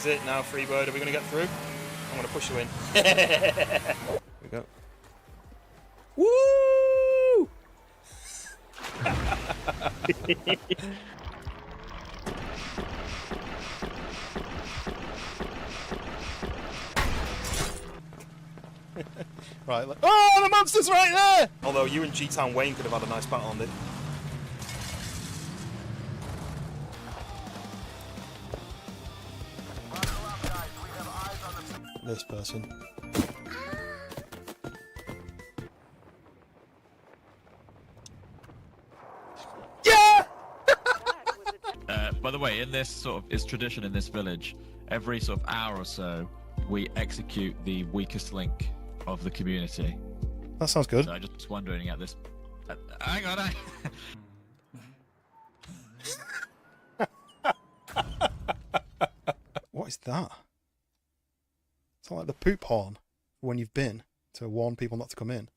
is it now, Freebird. Are we going to get through? I'm going to push you in. Here we go. Woo! Right, look. Oh, the monster's right there! Although you and G-Town Wayne could have had a nice battle on it. This person. Yeah! By the way, in this sort of, it's tradition in this village, every sort of hour or so, we execute the weakest link of the community. That sounds good. So I'm just wondering at this... hang on, What is that? It's not like the poop horn when you've been to warn people not to come in.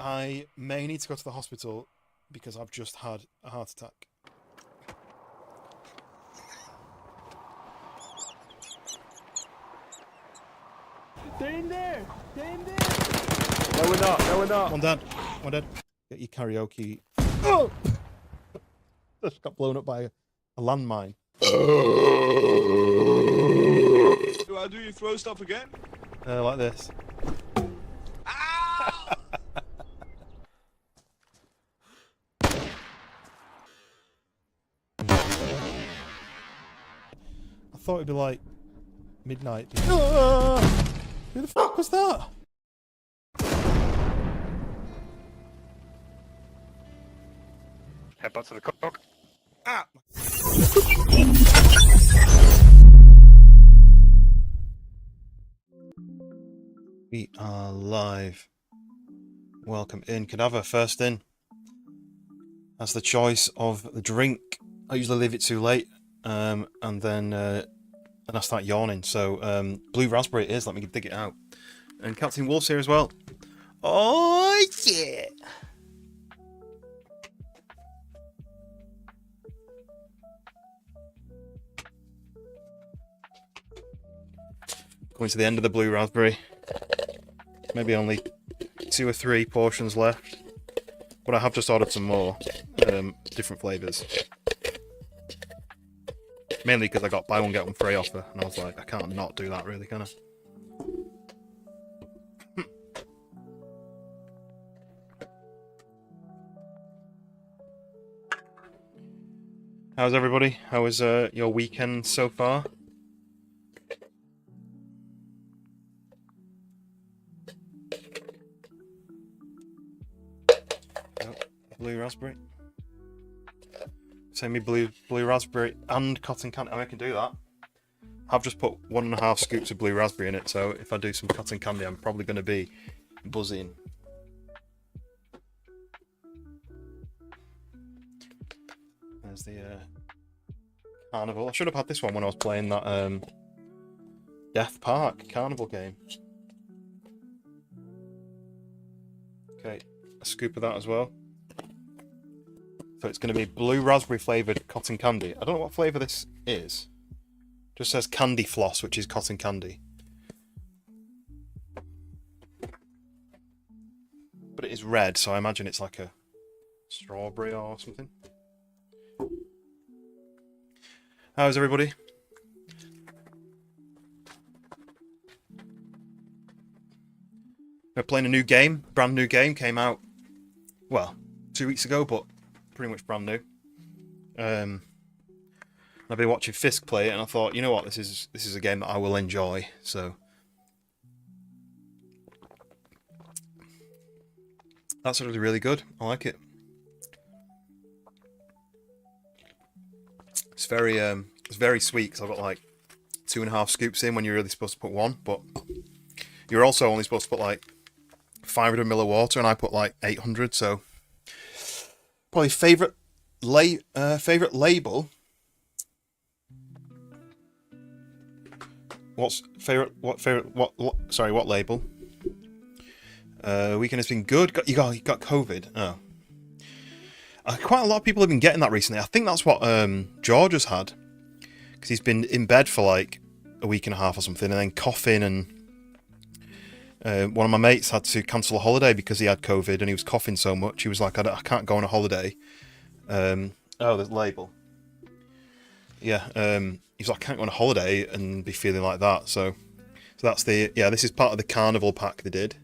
I may need to go to the hospital because I've just had a heart attack. They're in there! They're in there! No, we're not. No, we're not. One dead. One dead. Get your karaoke. Oh! Just got blown up by a landmine. How do you throw stuff again? Like this. I thought it'd be like midnight. Who the fuck was that? Headbutt to the cock. Ah! We are live. Welcome in. Cadaver, first in. That's the choice of the drink. I usually leave it too late, and then I start yawning. So, blue raspberry it is. Let me dig it out. And Captain Wolf's here as well. Oh, yeah! Coming to the end of the blue raspberry. Maybe only 2 or 3 portions left. But I have just ordered some more. Different flavours. Mainly because I got buy one get one free offer. And I was like, I can't not do that really, can I? How's everybody? How was your weekend so far? Blue raspberry. Send me blue raspberry and cotton candy. I can do that. I've just put 1.5 scoops of blue raspberry in it, so if I do some cotton candy, I'm probably going to be buzzing. There's the carnival. I should have had this one when I was playing that Death Park carnival game. Okay, a scoop of that as well. So it's going to be blue raspberry flavoured cotton candy. I don't know what flavour this is. Just says candy floss, which is cotton candy. But it is red, so I imagine it's like a strawberry or something. How's everybody? We're playing a new game. Brand new game. Came out, well, 2 weeks ago, but pretty much brand new. I've been watching Fisk play it, and I thought, you know what, this is a game that I will enjoy. So that's actually really good. I like it. It's very sweet because I've got like 2.5 scoops in when you're really supposed to put 1, but you're also only supposed to put like 500 ml of water, and I put like 800. So probably favourite favorite label. What label? Weekend has been good. You got COVID. Oh. Quite a lot of people have been getting that recently. I think that's what George has had, because he's been in bed for like a week and a half or something, and then coughing. And one of my mates had to cancel a holiday because he had COVID and he was coughing so much. He was like, I can't go on a holiday. Oh, the label. Yeah. He's like, I can't go on a holiday and be feeling like that. So that's this is part of the carnival pack they did.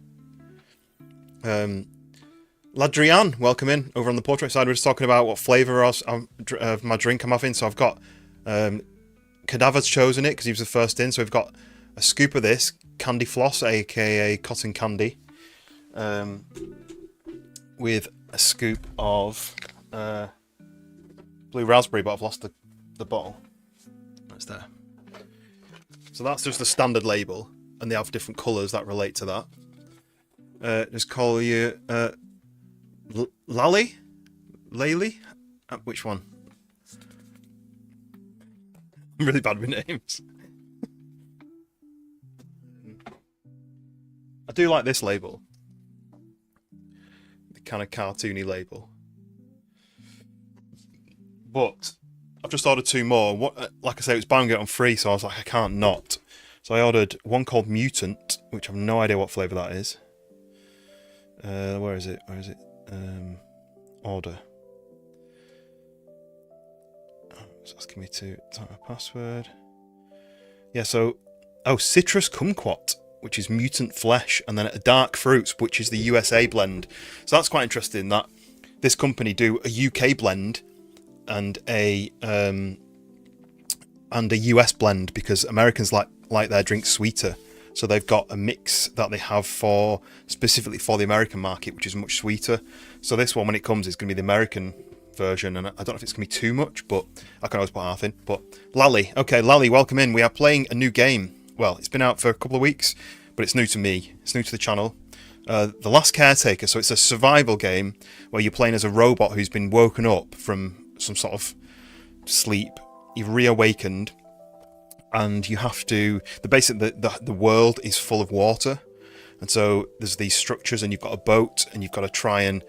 Ladrian, welcome in. Over on the portrait side, we're just talking about what flavour of my drink I'm having. So I've got Cadaver's chosen it because he was the first in. So we've got a scoop of this candy floss, aka cotton candy, with a scoop of blue raspberry, but I've lost the bottle. It's there. So that's just the standard label, and they have different colours that relate to that. Just call you Lally? Which one? I'm really bad with names. I do like this label. The kind of cartoony label. But I've just ordered 2 more. Like I say, it was buy and get on free, so I was like, I can't not. So I ordered one called Mutant, which I've no idea what flavour that is. Where is it? Order. It's asking me to type my password. Yeah, so... Oh, Citrus Kumquat, which is mutant flesh, and then a dark fruits, which is the USA blend. So that's quite interesting that this company do a UK blend and a US blend, because Americans like their drinks sweeter. So they've got a mix that they have specifically for the American market, which is much sweeter. So this one, when it comes, is going to be the American version, and I don't know if it's going to be too much, but I can always put half in. But Lally, okay, Lally, welcome in. We are playing a new game. Well, it's been out for a couple of weeks, but it's new to me. It's new to the channel. The Last Caretaker. So it's a survival game where you're playing as a robot who's been woken up from some sort of sleep. You've reawakened. And you have to... The world is full of water. And so there's these structures, and you've got a boat, and you've got to try and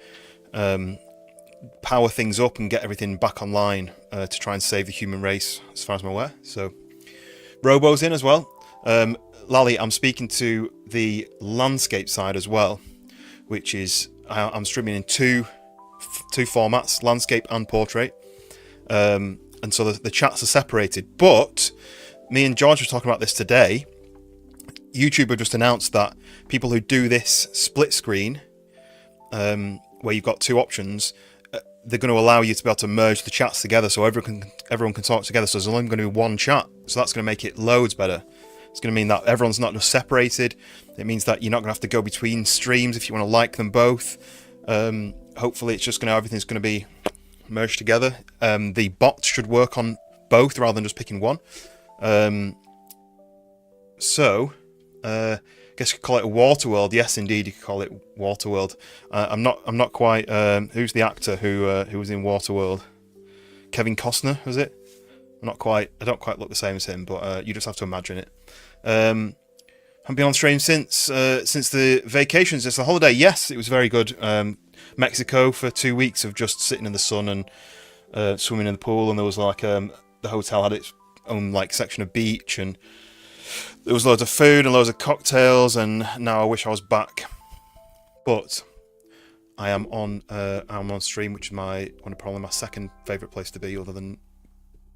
power things up and get everything back online to try and save the human race, as far as I'm aware. So Robo's in as well. Lally, I'm speaking to the landscape side as well, which is... I'm streaming in two formats, landscape and portrait. And so the chats are separated. But... me and George were talking about this today. YouTube have just announced that people who do this split screen, where you've got 2 options, they're going to allow you to be able to merge the chats together, so everyone can talk together. So there's only going to be 1 chat, so that's going to make it loads better. It's going to mean that everyone's not just separated. It means that you're not going to have to go between streams if you want to like them both. Hopefully, it's just everything's going to be merged together. The bot should work on both rather than just picking one. I guess you could call it a water world. Yes, indeed, you could call it water world. I'm not quite. Who's the actor who was in Waterworld? Kevin Costner, was it? I don't quite look the same as him, but you just have to imagine it. I've been on stream since the vacation, since the holiday. Yes, it was very good. Mexico for 2 weeks of just sitting in the sun and swimming in the pool, and there was like the hotel had its own like section of beach, and there was loads of food and loads of cocktails, and now I wish I was back. But I am on stream, which is probably my second favourite place to be, other than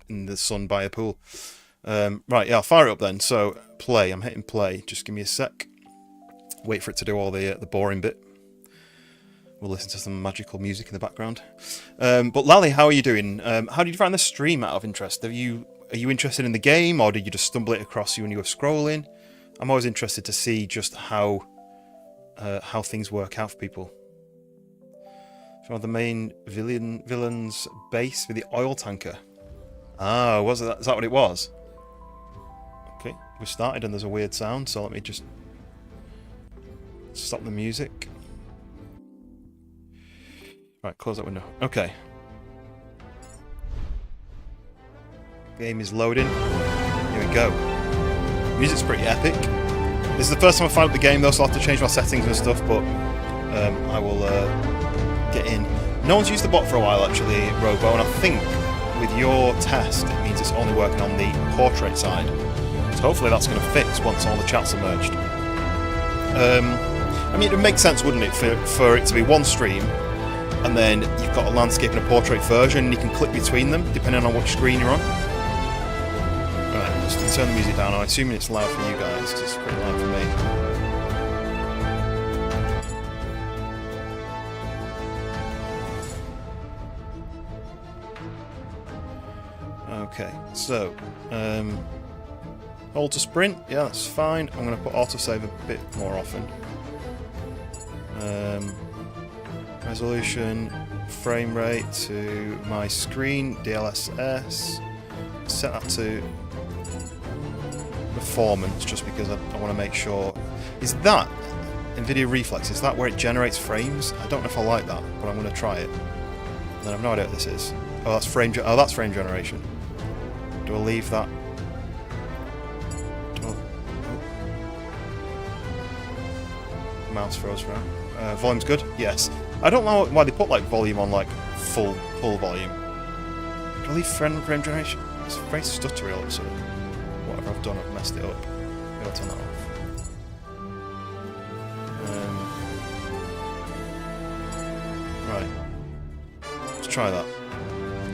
in the sun by a pool. Right, yeah, I'll fire it up then. So play. I'm hitting play. Just give me a sec. Wait for it to do all the boring bit. We'll listen to some magical music in the background. But Lally, how are you doing? How did you find the stream out of interest? Are you interested in the game, or did you just stumble it across you when you were scrolling? I'm always interested to see just how things work out for people. From the main villain's base with the oil tanker. Ah, is that what it was? Okay, we started and there's a weird sound, so let me just stop the music. Right, close that window. Okay. Game is loading. Here we go. Music's pretty epic. This is the first time I fired up the game though, so I'll have to change my settings and stuff, but I will get in. No one's used the bot for a while actually, Robo, and I think with your test it means it's only working on the portrait side. So hopefully that's going to fix once all the chats are merged. I mean, it would make sense, wouldn't it, for it to be one stream, and then you've got a landscape and a portrait version, and you can click between them, depending on which screen you're on. Right, just turn the music down. I'm assuming it's loud for you guys, because it's pretty loud for me. Okay, so, hold to sprint, yeah, that's fine. I'm going to put autosave a bit more often. Resolution, frame rate to my screen, DLSS. Set that to performance just because I want to make sure. Is that NVIDIA Reflex? Is that where it generates frames? I don't know if I like that, but I'm going to try it. And then I have no idea what this is. Oh, that's frame. That's frame generation. Do I leave that? Mouse froze around. Volume's good? Yes. I don't know why they put like volume on like full volume. Do I leave frame generation? It's very stuttery all of a sudden. Whatever I've done, I've messed it up. Maybe I'll turn that off. Right. Let's try that.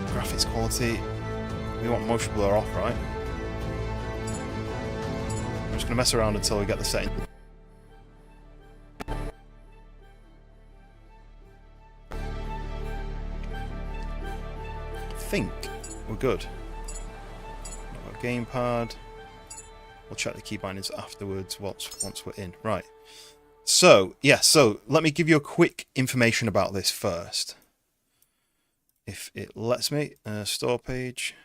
Graphics quality. We want motion blur off, right? I'm just going to mess around until we get the setting. I think we're good. Got a gamepad. We'll check the key bindings afterwards once we're in. Right. So, yeah, so let me give you a quick information about this first. If it lets me. Store page.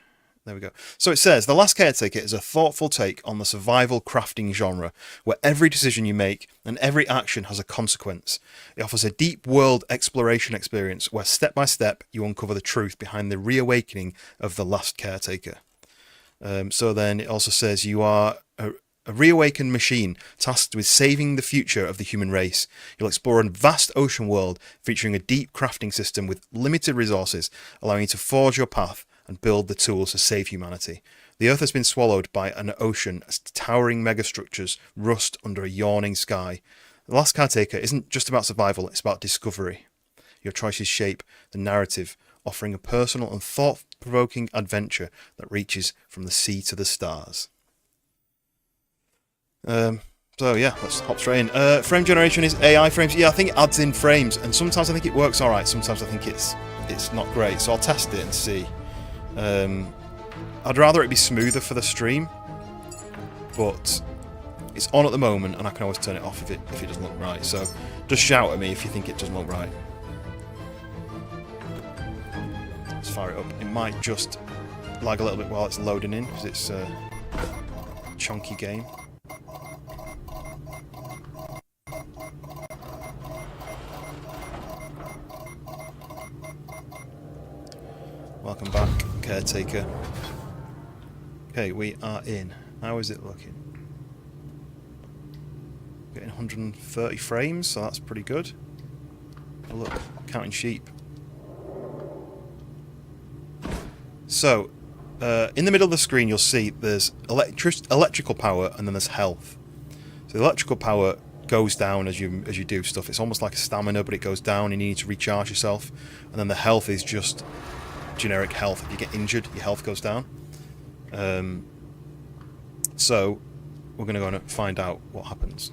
There we go. So it says, The Last Caretaker is a thoughtful take on the survival crafting genre, where every decision you make and every action has a consequence. It offers a deep world exploration experience where step by step you uncover the truth behind the reawakening of the Last Caretaker. So then it also says you are a reawakened machine tasked with saving the future of the human race. You'll explore a vast ocean world featuring a deep crafting system with limited resources, allowing you to forge your path and build the tools to save humanity. The Earth has been swallowed by an ocean as towering megastructures rust under a yawning sky. The Last Caretaker isn't just about survival, it's about discovery. Your choices shape the narrative, offering a personal and thought-provoking adventure that reaches from the sea to the stars. So yeah, let's hop straight in. Frame generation is AI frames. Yeah, I think it adds in frames, and sometimes I think it works alright, sometimes I think it's not great, so I'll test it and see. I'd rather it be smoother for the stream, but it's on at the moment and I can always turn it off if it doesn't look right, so just shout at me if you think it doesn't look right. Let's fire it up. It might just lag a little bit while it's loading in because it's a chunky game. Welcome back, Caretaker. Okay, we are in. How is it looking? Getting 130 frames, so that's pretty good. Oh, look, counting sheep. So, in the middle of the screen you'll see there's electrical power and then there's health. So the electrical power goes down as you do stuff. It's almost like a stamina, but it goes down and you need to recharge yourself. And then the health is just generic health. If you get injured, your health goes down. So we're going to go and find out what happens.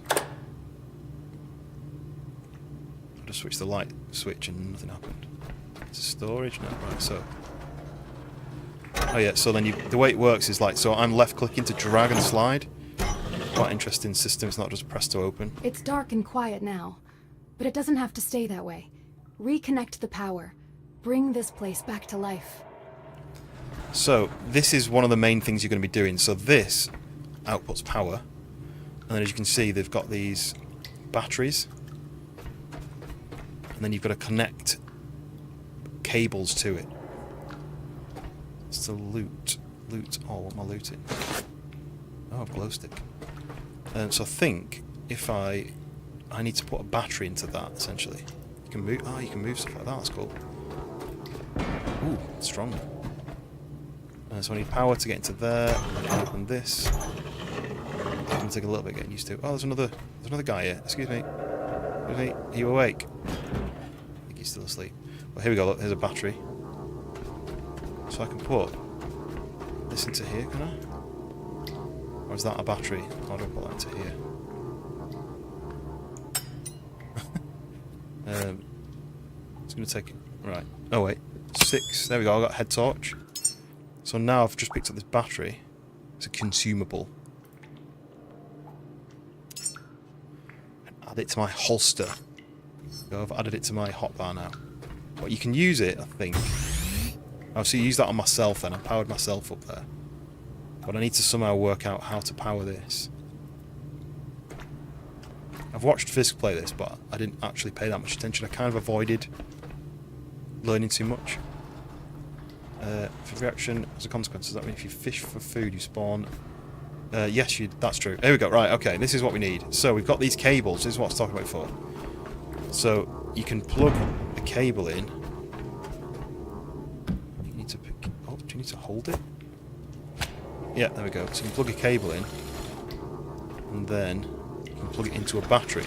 I'll just switch the light switch and nothing happened. It's storage? No, right, so. Oh yeah, so then the way it works is like, so I'm left clicking to drag and slide. Quite interesting system, it's not just press to open. It's dark and quiet now, but it doesn't have to stay that way. Reconnect the power. Bring this place back to life. So this is one of the main things you're going to be doing. So this outputs power, and then as you can see they've got these batteries, and then you've got to connect cables to it. It's the loot. Loot all. What am I looting? Oh, a glow stick. So I think if I need to put a battery into that, essentially. You can move. Oh, you can move stuff like that. That's cool. Ooh, strong. So I need power to get into there. I can open this. It's going to take a little bit getting used to. Oh, there's another guy here. Excuse me. Excuse me. Are you awake? I think he's still asleep. Well, here we go. Look, here's a battery. So I can put this into here, can I? Or is that a battery? How do I put that into here? It's going to take... Right. Oh, wait. 6. There we go. I got a head torch. So now I've just picked up this battery. It's a consumable. Add it to my holster. So I've added it to my hotbar now. But you can use it, I think. I'll see use that on myself then. I powered myself up there. But I need to somehow work out how to power this. I've watched Fisk play this, but I didn't actually pay that much attention. I kind of avoided learning too much. For reaction, as a consequence, does that mean if you fish for food, you spawn? Yes, that's true. Here we go. Right, okay, this is what we need. So we've got these cables. This is what I was talking about before. So you can plug the cable in. You need to pick... Oh, do you need to hold it? Yeah, there we go. So you can plug a cable in. And then you can plug it into a battery.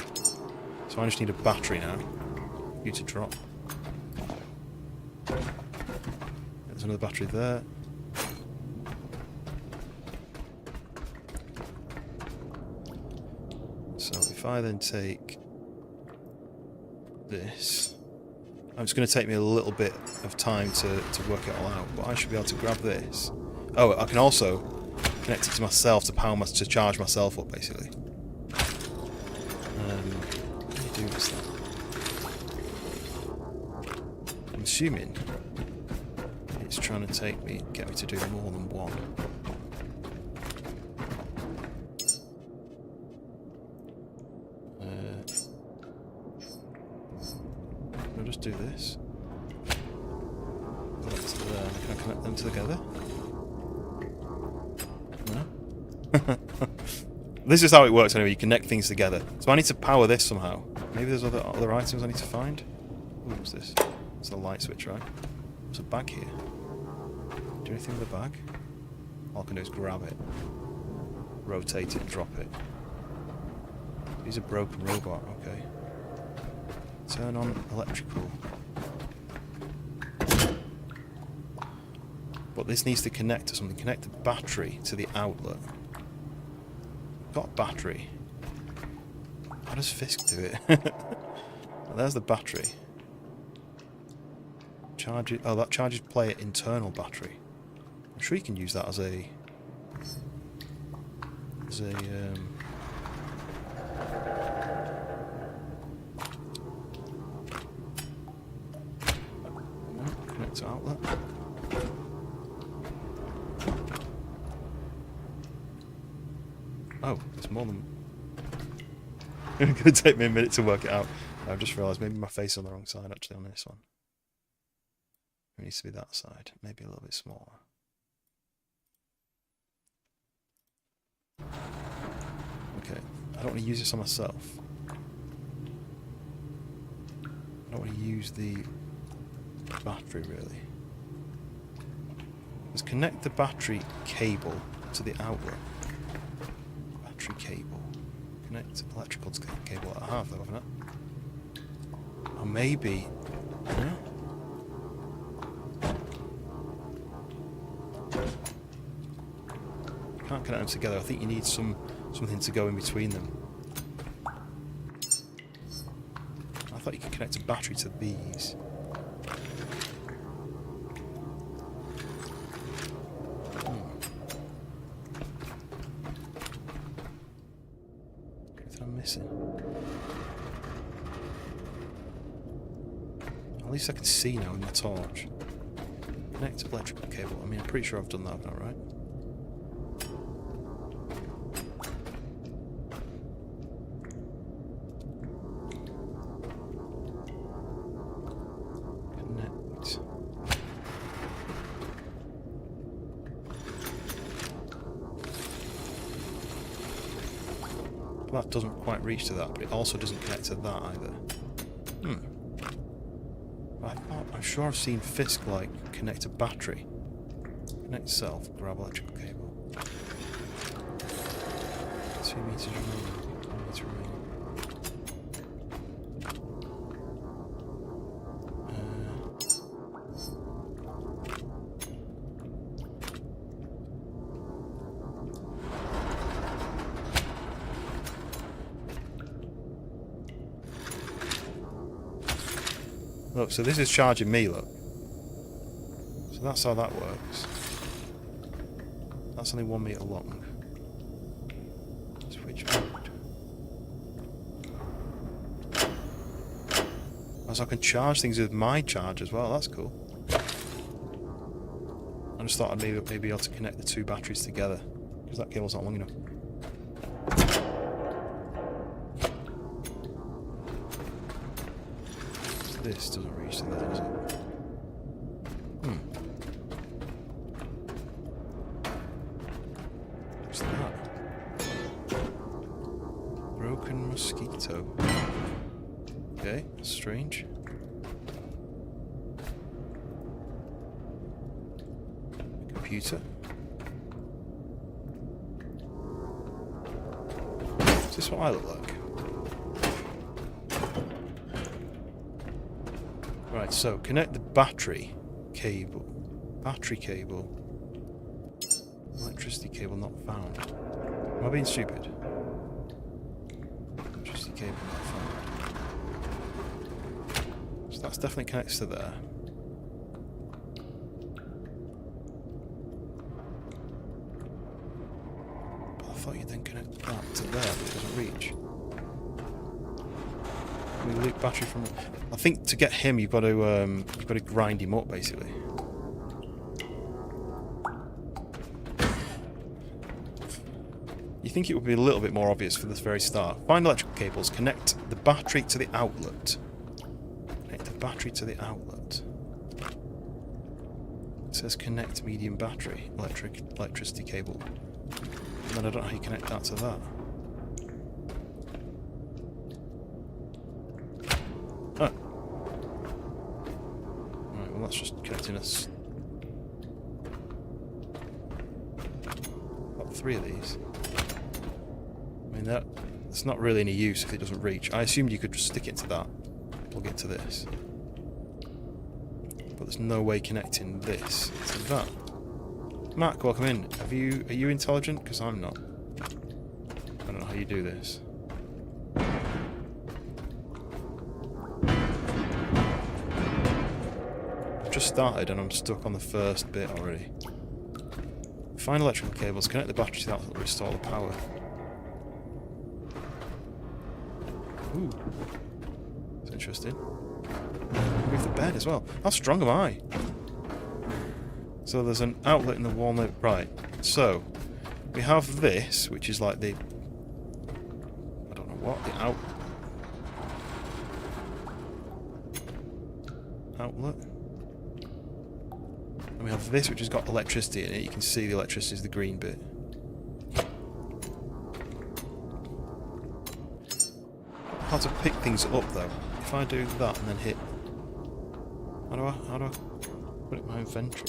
So I just need a battery now for you to drop. There's another battery there. So if I then take this, it's going to take me a little bit of time to work it all out, but I should be able to grab this. Oh, I can also connect it to myself to to charge myself up, basically. How do you do this then? I'm assuming it's trying to get me to do more than one. I'll just do this. That's there. Can I connect them together? No? This is how it works anyway, you connect things together. So I need to power this somehow. Maybe there's other items I need to find? Ooh, what's this? It's the light switch, right? There's a bag here. Do anything with the bag? All I can do is grab it, rotate it and drop it. He's a broken robot, okay. Turn on electrical. But this needs to connect to something. Connect the battery to the outlet. Got a battery. How does Fisk do it? Well, there's the battery. Charge it. Oh, that charges player internal battery. I'm sure you can use that as a connect to outlet. Oh, there's more than... It's going to take me a minute to work it out. I've just realised maybe my face is on the wrong side actually on this one. It needs to be that side, maybe a little bit smaller. Okay, I don't want to use this on myself. I don't want to use the battery really. Let's connect the battery cable to the outlet. Battery cable. Connect electrical to the cable that I have though, haven't I? Or maybe... No? You can't connect them together. I think you need something to go in between them. I thought you could connect a battery to these. Anything I'm missing? At least I can see now in the torch. Connect electrical cable. I mean, I'm pretty sure I've done that, haven't I, right? Connect. That doesn't quite reach to that, but it also doesn't connect to that either. I'm sure I've seen Fisk, like, connect a battery. Connect self, grab electrical cable. 2 meters remaining. 1 meter remaining. Look, so this is charging me, look. So that's how that works. That's only 1 meter long. Switch mode. So I can charge things with my charge as well, that's cool. I just thought I'd maybe be able to connect the 2 batteries together, because that cable's not long enough. This doesn't reach to there, does it? What's that? Broken mosquito. Okay, that's strange. Computer. Is this what I look like? Right, so connect the battery cable. Battery cable. Electricity cable not found. Am I being stupid? Electricity cable not found. So that's definitely connects to there. But I thought you'd then connect that to there, but it doesn't reach. We loop battery from. I think to get him, you've got to grind him up, basically. You think it would be a little bit more obvious for this very start. Find electrical cables. Connect the battery to the outlet. Connect the battery to the outlet. It says connect medium battery electricity cable. And then I don't know how you connect that to that. Oh. Right, well that's just connecting us. Got 3 of these. I mean that's not really any use if it doesn't reach. I assumed you could just stick it to that, plug it to this. But there's no way connecting this to that. Mark, welcome in. Are you intelligent? Because I'm not. I don't know how you do this. Just started and I'm stuck on the first bit already. Find electrical cables, connect the battery to the outlet, restore the power. Ooh. That's interesting. Move the bed as well. How strong am I? So there's an outlet in the walnut. Right. So we have this, which is like the I don't know what, the outlet. And we have this, which has got electricity in it. You can see the electricity is the green bit. How to pick things up though. If I do that and then hit, how do I put it in my inventory?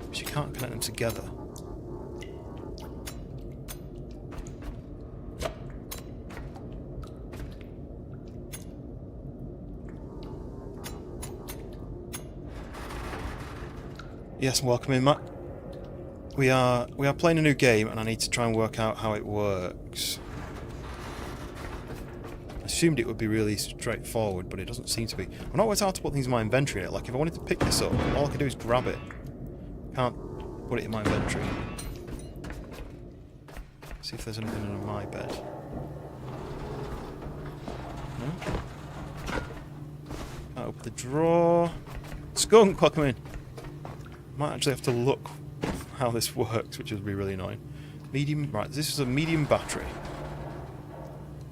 Because you can't connect them together. Yes, welcome in, Matt. We are playing a new game, and I need to try and work out how it works. I assumed it would be really straightforward, but it doesn't seem to be. I'm not always how to put things in my inventory. Like if I wanted to pick this up, all I can do is grab it. Can't put it in my inventory. See if there's anything under my bed. No. Can't open the drawer. Skunk, welcome in. Might actually have to look how this works, which would be really annoying. Medium, right, this is a medium battery.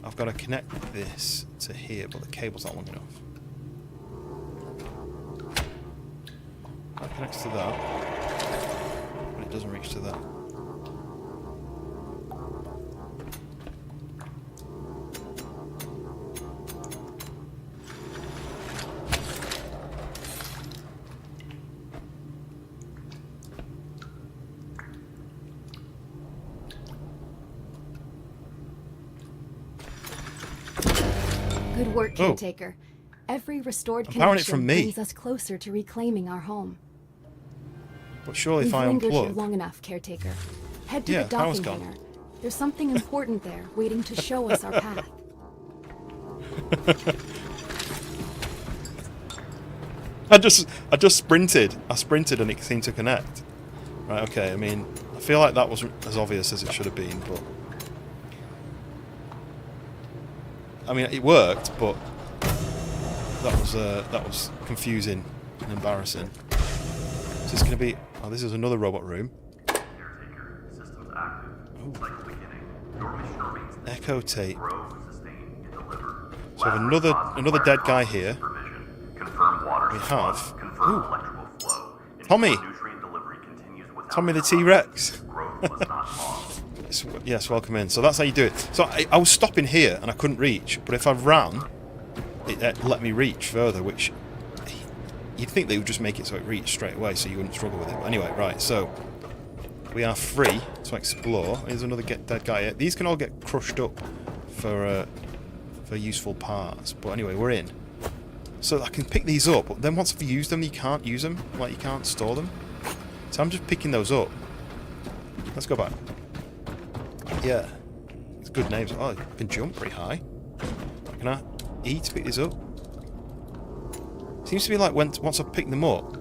I've got to connect this to here, but the cable's not long enough. That connects to that, but it doesn't reach to that. Good work, Oh. Caretaker. Every restored I'm powering it connection from me. brings us closer to reclaiming our home. But surely We've if I lingered here unplug... long enough, Caretaker. Head to Yeah, the power's docking gone. hangar. There's something important there, waiting to show us our path. I just sprinted. I sprinted and it seemed to connect. Right, okay, I mean, I feel like that wasn't as obvious as it should have been, but... I mean, it worked, but that was confusing and embarrassing. So it's going to be... Oh, this is another robot room. Ooh. Echo tape. So we have another dead guy here. We have... Ooh. Tommy! Tommy the T-Rex. Yes, welcome in. So that's how you do it. So I was stopping here and I couldn't reach, but if I ran, it let me reach further, which you'd think they would just make it so it reached straight away so you wouldn't struggle with it. But anyway, right, so we are free to explore. Here's another dead guy here. These can all get crushed up for useful parts. But anyway, we're in. So I can pick these up, but then once I've used them, you can't use them. Like, you can't store them. So I'm just picking those up. Let's go back. Yeah. It's good names. Oh, you can jump pretty high. Can I E to pick these up? Seems to be like once I've picked them up,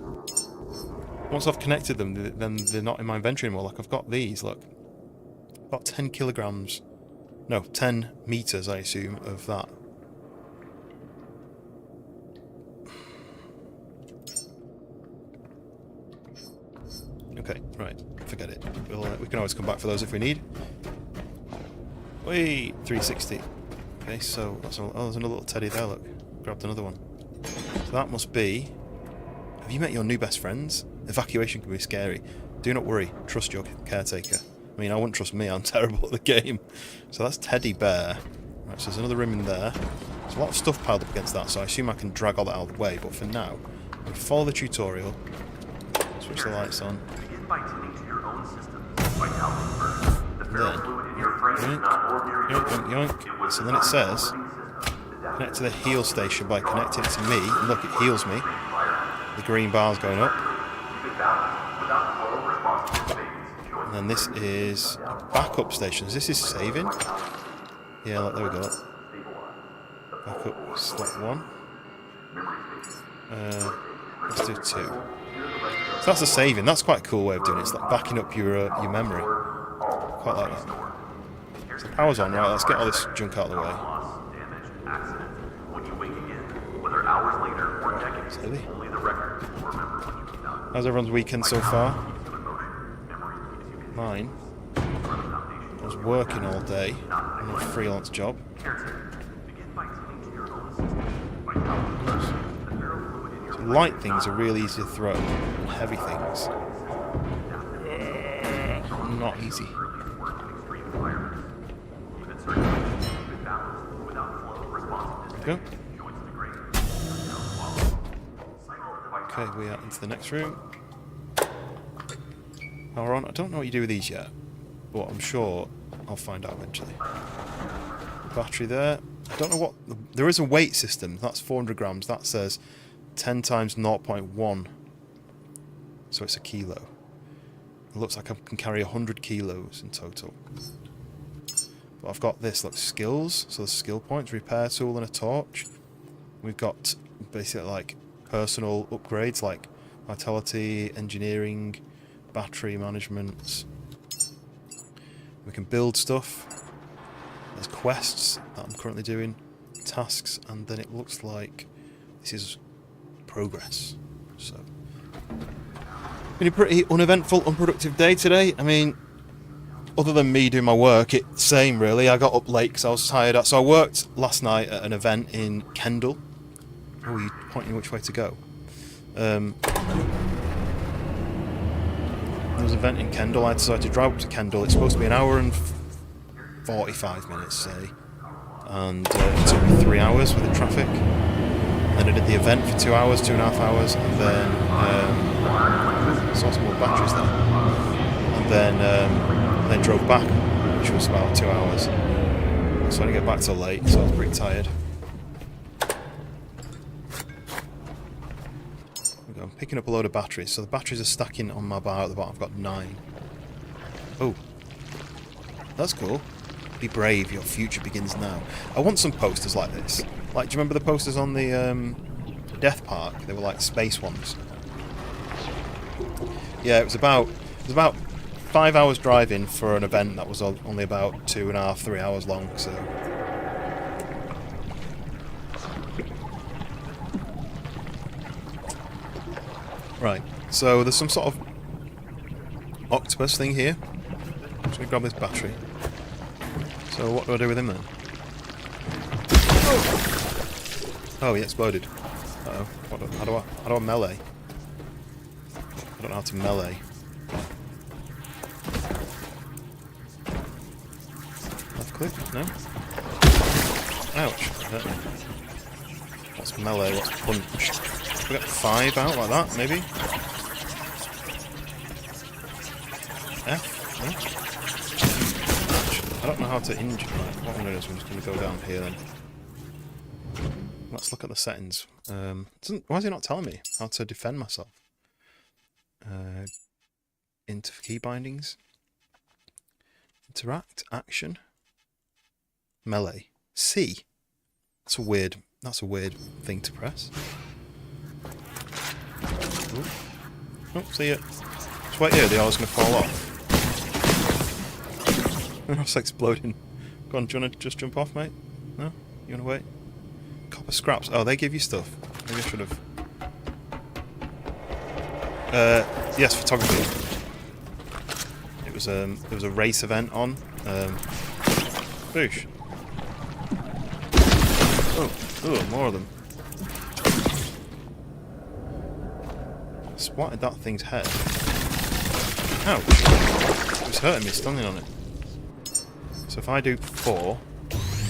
once I've connected them, then they're not in my inventory anymore. Like, I've got these, look. I've got 10 kilograms. No, 10 meters, I assume, of that. Okay, right, forget it. We can always come back for those if we need. Wait, 360. Okay, so that's there's another little teddy there, look. Grabbed another one. So that must be... Have you met your new best friends? Evacuation can be scary. Do not worry, trust your caretaker. I mean, I wouldn't trust me, I'm terrible at the game. So that's Teddy Bear. Right, so there's another room in there. There's a lot of stuff piled up against that, so I assume I can drag all that out of the way, but for now, I'm going to follow the tutorial. Switch the lights on. Then, yoink, yoink, yoink. So then it says, connect to the heal station by connecting it to me. And look, it heals me. The green bar's going up. And then this is a backup station. This is saving. Yeah, look, there we go. Backup, select one. Let's do 2. So that's a saving. That's quite a cool way of doing it. It's like backing up your memory. Quite like that. So the power's on, right? Let's get all this junk out of the way. Steady. How's everyone's weekend so far? Mine. I was working all day on a freelance job. So light things are really easy to throw, and heavy things not easy. Go. Okay, we are into the next room. Power on. I don't know what you do with these yet, but I'm sure I'll find out eventually. Battery there. I don't know what... There is a weight system. That's 400 grams. That says 10 times 0.1. So it's a kilo. It looks like I can carry 100 kilos in total. But I've got this, look, skills. So the skill points, repair tool and a torch. We've got basically like personal upgrades like vitality, engineering, battery management. We can build stuff. There's quests that I'm currently doing, tasks, and then it looks like this is progress. So, been a pretty uneventful, unproductive day today. I mean, other than me doing my work, it's the same really. I got up late because I was tired. So I worked last night at an event in Kendal. Oh, you're pointing which way to go. There was an event in Kendal. I decided to drive up to Kendal. It's supposed to be an hour and 45 minutes, say. And it took me 3 hours with the traffic. Then I did the event for 2 hours, 2.5 hours, and then saw some more batteries there. And then drove back, which was about 2 hours. So I didn't get back till late, so I was pretty tired. go. I'm picking up a load of batteries. So the batteries are stacking on my bar at the bottom. I've got 9. Oh. That's cool. Be brave, your future begins now. I want some posters like this. Like, do you remember the posters on the Death Park? They were like space ones. Yeah, it was about 5 hours driving for an event that was only about 2.5, 3 hours long, so... Right, so there's some sort of octopus thing here. I'm just going to grab this battery. So what do I do with him then? Oh, he exploded. Uh-oh. How do I melee? I don't know how to melee. Left click? No? Ouch. What's melee? What's punch? We got 5 out like that, maybe? F? No? I don't know how to injure. Right, what I'm going to do is I'm just going to go down here then. Let's look at the settings. Why is it not telling me how to defend myself? Into key bindings. Interact, action. Melee. C. That's a weird thing to press. Ooh. Oh, see it. Just wait here, the arrow's gonna fall off. It's exploding. Go on, do you wanna just jump off, mate? No? You wanna wait? Copper scraps. Oh, they give you stuff. Maybe I should have. Yes, photography. It was there was a race event on. Boosh. Oh, more of them. Spotted that thing's head. Ouch! It was hurting me standing on it. So if I do 4,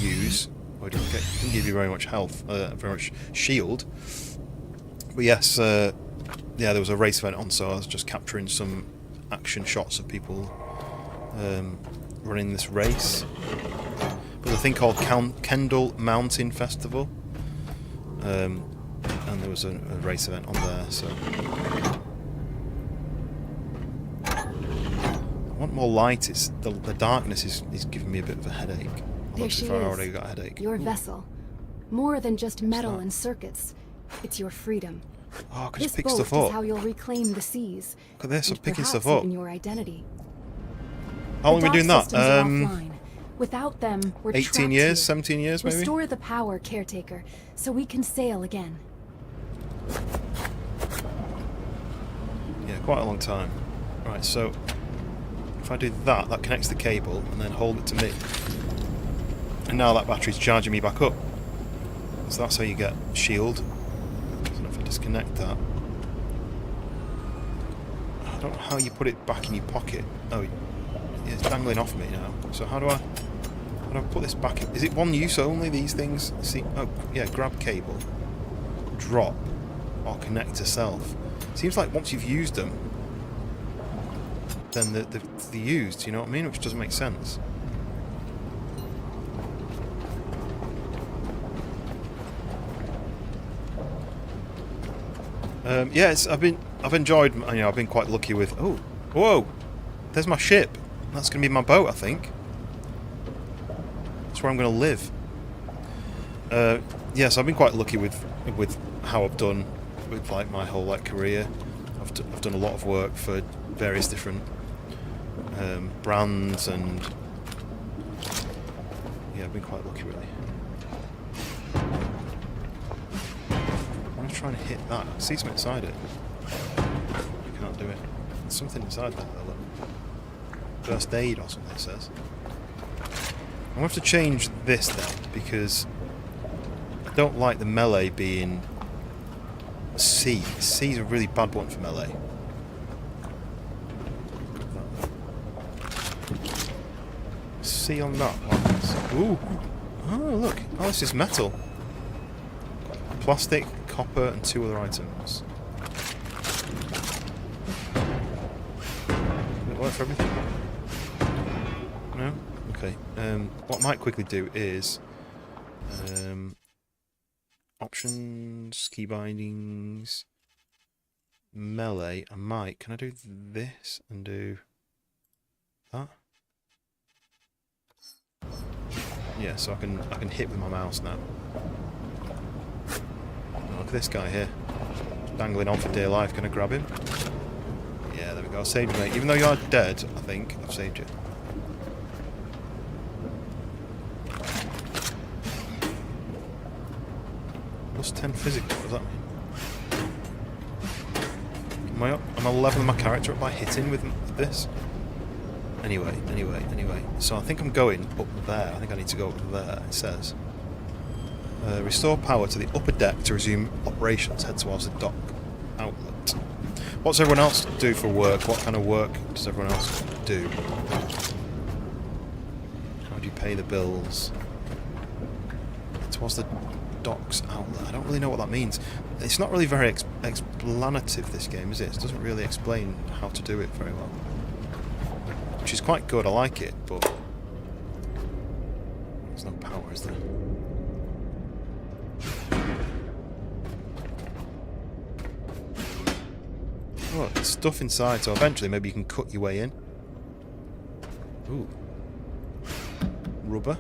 use. Oh, it didn't give you very much health, very much shield. But yes, yeah, there was a race event on, so I was just capturing some action shots of people running this race. There's a thing called Kendall Mountain Festival, and there was a race event on there, so... I want more light. It's the darkness is giving me a bit of a headache. There she I already is, got a headache. your vessel. More than just metal that? and circuits. It's your freedom. Oh, I can This just pick boat stuff is up. how you'll reclaim the seas. Look at this, I'm and picking perhaps stuff up. even your identity. How long The are we doing dock that? systems are offline. Without them, we're 18 trapped years, here. 17 years maybe? Restore the power, Caretaker, so we can sail again. Yeah, quite a long time. Right, so if I do that, that connects the cable and then hold it to me. And now that battery's charging me back up. So that's how you get shield. So if I disconnect that. I don't know how you put it back in your pocket. Oh, yeah, it's dangling off me now. So how do I put this back in? Is it one use only, these things? See, oh, yeah, grab cable, drop, or connect to self. Seems like once you've used them, then they're used, you know what I mean? Which doesn't make sense. Yeah, I've enjoyed, you know, I've been quite lucky with. Oh, whoa! There's my ship. That's going to be my boat, I think. That's where I'm going to live. Yeah, so I've been quite lucky with how I've done with like my whole like career. I've done a lot of work for various different brands, and yeah, I've been quite lucky really. I'm going to try and hit that. I see something inside it. I can't do it. There's something inside that though. Look. First aid or something it says. I'm going to have to change this then, because I don't like the melee being C. C's a really bad one for melee. C on that one. Ooh! Oh, look. Oh, this is metal. Plastic, copper, and 2 other items. Does it work for everything? No? Okay. What I might quickly do is options, key bindings, melee, I might. Can I do this and do that? Yeah, so I can hit with my mouse now. Oh, look at this guy here. Dangling on for dear life. Can I grab him? Yeah, there we go. I saved you, mate. Even though you are dead, I think, I've saved you. Plus 10 physical, what does that mean? Am I leveling my character up by hitting with this? Anyway. So I think I'm going up there. I think I need to go up there, it says. Restore power to the upper deck to resume operations. Head towards the dock outlet. What's everyone else do for work? What kind of work does everyone else do? How do you pay the bills? Head towards the docks outlet. I don't really know what that means. It's not really very explanative, this game, is it? It doesn't really explain how to do it very well. Which is quite good, I like it, but there's no power, is there? Oh, there's stuff inside, so eventually maybe you can cut your way in. Ooh. Rubber.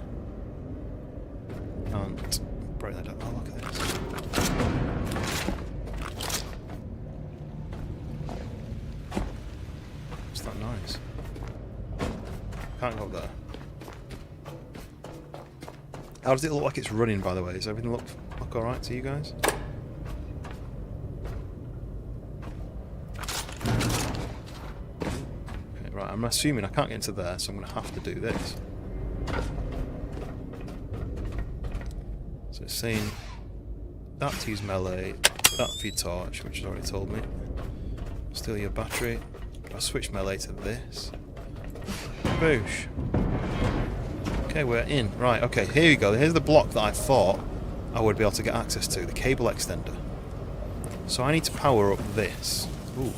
Can't break that down. Oh, look at this. What's that noise? Can't go up there. How does it look like it's running, by the way? Does everything look alright to you guys? Okay, right, I'm assuming I can't get into there, so I'm going to have to do this. So it's saying that to use melee, that for your torch, which has already told me. Steal your battery. I'll switch melee to this. Boosh. Okay, we're in. Right, okay, here we go. Here's the block that I thought I would be able to get access to, the cable extender. So I need to power up this. Ooh.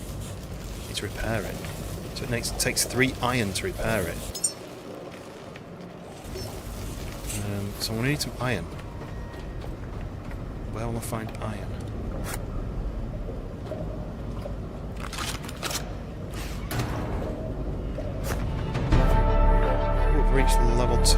Need to repair it. So it takes 3 iron to repair it. So we need some iron. Where will I find iron? We've reached level 2.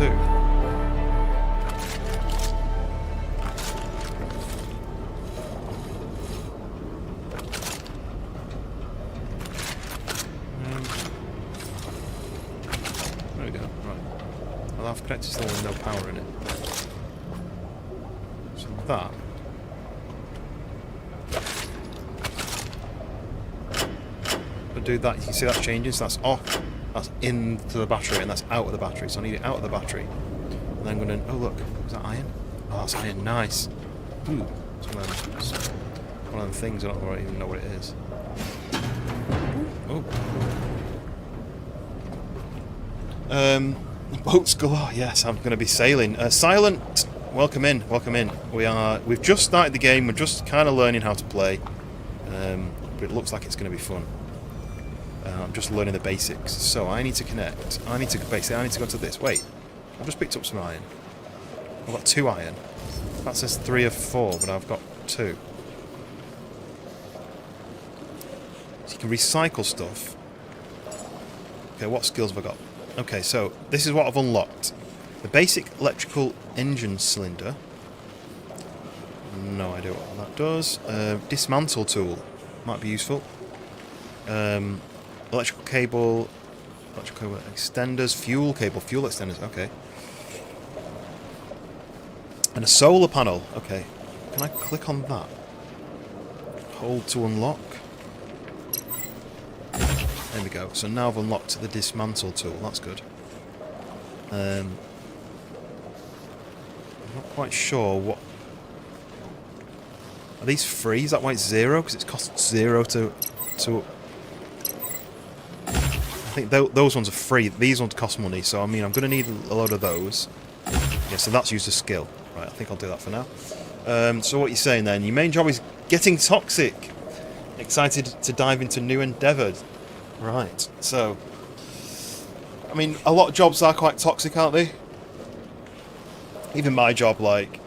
There we go, right. Well, I've connected still with no power in it. So that... do that, you can see that's changing, so that's off, that's into the battery, and that's out of the battery, so I need it out of the battery. And then I'm going to, oh look, is that iron? Oh, that's iron, nice. Ooh, it's one of them things, I don't even know what it is. Oh. Boats galore, yes, I'm going to be sailing. Silent, welcome in. We've just started the game, we're just kind of learning how to play, but it looks like it's going to be fun. I'm just learning the basics, so I need to connect. I need to go to this. Wait, I've just picked up some iron. I've got 2 iron. That says 3 of 4, but I've got 2. So you can recycle stuff. Okay, what skills have I got? Okay, so this is what I've unlocked. The basic electrical engine cylinder. No idea what that does. Dismantle tool might be useful. Electrical cable extenders, fuel extenders, okay. And a solar panel, okay. Can I click on that? Hold to unlock. There we go. So now I've unlocked the dismantle tool, that's good. I'm not quite sure what... Are these free? Is that why it's 0? Because it costs 0 to... I think those ones are free. These ones cost money, so I mean, I'm going to need a load of those. Yeah, so that's used as skill. Right, I think I'll do that for now. So what you're saying then, your main job is getting toxic. Excited to dive into new endeavours. Right, so... I mean, a lot of jobs are quite toxic, aren't they? Even my job, like,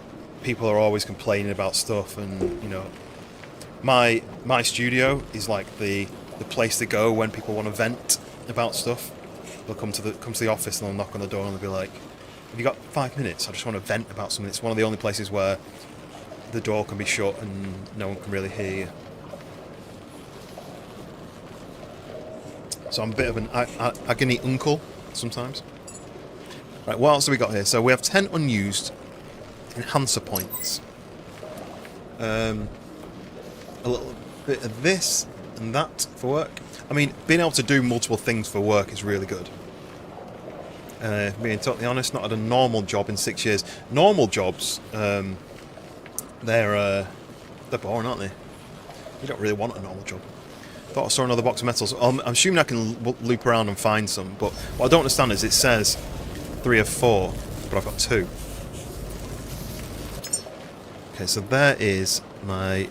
people are always complaining about stuff and, you know... My studio is like the place to go when people want to vent about stuff. They'll come to the office and they'll knock on the door and they'll be like, "Have you got 5 minutes? I just want to vent about something." It's one of the only places where the door can be shut and no one can really hear you. So I'm a bit of an agony uncle sometimes. Right, what else have we got here? So we have 10 unused enhancer points. A little bit of this and that for work. I mean, being able to do multiple things for work is really good. Being totally honest, not had a normal job in 6 years. Normal jobs, they're boring, aren't they? You don't really want a normal job. Thought I saw another box of metals. I'm assuming I can loop around and find some, but what I don't understand is it says 3 of 4, but I've got 2. Okay, so there is my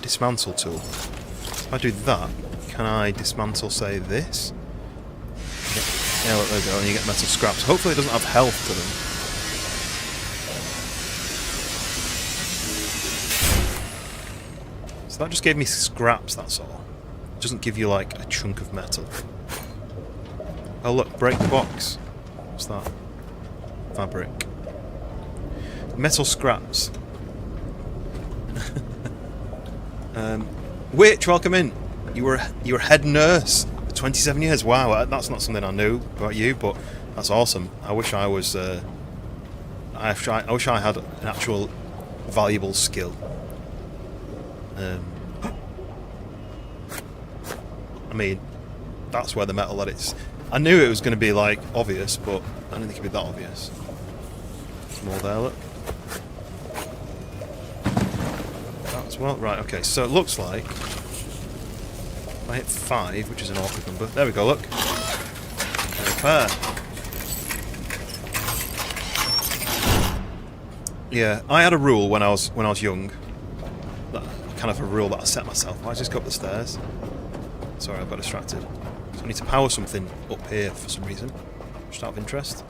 dismantle tool. If I do that, can I dismantle, say, this? Yeah, look, there we go, and you get metal scraps. Hopefully it doesn't have health to them. So that just gave me scraps, that's all. It doesn't give you, like, a chunk of metal. Oh, look, break the box. What's that? Fabric. Metal scraps. Witch, welcome in. You were head nurse for 27 years. Wow, that's not something I knew about you, but that's awesome. I wish I was. I wish I had an actual valuable skill. I mean, that's where the metal that it's. I knew it was going to be like obvious, but I didn't think it'd be that obvious. More there, look. As well. Right, okay, so it looks like if I hit 5, which is an awkward number. There we go, look. Repair. Yeah, I had a rule when I was young. Kind of a rule that I set myself. I just go up the stairs. Sorry, I got distracted. So I need to power something up here for some reason. Just out of interest.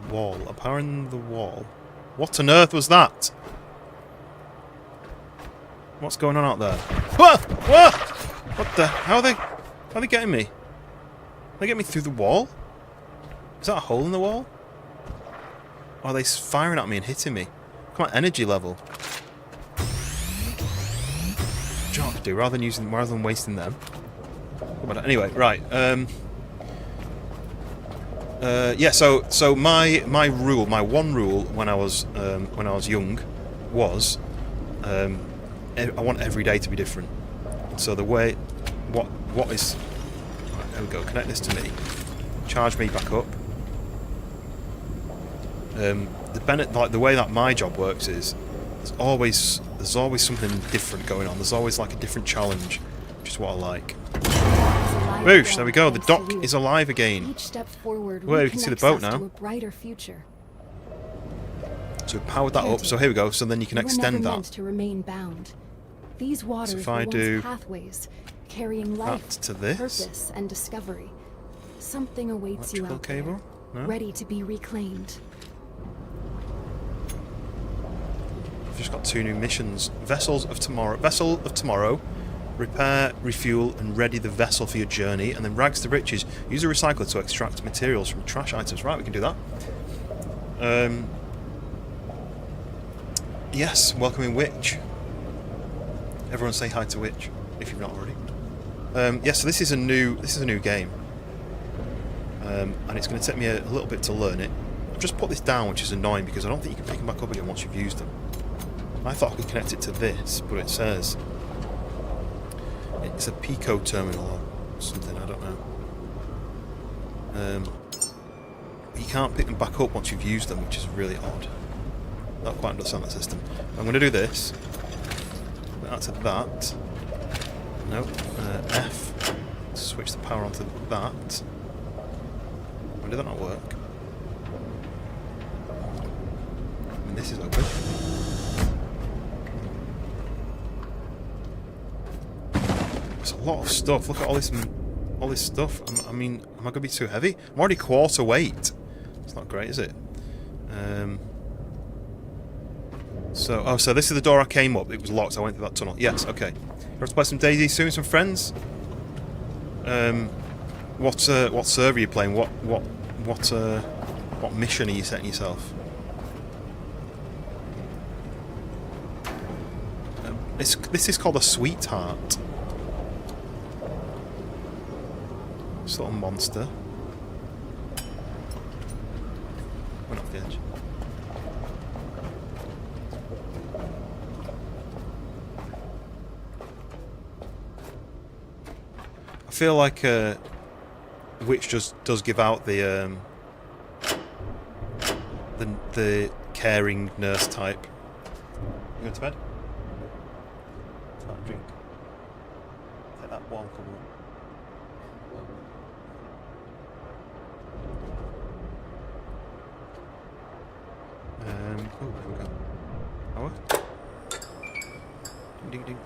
The wall. I'm powering the wall. What on earth was that? What's going on out there? Whoa! Whoa! What the? How are they getting me? They get me through the wall? Is that a hole in the wall? Or are they firing at me and hitting me? Come on, energy level. Job to do rather than wasting them. Anyway, right. Yeah. So my one rule when I was young was. I want every day to be different. So the way, what is? Right, there we go. Connect this to me. Charge me back up. The way that my job works is there's always something different going on. There's always like a different challenge, which is what I like. Boosh! There we go. The dock is alive again. Each step forward well, you can see the boat now. to a brighter future. So we powered that up. So here we go. So then you can extend that. Meant to remain bound. These waters so if were I once do pathways, carrying life, to this, purpose, and discovery. Something awaits you out cable? there, No? ready to be reclaimed. I've just got 2 new missions. Vessel of tomorrow. Repair, refuel, and ready the vessel for your journey. And then rags to riches. Use a recycler to extract materials from trash items. Right, we can do that. Yes, welcoming Witch. Everyone say hi to Witch if you've not already. Yes, so this is a new game, and it's going to take me a little bit to learn it. I've just put this down, which is annoying because I don't think you can pick them back up again once you've used them. I thought I could connect it to this, but it says it's a Pico terminal or something. I don't know. You can't pick them back up once you've used them, which is really odd. Not quite understand that system. I'm going to do this. That's that. Nope. F. Switch the power onto that. Why did that not work? And this is open. There's a lot of stuff. Look at all this stuff. I mean, am I going to be too heavy? I'm already quarter weight. It's not great, is it? So, oh, so this is the door I came up. It was locked, so I went through that tunnel. Yes, okay. You want to play some DayZ soon, some friends? What server are you playing? What mission are you setting yourself? This is called a sweetheart. This little monster. Went off the edge. I feel like Witch just does give out the caring nurse type. You going to bed? Have a drink. Take that one, come on. Oh, there we go. Power. Ding, ding, ding.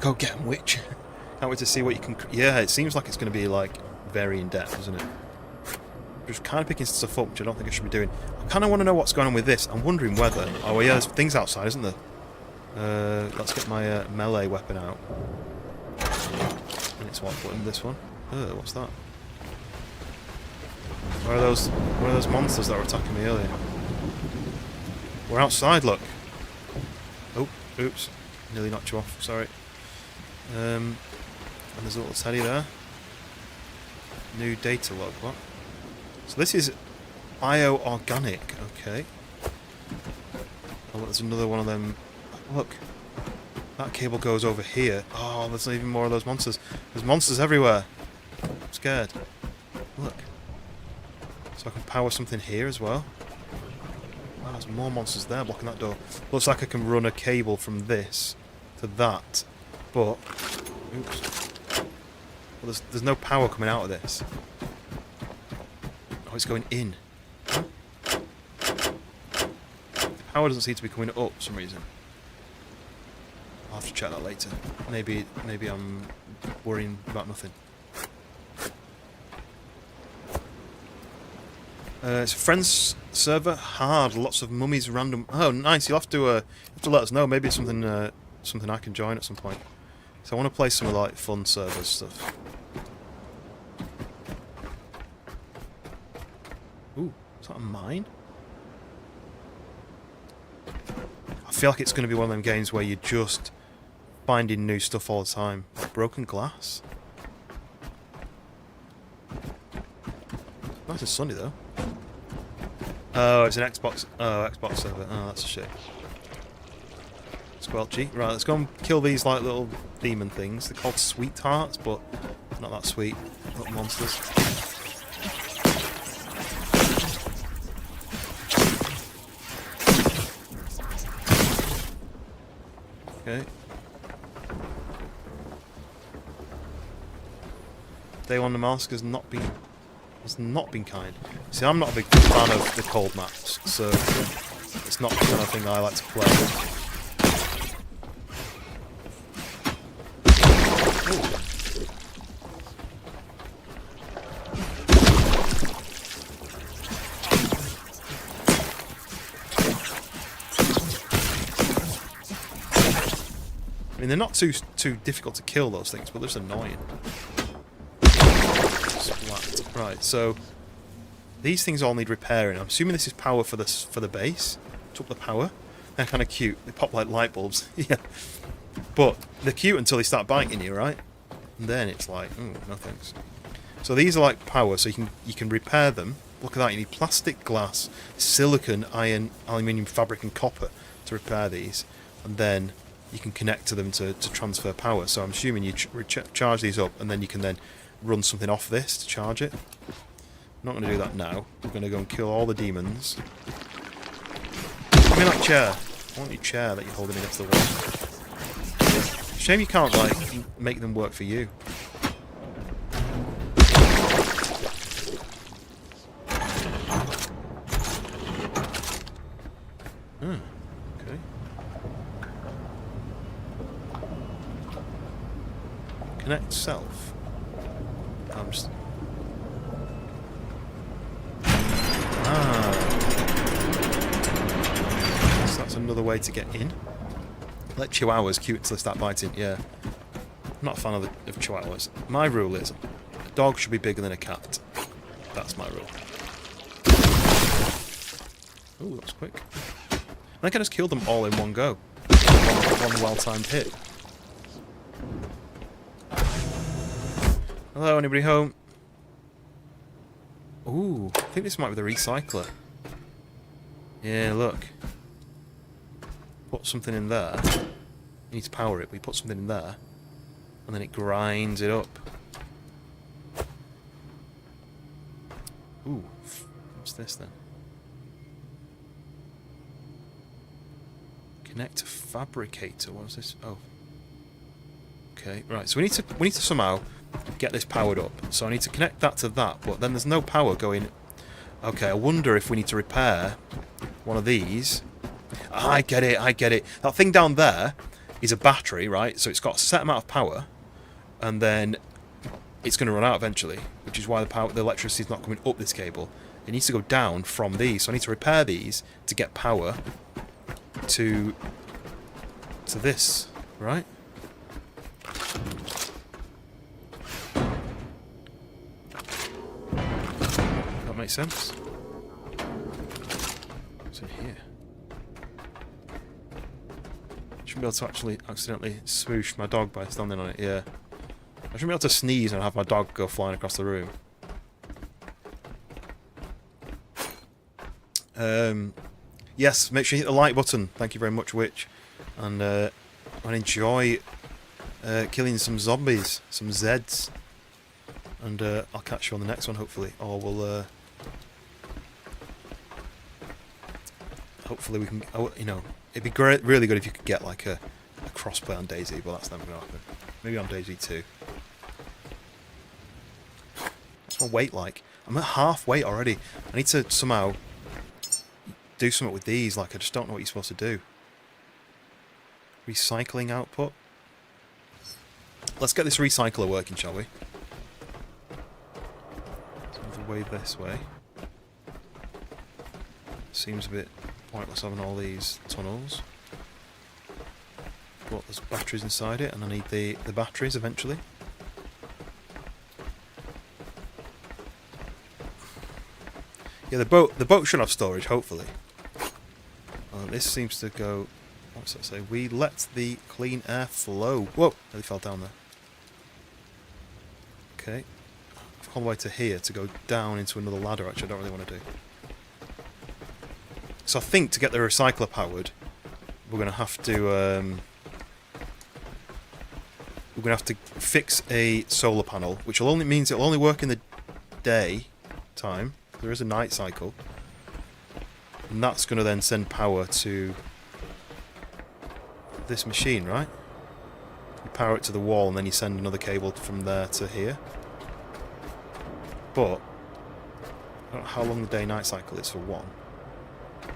Go get him, Witch. Can't wait to see what you can... Yeah, it seems like it's going to be, like, very in-depth, doesn't it? Just kind of picking stuff up, which I don't think I should be doing. I kind of want to know what's going on with this. I'm wondering whether... Oh, yeah, there's things outside, isn't there? Let's get my melee weapon out. And it's what button? This one? What's that? Where are those monsters that were attacking me earlier? We're outside, look. Oh, oops. Nearly knocked you off, sorry. And there's a little teddy there. New data log, what? So this is bio-organic, okay. Oh, look, there's another one of them. Look. That cable goes over here. Oh, there's even more of those monsters. There's monsters everywhere. I'm scared. Look. So I can power something here as well. Wow, there's more monsters there blocking that door. Looks like I can run a cable from this to that. But, oops. Well, there's no power coming out of this. Oh, it's going in. Huh? The power doesn't seem to be coming up for some reason. I'll have to check that later. Maybe I'm worrying about nothing. It's a friends server. Hard. Lots of mummies. Random. Oh, nice. You'll have to let us know. Maybe it's something something I can join at some point. So I want to play some of like fun servers stuff. Ooh, is that a mine? I feel like it's going to be one of them games where you're just finding new stuff all the time. Like broken glass. Nice and sunny though. Oh, it's an Xbox. Oh, Xbox server. Oh, that's a shit. Squelchy. Right, let's go and kill these like little demon things. They're called sweethearts, but not that sweet. Little monsters. Okay. Day one, the mask has not been kind. See, I'm not a big fan of the cold maps, so it's not the kind of thing I like to play. Ooh. I mean, they're not too difficult to kill, those things, but they're just annoying. Splat. Right, so these things all need repairing. I'm assuming this is power for the base. Took the power. They're kind of cute. They pop like light bulbs. Yeah, but they're cute until they start biting you, right? And then it's like, no thanks. So these are like power, so you can repair them. Look at that. You need plastic, glass, silicon, iron, aluminium, fabric, and copper to repair these, and then you can connect to them to transfer power. So I'm assuming you charge these up, and then you can then run something off this to charge it. I'm not going to do that now. We're going to go and kill all the demons. Give me that chair. I want your chair that you're holding against the wall. Shame you can't, like, make them work for you. Okay. Connect self. I'm just... another way to get in. Let chihuahuas cute until they start biting. Yeah. I'm not a fan of chihuahuas. My rule is a dog should be bigger than a cat. That's my rule. Ooh, that was quick. I think I just killed them all in one go. One well-timed hit. Hello, anybody home? Ooh, I think this might be the recycler. Yeah, look. Put something in there. You need to power it, but you put something in there. And then it grinds it up. Ooh, what's this then? Connect to fabricator. What is this? Oh. Okay, right. So we need to somehow get this powered up. So I need to connect that to that, but then there's no power going. Okay, I wonder if we need to repair one of these. I get it, I get it. That thing down there is a battery, right? So it's got a set amount of power, and then it's going to run out eventually, which is why the electricity is not coming up this cable. It needs to go down from these. So I need to repair these to get power to this, right? That makes sense. What's in here? Shouldn't be able to actually accidentally smoosh my dog by standing on it, yeah. I shouldn't be able to sneeze and have my dog go flying across the room. Yes, make sure you hit the like button. Thank you very much, Witch. And enjoy killing some zombies, some Zeds. And I'll catch you on the next one, hopefully. Or we'll... hopefully we can... Oh, you know, it'd be great, really good if you could get like a crossplay on DayZ, but that's never going to happen. Maybe on DayZ 2. What's my weight like? I'm at half weight already. I need to somehow do something with these. Like, I just don't know what you're supposed to do. Recycling output. Let's get this recycler working, shall we? Move the way this way. Seems a bit pointless having all these tunnels. But there's batteries inside it, and I need the batteries eventually. Yeah, the boat should have storage, hopefully. This seems to go... What's that say? We let the clean air flow. Whoa! Nearly fell down there. Okay. I've come all the way to here to go down into another ladder, which I don't really want to do. So I think to get the recycler powered, we're going to have to... we're going to have to fix a solar panel, which means it'll only work in the day time. There is a night cycle. And that's going to then send power to this machine, right? You power it to the wall and then you send another cable from there to here. But I don't know how long the day-night cycle is for one.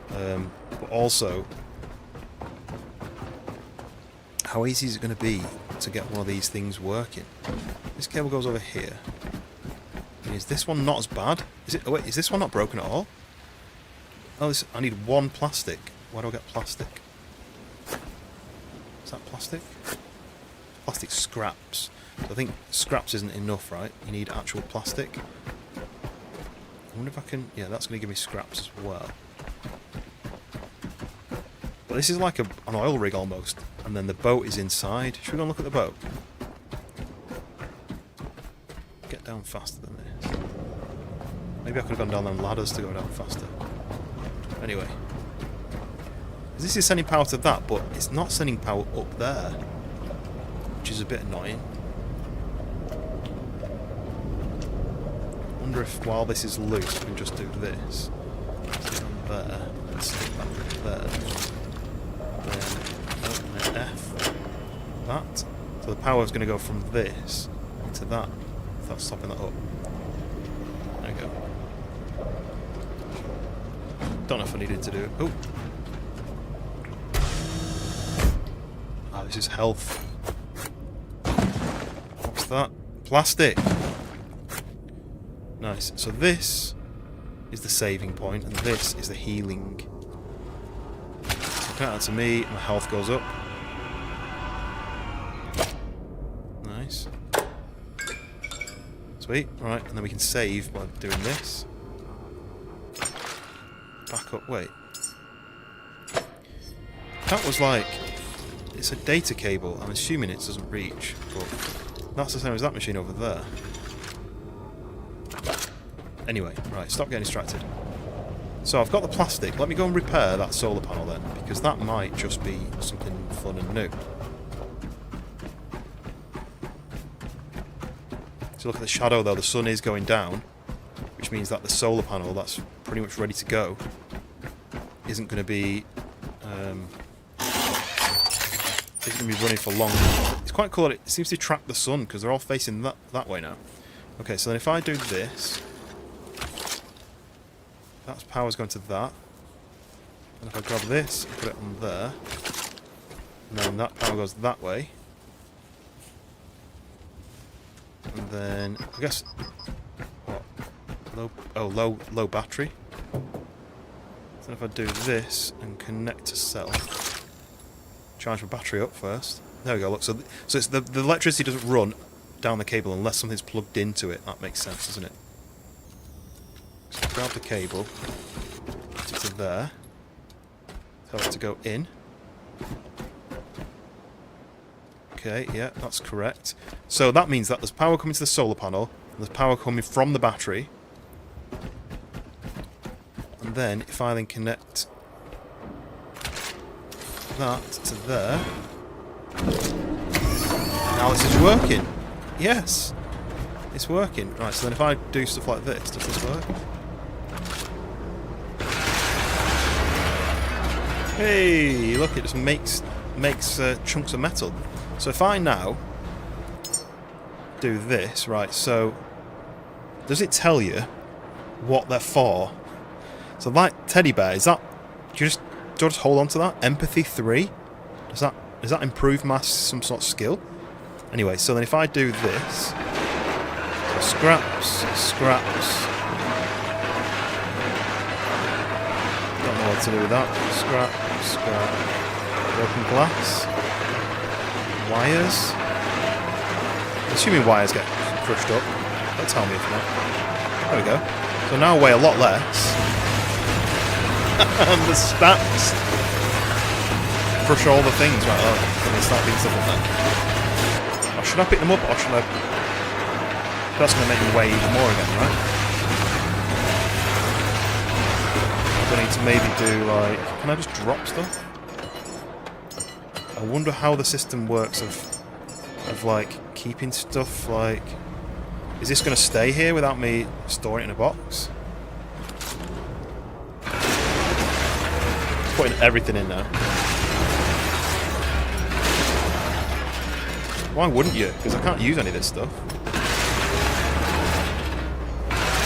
But also, how easy is it going to be to get one of these things working? This cable goes over here. Is this one not as bad? Is it? Oh wait, is this one not broken at all? Oh, I need one plastic. Why do I get plastic? Is that plastic? Plastic scraps. So I think scraps isn't enough, right? You need actual plastic. I wonder if I can... Yeah, that's going to give me scraps as well. But this is like an oil rig almost. And then the boat is inside. Should we go and look at the boat? Get down faster than this. Maybe I could have gone down them ladders to go down faster. Anyway. This is sending power to that, but it's not sending power up there. Which is a bit annoying. I wonder if while this is loose, we can just do this. Stick on there, and stick that there. Then F. That. So the power is going to go from this into that. Without stopping that up. There we go. Don't know if I needed to do it. Oh! Ah, this is health. What's that? Plastic! Nice. So this is the saving point, and this is the healing. Connect that to me, my health goes up. Nice. Sweet, right, and then we can save by doing this. Back up, wait. That was like... It's a data cable, I'm assuming it doesn't reach, but that's the same as that machine over there. Anyway, right, stop getting distracted. So I've got the plastic, let me go and repair that solar panel then, because that might just be something fun and new. So look at the shadow though, the sun is going down, which means that the solar panel that's pretty much ready to go isn't going to be running for long. It's quite cool that it seems to track the sun because they're all facing that way now. Okay, so then if I do this, that's power's going to that. And if I grab this and put it on there, and then that power goes that way. And then I guess what? Low battery. So if I do this and connect to cell, charge my battery up first. There we go. Look, so it's the electricity doesn't run down the cable unless something's plugged into it. That makes sense, doesn't it? So grab the cable, put it to there. Tell it to go in. Okay, yeah, that's correct. So that means that there's power coming to the solar panel, and there's power coming from the battery. And then, if I then connect that to there... Now this is working! Yes! It's working. Right, so then if I do stuff like this, does this work? Hey! Look, it just makes chunks of metal. So if I now do this, right, so does it tell you what they're for? So like teddy bear, do you just hold on to that? Empathy 3? Does that improve some sort of skill? Anyway, so then if I do this, so scraps, don't know what to do with that. Scrap, broken glass, wires. I'm assuming wires get crushed up. Don't tell me if not. There we go. So now I weigh a lot less. And the stats crush all the things, right? Oh, let me start picking stuff up then. Or should I pick them up, or should I... That's going to make me weigh even more again, right? I need to maybe do like... Can I just drop stuff? I wonder how the system works of like keeping stuff like... Is this going to stay here without me storing it in a box? Putting everything in now. Why wouldn't you? Because I can't use any of this stuff.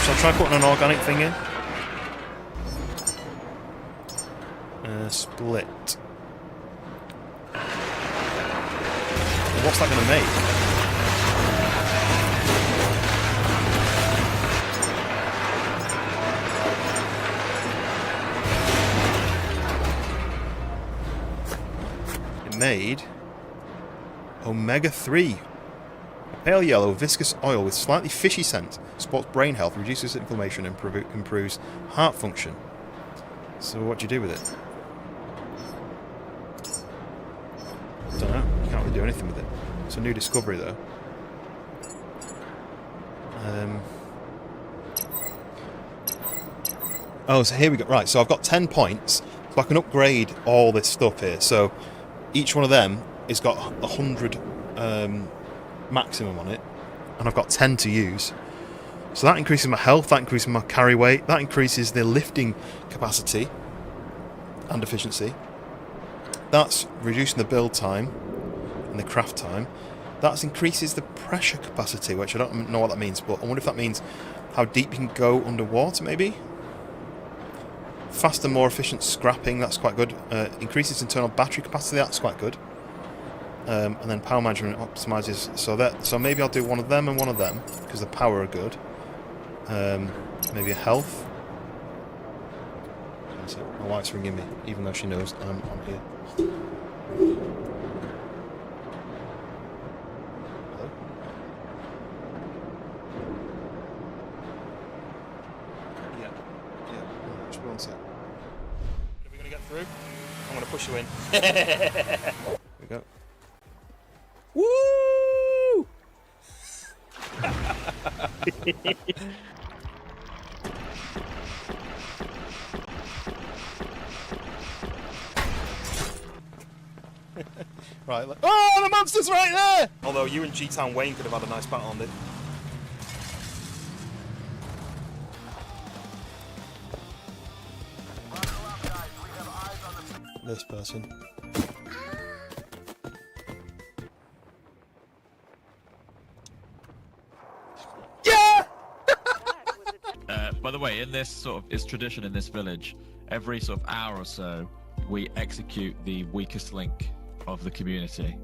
Shall I try putting an organic thing in? Split. What's that going to make? Made omega-3, a pale yellow viscous oil with slightly fishy scent, supports brain health, reduces inflammation and improves heart function. So what do you do with it? Don't know, you can't really do anything with it. It's a new discovery though. Oh, so here we go. Right, so I've got 10 points, so I can upgrade all this stuff here. So each one of them has got 100 maximum on it, and I've got 10 to use. So that increases my health, that increases my carry weight, that increases the lifting capacity and efficiency. That's reducing the build time and the craft time. That increases the pressure capacity, which I don't know what that means, but I wonder if that means how deep you can go underwater, maybe? Faster, more efficient scrapping, that's quite good. Increases internal battery capacity, that's quite good. And then power management optimizes. So maybe I'll do one of them and one of them, because the power are good. Maybe a health. One sec. My wife's ringing me, even though she knows I'm on here. Hello? Yeah. Yeah. Just one sec. Are we going to get through? I'm going to push you in. Here we go. Woo! Right, oh, the monster's right there! Although you and G-Town Wayne could have had a nice battle on it. This person. Yeah! By the way, in this sort of it's tradition in this village, every sort of hour or so, we execute the weakest link of the community.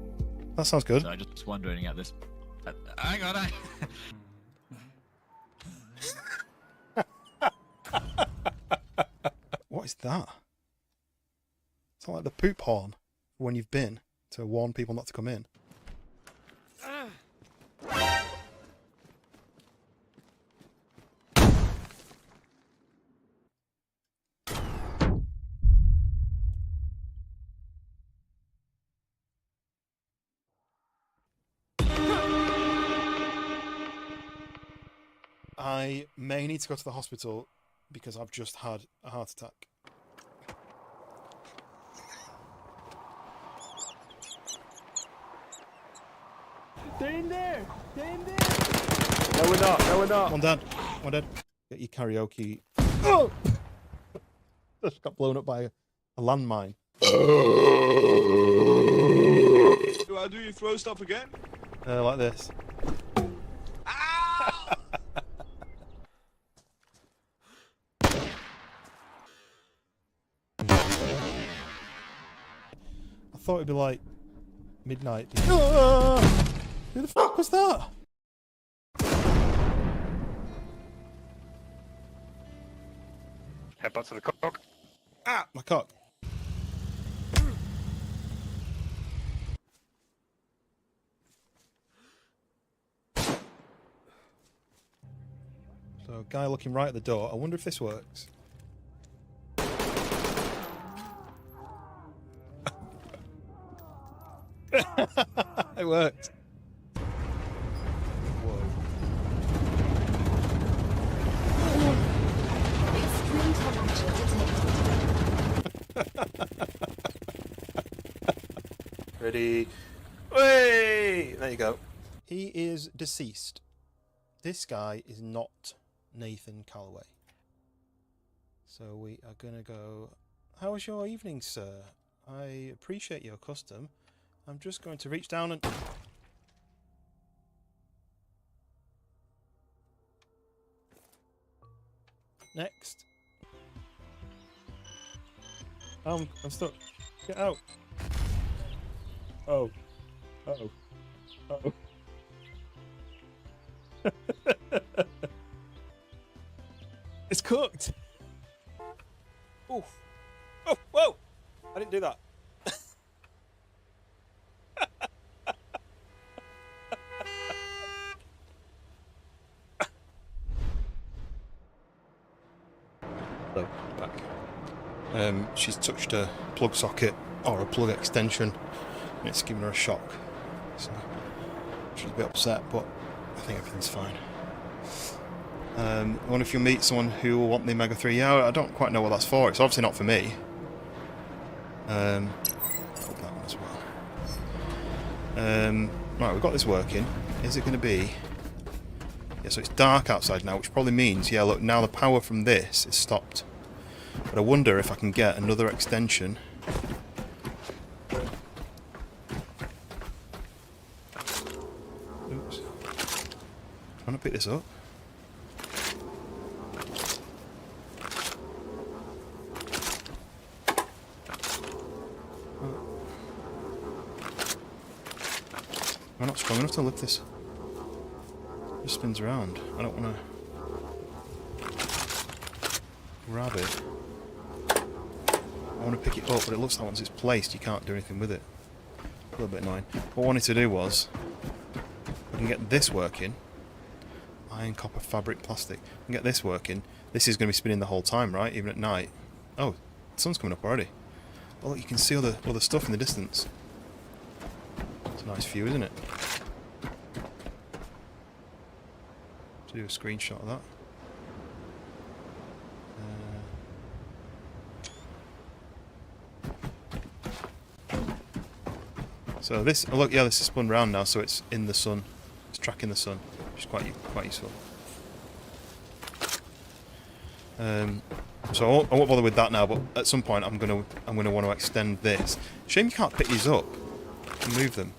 That sounds good. So I'm just wondering at this. Hang on. What is that? It's not like the poop horn when you've been to warn people not to come in. I may need to go to the hospital because I've just had a heart attack. They're in there! They're in there! No, we're not. No, we're not. One dead. One dead. Get your karaoke. Oh! Just got blown up by a landmine. Do you throw stuff again? Like this. I thought it'd be like midnight. Who the fuck was that? Headbutt to the cock. Ah, my cock. So, guy looking right at the door. I wonder if this works. It worked. Whoa. Extreme temperature detected. Ready? Way! There you go. He is deceased. This guy is not Nathan Calloway. So we are gonna go. How was your evening, sir? I appreciate your custom. I'm just going to reach down and. Next. I'm stuck. Get out. Oh. Uh-oh. Uh-oh. It's cooked. Oof. Oh, whoa! I didn't do that. Hello, back. She's touched a plug socket or a plug extension and it's given her a shock. So she's a bit upset, but I think everything's fine. I wonder if you'll meet someone who will want the Omega 3. Yeah, I don't quite know what that's for. It's obviously not for me. Put that one as well. Right, we've got this working. Is it going to be... Yeah, so it's dark outside now, which probably means, yeah, look, now the power from this is stopped. But I wonder if I can get another extension. Oops. Trying to pick this up. I'm not strong enough to lift this. It just spins around. I don't want to grab it. I want to pick it up, but it looks like once it's placed, you can't do anything with it. A little bit annoying. What I wanted to do was, I can get this working. Iron, copper, fabric, plastic. I can get this working. This is going to be spinning the whole time, right? Even at night. Oh, the sun's coming up already. Oh, look, you can see all the stuff in the distance. It's a nice view, isn't it? To do a screenshot of that. So this, oh look, yeah, this is spun round now, so it's in the sun. It's tracking the sun, which is quite useful. So I won't bother with that now, but at some point I'm gonna want to extend this. Shame you can't pick these up and move them.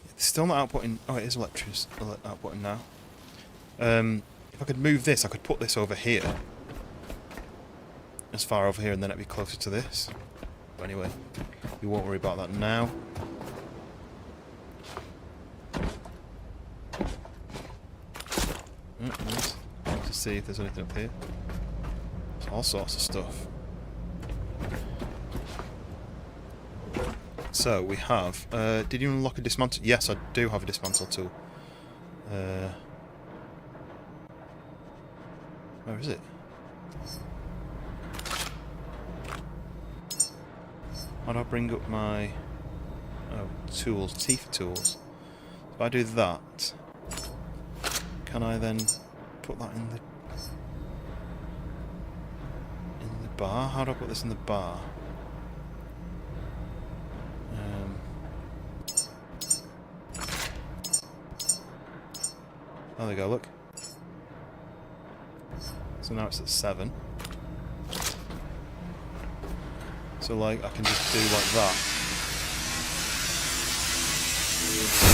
It's still not outputting. Oh, it is outputting now. If I could move this, I could put this over here, as far over here, and then it'd be closer to this. But anyway, we won't worry about that now. Nice. To see if there's anything up here. There's all sorts of stuff. So we have. Did you unlock a dismantle? Yes, I do have a dismantle tool. Where is it? How do I bring up my tools? Teeth tools. If I do that, can I then put that in the bar? How do I put this in the bar? Oh, there we go, look. So now it's at 7. So like, I can just do like that.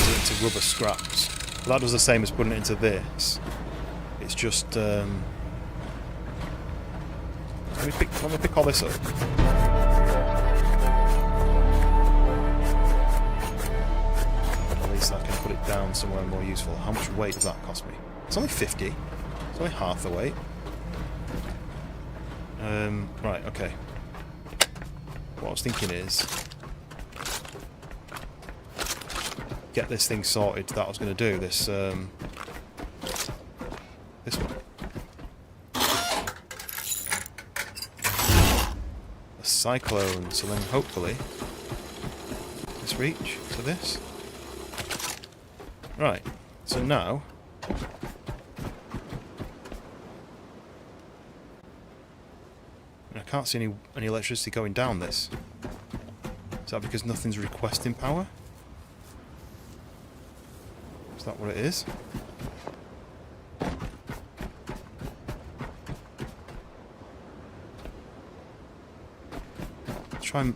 Turn it into rubber scraps. But that does the same as putting it into this. It's just, let me pick all this up. At least I can put it down somewhere more useful. How much weight does that cost me? It's only 50. It's only half the weight. Right, okay. What I was thinking is get this thing sorted that I was going to do, this this one. A cyclone, so then hopefully this reach to this. Right, so now I can't see any electricity going down this. Is that because nothing's requesting power? Is that what it is?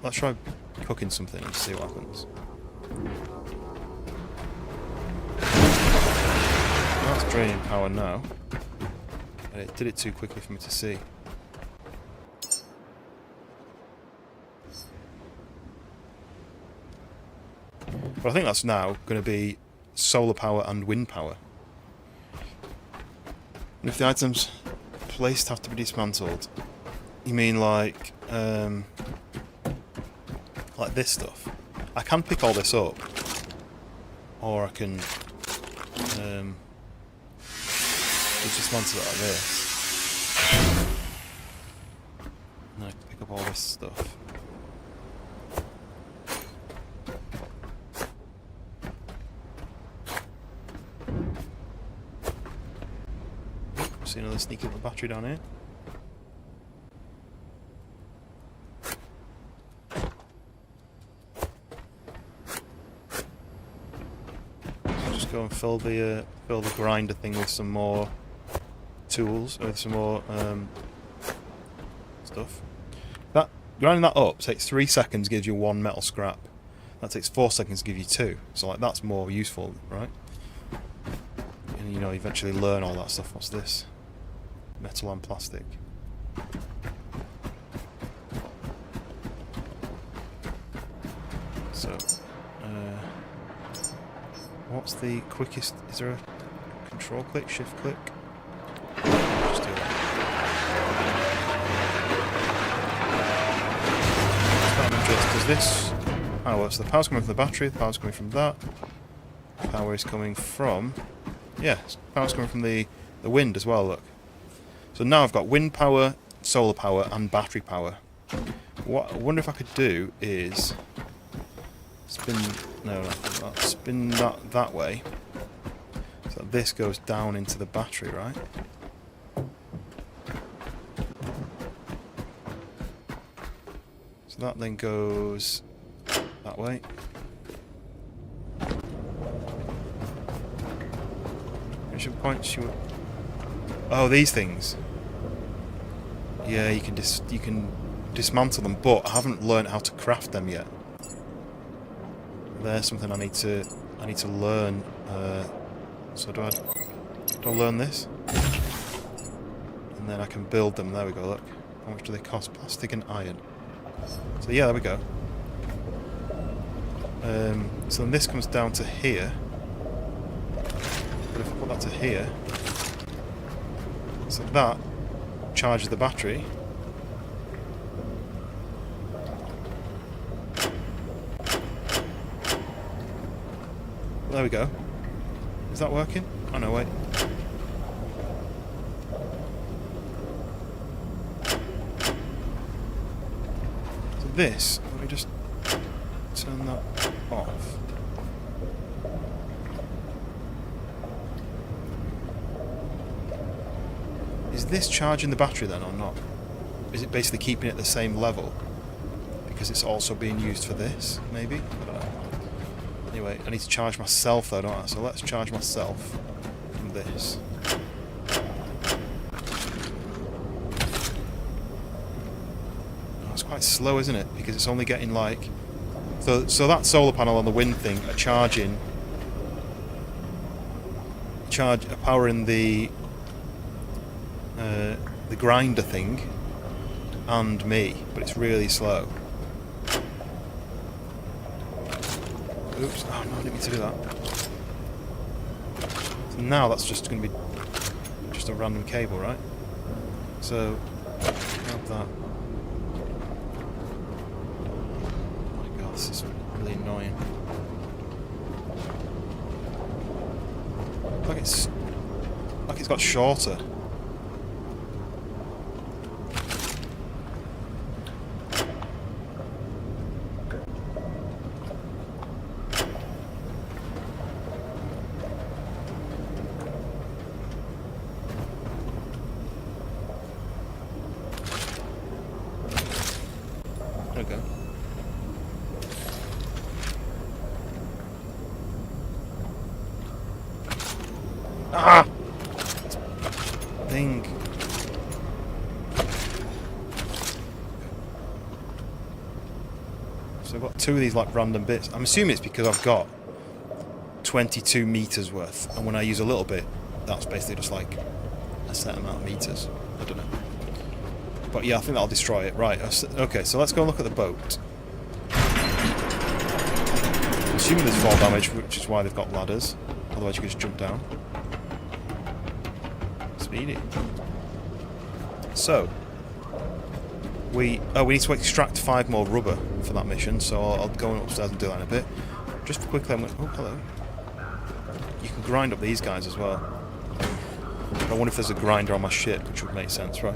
Let's try cooking something and see what happens. That's draining power now. And it did it too quickly for me to see. But I think that's now going to be solar power and wind power. And if the items placed have to be dismantled, you mean like this stuff? I can pick all this up, or I can just dismantle it like this. And I can pick up all this stuff. See another sneaky little battery down here. So just go and fill the grinder thing with some more tools, with some more stuff. That grinding that up takes 3 seconds, gives you 1 metal scrap. That takes 4 seconds to give you 2. So like that's more useful, right? And you know, eventually learn all that stuff. What's this? Metal and plastic. So, what's the quickest? Is there a control click, shift click? Just do that. Does this... Oh, well, so the power's coming from the battery, the power's coming from that. Power is coming from... Yeah, power's coming from the wind as well, look. So now I've got wind power, solar power, and battery power. What I wonder if I could do is... Spin... No, not spin that way. So this goes down into the battery, right? So that then goes that way. Oh, these things. Yeah, you can dismantle them, but I haven't learned how to craft them yet. There's something I need to learn. So do I learn this? And then I can build them. There we go. Look, how much do they cost? Plastic and iron. So yeah, there we go. So then this comes down to here. But if I put that to here, so that charges the battery. There we go. Is that working? Oh no, wait. So this, let me just turn that off. Is this charging the battery then or not? Is it basically keeping it at the same level? Because it's also being used for this, maybe? I don't know. Anyway, I need to charge myself though, don't I? So let's charge myself from this. Oh, it's quite slow, isn't it? Because it's only getting like... So that solar panel on the wind thing are powering the grinder thing and me, but it's really slow. Oops, oh no, I didn't mean to do that. So now that's just going to be just a random cable, right? So, grab that. Oh my god, this is really annoying. Like it's got shorter. Okay. Ah! Thing. So I've got two of these like random bits. I'm assuming it's because I've got 22 meters worth, and when I use a little bit, that's basically just like a set amount of meters. I don't know. But yeah, I think that'll destroy it. Right, okay, so let's go and look at the boat. I'm assuming there's fall damage, which is why they've got ladders. Otherwise you could just jump down. Speedy. So, we need to extract 5 more rubber for that mission, so I'll go upstairs and do that in a bit. Just quickly, I'm going to... Oh, hello. You can grind up these guys as well. I wonder if there's a grinder on my ship, which would make sense, right?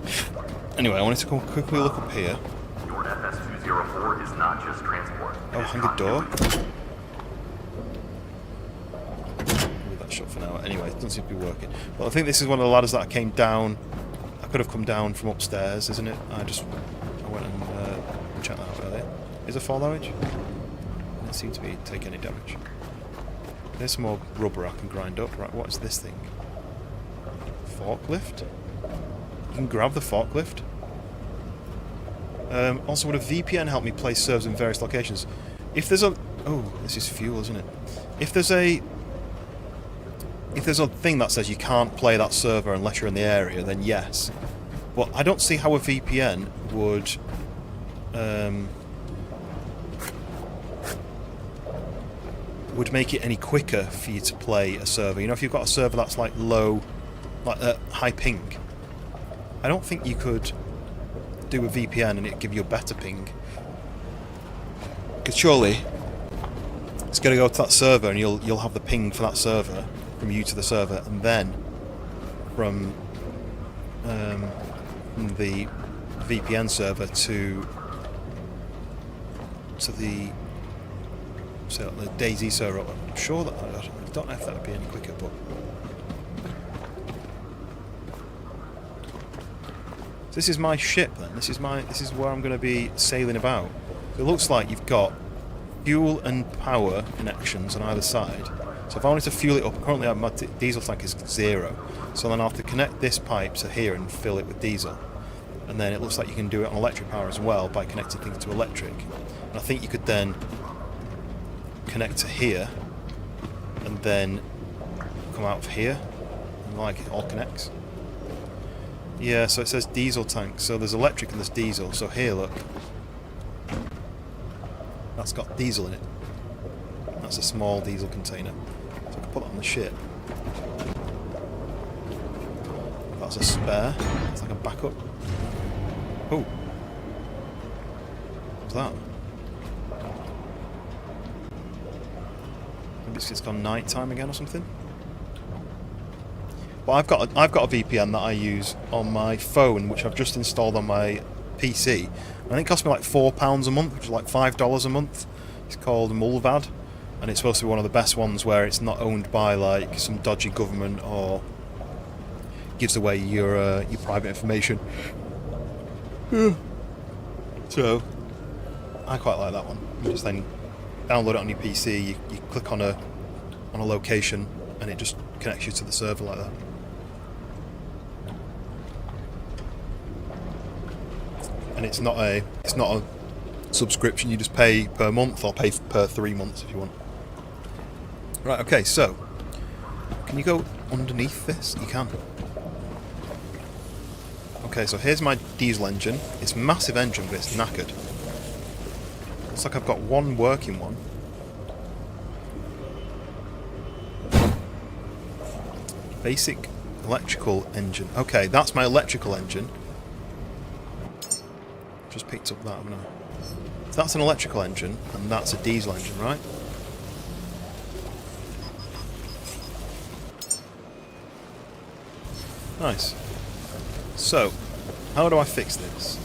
Anyway, I wanted to quickly look up here. Your FS-204 is not just transport. Oh, hang a door. Leave that shut for now. Anyway, it doesn't seem to be working. Well, I think this is one of the ladders that I came down. I could have come down from upstairs, isn't it? I went and checked that out earlier. Is there fall damage? Didn't seem to be taking any damage. There's some more rubber I can grind up. Right, what is this thing? Forklift? You can grab the forklift. Also, would a VPN help me place servers in various locations? If there's a... Oh, this is fuel, isn't it? If there's a thing that says you can't play that server unless you're in the area, then yes. But I don't see how a VPN would make it any quicker for you to play a server. You know, if you've got a server that's like low, like high ping, I don't think you could do a VPN and it'd give you a better ping. Because surely it's going to go to that server, and you'll have the ping for that server from you to the server, and then from the VPN server to the DayZ server. I'm sure that I don't know if that would be any quicker, but so this is my ship then. This is where I'm going to be sailing about. It looks like you've got fuel and power connections on either side. So if I wanted to fuel it up, currently my diesel tank is 0. So then I'll have to connect this pipe to here and fill it with diesel. And then it looks like you can do it on electric power as well by connecting things to electric. And I think you could then connect to here and then come out of here, and like it all connects. Yeah, so it says diesel tank. So there's electric and there's diesel. So here, look. That's got diesel in it. That's a small diesel container. So I can put that on the ship. That's a spare. It's like a backup. Oh. What's that? Maybe it's gone night time again or something. Well, I've got a VPN that I use on my phone, which I've just installed on my PC. I think it cost me like £4 a month, which is like $5 a month. It's called Mulvad, and it's supposed to be one of the best ones where it's not owned by like some dodgy government or gives away your private information. So I quite like that one. You just then download it on your PC. You click on a location, and it just connects you to the server like that. And it's not a subscription. You just pay per month, or pay per 3 months if you want. Right. Okay. So, can you go underneath this? You can. Okay. So here's my diesel engine. It's a massive engine, but it's knackered. Looks like I've got one working one. Basic electrical engine. Okay, that's my electrical engine. Just picked up that, haven't I? So that's an electrical engine, and that's a diesel engine, right? Nice. So, how do I fix this?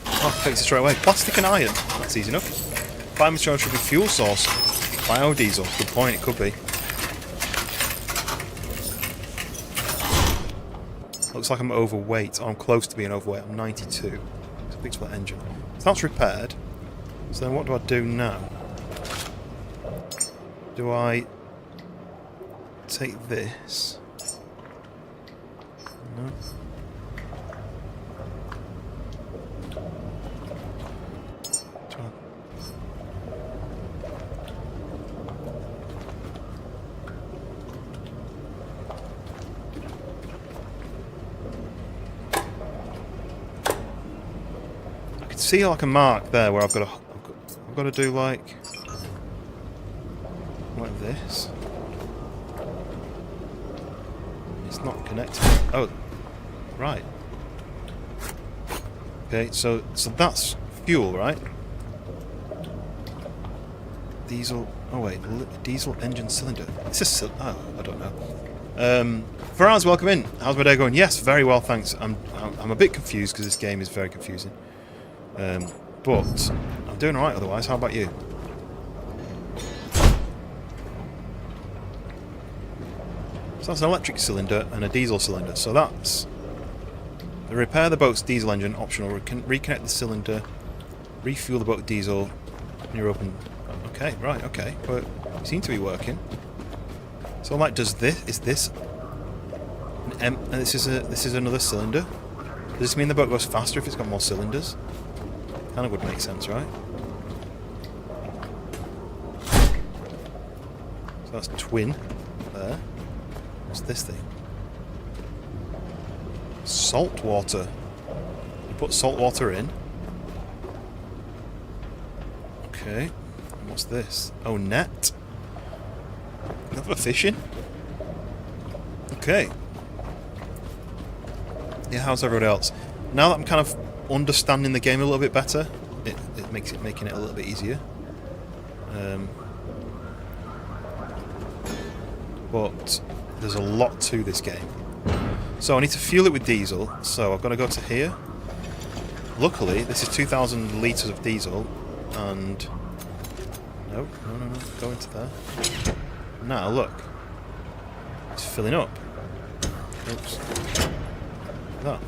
Oh, I can fix it straight away. Plastic and iron. That's easy enough. Biomaterial should be fuel source. Biodiesel. Good point, it could be. Looks like I'm overweight. Oh, I'm close to being overweight. I'm 92. It's a big split engine. So that's repaired. So then what do I do now? Do I take this? No. See like a mark there where I've got to do like this. It's not connected. Oh, right. Okay, so that's fuel, right? Diesel. Oh wait, diesel engine cylinder. It's a oh, I don't know. Faraz, welcome in. How's my day going? Yes, very well, thanks. I'm a bit confused because this game is very confusing. But I'm doing alright otherwise. How about you? So that's an electric cylinder and a diesel cylinder. So that's the repair the boat's diesel engine, optional. Reconnect the cylinder, refuel the boat diesel, and you're open. Okay, right, okay. But you seem to be working. So like, does this? Is this? And this is another cylinder. Does this mean the boat goes faster if it's got more cylinders? Kind of would make sense, right? So that's twin there. What's this thing? Salt water. You put salt water in. Okay. And what's this? Oh, net. Enough for fishing? Okay. Yeah, how's everyone else? Now that I'm kind of understanding the game a little bit better, it making it a little bit easier. But there's a lot to this game. So I need to fuel it with diesel, so I've got to go to here. Luckily, this is 2,000 litres of diesel, and... No, go into there. Now, look. It's filling up. Oops. That.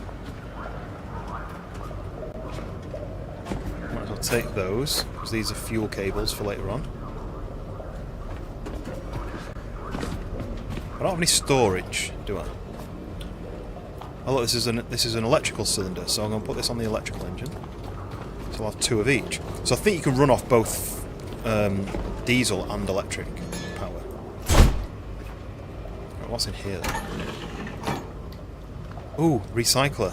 Might as well take those, because these are fuel cables for later on. I don't have any storage, do I? Oh look, this is an electrical cylinder, so I'm going to put this on the electrical engine. So I'll have 2 of each. So I think you can run off both diesel and electric power. Right, what's in here then? Ooh, recycler.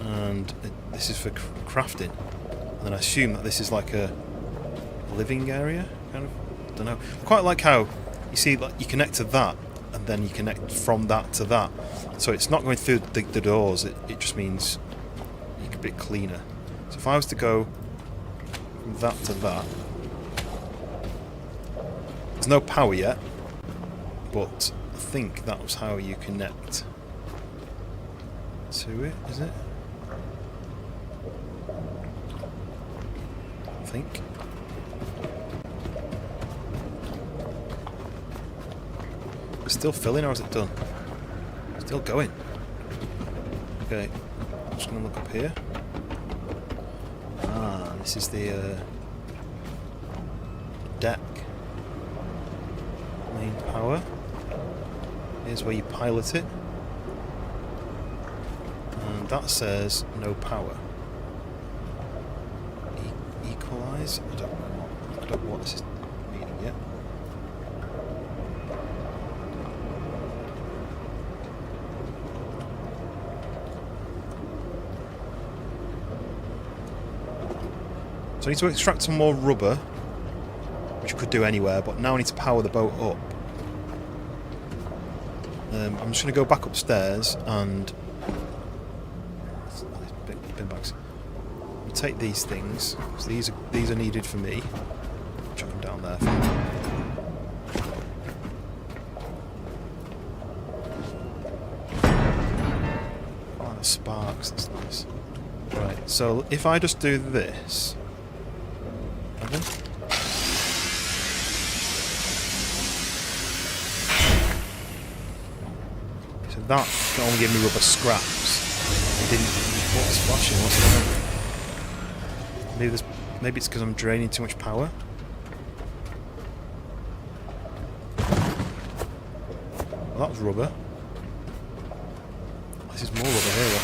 And this is for crafting. And then I assume that this is like a living area, kind of. I don't know. I quite like how you see, like, you connect to that, and then you connect from that to that. So it's not going through the doors. It just means you're a bit cleaner. So if I was to go from that to that, there's no power yet, but I think that was how you connect to it. Is it? I think. It's still filling, or is it done? Still going. Okay, I'm just going to look up here. Ah, this is the deck. Main power. Here's where you pilot it. And that says no power. Equalize? I don't know what this is meaning yet. So I need to extract some more rubber, which I could do anywhere, but now I need to power the boat up. I'm just going to go back upstairs and... bin bags. I'll take these things, because these are needed for me. Chuck them down there for me. Oh, the sparks, that's nice. Right, so if I just do this... So that can only give me rubber scraps. It didn't. What's flashing? What's going on? Maybe it's because I'm draining too much power. Well, that was rubber. This is more rubber here. Look.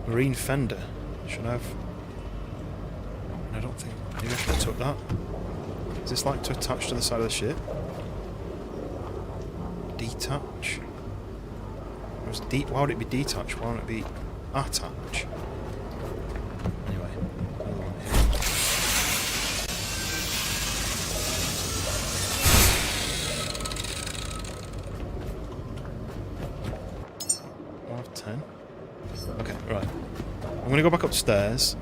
Marine fender. Should have. I don't think. Maybe I should have took that. Is this like to attach to the side of the ship? Detach. Why would it be detach? Why wouldn't it be attach? Anyway. Another one here. One of 10. Okay, right. I'm going to go back upstairs.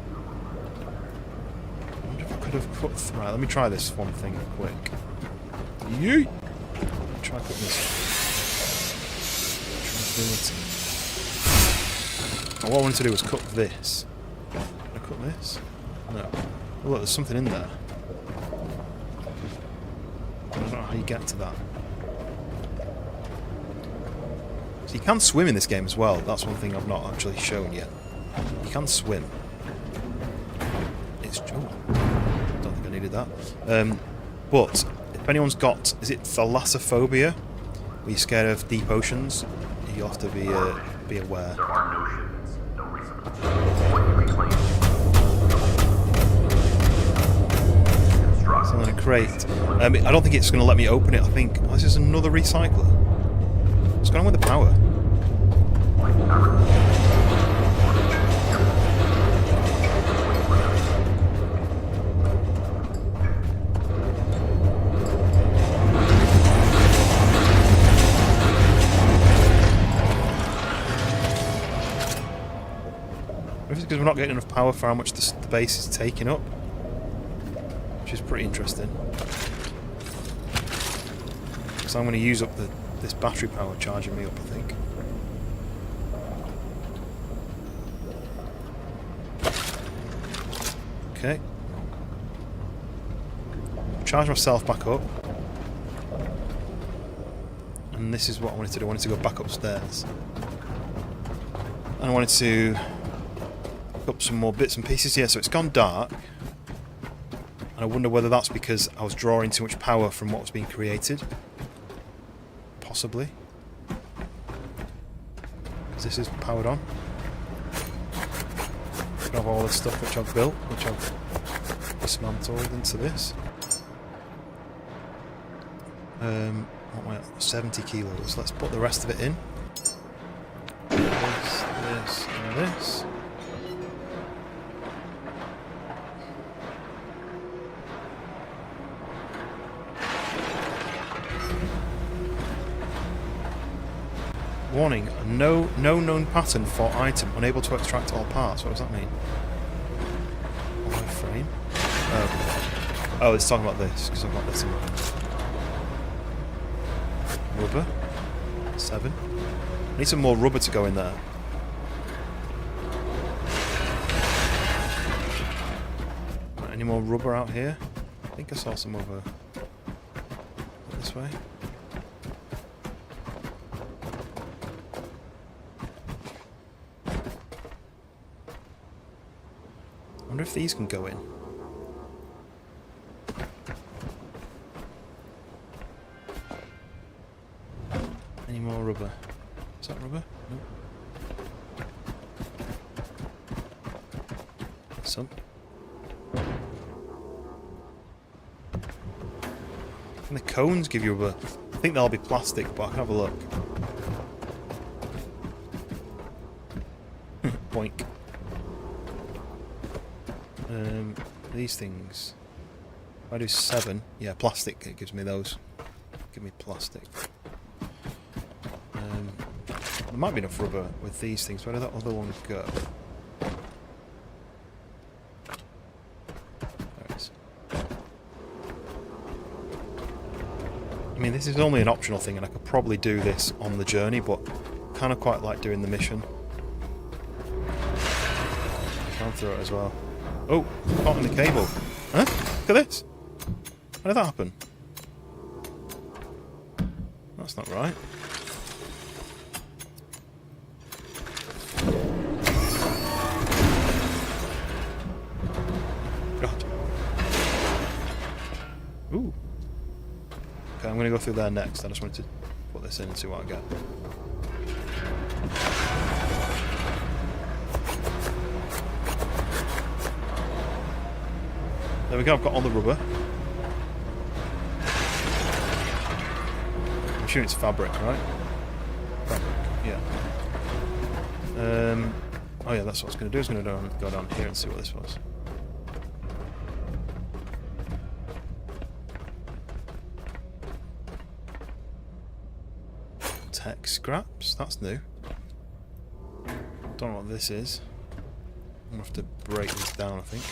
I wonder if I could have put... Right, let me try this one thing quick. Yeet! Try putting this... Tranquility. What I wanted to do was cut this. Can I cut this? No. Oh, look, there's something in there. I don't know how you get to that. So you can swim in this game as well. That's one thing I've not actually shown yet. You can swim. It's... Oh, don't think I needed that. But if anyone's got... Is it thalassophobia? Where you're scared of deep oceans? You have to be aware. There are no shipments, no resources. What you reclaim. So I'm going to crate. I don't think it's going to let me open it. I think... Oh, this is another recycler. What's going on with the power? because we're not getting enough power for how much the base is taking up. Which is pretty interesting. So I'm going to use up this battery power charging me up, I think. Okay. Charge myself back up. And this is what I wanted to do. I wanted to go back upstairs. And I wanted to pick up some more bits and pieces here. So it's gone dark. And I wonder whether that's because I was drawing too much power from what was being created. Possibly. Because this is powered on. I have all this stuff which I've built, which I've dismantled into this. What am I at? 70 kilos. Let's put the rest of it in. This, and this. Warning, no known pattern for item, unable to extract all parts. What does that mean? Frame? Oh, it's talking about this, because I've got this in mind. Rubber. 7. I need some more rubber to go in there. Any more rubber out here? I think I saw some over this way. I wonder if these can go in. Any more rubber? Is that rubber? Nope. Some. And the cones give you rubber. I think they'll be plastic, but I can have a look. Boink. These things. If I do 7, yeah, plastic. It gives me those. Give me plastic. There might be enough rubber with these things. Where did that other one go? There it is. I mean, this is only an optional thing, and I could probably do this on the journey, but I kind of quite like doing the mission. Down through it as well. Oh, caught in the cable. Huh? Look at this. How did that happen? That's not right. God. Ooh. Okay, I'm going to go through there next. I just wanted to put this in and see what I get. There we go, I've got all the rubber. I'm assuming it's fabric, right? Fabric, yeah. Oh yeah, that's what I was going to do. I was going to go down here and see what this was. Tech scraps, that's new. Don't know what this is. I'm going to have to break this down, I think.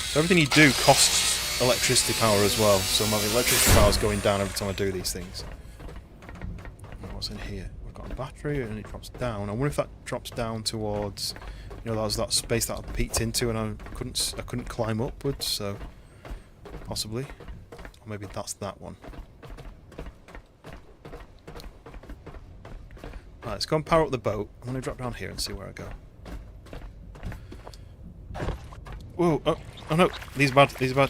So everything you do costs electricity power as well, so my electricity power is going down every time I do these things. What's in here? We've got a battery and it drops down. I wonder if that drops down towards, you know, that was that space that I peeked into and I couldn't climb upwards, so possibly. Or maybe that's that one. Right, let's go and power up the boat. I'm going to drop down here and see where I go. Whoa, oh no, these are bad, these are bad.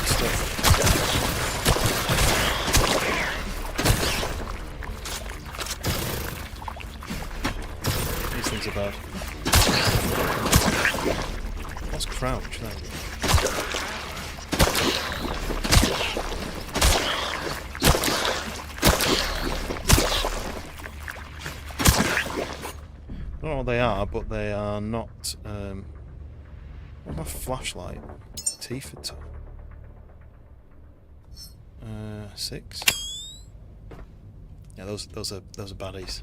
Stuff. These things are bad. What's crouch? There we go. I don't know what they are, but they are not. What's my flashlight? T for top. 6. Yeah, those are baddies.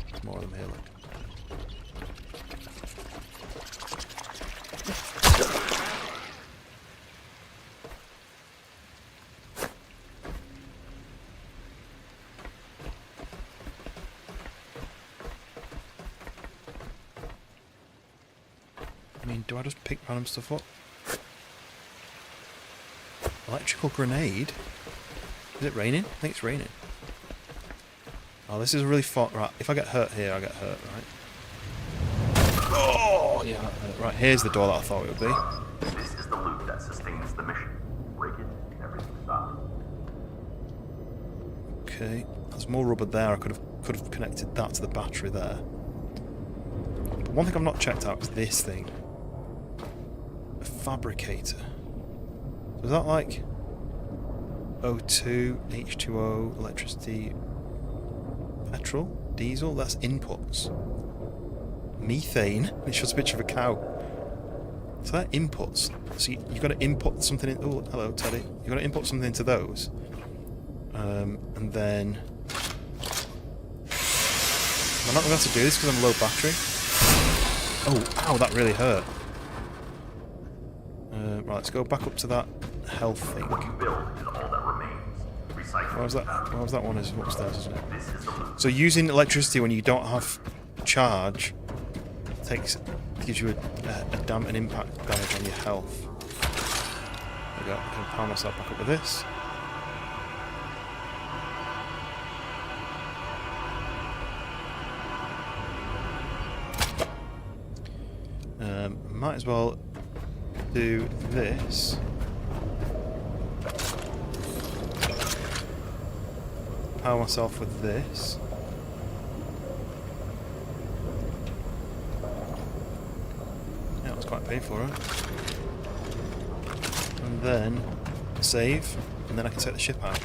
There's more of them here, look. I mean, do I just pick random stuff up? Electrical grenade? Is it raining? I think it's raining. Oh, this is really far. Right, if I get hurt here, I get hurt, right? Oh, yeah, that hurt. Right, here's the door that I thought it would be. This is the loop that sustains the mission. Break it, and everything stops. Okay, there's more rubber there. I could have connected that to the battery there. But one thing I've not checked out is this thing. A fabricator. So is that like O2, H2O, electricity, petrol, diesel? That's inputs. Methane. It shows a picture of a cow. So that inputs. So you've got to input something in. Oh, hello, Teddy. You've got to input something into those. And then... I'm not going to be able to do this because I'm low battery. Oh, ow, that really hurt. Right, let's go back up to that health thing. What you build is all that remains. Recycle. What was that one? Is upstairs, isn't it? So using electricity when you don't have charge gives you an impact damage on your health. There we go. I can power myself back up with this. Might as well do this. Power myself with this. Yeah, that was quite painful, right? And then save, and then I can take the ship out.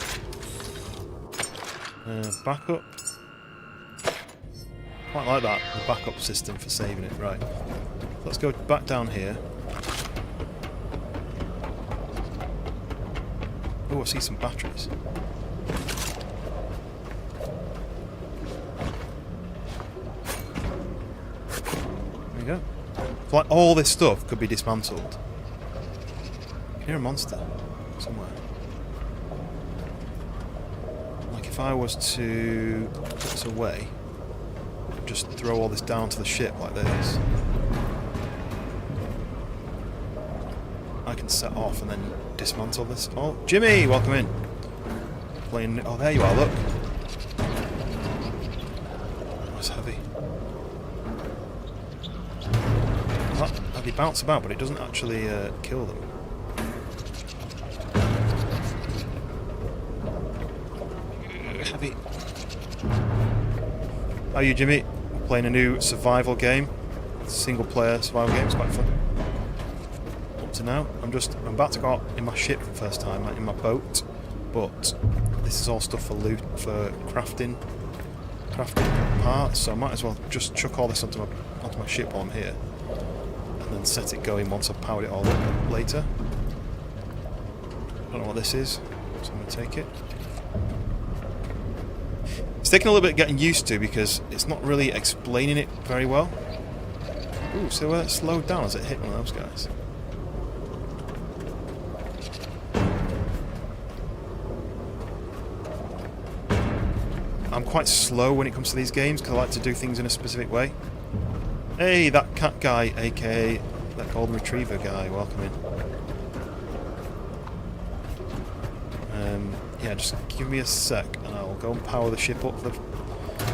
Back up. Quite like that, the backup system for saving it. Right. Let's go back down here. Oh, I see some batteries. There we go. So like all this stuff could be dismantled. I can hear a monster somewhere. Like if I was to put this away, just throw all this down to the ship like this, I can set off and then dismantle this. Oh, Jimmy, welcome in. Playing. Oh, there you are. Look. That's heavy. They bounce about, but it doesn't actually kill them. Heavy. How are you, Jimmy? Playing a new survival game. Single-player survival game. It's quite fun. To now, I'm about to go out in my ship for the first time, like in my boat, but this is all stuff for loot, for crafting parts, so I might as well just chuck all this onto my ship while I'm here, and then set it going once I've powered it all up later. I don't know what this is, so I'm going to take it. It's taking a little bit getting used to because it's not really explaining it very well. Ooh, so it slowed down as it hit one of those guys. I'm quite slow when it comes to these games because I like to do things in a specific way. Hey, that cat guy, aka that golden retriever guy, welcome in. Yeah, just give me a sec and I'll go and power the ship up.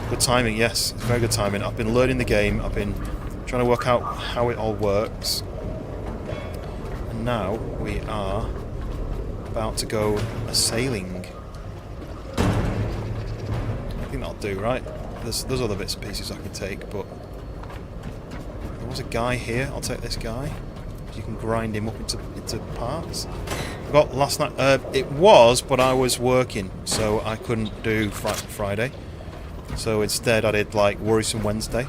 Good timing, yes, it's very good timing. I've been learning the game, I've been trying to work out how it all works. And now we are about to go a-sailing. I think that'll do, right? There's other bits and pieces I can take, but there was a guy here. I'll take this guy. You can grind him up into parts. I got last night. It was, but I was working, so I couldn't do Friday. So instead, I did like Worrisome Wednesday.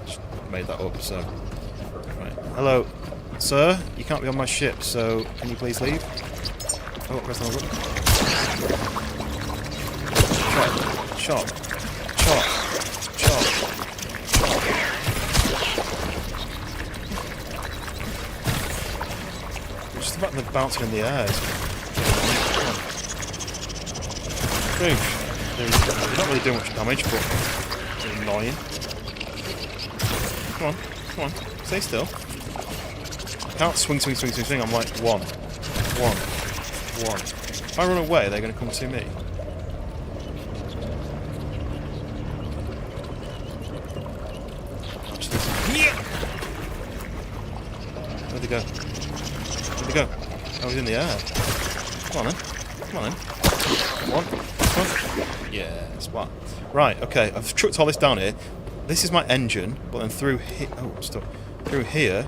Just made that up. So, right. Hello, sir. You can't be on my ship, so can you please leave? Oh, press on the button. Chop. Chop. Chop. Chop. Just the fact they're bouncing in the air. They're not really doing much damage, but it's annoying. Come on. Come on. Stay still. I can't swing. I'm like, one. If I run away, they're going to come to me. Where'd they go? Where'd they go? Oh, he's in the air. Come on then. Come on. Yeah, splat. Right, okay, I've chucked all this down here. This is my engine, but then through here... Oh, stop. Through here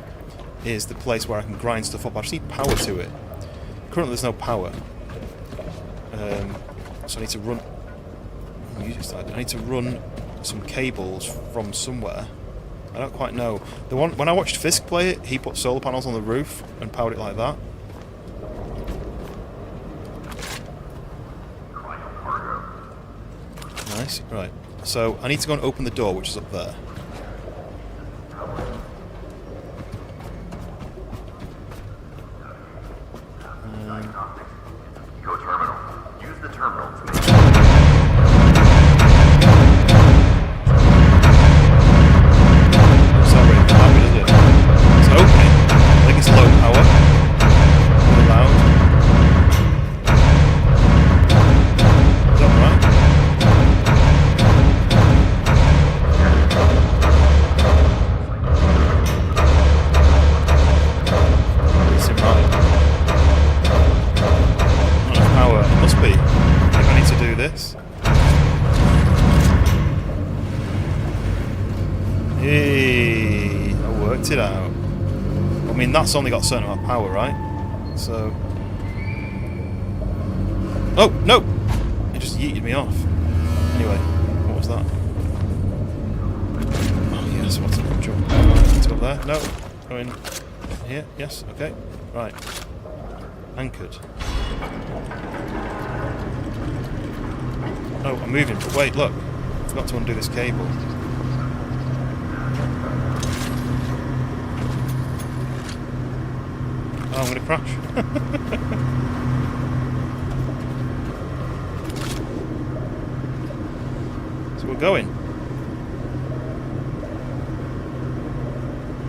is the place where I can grind stuff up. I just need power to it. Currently there's no power. So I need to run... I need to run some cables from somewhere. I don't quite know. The one when I watched Fisk play it, he put solar panels on the roof and powered it like that. Nice. Right. So I need to go and open the door, which is up there. Go terminal. Use the terminal to make... It's not very happy, does it? It's opening. I think it's low power. Really loud. Is that right? It's in right. Not enough power. It must be. I think I need to do this. Hey, I worked it out. I mean, that's only got a certain amount of power, right? So... Oh, no! It just yeeted me off. Anyway, what was that? Oh, yes, what's it? Jump. Let's go there. No. Go in here. Yes, okay. Right. Anchored. Oh, I'm moving, but wait, look. I forgot to undo this cable. Oh, I'm going to crash. So we're going.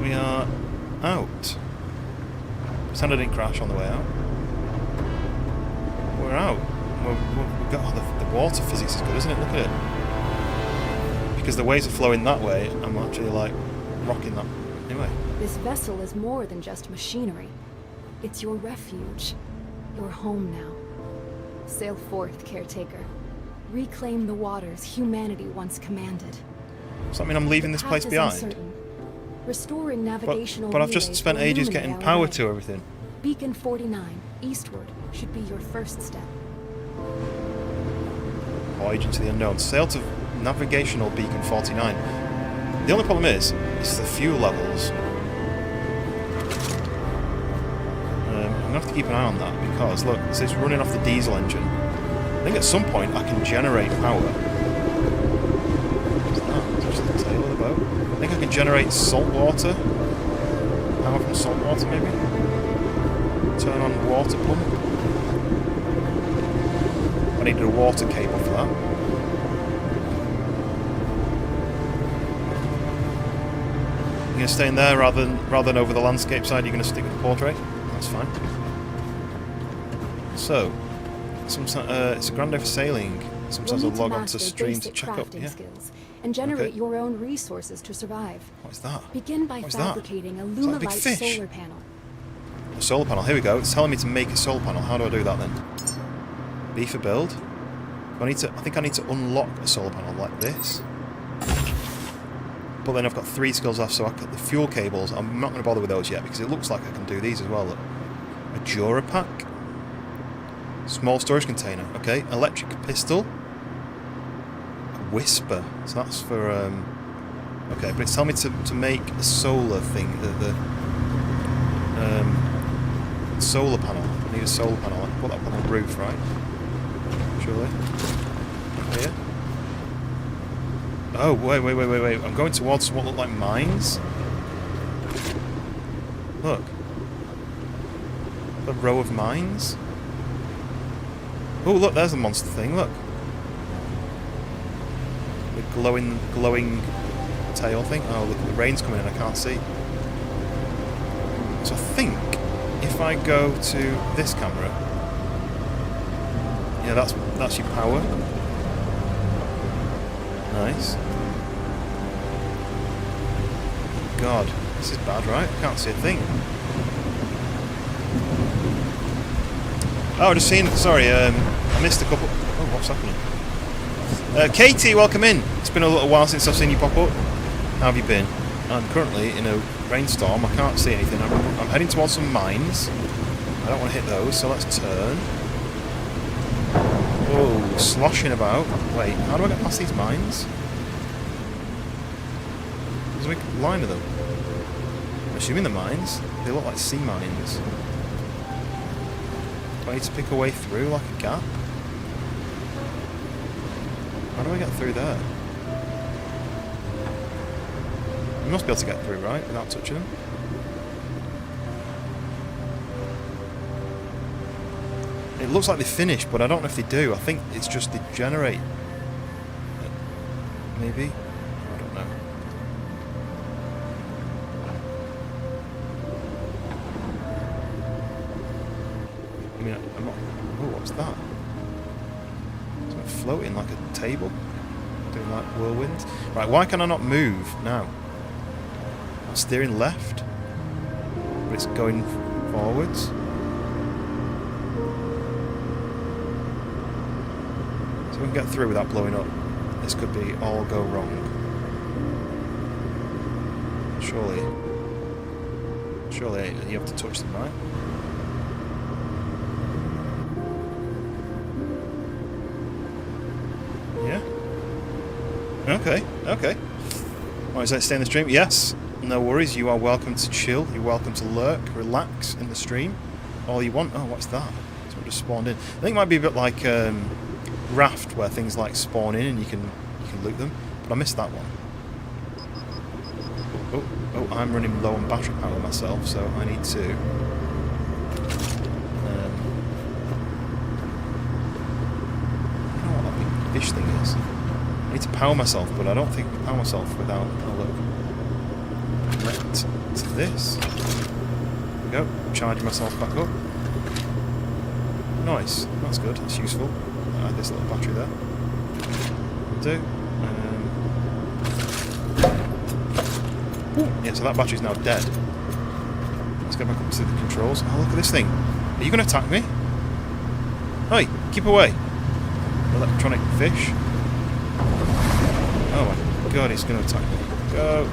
We are out. Pretend I didn't crash on the way out. We're out. We've got the water physics is good, isn't it? Look at it. Because the waves are flowing that way, I'm actually like rocking that. Anyway. This vessel is more than just machinery. It's your refuge. Your home now. Sail forth, Caretaker. Reclaim the waters humanity once commanded. Does that mean I'm leaving this place behind? Uncertain. Restoring navigational But I've just relays spent will ages illuminate getting our power way. to everything. Beacon 49, eastward, should be your first step. Voyage into the unknown. Sail to navigational beacon 49. The only problem is the fuel levels. I'm going to have to keep an eye on that because, look, it says running off the diesel engine. I think at some point I can generate power. What's that? Is that the tail of the boat? I think I can generate salt water. Power from salt water, maybe? Turn on water pump. I needed a water cable for that. You're going to stay in there rather than over the landscape side. You're going to stick with the portrait. That's fine. So, it's a grand day for sailing. Sometimes I'll log onto stream to check up. Yeah. Skills and generate your own resources to survive. What is that? Begin by What is that? fabricating a Is that a big Lumalite fish? solar panel. A solar panel. Here we go. It's telling me to make a solar panel. How do I do that then? B for build. I think I need to unlock a solar panel like this. But then I've got 3 skills left, so the fuel cables, I'm not going to bother with those yet because it looks like I can do these as well. Look. A Jura pack. Small storage container. Okay. Electric pistol. A whisper. So that's for... okay, but it's telling me to make a solar thing. The solar panel. I need a solar panel. I can put that up on the roof, right? Surely. Here. Oh, wait. I'm going towards what look like mines. Look. A row of mines. Oh, look, there's the monster thing, look. The glowing tail thing. Oh, look, the rain's coming in, I can't see. So I think if I go to this camera, yeah, that's your power. Nice. God, this is bad, right? I can't see a thing. Oh, just seen. Sorry, I missed a couple. Oh, what's happening? Katie, welcome in. It's been a little while since I've seen you pop up. How have you been? I'm currently in a rainstorm. I can't see anything. I'm heading towards some mines. I don't want to hit those, so let's turn. Oh, sloshing about. Wait, how do I get past these mines? There's a big line of them. I'm assuming the mines. They look like sea mines. Do I need to pick a way through like a gap? How do I get through there? You must be able to get through, right? Without touching them? It looks like they finished, but I don't know if they do. I think it's just they generate. Maybe? I don't know. I mean, I'm not... Oh, what's that? Something floating like a table? Doing like whirlwinds? Right, why can I not move now? I'm steering left, but it's going forwards. So we can get through without blowing up. This could be all go wrong. Surely you have to touch them, right? Yeah? Okay. Why does that stay in the stream? Yes. No worries, you are welcome to chill. You're welcome to lurk, relax in the stream. All you want. Oh, what's that? Someone just spawned in. I think it might be a bit like Raft, where things like spawn in and you can loot them. But I missed that one. Oh, I'm running low on battery power myself, so I need to... I don't know what that big fish thing is. I need to power myself, but I don't think I can power myself without... Oh, look. To this. There we go. Charging myself back up. Nice. That's good. That's useful. I add this little battery there. Do. Yeah, so that battery's now dead. Let's go back up to the controls. Oh, look at this thing. Are you going to attack me? Oi, keep away. Electronic fish. Oh my god, he's going to attack me. Go.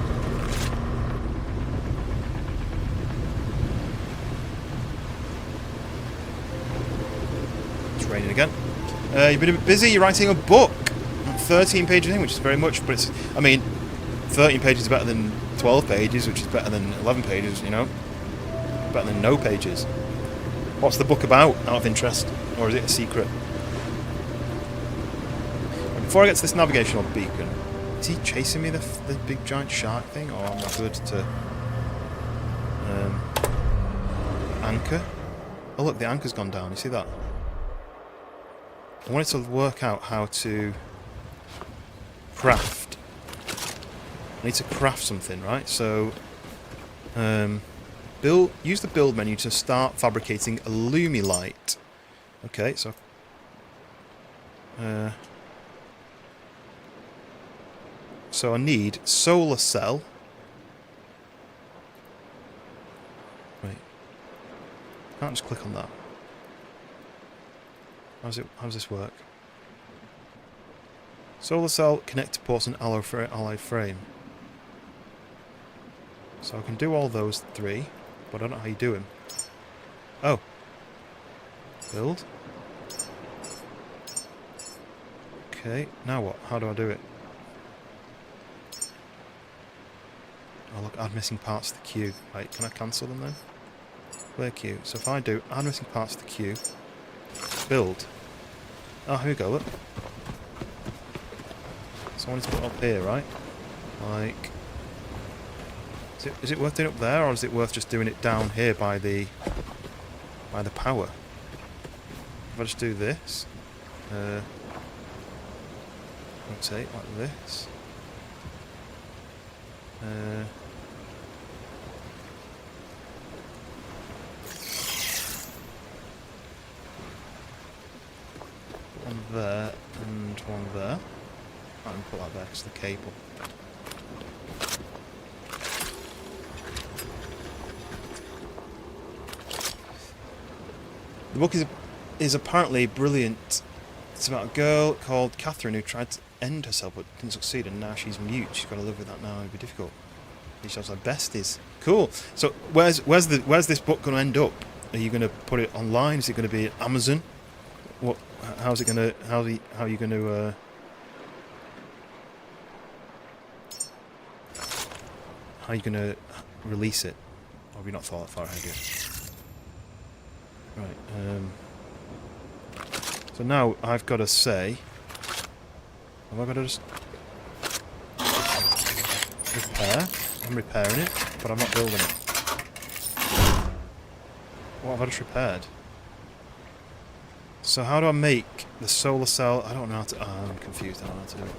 It's raining again. You've been a bit busy. You're writing a book. 13 pages in, which is very much, but it's... I mean, 13 pages is better than 12 pages, which is better than 11 pages, you know? Better than no pages. What's the book about, out of interest? Or is it a secret? Before I get to this navigational beacon, is he chasing me, the big giant shark thing? Or am I good to... anchor? Oh look, the anchor's gone down, you see that? I wanted to work out how to craft. I need to craft something, right? So, use the build menu to start fabricating a Lumilight. Okay, so, so I need solar cell. Wait, can't just click on that. How does this work? Solar cell, connector ports, and alloy frame. So I can do all those three, but I don't know how you do them. Oh. Build. Okay, now what? How do I do it? Oh look, add missing parts to the queue. Right, can I cancel them then? Clear queue. So if I do add missing parts to the queue, build. Oh, here we go, look. So I wanted to put it up here, right? Like, is it worth doing it up there, or is it worth just doing it down here by the power? If I just do this, rotate like this. One there and one there. I can put that there because of the cable. The book is apparently brilliant. It's about a girl called Catherine who tried to end herself but didn't succeed, and now she's mute. She's got to live with that now. It'd be difficult. She has her besties. Cool. So where's this book going to end up? Are you going to put it online? Is it going to be Amazon? What? How's it going to? How are you going to? How are you going to release it? Or have you not thought that far ahead yet? Right. So now I've got to say, have I got to just repair? I'm repairing it, but I'm not building it. What have I just repaired? So how do I make the solar cell? I don't know how to. I'm confused. I don't know how to do it.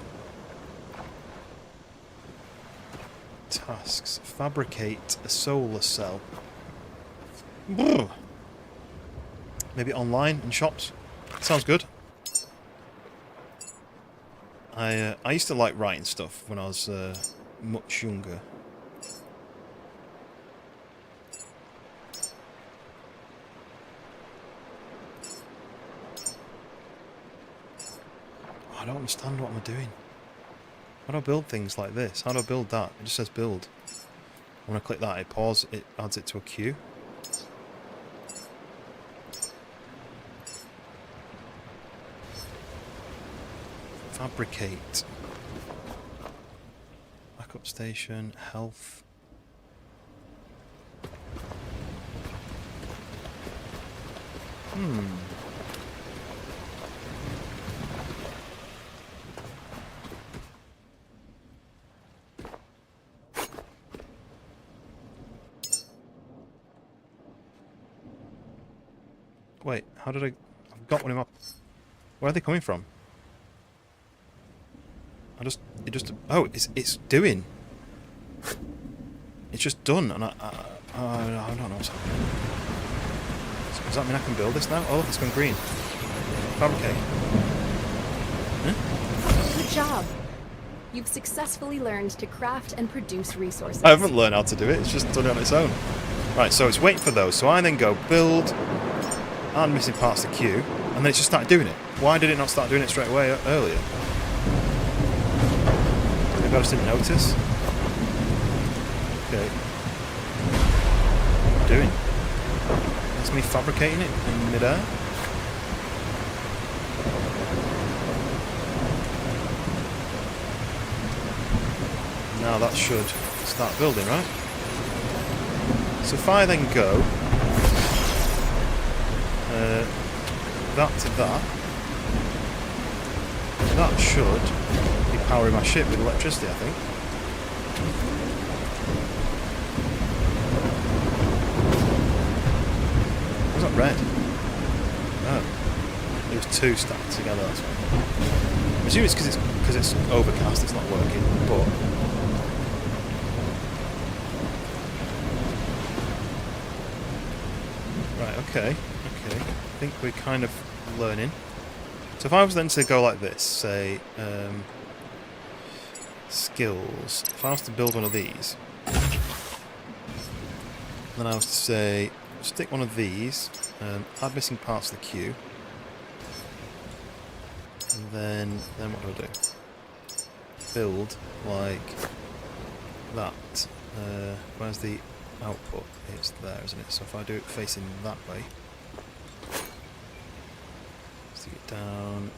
Tasks. Fabricate a solar cell. Maybe online in shops. Sounds good. I used to like writing stuff when I was much younger. I don't understand what I'm doing. How do I build things like this? How do I build that? It just says build. When I click that, it pauses. It adds it to a queue. Fabricate. Backup station. Health. Wait, how did I've got one in my... Where are they coming from? Oh, it's doing. It's just done, and I don't know what's happening. So does that mean I can build this now? Oh, look, it's gone green. Fabricate. Huh? Good job. You've successfully learned to craft and produce resources. I haven't learned how to do it, it's just done it on its own. Right, so it's waiting for those, so I then go build, and missing parts of the queue, and then it just started doing it. Why did it not start doing it straight away earlier? Maybe I just didn't notice. Okay. What am I doing? That's me fabricating it in midair. Now that should start building, right? So if I then go that to that, that should be powering my ship with electricity, I think. Was that red? Oh. It was two stacked together, that's why. I assume it's because it's overcast, it's not working, but... Right, okay. I think we're kind of learning. So if I was then to go like this, say, skills, if I was to build one of these, then I was to say, stick one of these, add missing parts of the queue, and then what do? Build like that. Where's the output? It's there, isn't it? So if I do it facing that way, stick it down,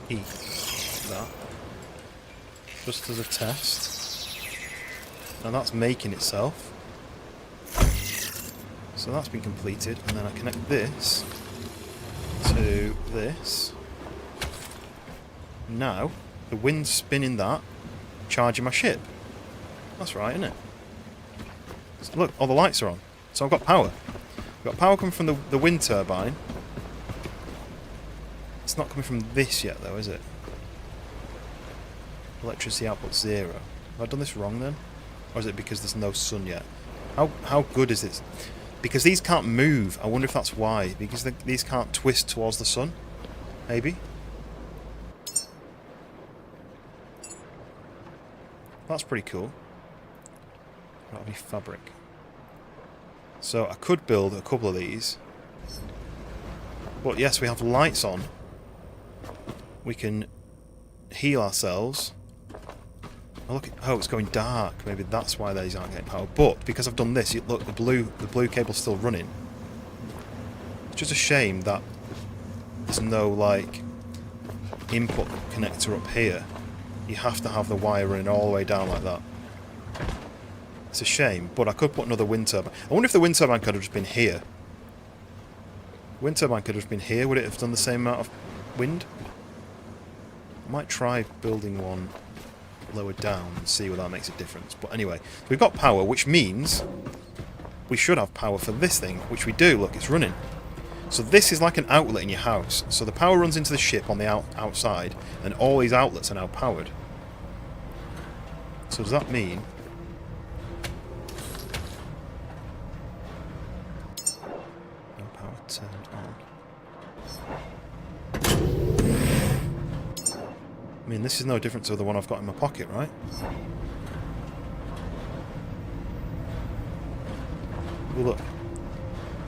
E, that, just as a test. Now that's making itself. So that's been completed, and then I connect this to this. Now, the wind's spinning that, charging my ship. That's right, isn't it? So look, all the lights are on. So I've got power. I've got power coming from the wind turbine. It's not coming from this yet, though, is it? Electricity output 0. Have I done this wrong, then? Or is it because there's no sun yet? How good is this? Because these can't move. I wonder if that's why. Because these can't twist towards the sun? Maybe? That's pretty cool. I don't have any fabric. So I could build a couple of these. But yes, we have lights on. We can heal ourselves. Oh, look, oh, it's going dark. Maybe that's why these aren't getting power. But because I've done this, look, the blue cable's still running. It's just a shame that there's no like input connector up here. You have to have the wire running all the way down like that. It's a shame, but I could put another wind turbine. I wonder if the wind turbine could have just been here. Wind turbine could have just been here. Would it have done the same amount of wind? I might try building one lower down and see whether that makes a difference. But anyway, we've got power, which means we should have power for this thing, which we do. Look, it's running. So this is like an outlet in your house. So the power runs into the ship on the outside, and all these outlets are now powered. So does that mean... no power turned on. I mean, this is no different to the one I've got in my pocket, right? Well, look.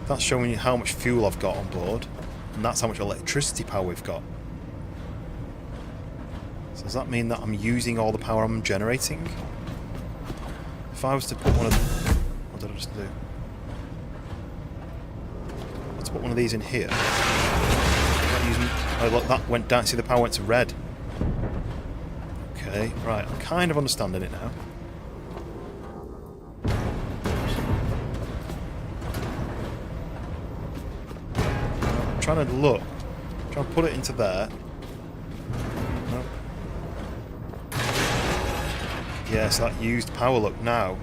That's showing you how much fuel I've got on board, and that's how much electricity power we've got. So does that mean that I'm using all the power I'm generating? If I was to put one of... what did I just do? Let's put one of these in here. Oh, look, that went down. See, the power went to red. Okay, right, I'm kind of understanding it now. I'm trying to look. Trying to put it into there. No. Yes, that used power. Look, now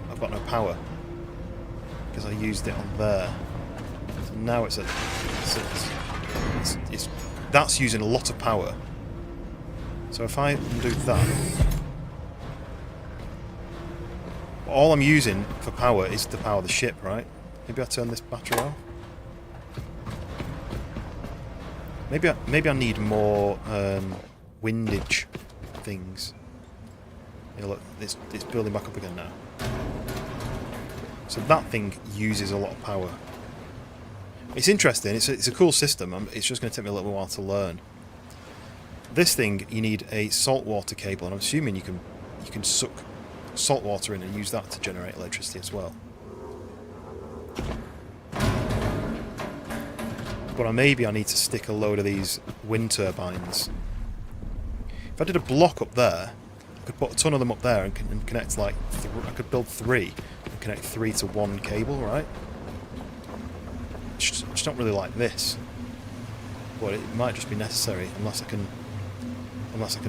I've got no power because I used it on there. So now it's that's using a lot of power. So if I undo that, all I'm using for power is to power the ship, right? Maybe I turn this battery off. Maybe I need more windage things. Yeah, look, it's building back up again now. So that thing uses a lot of power. It's interesting. It's a cool system. It's just going to take me a little while to learn. This thing, you need a saltwater cable, and I'm assuming you can suck salt water in and use that to generate electricity as well. But maybe I need to stick a load of these wind turbines. If I did a block up there, I could put a ton of them up there and connect like... I could build 3 and connect 3 to one cable, right? I just don't really like this. But it might just be necessary unless I can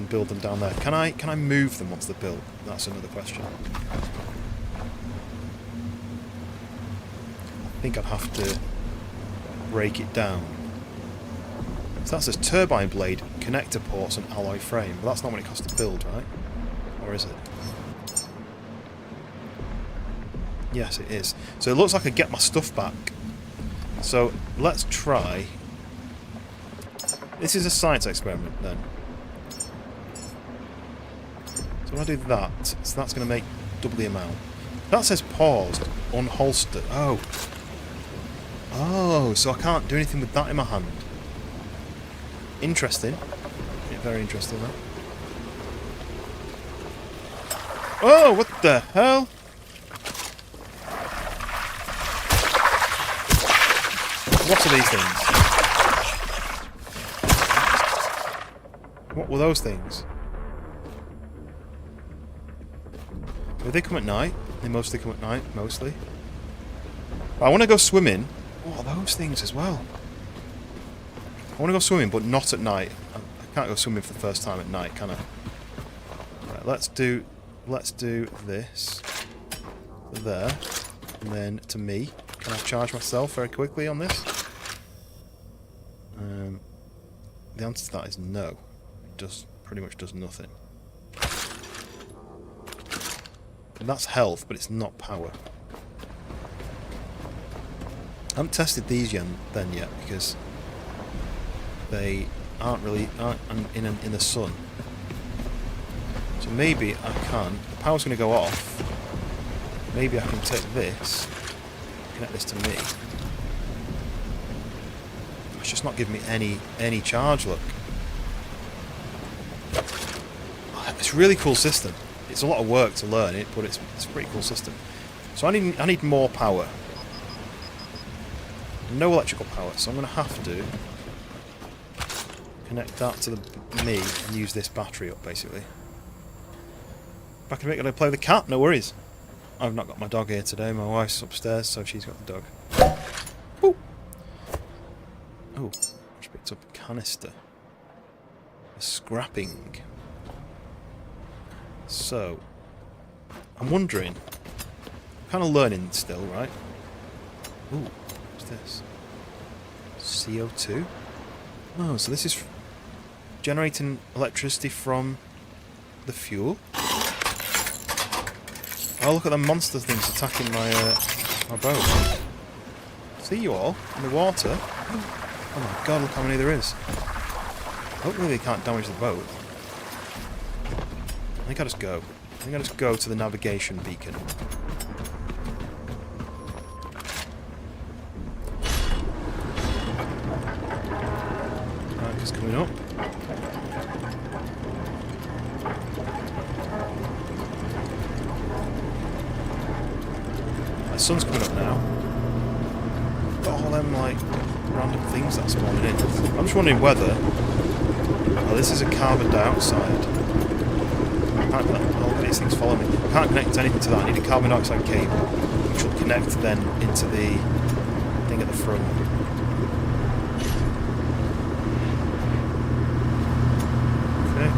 build them down there. Can I move them once they're built? That's another question. I think I'd have to break it down. So that says turbine blade, connector ports and alloy frame. But that's not what it costs to build, right? Or is it? Yes, it is. So it looks like I get my stuff back. So let's try... This is a science experiment then. So when I do that, so that's going to make double the amount. That says paused, unholstered. Oh. Oh, so I can't do anything with that in my hand. Interesting. Yeah, very interesting, though. Oh, what the hell? What are these things? What were those things? Do they come at night? They mostly come at night, mostly. I want to go swimming. What are those things as well? I want to go swimming, but not at night. I can't go swimming for the first time at night, can I? Right, let's do this. There. And then to me. Can I charge myself very quickly on this? The answer to that is no. It pretty much does nothing. And that's health, but it's not power. I haven't tested these yet, because they aren't in the sun. So maybe I can. The power's going to go off. Maybe I can take this, connect this to me. It's just not giving me any charge. Look, it's a really cool system. It's a lot of work to learn it, but it's a pretty cool system. So I need more power. No electrical power, so I'm going to have to connect that to me and use this battery up, basically. Back in a bit, gonna play with the cat, no worries. I've not got my dog here today, my wife's upstairs, so she's got the dog. Ooh. Oh, just picked up a canister. A scrapping. So, I'm wondering, I'm kind of learning still, right? Ooh, what's this? CO2? Oh, so this is generating electricity from the fuel? Oh, look at the monster things attacking my boat. See you all in the water? Oh my god, look how many there is. Hopefully they can't damage the boat. I think I just go. I think I just go to the navigation beacon. Right, it's coming up. The sun's coming up now. Got all them like random things that spawning in. I'm just wondering whether. Oh, this is a carbon dioxide. I can't connect. Oh, these things follow me. I can't connect anything to that. I need a carbon dioxide cable, which will connect then into the thing at the front. Okay.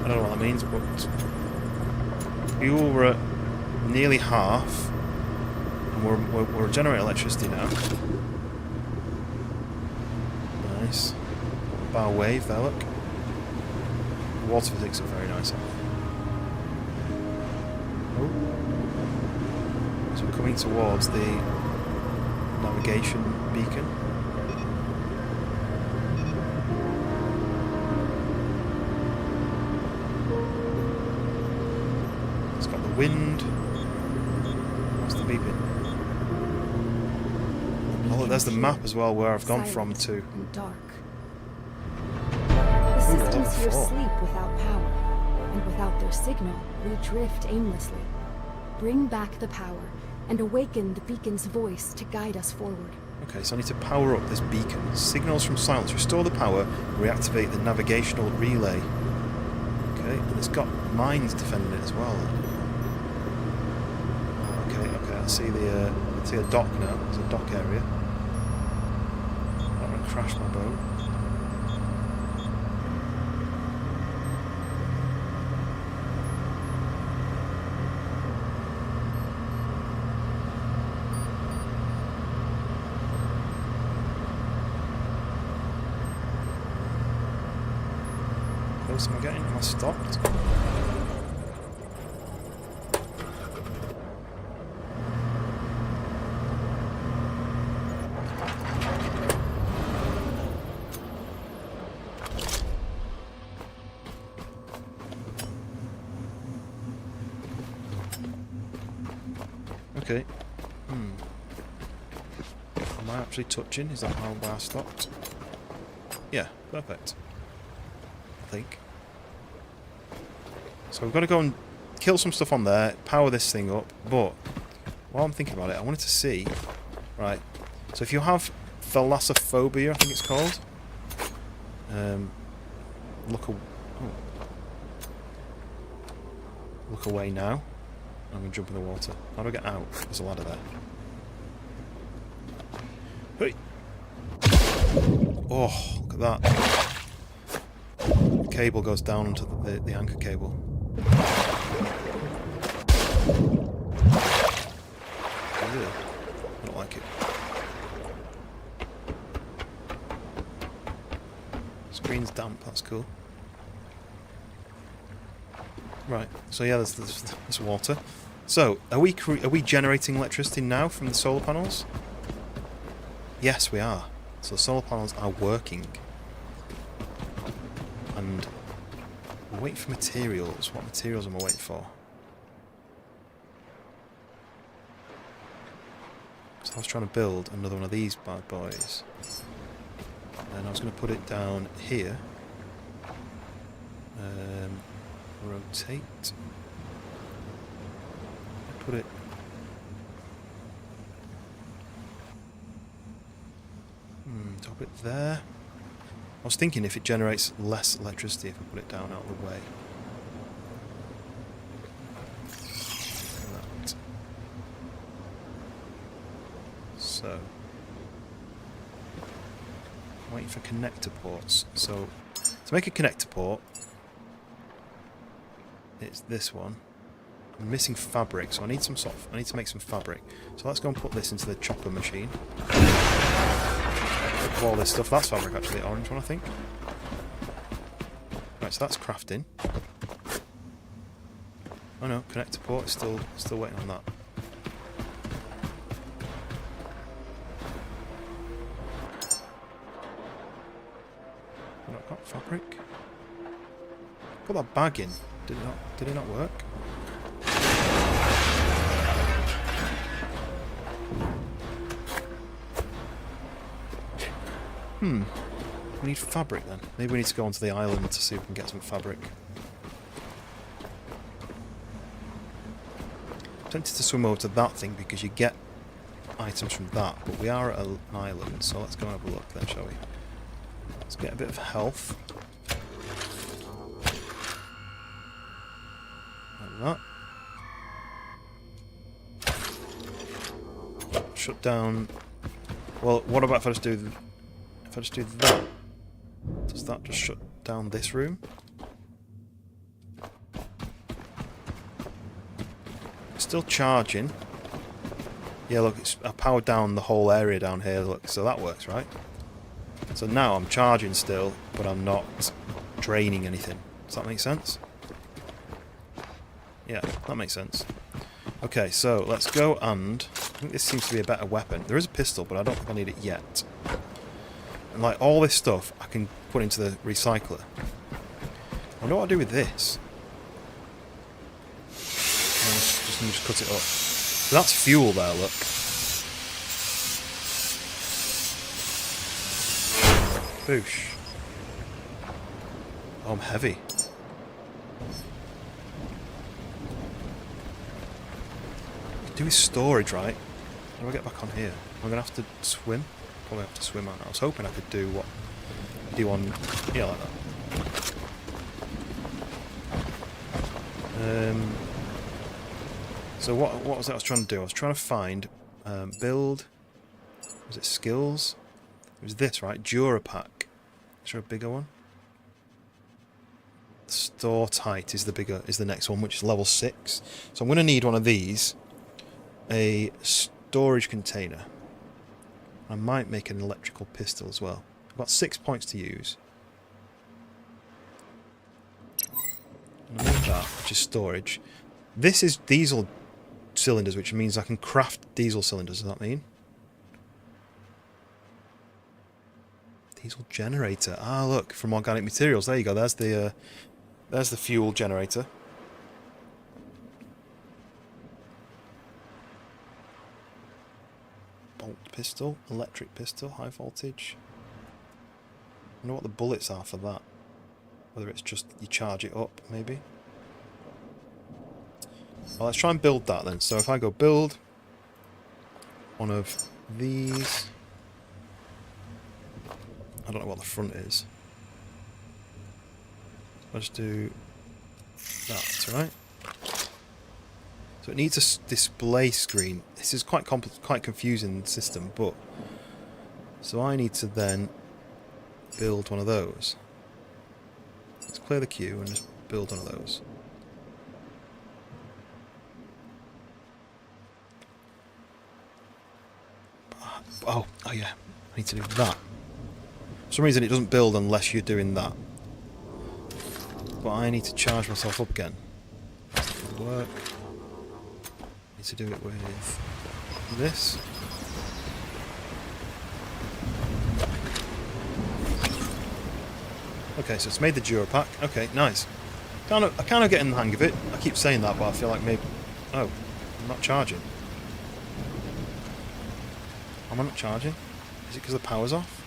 I don't know what that means, but fuel, we're at nearly half, and we're generating electricity now. Nice. Bow wave there, look. Water physics are very nice. Oh. So we're coming towards the navigation beacon. Wind. What's the beeping? Oh, there's the map as well where I've gone from to. And dark. The systems here sleep without power, and without their signal, we drift aimlessly. Bring back the power, and awaken the beacon's voice to guide us forward. Okay, so I need to power up this beacon. Signals from silence. Restore the power. Reactivate the navigational relay. Okay, and it's got mines defending it as well. I see a dock now. There's a dock area. I'm gonna crash my boat. How close am I getting? Am I stopped? Okay. Am I actually touching? Is that how I stopped? Yeah, perfect. I think. So we've got to go and kill some stuff on there, power this thing up, but while I'm thinking about it, I wanted to see... Right, so if you have thalassophobia, I think it's called, look away now. I'm going to jump in the water. How do I get out? There's a ladder there. Hey! Oh, look at that. The cable goes down onto the anchor cable. Ew, I don't like it. Screen's damp, that's cool. Right, so yeah, there's water. So, are we generating electricity now from the solar panels? Yes, we are. So the solar panels are working. And we're waiting for materials. What materials am I waiting for? So I was trying to build another one of these bad boys. And I was going to put it down here. Rotate. Put it... Top it there. I was thinking if it generates less electricity if I put it down out of the way. Like that. So... I'm waiting for connector ports. So, to make a connector port, it's this one. I'm missing fabric, so I need to make some fabric. So let's go and put this into the chopper machine. All this stuff. That's fabric, actually, the orange one, I think. Right, so that's crafting. Oh no, connector port is still waiting on that. I've got fabric. Put that bag in. Did it not work? We need fabric then. Maybe we need to go onto the island to see if we can get some fabric. I'm tempted to swim over to that thing because you get items from that, but we are at an island, so let's go and have a look then, shall we? Let's get a bit of health. Like that. Shut down... Well, what about if I just do... If I just do that, does that just shut down this room? It's still charging. Yeah, look, I powered down the whole area down here, look, so that works, right? So now I'm charging still, but I'm not draining anything. Does that make sense? Yeah, that makes sense. Okay, so let's go and... I think this seems to be a better weapon. There is a pistol, but I don't think I need it yet. And like all this stuff I can put into the recycler. I wonder what I'll do with this. Just cut it up. So that's fuel there, look. Boosh. Oh, I'm heavy. Do with storage, right? How do I get back on here? I'm gonna have to swim. Probably have to swim out. I was hoping I could do what you do on, yeah, like that. So what was that I was trying to do? I was trying to find build. Was it skills? It was this, right? Durapack. Is there a bigger one? Store tight is the next one, which is level 6. So I'm going to need one of these. A storage container. I might make an electrical pistol as well. I've got 6 points to use. And I need that, which is storage. This is diesel cylinders, which means I can craft diesel cylinders. Does that mean? Diesel generator. Ah, look, from organic materials. There you go. There's the fuel generator. Bolt pistol, electric pistol, high voltage. I wonder what the bullets are for that. Whether it's just you charge it up, maybe. Well, let's try and build that then. So if I go build one of these, I don't know what the front is. I'll just do that, right? So it needs a display screen. This is quite confusing system, but so I need to then build one of those. Let's clear the queue and just build one of those. Oh yeah, I need to do that. For some reason it doesn't build unless you're doing that. But I need to charge myself up again. Doesn't work. I need to do it with this. Okay, so it's made the Dura pack. Okay, nice. I kind of getting the hang of it. I keep saying that, but I feel like maybe... Oh, I'm not charging. Am I not charging? Is it because the power's off?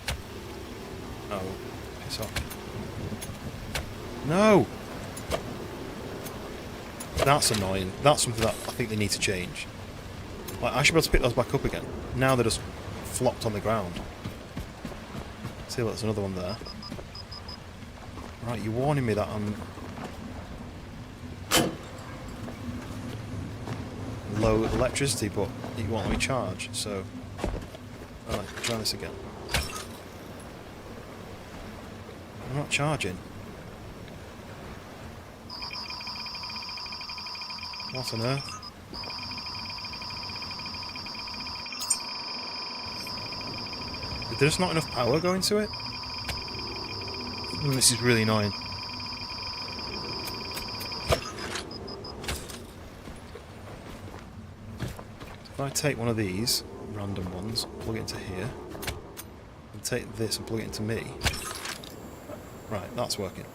Oh, piss off. No! That's annoying. That's something that I think they need to change. Like, I should be able to pick those back up again. Now they're just flopped on the ground. See, look, there's another one there. Right, you're warning me that I'm low electricity, but you won't let me charge, so... Alright, try this again. I'm not charging. What on earth? Is there just not enough power going to it? This is really annoying. If I take one of these random ones, plug it into here, and take this and plug it into me. Right, that's working.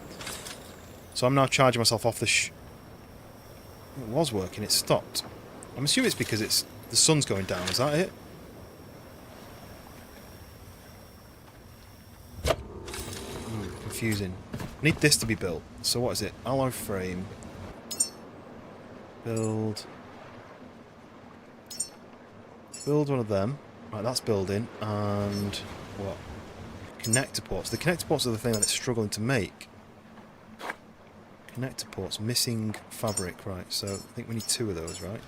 So I'm now charging myself off the it was working, it stopped. I'm assuming it's because the sun's going down, is that it? Confusing. I need this to be built. So what is it? Alloy frame. Build one of them. Right, that's building. And what? Connector ports. The connector ports are the thing that it's struggling to make. Connector ports. Missing fabric. Right, so I think we need 2 of those, right?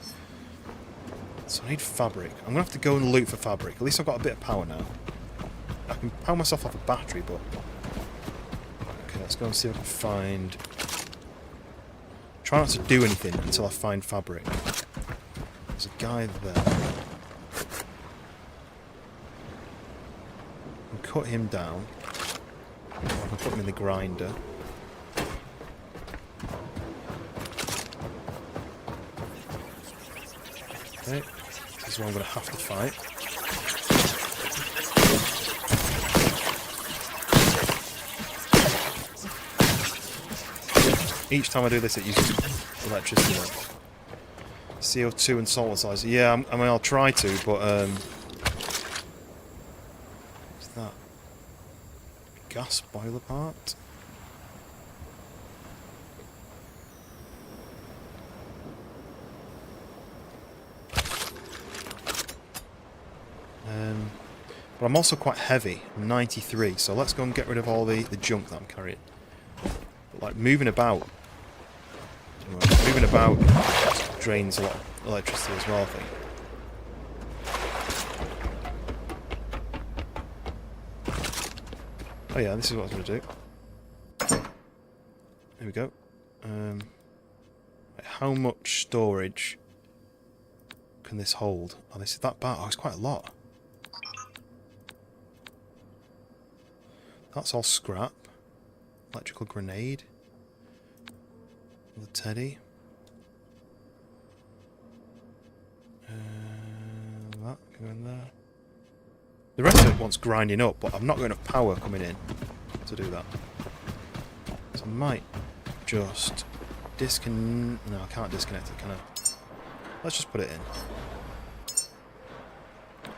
So I need fabric. I'm going to have to go and loot for fabric. At least I've got a bit of power now. I can power myself off a battery, but... Okay, let's go and see if I can find... Try not to do anything until I find fabric. There's a guy there. I can cut him down. Or I can put him in the grinder. Okay, this is what I'm going to have to fight. Each time I do this, it uses electricity. CO2 and solitizer. Yeah, I mean, I'll try to, but what's that? Gas boiler part. But I'm also quite heavy. I'm 93, so let's go and get rid of all the junk that I'm carrying. But like moving about drains a lot of electricity as well, I think. Oh yeah, this is what I was going to do. There we go. How much storage can this hold? Oh, this is that bad. Oh, it's quite a lot. That's all scrap. Electrical grenade. The teddy. That can go in there. The rest of it wants grinding up, but I've not got enough power coming in to do that. So I might just disconnect. No, I can't disconnect it, can I? Let's just put it in.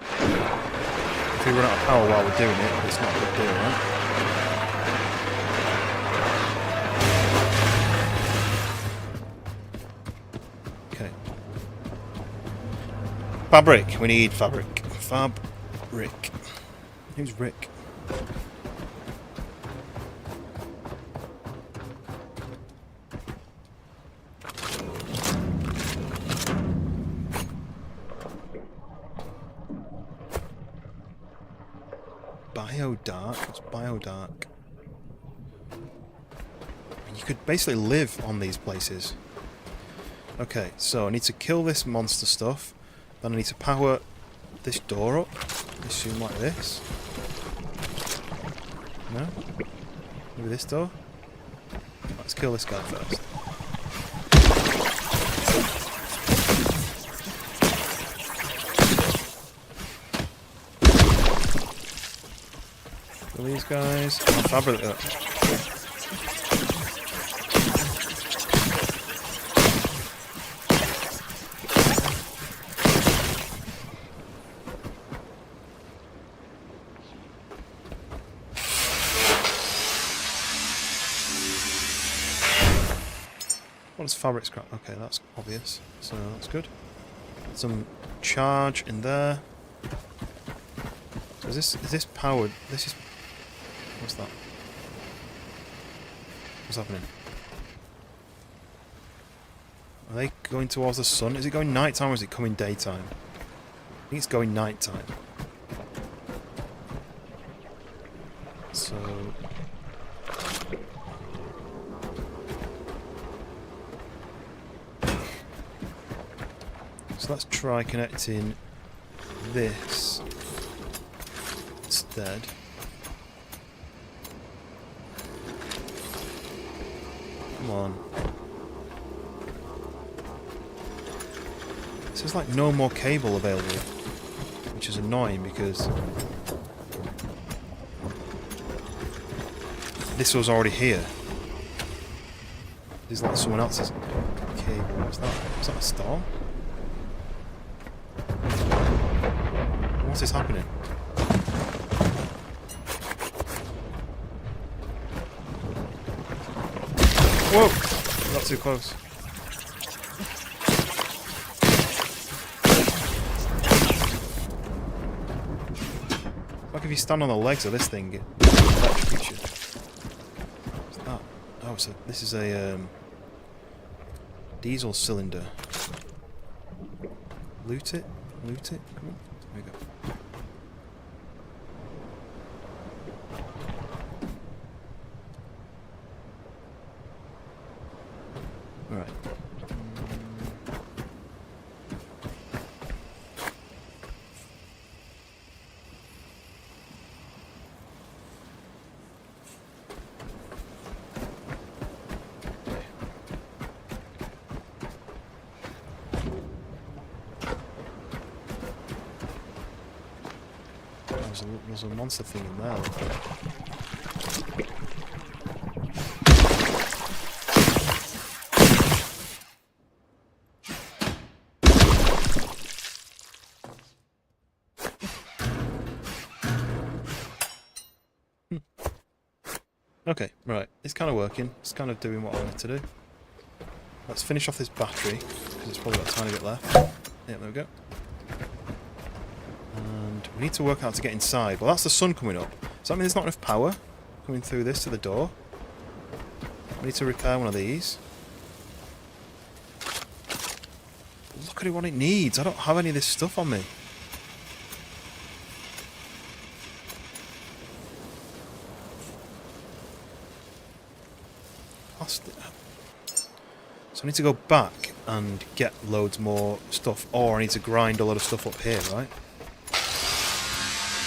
If we run out of power while we're doing it, it's not a good deal, right? Okay. Fabric. We need fabric. Fabric. Who's Rick? Biodark? What's biodark? You could basically live on these places. Okay, so I need to kill this monster stuff. Then I need to power this door up. I assume like this. No? Maybe this door? Let's kill this guy first. Kill these guys. Oh, fabric. What's fabric scrap? Okay, that's obvious. So that's good. Some charge in there. So is this powered? This is. What's that? What's happening? Are they going towards the sun? Is it going nighttime or is it coming daytime? I think it's going nighttime. So. So let's try connecting this instead. Come on. It says like no more cable available, which is annoying because this was already here. This is like someone else's cable. What's that? Is that a star? What's this happening? Whoa! Not too close. Like if you stand on the legs of this thing, it electrocutes you. What's that? Oh, so this is a diesel cylinder. Loot it? Loot it? Come on. There we go. Alright. There's a monster thing in there. Okay, right. It's kind of working. It's kind of doing what I wanted to do. Let's finish off this battery, because it's probably got a tiny bit left. Yeah, there we go. And we need to work out how to get inside. Well, that's the sun coming up. Does that mean there's not enough power coming through this to the door? We need to repair one of these. Look at what it needs. I don't have any of this stuff on me. So I need to go back and get loads more stuff, or I need to grind a lot of stuff up here, right?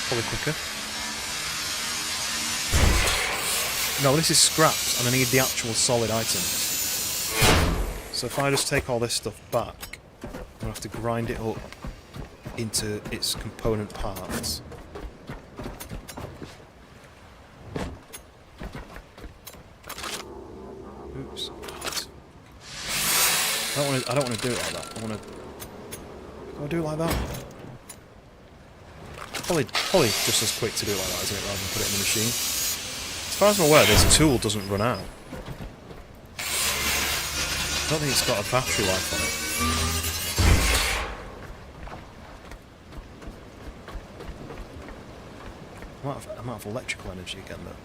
Probably quicker. No, this is scraps, and I need the actual solid items. So if I just take all this stuff back, I'm going to have to grind it up into its component parts. Oops. I don't want to do it like that. I want to... Do I do it like that? Probably just as quick to do it like that, isn't it, rather than put it in the machine. As far as I'm aware, this tool doesn't run out. I don't think it's got a battery life on it. I'm out of electrical energy again, though.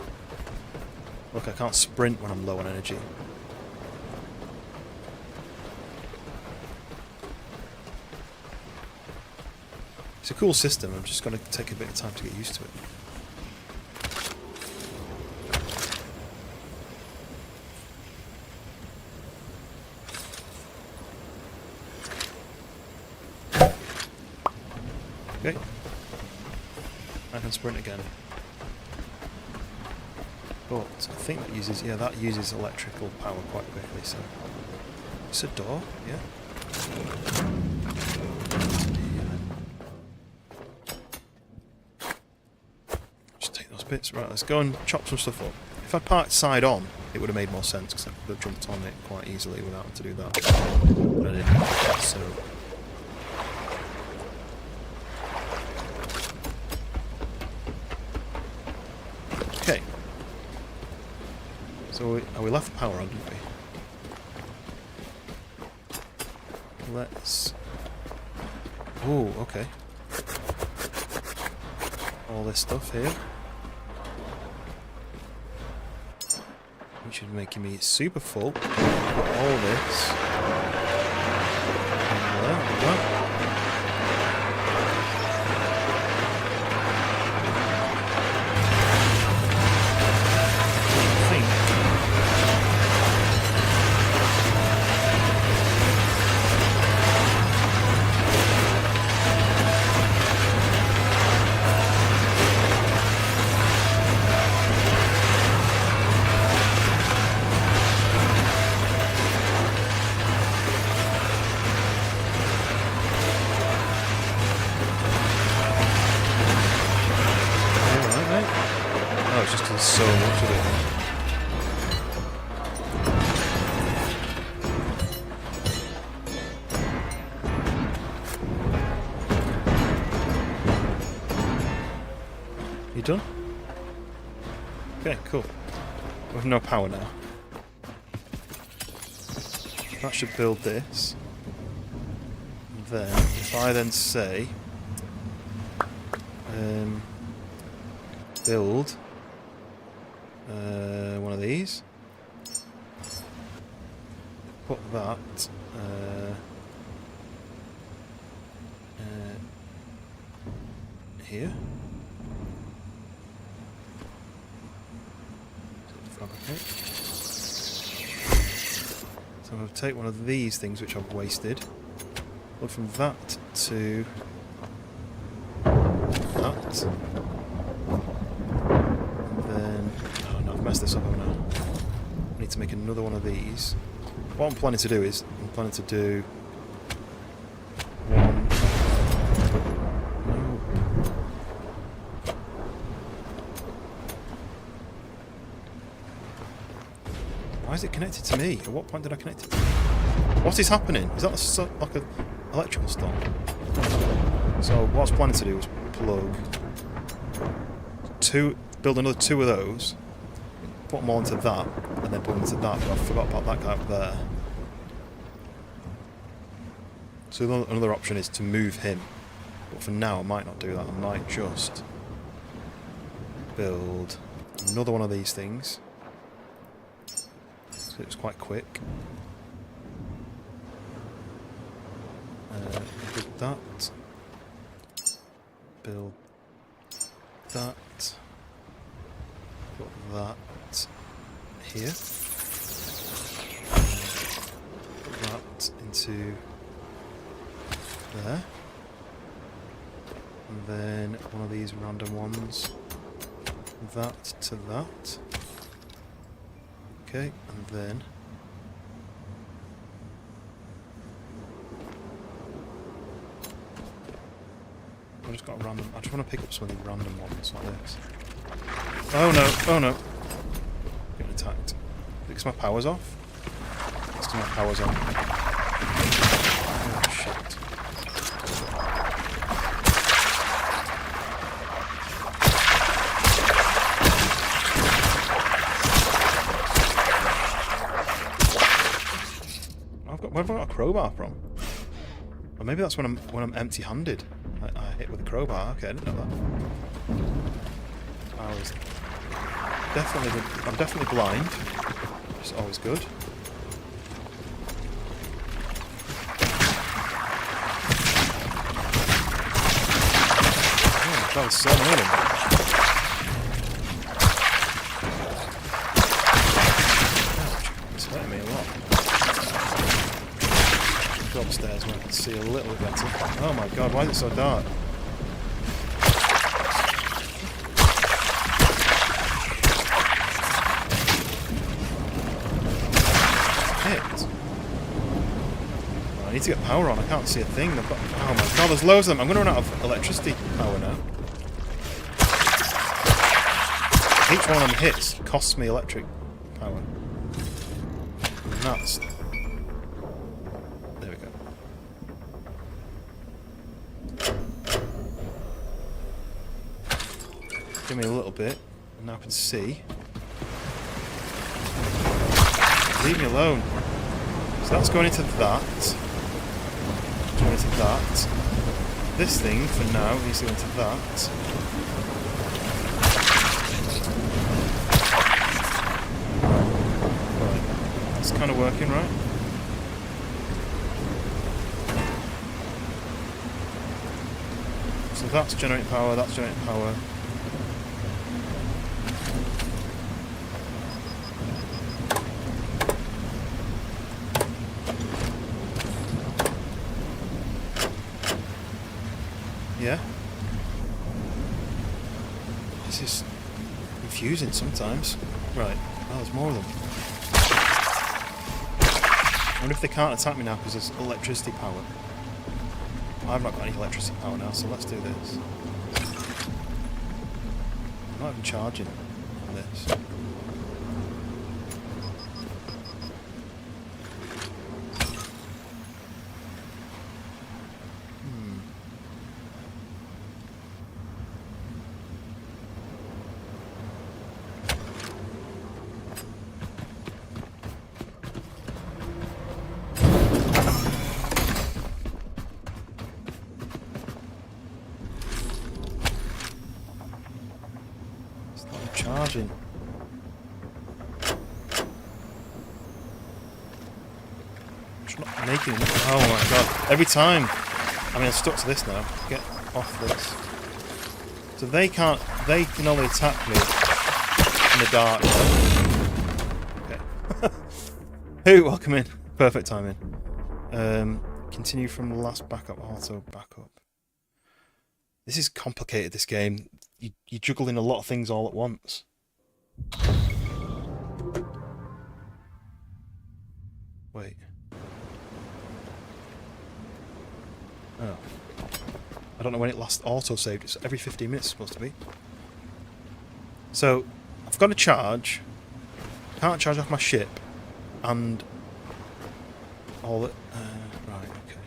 Look, I can't sprint when I'm low on energy. It's a cool system, I'm just going to take a bit of time to get used to it. Okay. I can sprint again. But I think that uses, yeah, that uses electrical power quite quickly, so... It's a door, yeah. Just take those bits. Right, let's go and chop some stuff up. If I parked side on, it would have made more sense, because I could have jumped on it quite easily without having to do that. But I didn't, so... Okay. So we left the power on, didn't we? Let's... Oh, okay. All this stuff here. Which is making me super full. Put all this. And there we go. So much of it. You done? Okay, cool. We have no power now. That should build this. And then, if I then say... build... one of these. Put that here. So I'm going to take one of these things which I've wasted. Go from that to that. Mess this up now. I need to make another one of these. What I'm planning to do is, I'm planning to do one. No. Why is it connected to me? At what point did I connect it? What is happening? Is that like an electrical storm? So what I was planning to do was plug two, build another two of those. Put them all into that, and then put them into that, but I forgot about that guy up there. So another option is to move him, but for now I might not do that, I might just build another one of these things. So it's quite quick. Build that. Build that. Put that here. Put that into there. And then one of these random ones. That to that. Okay, and then I just got a random. I just want to pick up some of the random ones like this. Oh no! Oh no! Getting attacked. Because my power's off. Because my power's on. Oh shit! Where have I got a crowbar from? Or maybe that's when I'm empty-handed. I hit with a crowbar. Okay, I didn't know that. I'm definitely blind. Which is always good. Oh, that was so annoying. Ouch, it's hurting me a lot. Go upstairs where I can see a little bit better. Oh my god, why is it so dark? need to get power on. I can't see a thing. I've got, oh my god, there's loads of them. I'm going to run out of electricity power now. Each one of them hits costs me electric power. Nuts. There we go. Give me a little bit, and now I can see. Leave me alone. So that's going into that. Going into that. This thing, for now, needs to go into that. Right. It's kind of working, right? So that's generating power, that's generating power. Yeah. This is confusing sometimes. Right. Oh, there's more of them. I wonder if they can't attack me now because there's electricity power. I've not got any electricity power now, so let's do this. I'm not even charging on this. Charging. It's not making it. Oh my god. Every time. I mean, I'm stuck to this now. Get off this. So they can't. They can only attack me in the dark. Okay. Hey, welcome in. Perfect timing. Continue from the last backup. Auto backup. This is complicated, this game. You're juggling a lot of things all at once. Wait. Oh. I don't know when it last auto-saved. It's every 15 minutes, it's supposed to be. So, I've got to charge. Can't charge off my ship. And... all that... right, okay.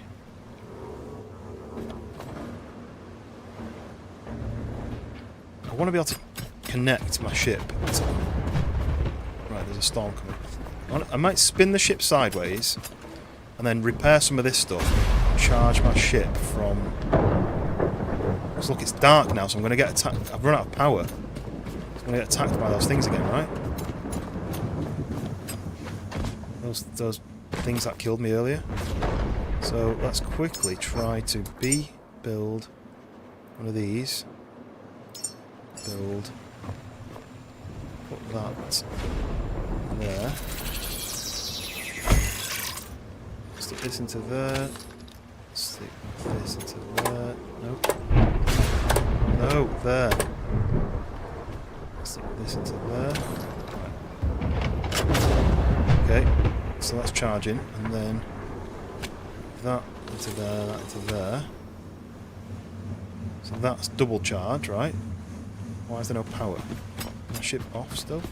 I want to be able to connect my ship. Right, there's a storm coming. I might spin the ship sideways and then repair some of this stuff. Charge my ship from... Because look, it's dark now, so I'm going to get attacked. I've run out of power. So I'm going to get attacked by those things again, right? Those things that killed me earlier. So let's quickly try to build one of these. Build. Put that there. Stick this into there. Stick this into there. Nope. No, there. Stick this into there. Right. Okay, so that's charging, and then that into there, that into there. So that's double charge, right? Why is there no power? My ship off still?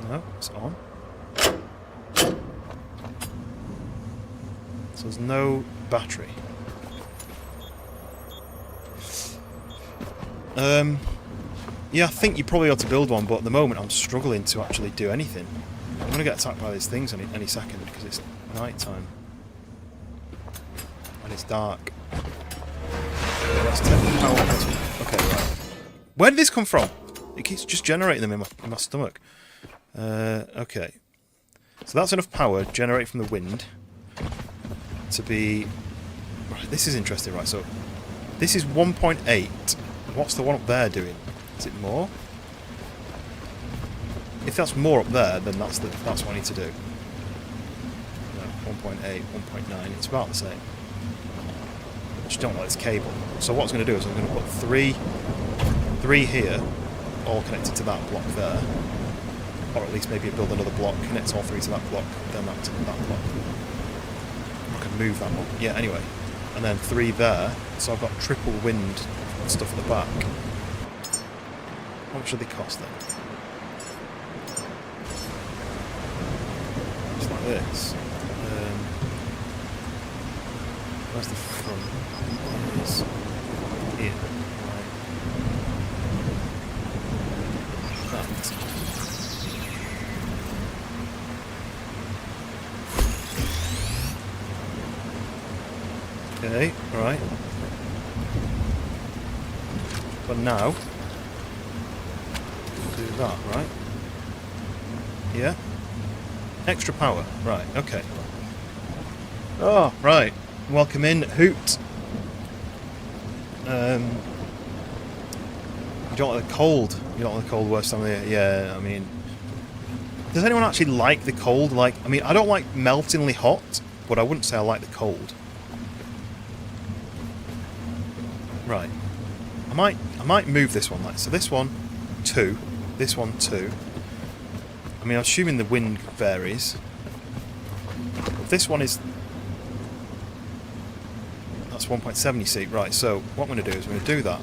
No, it's on. So there's no battery. Yeah, I think you probably ought to build one, but at the moment I'm struggling to actually do anything. I'm going to get attacked by these things any second because it's night time. And it's dark. Let's take the power. Okay, right. Where did this come from? It keeps just generating them in my stomach. Okay. So that's enough power generated from the wind to be... Right, this is interesting, right? So this is 1.8. What's the one up there doing? Is it more? If that's more up there, then that's what I need to do. No, 1.8, 1.9. It's about the same. I just don't like this cable. So what I was going to do is I'm going to put three here, all connected to that block there. Or at least maybe build another block, connect all three to that block, then that to that block. I can move that one. Yeah, anyway. And then 3 there, so I've got triple wind and stuff at the back. How much do they cost then? Just like this. Where's the front? It's here. Right. That. Okay, alright. But now, do that, right? Yeah? Extra power, right, okay. Oh, right. Welcome in, Hoot. You don't like the cold. You don't like the cold worst time of the year. Yeah, I mean... Does anyone actually like the cold? Like, I mean, I don't like meltingly hot, but I wouldn't say I like the cold. Right. I might move this one, like, so this one, 2. This one, 2. I mean, I'm assuming the wind varies. This one is... That's 1.7, you see. Right, so what I'm going to do is I'm going to do that.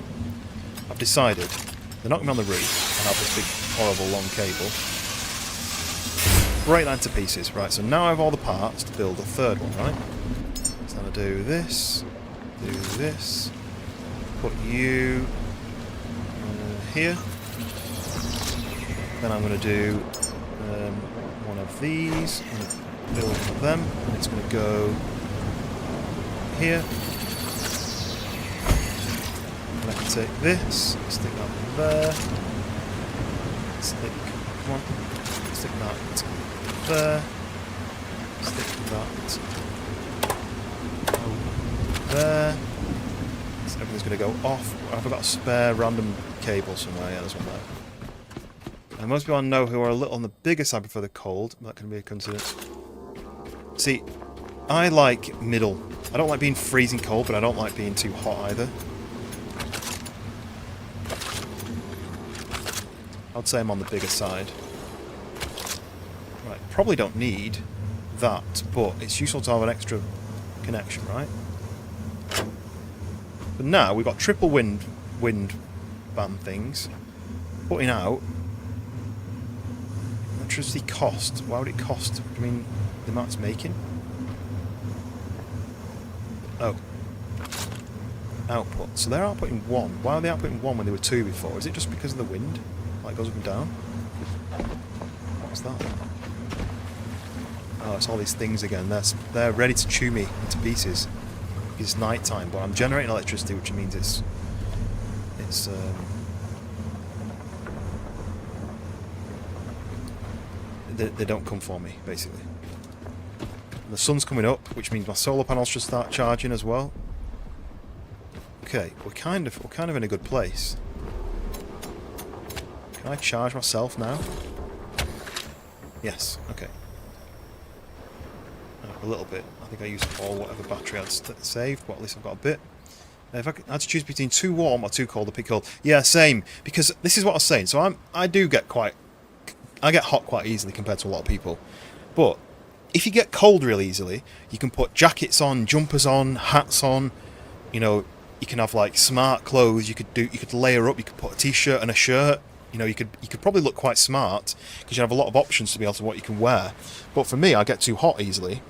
I've decided they're not going to be on the roof and have this big, horrible, long cable. Break that into pieces. Right, so now I have all the parts to build a third one, right? So I'm going to do this, put you here. Then I'm going to do one of these. I'm going to build one of them, and it's going to go here. And I can take this, stick that there, stick that there, stick that over there. So everything's going to go off. I've got a spare random cable somewhere. Yeah, there's one there. And most people I know who are a little on the bigger side prefer the cold. That can be a coincidence. See, I like middle. I don't like being freezing cold, but I don't like being too hot either. I'd say I'm on the bigger side. Right, probably don't need that, but it's useful to have an extra connection, right? But now we've got triple wind band things. Putting out electricity cost. Why would it cost? I mean, the amount it's making. Oh. Output. So they're outputting 1. Why are they outputting 1 when they were 2 before? Is it just because of the wind? Like it goes up and down? What's that? Oh, it's all these things again. They're ready to chew me into pieces. It's night time, but I'm generating electricity, which means it's they don't come for me, basically. And the sun's coming up, which means my solar panels should start charging as well. Okay, we're kind of in a good place. Can I charge myself now? Yes. Okay. A little bit. I think I used all whatever battery I'd saved, but at least I've got a bit. If I had to choose between too warm or too cold, I'd pick cold. Yeah, same. Because this is what I was saying. So I get hot quite easily compared to a lot of people. But if you get cold really easily, you can put jackets on, jumpers on, hats on. You know, you can have like smart clothes. You could layer up. You could put a t-shirt and a shirt. You know, you could probably look quite smart because you have a lot of options to be able to what you can wear. But for me, I get too hot easily.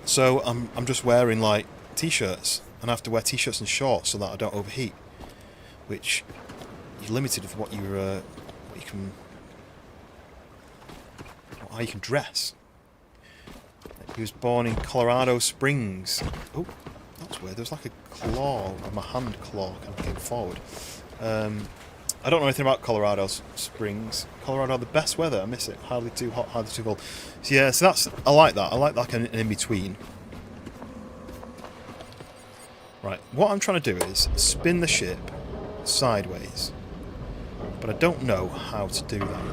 So I'm just wearing like t-shirts, and I have to wear t-shirts and shorts so that I don't overheat. Which you're limited with how you can dress. He was born in Colorado Springs. Oh, that's weird. There's like a claw, my hand claw kind of came forward. I don't know anything about Colorado Springs. Colorado, the best weather. I miss it. Hardly too hot, hardly too cold. So yeah, so I like that. I like like an in-between. Right, what I'm trying to do is spin the ship sideways. But I don't know how to do that.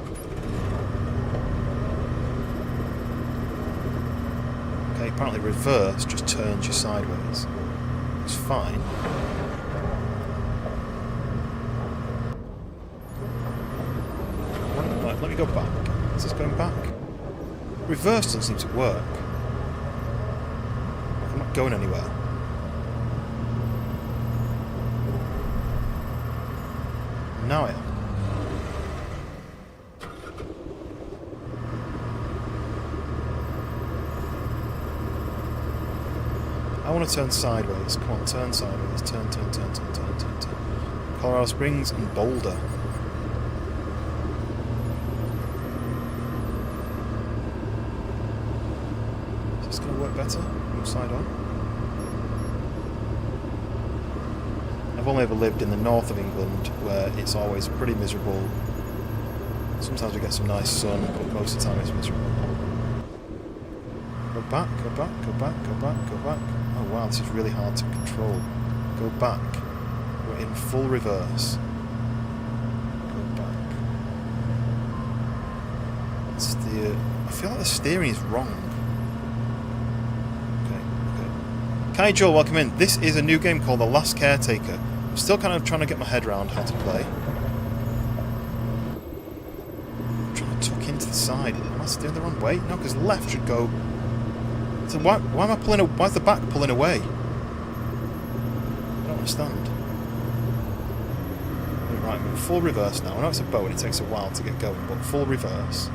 Okay, apparently reverse just turns you sideways. It's fine. Right, let me go back. Is this going back? Reverse doesn't seem to work. I'm not going anywhere. Now I am. I want to turn sideways. Come on, turn sideways. Turn. Colorado Springs and Boulder. Is this going to work better? Upside on? I've only ever lived in the north of England, where it's always pretty miserable. Sometimes we get some nice sun, but most of the time it's miserable. Go back. Oh wow, this is really hard to control. Go back. We're in full reverse. Go back. Steer. I feel like the steering is wrong. Okay. Kai Joel, welcome in. This is a new game called The Last Caretaker. I'm still kind of trying to get my head around how to play. I'm trying to tuck into the side. Am I steering the wrong way? No, because left should go. So why am I pulling? Why is the back pulling away? I don't understand. Right, I'm in full reverse now. I know it's a boat and it takes a while to get going, but full reverse.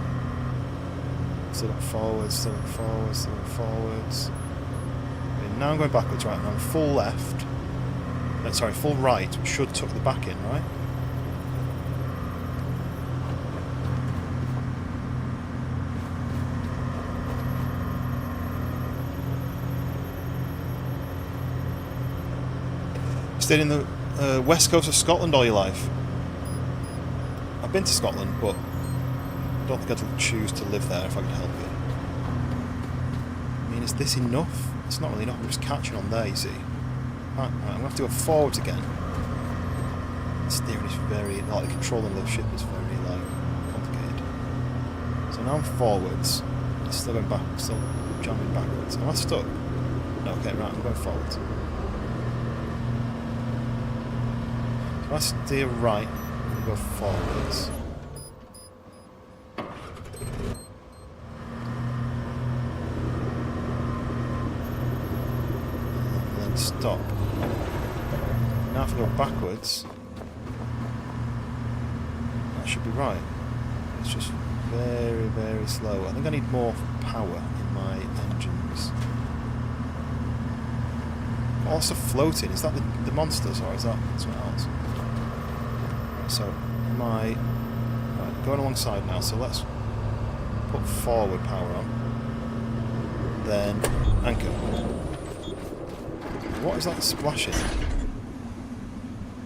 Still going forwards. Okay, now I'm going backwards, right? And I'm full left. Sorry, full right, which should tuck the back in, right? Stayed in the west coast of Scotland all your life. I've been to Scotland, but I don't think I'd choose to live there if I could help it. I mean, is this enough? It's not really enough. I'm just catching on there, you see. Right, I'm going to have to go forwards again. The steering is very, like, the controlling of the ship is very, like, complicated. So now I'm forwards. It's still going back, still jumping backwards. Am I stuck? No, okay, right, I'm going forwards. So I steer right and go forwards. And then stop. Now if I go backwards, that should be right. It's just very, very slow. I think I need more power in my engines. Also floating, is that the monsters or is that something else? Right, so am I going alongside now, so let's put forward power on. Then anchor. What is that splashing?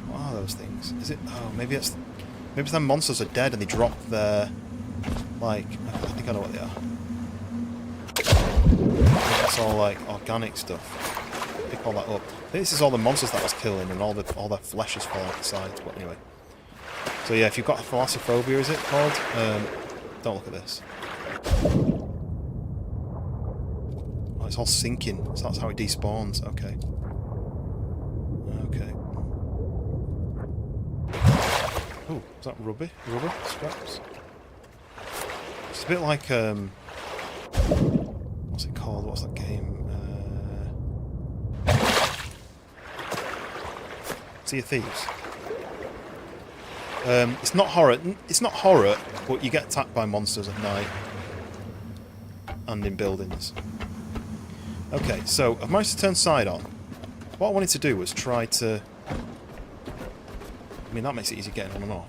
What are those things? Is it maybe it's the monsters are dead and they drop their like I think I know what they are. It's all like organic stuff. Pick all that up. I think this is all the monsters that I was killing and all their flesh is falling off the sides, but anyway. So yeah, if you've got thalassophobia, is it called? Don't look at this. Oh, it's all sinking, so that's how it despawns. Okay. Okay. Oh, is that rubber? Rubber scraps? It's a bit like what's it called? What's that game? Sea of Thieves. It's not horror. It's not horror, but you get attacked by monsters at night and in buildings. Okay, so I've managed to turn side on. What I wanted to do was try to. I mean, that makes it easy getting on and off.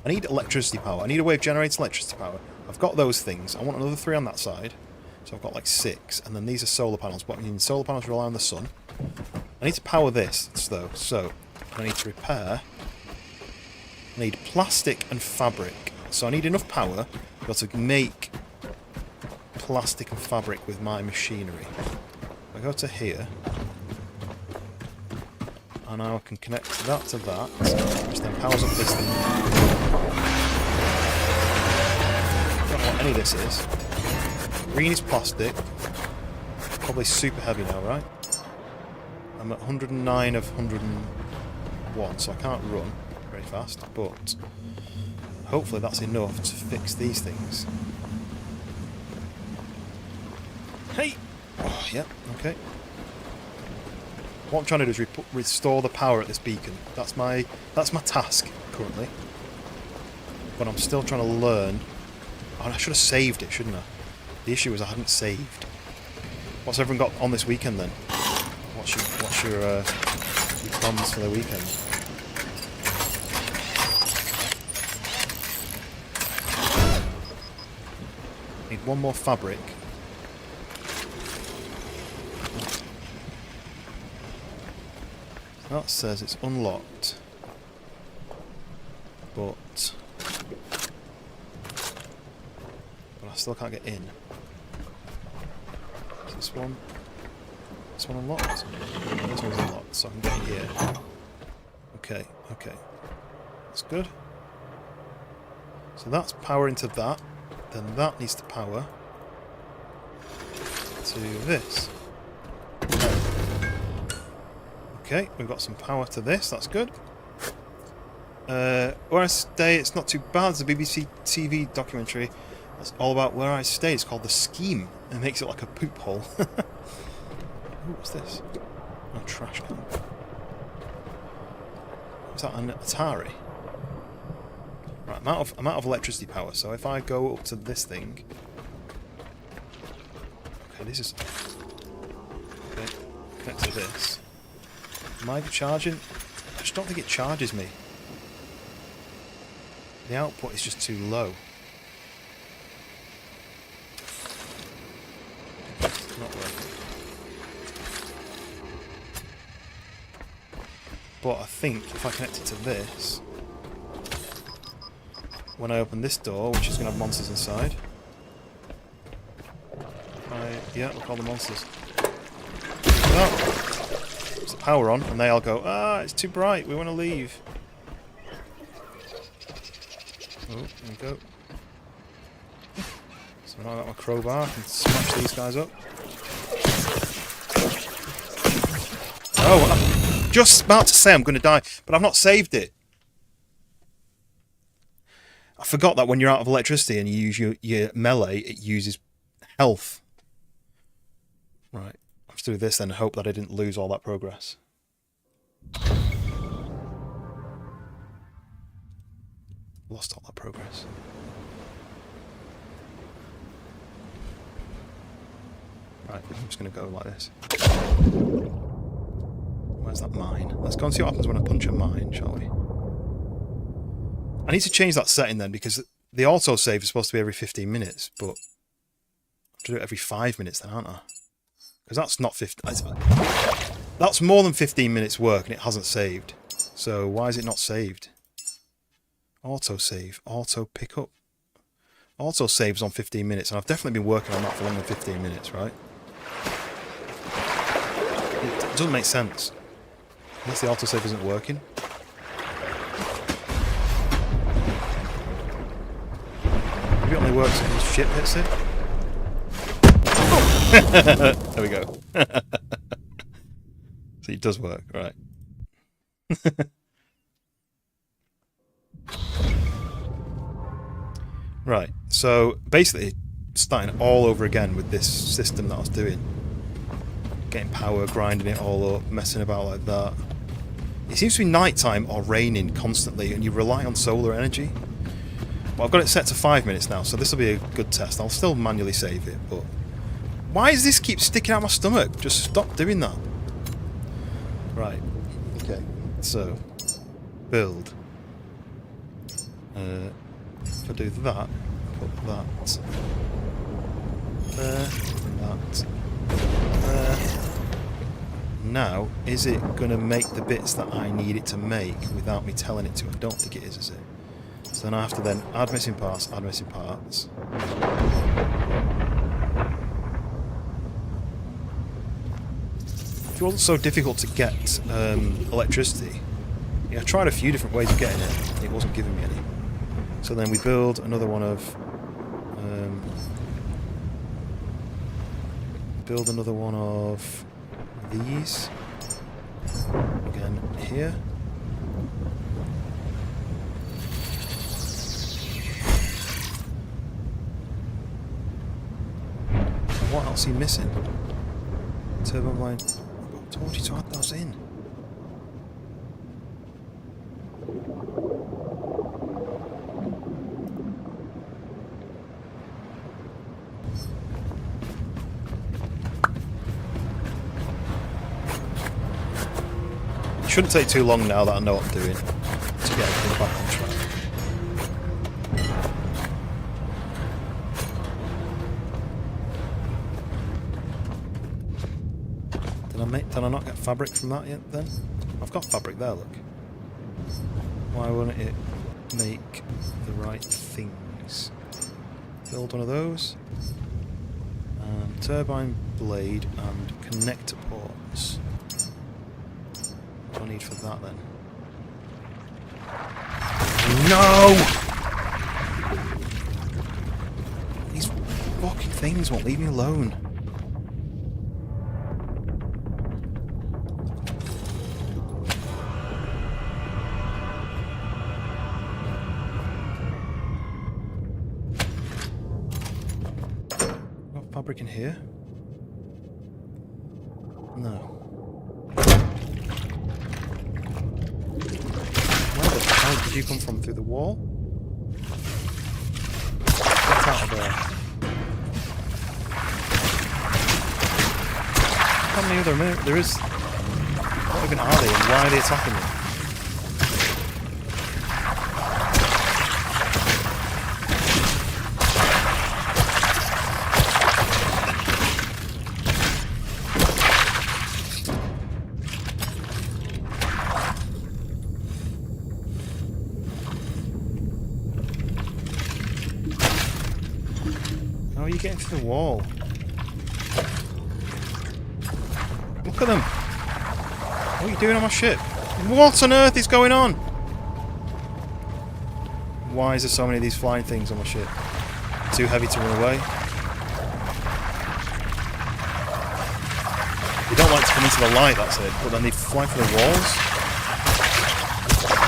I need electricity power. I need a way of generating electricity power. I've got those things. I want another 3 on that side. So I've got like 6, and then these are solar panels. But I mean, solar panels rely on the sun. I need to power this, though, so I need to repair. I need plastic and fabric. So I need enough power to be able to make plastic and fabric with my machinery. If I go to here, and now I can connect that to that, which then powers up this thing. I don't know what any of this is. Green is plastic. Probably super heavy now, right? I'm at 109 of 101, so I can't run very fast, but hopefully that's enough to fix these things. Hey! Oh, yeah, okay. What I'm trying to do is restore the power at this beacon. That's my task currently. But I'm still trying to learn. Oh, I should have saved it, shouldn't I? The issue is I hadn't saved. What's everyone got on this weekend then? What's your plans for the weekend? Need one more fabric. That says it's unlocked, but I still can't get in. Is this one unlocked? This one's unlocked, so I can get in here. Okay, okay. That's good. So that's power into that. Then that needs to power to this. Okay, we've got some power to this, that's good. Where I stay, it's not too bad. It's a BBC TV documentary that's all about where I stay. It's called The Scheme. It makes it like a poop hole. Ooh, what's this? Oh, trash can. Is that an Atari? Right, I'm out of electricity power, so if I go up to this thing... Okay, this is... Okay, connect to this. Am I charging? I just don't think it charges me. The output is just too low. It's not working. But I think if I connect it to this, when I open this door, which is going to have monsters inside, yeah, look, all the monsters. It's the power on, and they all go, ah, it's too bright, we want to leave. Oh, there we go. So now I've got my crowbar, I can smash these guys up. Oh, I'm just about to say I'm going to die, but I've not saved it. I forgot that when you're out of electricity and you use your melee, it uses health. Right, I'll just do this then and hope that I didn't lose all that progress. Lost all that progress. Right, I'm just going to go like this. Where's that mine? Let's go and see what happens when I punch a mine, shall we? I need to change that setting then, because the autosave is supposed to be every 15 minutes, but I have to do it every 5 minutes then, aren't I? Because that's not 15... That's more than 15 minutes work and it hasn't saved. So why is it not saved? Autosave, auto pick up. Autosave's on 15 minutes, and I've definitely been working on that for longer than 15 minutes, right? It doesn't make sense. Unless the autosave isn't working. Maybe it only works when shit hits it. There we go. So it does work, right. Right, so basically starting all over again with this system that I was doing. Getting power, grinding it all up, messing about like that. It seems to be nighttime or raining constantly and you rely on solar energy. But I've got it set to 5 minutes now, so this will be a good test. I'll still manually save it, but... Why does this keep sticking out my stomach? Just stop doing that. Right, okay, so... Build. If I do that, put that there, that there. Now, is it going to make the bits that I need it to make without me telling it to? I don't think it is it? So then I have to then add missing parts, add missing parts. It wasn't so difficult to get electricity. Yeah, I tried a few different ways of getting it, and it wasn't giving me any. So then we build another one of these again here. else are you missing? Turbo line. I told you to add those in. It shouldn't take too long now that I know what I'm doing to get everything back on track. Did I not get fabric from that yet then? I've got fabric there, look. Why wouldn't it make the right things? Build one of those. And turbine blade and connector ports. What do I need for that then? No! These fucking things won't leave me alone. Fabric in here? No. Where the hell did you come from? Through the wall? Get out of there. How many other there is? What even are they and why are they attacking me? How are you getting through the wall? Look at them! What are you doing on my ship? What on earth is going on? Why is there so many of these flying things on my ship? Too heavy to run away? They don't like to come into the light, that's it, but then they fly through the walls?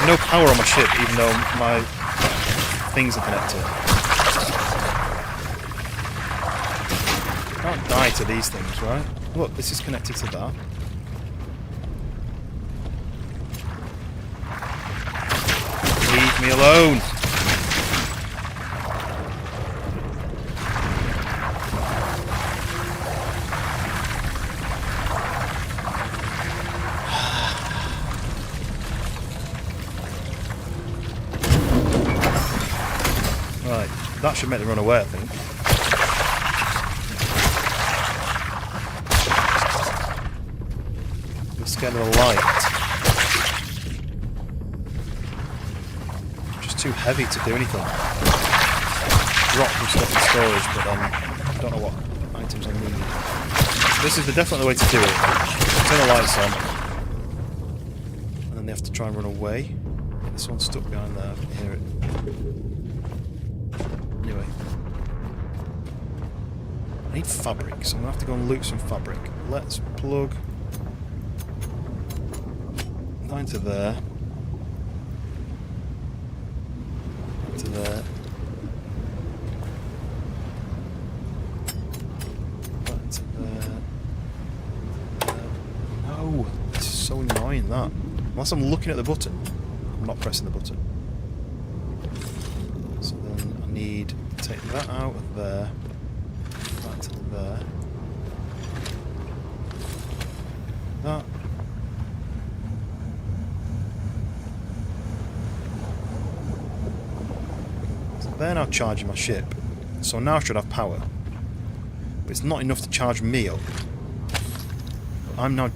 No power on my ship, even though my things are connected. I can't die to these things, right? Look, this is connected to that. Leave me alone! Right, that should make them run away, I think. Scared of the light. Just too heavy to do anything. Drop some stuff in storage, but I don't know what items I need. This is definitely the way to do it. Turn the lights on, and then they have to try and run away. This one's stuck behind there. I can hear it. Anyway, I need fabric, so I'm gonna have to go and loot some fabric. Let's plug. To there. To there. Back to there. No! This is so annoying, that. Unless I'm looking at the button. I'm not pressing the button. So then I need to take that out of there. Back to there. That. They're now charging my ship, so now I should have power. But it's not enough to charge me up. I'm now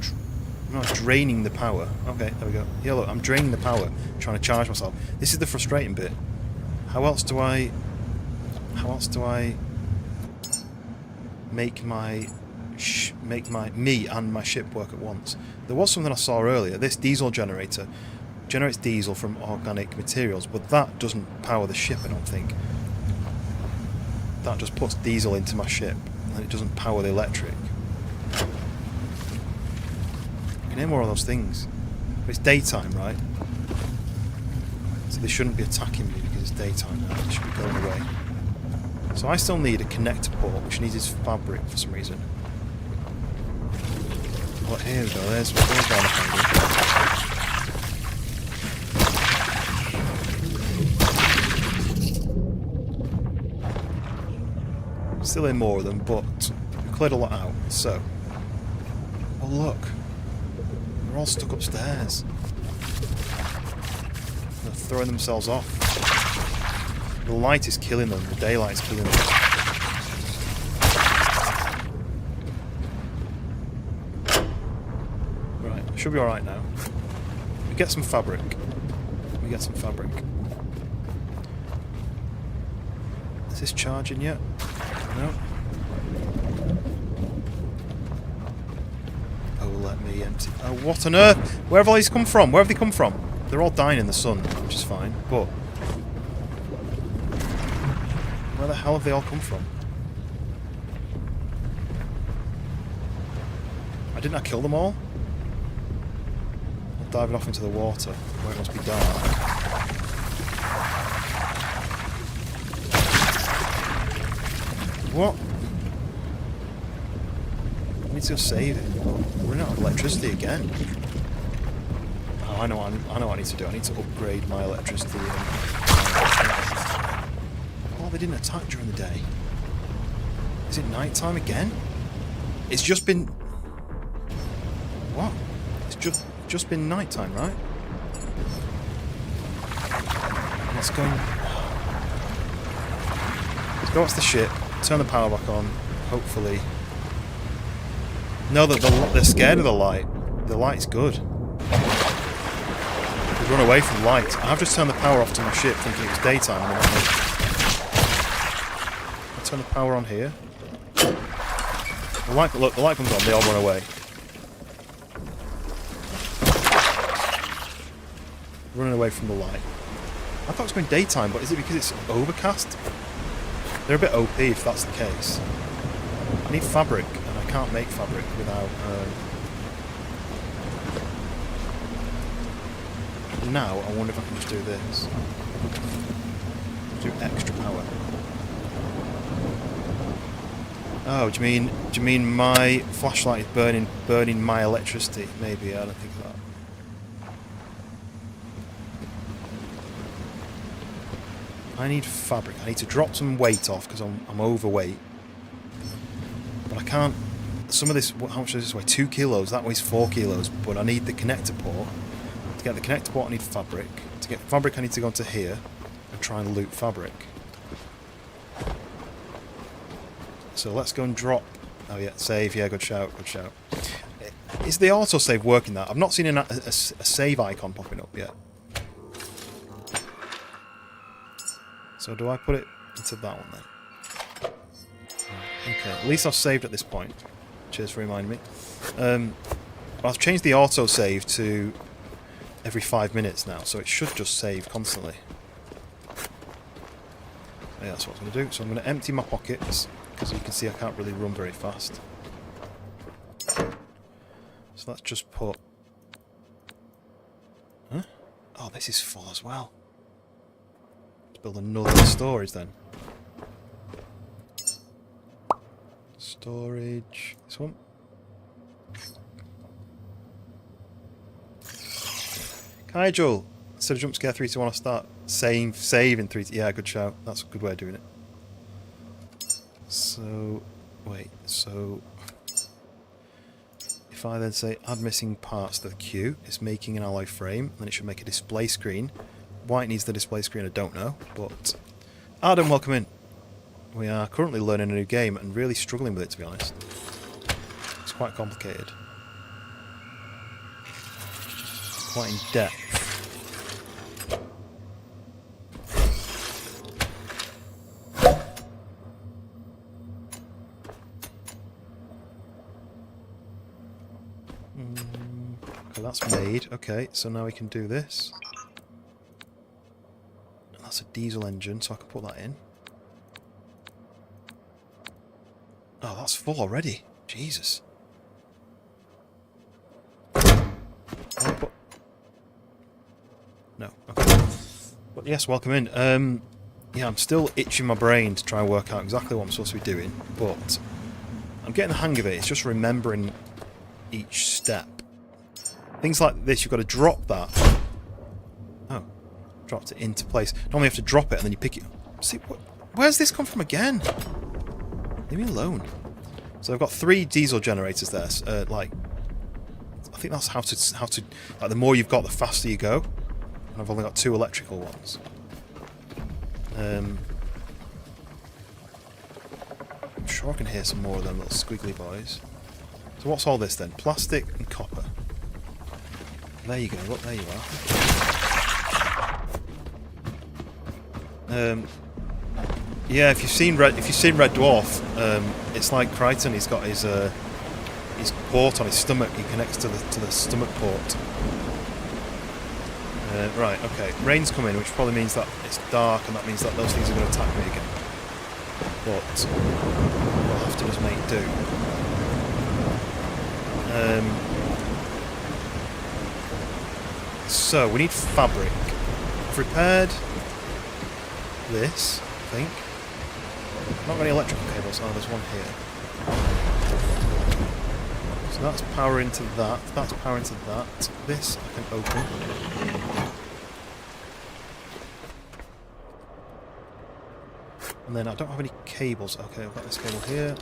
draining the power. Okay, there we go. Yeah, look, I'm draining the power, trying to charge myself. This is the frustrating bit. How else do I make me and my ship work at once? There was something I saw earlier. This diesel generator generates diesel from organic materials, but that doesn't power the ship, I don't think. That just puts diesel into my ship, and it doesn't power the electric. I can hear more of those things. But it's daytime, right? So they shouldn't be attacking me because it's daytime now. They should be going away. So I still need a connector port, which needs his fabric for some reason. Oh, here we go. There's down the Still in more of them, but we cleared a lot out. So, oh look, they're all stuck upstairs. They're throwing themselves off. The light is killing them. The daylight is killing them. Right, should be alright now. We get some fabric. We get some fabric. Is this charging yet? No. Oh, let me empty. Oh, what on earth? Where have all these come from? Where have they come from? They're all dying in the sun, which is fine, but where the hell have they all come from? Didn't I kill them all? I'm diving off into the water, where it must be dark. What? I need to go save it. We're running out of electricity again. Oh, I know what I need to do. I need to upgrade my electricity. Oh, they didn't attack during the day. Is it night time again? It's just been... What? It's just been night time, right? Let's go. Let's go watch the ship. Turn the power back on. Hopefully. No, they're scared of the light. The light's good. They run away from light. I've just turned the power off to my ship, thinking it was daytime. And then I turn the power on here. The light, look, the light comes on. They all run away. Running away from the light. I thought it was going daytime, but is it because it's overcast? They're a bit OP if that's the case. I need fabric, and I can't make fabric without... Now, I wonder if I can just do this. Do extra power. Oh, do you mean my flashlight is burning my electricity? Maybe, I don't think that. I need fabric. I need to drop some weight off because I'm overweight. But I can't... Some of this... How much does this weigh? 2 kilos. That weighs 4 kilos. But I need the connector port. To get the connector port, I need fabric. To get fabric, I need to go into here and try and loot fabric. So let's go and drop... Oh yeah, save. Yeah, good shout. Good shout. Is the autosave working that? I've not seen a save icon popping up yet. So do I put it into that one then? Okay, at least I've saved at this point. Cheers for reminding me. I've changed the autosave to every 5 minutes now, so it should just save constantly. Yeah, that's what I'm going to do. So I'm going to empty my pockets, because you can see I can't really run very fast. So let's just put... Huh? Oh, this is full as well. Build another storage then. Storage. This one. Kaijul. Instead of jump scare 3, 2, 1, I'll start save in 3, 2. Yeah, good shout. That's a good way of doing it. So, wait. So, if I then say add missing parts to the queue, it's making an alloy frame, then it should make a display screen. Why it needs the display screen, I don't know, but... Adam, welcome in. We are currently learning a new game and really struggling with it, to be honest. It's quite complicated. Quite in depth. Okay, that's made. Okay, so now we can do this. That's a diesel engine, so I can put that in. Oh, that's full already. Jesus. No. Okay. But yes, welcome in. Yeah, I'm still itching my brain to try and work out exactly what I'm supposed to be doing, but I'm getting the hang of it. It's just remembering each step. Things like this, you've got to drop that. Oh, dropped it into place. Normally you have to drop it and then you pick it up. See, where's this come from again? Leave me alone. So I've got 3 diesel generators there. Like, I think that's how to. Like, the more you've got, the faster you go. And I've only got 2 electrical ones. I'm sure I can hear some more of them little squiggly boys. So what's all this then? Plastic and copper. There you go. Look, there you are. Yeah, if you've seen Red Dwarf, it's like Crichton. He's got his port on his stomach. He connects to the stomach port. Right. Okay. Rain's coming, which probably means that it's dark, and that means that those things are going to attack me again. But we'll have to just make do. So we need fabric. I've repaired this, I think. Not got any electrical cables. Oh, there's one here. So that's power into that. That's power into that. This I can open. And then I don't have any cables. Okay, I've got this cable here.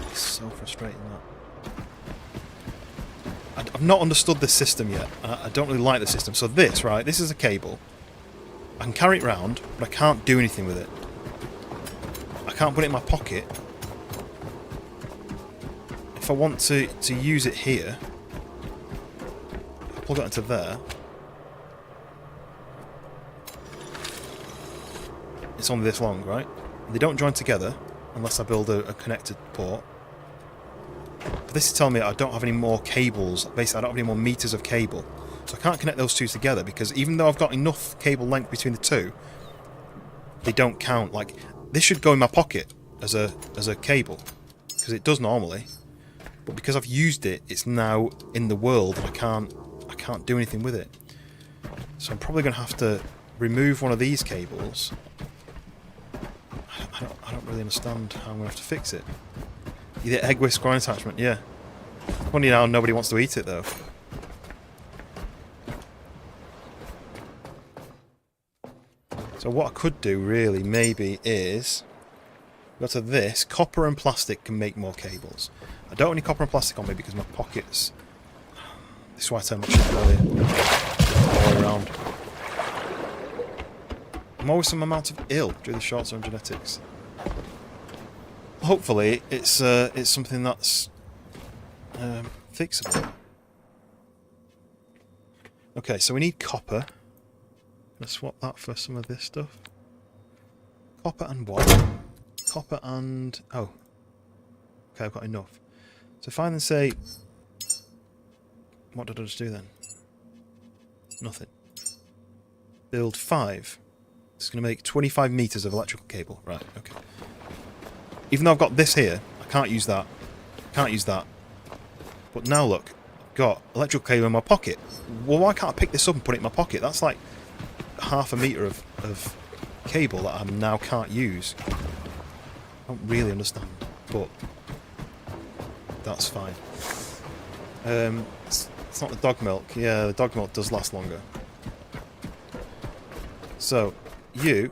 It's so frustrating that. I've not understood this system yet. I don't really like the system. So this, right, this is a cable. I can carry it round, but I can't do anything with it. I can't put it in my pocket. If I want to use it here, I plug it into there. It's only this long, right? They don't join together unless I build a connected port. But this is telling me I don't have any more cables. Basically, I don't have any more meters of cable. So I can't connect those two together because even though I've got enough cable length between the two, they don't count. Like, this should go in my pocket as a cable, because it does normally. But because I've used it, it's now in the world and I can't do anything with it. So I'm probably going to have to remove one of these cables. I don't really understand how I'm going to have to fix it. The egg whisk groin attachment, yeah. Funny now, nobody wants to eat it though. So what I could do really maybe is go to this. Copper and plastic can make more cables. I don't have any copper and plastic on me because my pockets. This is why I turned my shit earlier. All around. I'm always some amount of ill due to the short-term genetics. Hopefully, it's something that's fixable. Okay, so we need copper. Let's swap that for some of this stuff. Copper and what? Copper and... oh. Okay, I've got enough. So if I then say... what did I just do then? Nothing. Build 5. It's going to make 25 meters of electrical cable. Right, okay. Even though I've got this here, I can't use that. Can't use that. But now look, I've got electrical cable in my pocket. Well, why can't I pick this up and put it in my pocket? That's like half a meter of cable that I now can't use. I don't really understand, but that's fine. It's not the dog milk. Yeah, the dog milk does last longer. So, you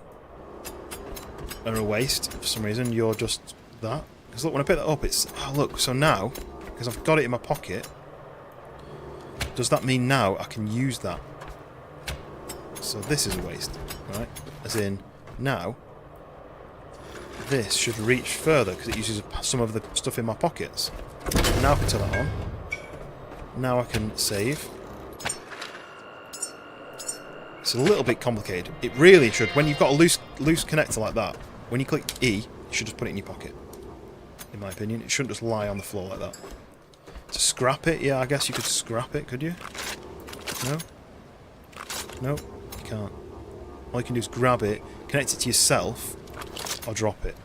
are a waste for some reason. You're just that. Because look, when I pick that up, it's... oh, look, so now, because I've got it in my pocket, does that mean now I can use that? So this is a waste, right? As in, now, this should reach further because it uses some of the stuff in my pockets. Now I can turn that on. Now I can save. It's a little bit complicated. It really should. When you've got a loose connector like that, when you click E, you should just put it in your pocket. In my opinion, it shouldn't just lie on the floor like that. To scrap it, yeah, I guess you could scrap it, could you? No? No, you can't. All you can do is grab it, connect it to yourself, or drop it.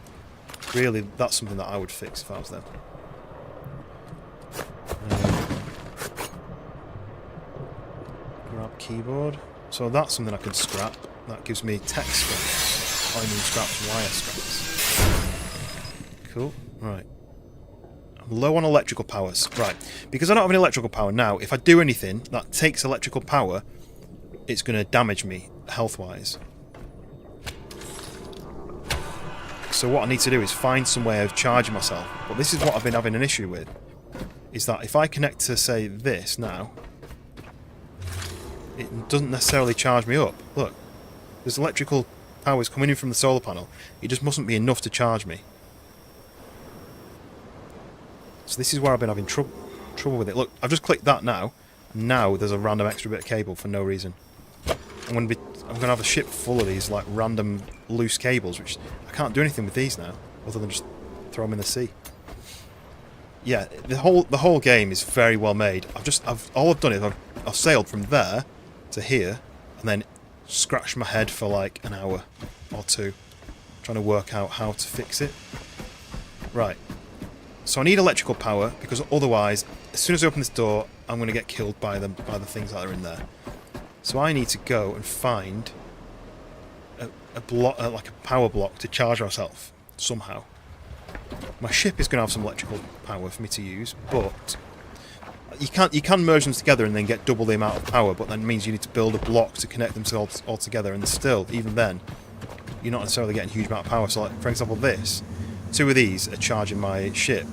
Really, that's something that I would fix if I was them. keyboard. So that's something I can scrap. That gives me text scraps. I mean scraps, wire scraps. Cool. Right. I'm low on electrical powers. Right. Because I don't have any electrical power now, if I do anything that takes electrical power, it's going to damage me health-wise. So what I need to do is find some way of charging myself. But this is what I've been having an issue with. Is that if I connect to, say, this now, it doesn't necessarily charge me up. Look, there's electrical powers coming in from the solar panel. It just mustn't be enough to charge me. So this is where I've been having trouble with it. Look, I've just clicked that now. And now there's a random extra bit of cable for no reason. I'm gonna have a ship full of these like random loose cables, which I can't do anything with these now, other than just throw them in the sea. Yeah, the whole game is very well made. All I've done is I've sailed from there to here, and then scratched my head for like an hour or two, trying to work out how to fix it. Right. So I need electrical power because otherwise, as soon as I open this door, I'm going to get killed by the things that are in there. So I need to go and find a block, like a power block, to charge myself somehow. My ship is going to have some electrical power for me to use, but you can merge them together and then get double the amount of power. But that means you need to build a block to connect them all together, and still, even then, you're not necessarily getting a huge amount of power. So, like, for example, two of these are charging my ship.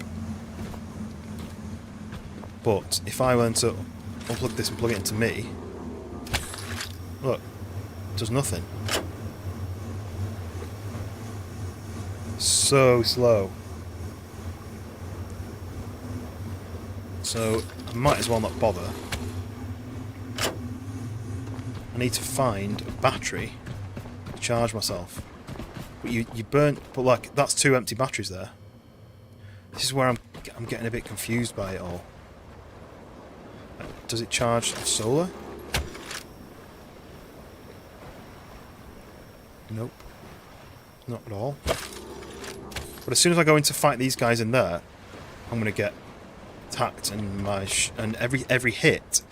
But if I were to unplug this and plug it into me, look, it does nothing. So slow. So I might as well not bother. I need to find a battery to charge myself. But you burn, but like that's 2 empty batteries there. This is where I'm getting a bit confused by it all. Does it charge solar? Nope. Not at all. But as soon as I go in to fight these guys in there, I'm going to get attacked, and every hit,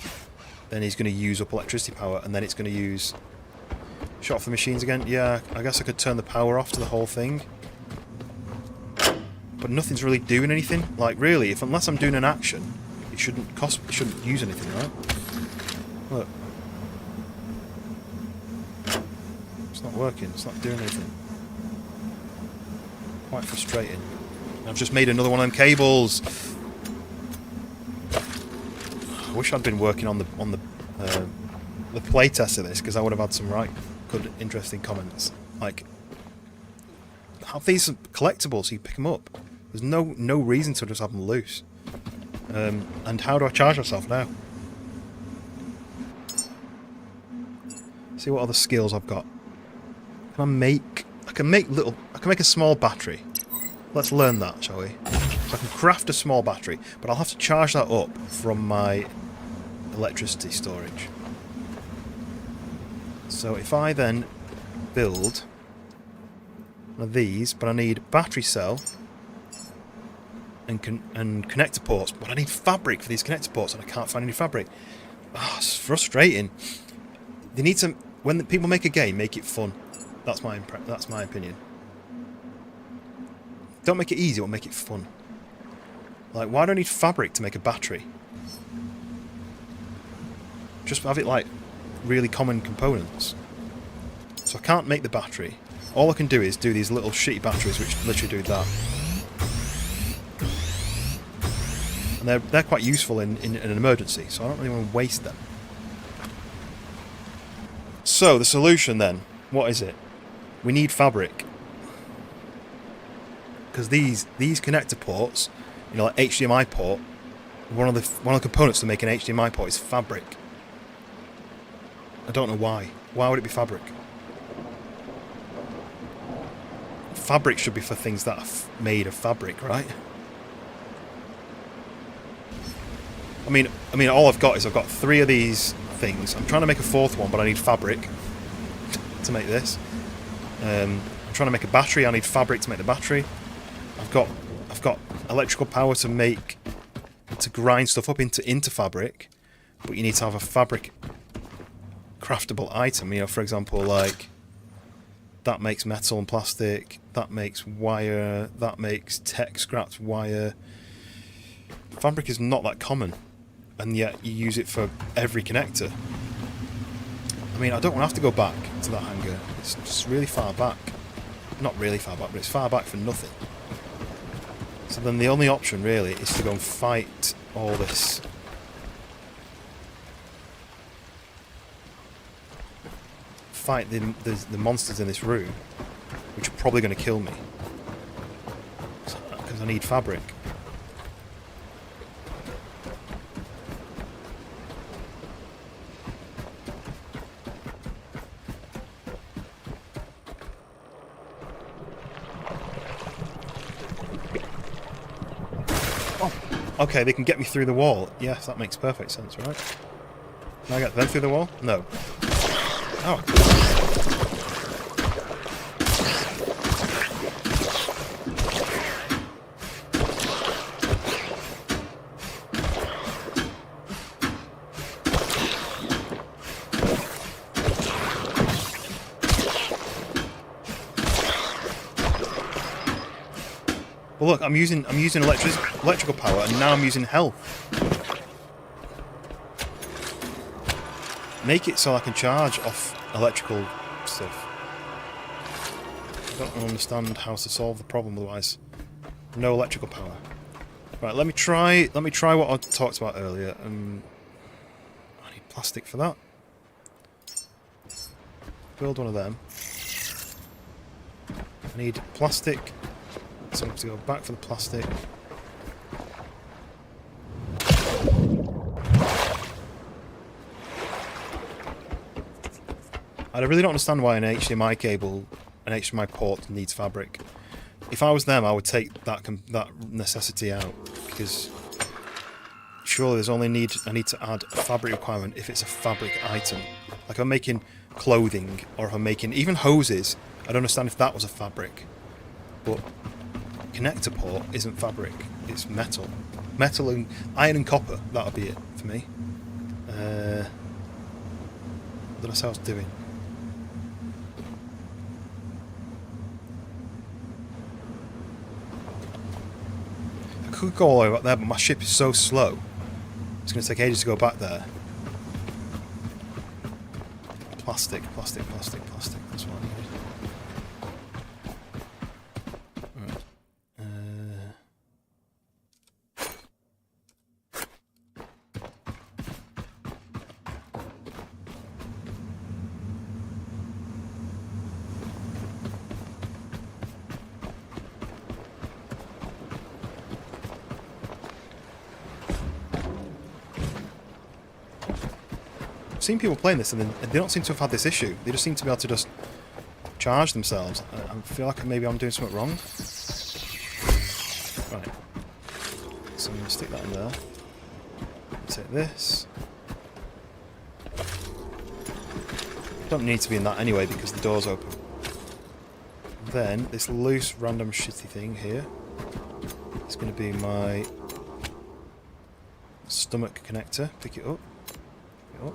then he's going to use up electricity power, and then it's going to use... Shut off the machines again? Yeah, I guess I could turn the power off to the whole thing. But nothing's really doing anything. Like, really, unless I'm doing an action, it shouldn't use anything, right? Look. It's not working, it's not doing anything. Quite frustrating. I've just made another one of them cables. I wish I'd been working on the playtest of this, because I would have had some right good, interesting comments. Like, have these collectibles so you pick them up. There's no reason to just have them loose. And how do I charge myself now? See what other skills I've got. I can make a small battery. Let's learn that, shall we? So I can craft a small battery, but I'll have to charge that up from my electricity storage. So if I then build one of these, but I need battery cell and connector ports, but I need fabric for these connector ports, and I can't find any fabric. Oh, it's frustrating. They need to, when people make a game, make it fun. That's my opinion. Don't make it easy, or make it fun. Like, why do I need fabric to make a battery? Just have it like really common components. So I can't make the battery. All I can do is do these little shitty batteries which literally do that. And they're quite useful in an emergency, so I don't really want to waste them. So the solution then, what is it? We need fabric. Because these connector ports, you know, like HDMI port, one of the components to make an HDMI port is fabric. I don't know why. Why would it be fabric? Fabric should be for things that are made of fabric, right? I mean, all I've got 3 of these things. I'm trying to make a 4th one, but I need fabric to make this. I'm trying to make a battery. I need fabric to make the battery. I've got electrical power to grind stuff up into fabric, but you need to have a fabric craftable item. You know, for example, like that makes metal and plastic, that makes wire, that makes tech scrapped wire. Fabric is not that common, and yet you use it for every connector. I mean, I don't want to have to go back to that hangar. It's just really far back. Not really far back, but it's far back for nothing. So then the only option really is to go and fight all this. Fight the monsters in this room, which are probably going to kill me. Because I need fabric. Okay, they can get me through the wall. Yes, that makes perfect sense, right? Can I get them through the wall? No. Oh. Well, look, I'm using electrical power, and now I'm using health. Make it so I can charge off electrical stuff. I don't understand how to solve the problem otherwise. No electrical power. Right, let me try what I talked about earlier. I need plastic for that. Build one of them. I need plastic. So I have to go back for the plastic. I really don't understand why an HDMI cable, an HDMI port needs fabric. If I was them, I would take that necessity out, because surely there's only I need to add a fabric requirement if it's a fabric item. Like if I'm making clothing, or if I'm making even hoses, I don't understand if that was a fabric. But connector port isn't fabric, it's metal. Metal and iron and copper, that'll be it for me. What did I say I was doing? I could go all the way back there, but my ship is so slow. It's going to take ages to go back there. Plastic, plastic, plastic, plastic, that's what I need. I've seen people playing this and they don't seem to have had this issue. They just seem to be able to just charge themselves. I feel like maybe I'm doing something wrong. Right. So I'm going to stick that in there. Take this. Don't need to be in that anyway because the door's open. Then this loose random shitty thing here. It's going to be my stomach connector. Pick it up. Pick it up.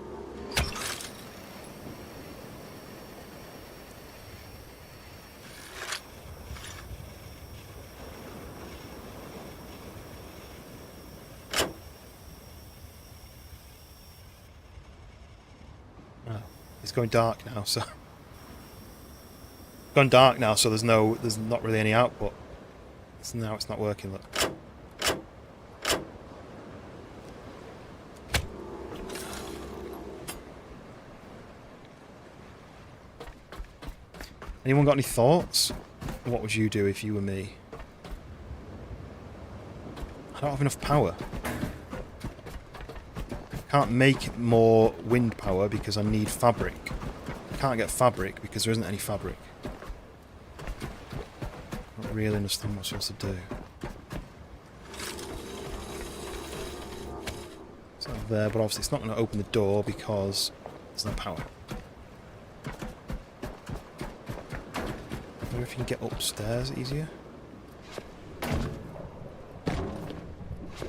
It's going dark now, so gone dark now, so there's not really any output. So now it's not working. Look. Anyone got any thoughts? What would you do if you were me? I don't have enough power. Can't make more wind power because I need fabric. Can't get fabric because there isn't any fabric. I don't really understand what I'm supposed to do. It's not there, but obviously it's not going to open the door because there's no power. I wonder if you can get upstairs easier.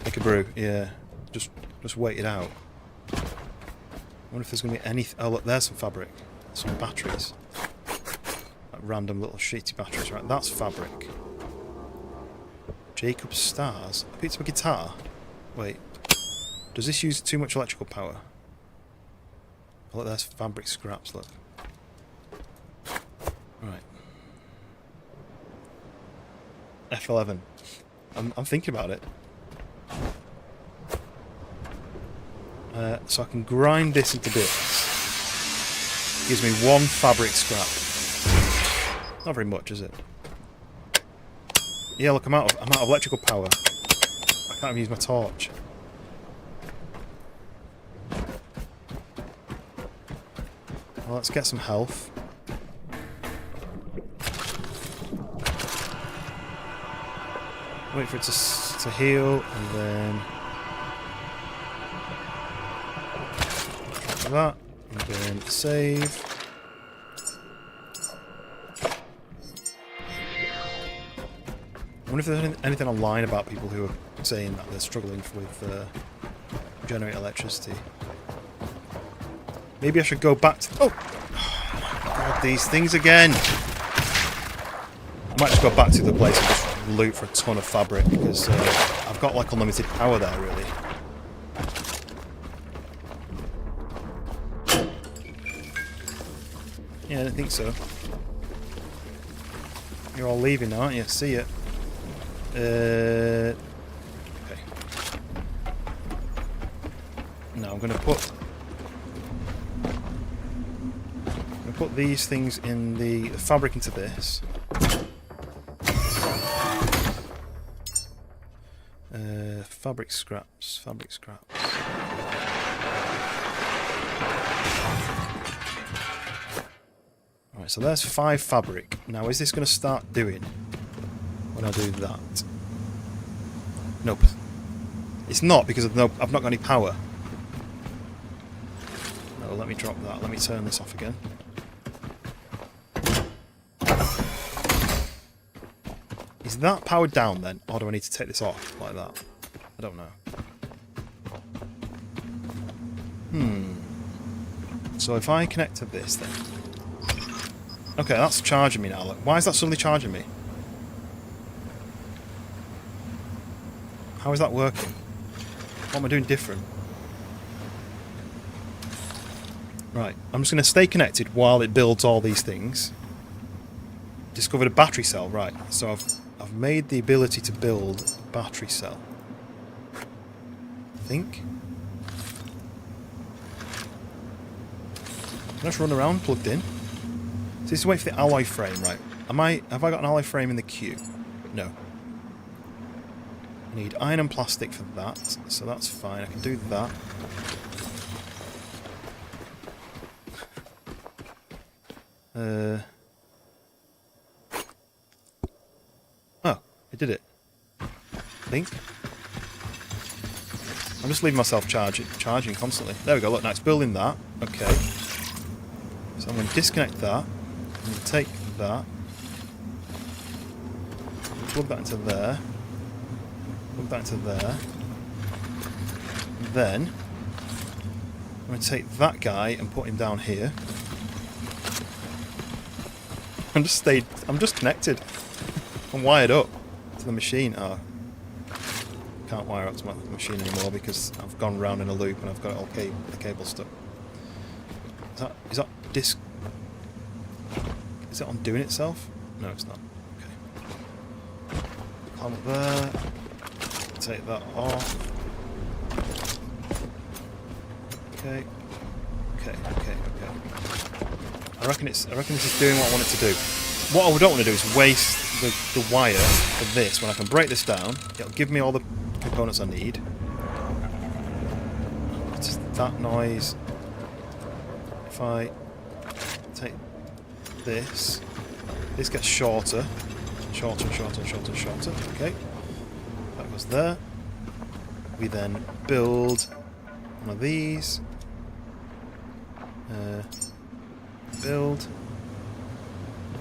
Make a brew, yeah. Just wait it out. wonder if there's going to be any... Oh, look, there's some fabric. Some batteries. Like random little shitty batteries. Right, that's fabric. Jacob's stars. I picked up a guitar. Wait. Does this use too much electrical power? Oh, look, there's fabric scraps, look. Right. F11. I'm thinking about it. So I can grind this into bits. Gives me 1 fabric scrap. Not very much, is it? Yeah, look, I'm out of electrical power. I can't even use my torch. Well, let's get some health. Wait for it to heal, and then that, and then save. I wonder if there's anything online about people who are saying that they're struggling with generating electricity. Maybe I should go back to... Oh! God, these things again! I might just go back to the place and just loot for a ton of fabric, because I've got like unlimited power there, really. Yeah, I don't think so. You're all leaving now, aren't you? See ya. Okay. Now I'm gonna put these things in the fabric into this. Fabric scraps. Alright, so there's 5 fabric. Now, is this going to start doing when I do that? Nope. It's not, because I've not got any power. No, let me drop that. Let me turn this off again. Is that powered down then? Or do I need to take this off like that? I don't know. So if I connect to this then... Okay, that's charging me now. Look. Why is that suddenly charging me? How is that working? What am I doing different? Right, I'm just going to stay connected while it builds all these things. Discovered a battery cell, right. So I've made the ability to build a battery cell. I think. Can I just run around plugged in? So this is wait for the alloy frame, right? Have I got an alloy frame in the queue? No. I need iron and plastic for that, so that's fine. I can do that. Oh, it did it. I think. I'm just leaving myself charging constantly. There we go, look, now it's building that. Okay. So I'm going to disconnect that. I'm going to take that. Plug that into there. Plug that into there. And then I'm going to take that guy and put him down here. I'm just connected. I'm wired up to the machine. Oh. Can't wire up to my machine anymore because I've gone round in a loop and I've got it all the cable stuck. Is that disc? Is it undoing itself? No, it's not. Okay. Climb up there. Take that off. Okay. Okay. I reckon this is doing what I want it to do. What I don't want to do is waste the wire for this. When I can break this down, it'll give me all the components I need. It's that noise. If I take this gets shorter. Shorter. Okay. That goes there. We then build one of these. Build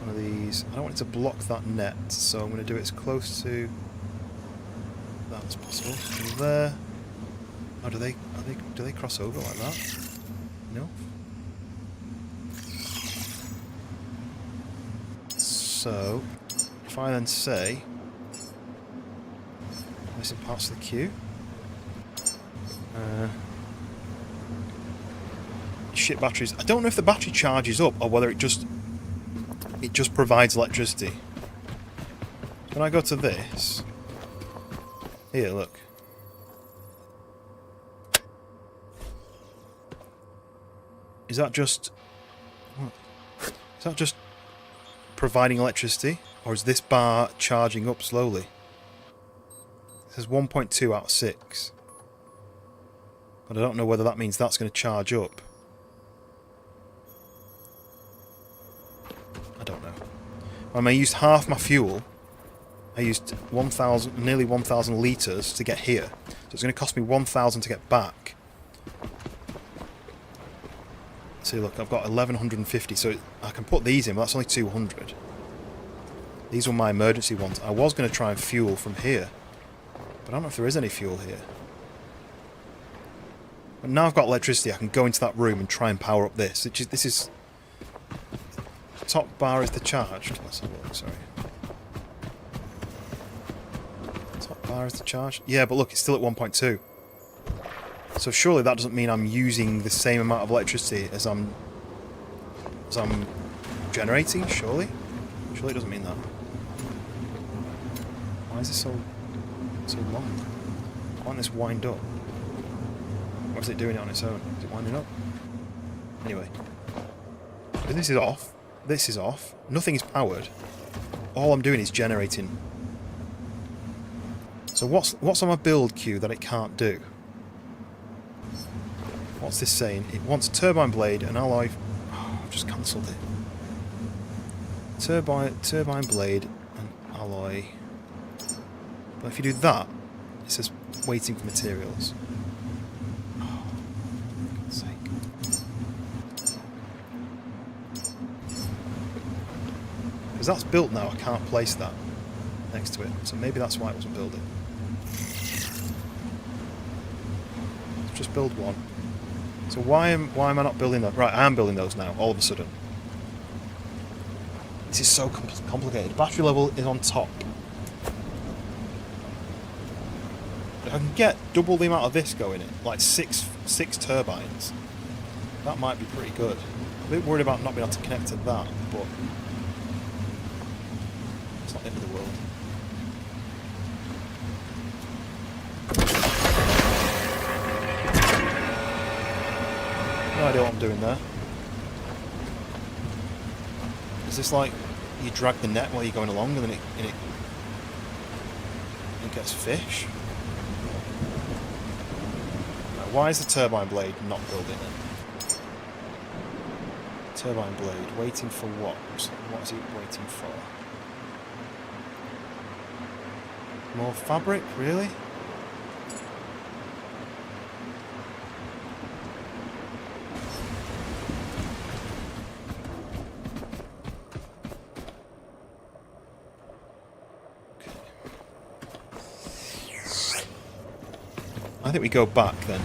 one of these. I don't want it to block that net, so I'm going to do it as close to that as possible. From there. Oh, do they cross over like that? enough. So, if I then say missing parts of the queue, shit batteries. I don't know if the battery charges up or whether it just provides electricity. When I go to this, here, look. Is that just providing electricity, or is this bar charging up slowly? It says 1.2 out of 6. But I don't know whether that means that's going to charge up. I don't know. When I used half my fuel, I used nearly 1,000 litres to get here. So it's going to cost me 1,000 to get back. See, look, I've got 1,150, so I can put these in, but that's only 200. These were my emergency ones. I was going to try and fuel from here, but I don't know if there is any fuel here. But now I've got electricity, I can go into that room and try and power up this. This is... Top bar is the charged. Let's have a look, sorry. Top bar is the charged. Yeah, but look, it's still at 1.2. So surely that doesn't mean I'm using the same amount of electricity as I'm generating, surely? Surely it doesn't mean that. Why is this so long? Why won't this wind up? Or is it doing it on its own? Is it winding up? Anyway. But this is off. This is off. Nothing is powered. All I'm doing is generating. So what's on my build queue that it can't do? What's this saying? It wants a turbine blade, an alloy... Oh, I've just cancelled it. Turbine blade, and alloy... But if you do that, it says waiting for materials. Oh, for God's sake. Because that's built now, I can't place that next to it. So maybe that's why it wasn't building. Let's just build one. So why am I not building that? Right, I am building those now, all of a sudden. This is so complicated. Battery level is on top. If I can get double the amount of this going in, like six turbines, that might be pretty good. I'm a bit worried about not being able to connect to that, but it's not the end of the world. No idea what I'm doing there. Is this like you drag the net while you're going along and then it gets fish? Right, why is the turbine blade not building it? Turbine blade, waiting for what? What is it waiting for? More fabric, really? I think we go back then.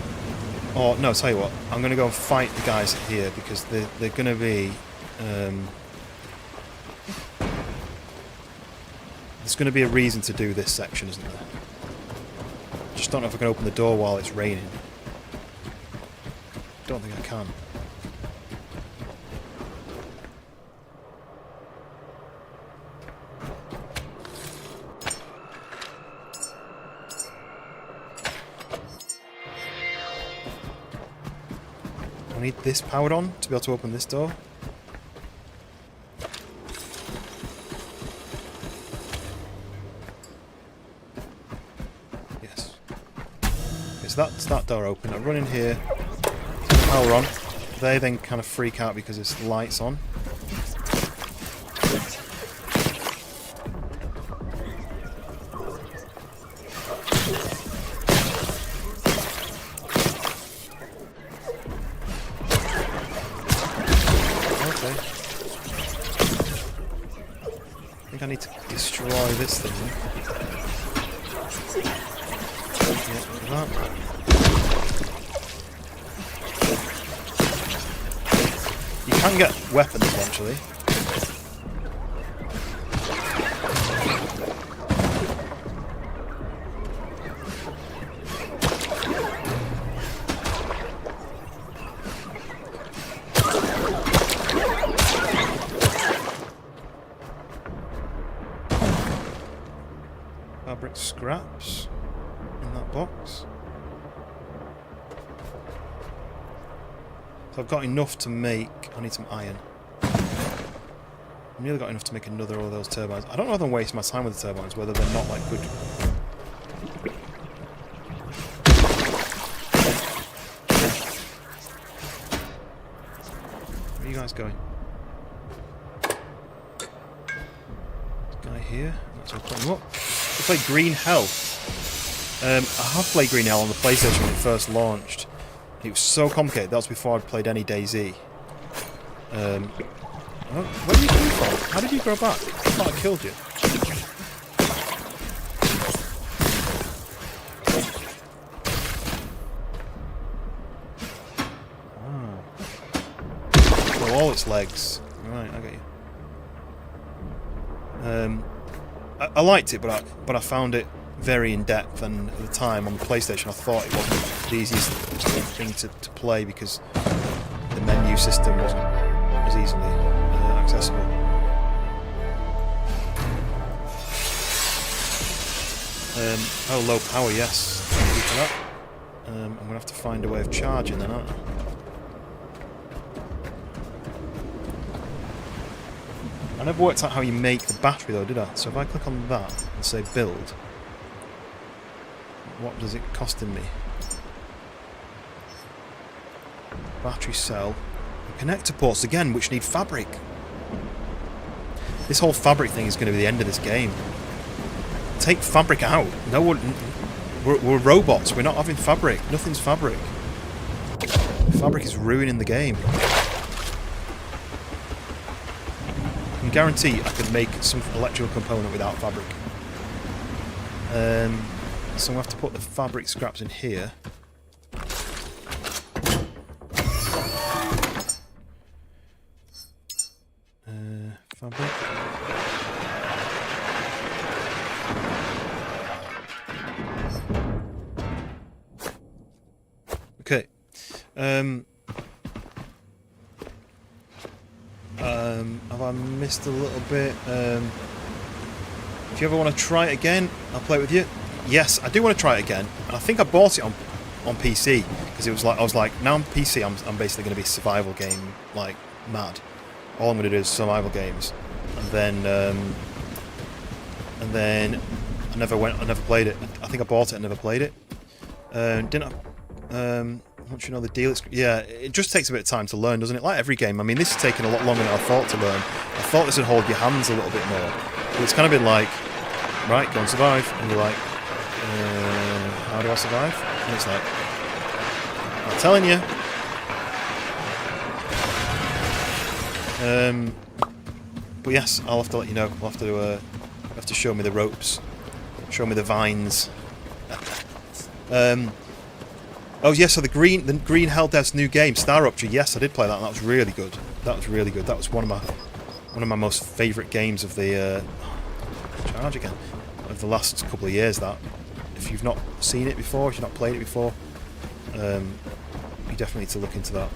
Or, no, tell you what, I'm going to go and fight the guys here because they're going to be... there's going to be a reason to do this section, isn't there? Just don't know if I can open the door while it's raining. Don't think I can. I need this powered on to be able to open this door. Yes. Okay, so that's that door open. I run in here, turn the power on. They then kind of freak out because there's lights on. I need to destroy this thing. Yeah, like that. can get weapons eventually. Fabric scraps in that box. So I've got enough to make... I need some iron. I've nearly got enough to make another one of those turbines. I don't know whether I'm wasting my time with the turbines, whether they're not like good... Where are you guys going? This guy here. That's all putting him up. I play Green Hell. I have played Green Hell on the PlayStation when it first launched. It was so complicated. That was before I'd played any DayZ. Where did you come from? How did you grow back? I thought I killed you. Ah. So all its legs. Right, I get you. I liked it, but I found it very in depth, and at the time on the PlayStation I thought it wasn't the easiest thing to play because the menu system wasn't as easily accessible. Oh, low power, yes. Thank you for that. I'm going to have to find a way of charging then, aren't I? I never worked out how you make the battery though, did I? So if I click on that and say build, what does it costing me? Battery cell. And connector ports again, which need fabric. This whole fabric thing is going to be the end of this game. Take fabric out. No one... We're robots. We're not having fabric. Nothing's fabric. Fabric is ruining the game. I can guarantee I could make some electrical component without fabric. So I'm going to have to put the fabric scraps in here. Fabric. Okay. Have I missed a little bit? If you ever want to try it again, I'll play it with you. Yes, I do want to try it again. And I think I bought it on PC because it was like I was like, now on PC, I'm basically going to be survival game like mad. All I'm going to do is survival games, and then I never played it. I think I bought it and never played it. Didn't I? Once you know the deal, yeah, it just takes a bit of time to learn, doesn't it? Like every game. I mean, this has taken a lot longer than I thought to learn. I thought this would hold your hands a little bit more, but it's kind of been like, right, go and survive, and you're like, how do I survive? And it's like, I'm telling you. But yes, I'll have to let you know. I'll have to show me the ropes, show me the vines. Oh yes, so the Green Hell Dev's new game, Star Rupture. Yes, I did play that, and that was really good. That was really good. That was one of my most favourite games of the charge again of the last couple of years. That if you've not seen it before, if you've not played it before, you definitely need to look into that.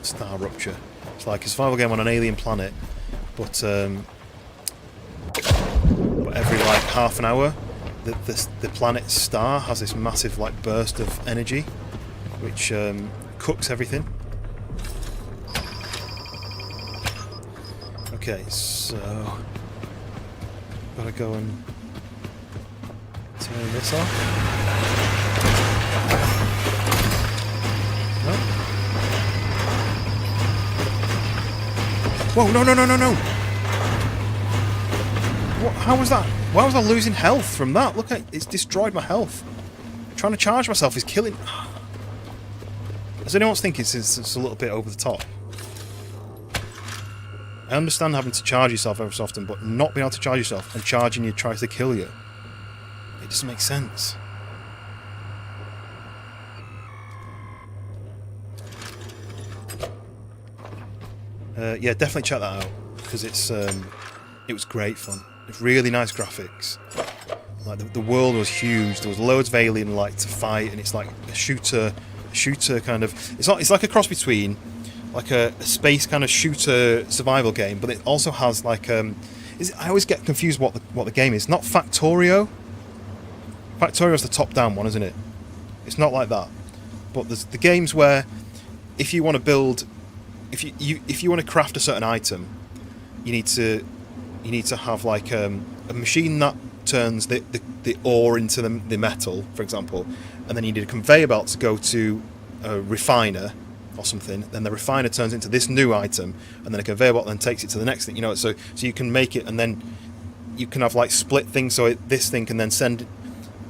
Star Rupture. It's like a survival game on an alien planet, but every like half an hour, the planet's star has this massive like burst of energy, which cooks everything. Okay, so gotta go and turn this off. No. Whoa! No! What? How was that? Why was I losing health from that? Look, it's destroyed my health. Trying to charge myself is killing. Does anyone else think it's a little bit over the top? I understand having to charge yourself every so often, but not being able to charge yourself and charging you tries to kill you. It doesn't make sense. Yeah, definitely check that out because it was great fun. It's really nice graphics. Like the world was huge. There was loads of alien like to fight, and it's like a shooter kind of. It's like a cross between like a space kind of shooter survival game, but it also has like I always get confused what the game is. Not Factorio. Factorio's the top-down one, isn't it? It's not like that. But there's the games where if you want to build, if you want to craft a certain item, you need to have like a machine that turns the ore into the metal, for example, and then you need a conveyor belt to go to a refiner or something. Then the refiner turns into this new item, and then a conveyor belt then takes it to the next thing. You know, so you can make it, and then you can have like split things. So this thing can then send.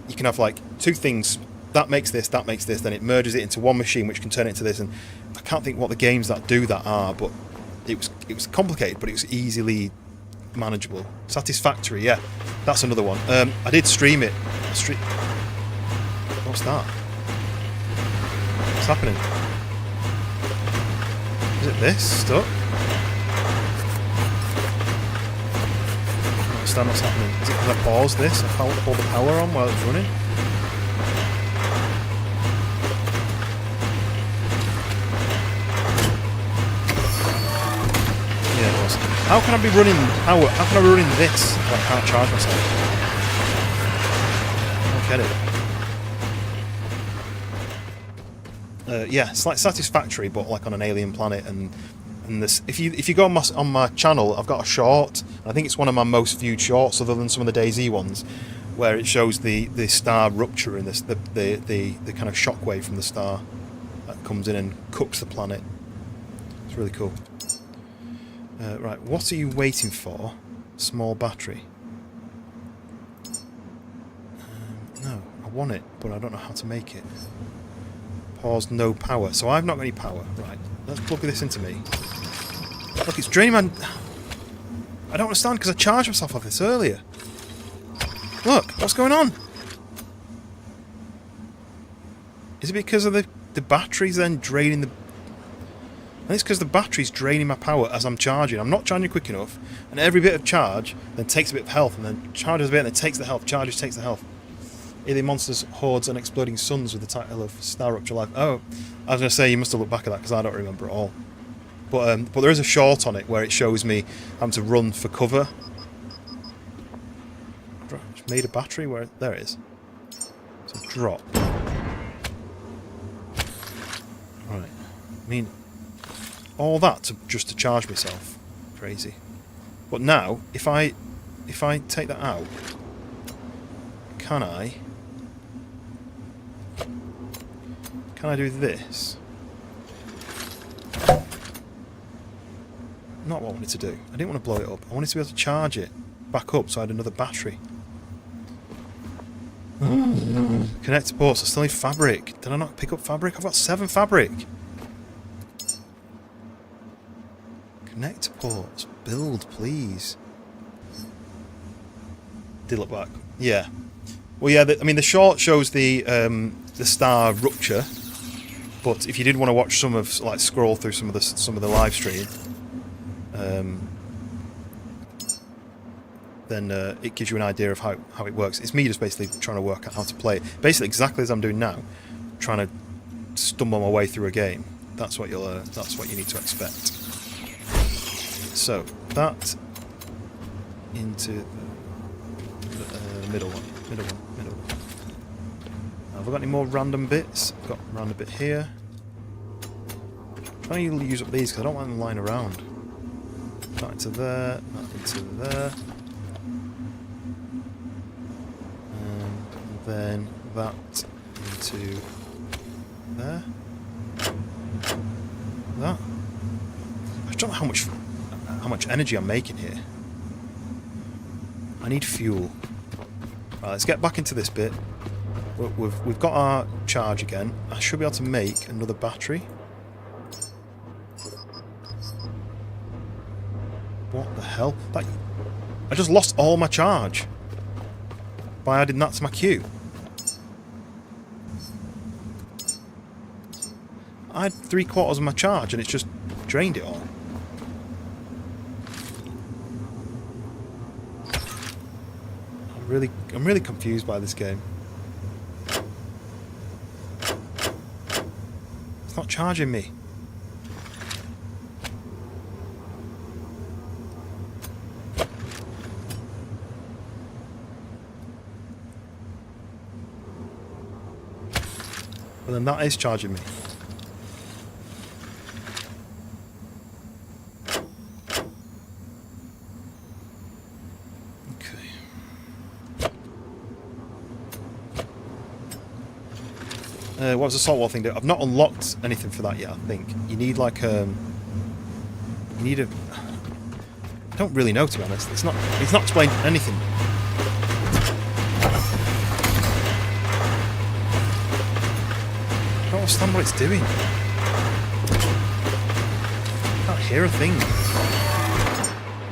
You can have like two things. That makes this, then it merges it into one machine which can turn it into this, and I can't think what the games that do that are, but it was complicated, but it was easily manageable. Satisfactory, yeah, that's another one. I did stream it. What's that? What's happening? Is it this stuff? I don't understand what's happening. Is it because I paused this? I can't pull the power on while it's running? How can I be running power? How can I be running this if I can't charge myself? I don't get it. Yeah, it's like Satisfactory, but like on an alien planet. And this, if you go on my channel, I've got a short. I think it's one of my most viewed shorts, other than some of the DayZ ones, where it shows the star rupture and the kind of shockwave from the star that comes in and cooks the planet. It's really cool. Right, what are you waiting for? Small battery. No, I want it, but I don't know how to make it. Pause, no power. So I've not got any power. Right, let's plug this into me. Look, it's draining my... I don't understand, because I charged myself off this earlier. Look, what's going on? Is it because of the batteries then draining the... And it's because the battery's draining my power as I'm charging. I'm not charging quick enough, and every bit of charge then takes a bit of health, and then charges a bit, and then takes the health. Charges, takes the health. Alien monsters, hordes, and exploding suns with the title of Star Rupture Life. Oh, I was going to say you must have looked back at that because I don't remember at all. But there is a short on it where it shows me having to run for cover. It's made a battery where there it is. It's a drop. Right. I mean. All that just to charge myself. Crazy. But now, if I take that out, can I do this? Not what I wanted to do. I didn't want to blow it up. I wanted to be able to charge it back up so I had another battery. Connect to ports. I still need fabric. Did I not pick up fabric? I've got 7 fabric. Connect to ports. Build, please. Did look back. Yeah. Well, yeah. I mean, the short shows the star rupture, but if you did want to watch some of, like, scroll through some of the live stream, then it gives you an idea of how it works. It's me just basically trying to work out how to play it. Basically, exactly as I'm doing now, trying to stumble my way through a game. That's what you need to expect. So that into the middle one. Have I got any more random bits? I've got a random bit here. I'm trying to use up these because I don't want them lying around. That into there, that into there. And then that into there. That. I don't know how much energy I'm making here. I need fuel. Right, let's get back into this bit. We've got our charge again. I should be able to make another battery. What the hell? I just lost all my charge by adding that to my queue. I had 3/4 of my charge and it's just drained it all. I'm really confused by this game. It's not charging me. But then that is charging me. What does the salt wall thing do? I've not unlocked anything for that yet, I think. You need like you need a... I don't really know, to be honest. It's not explained anything. I don't understand what it's doing. I can't hear a thing.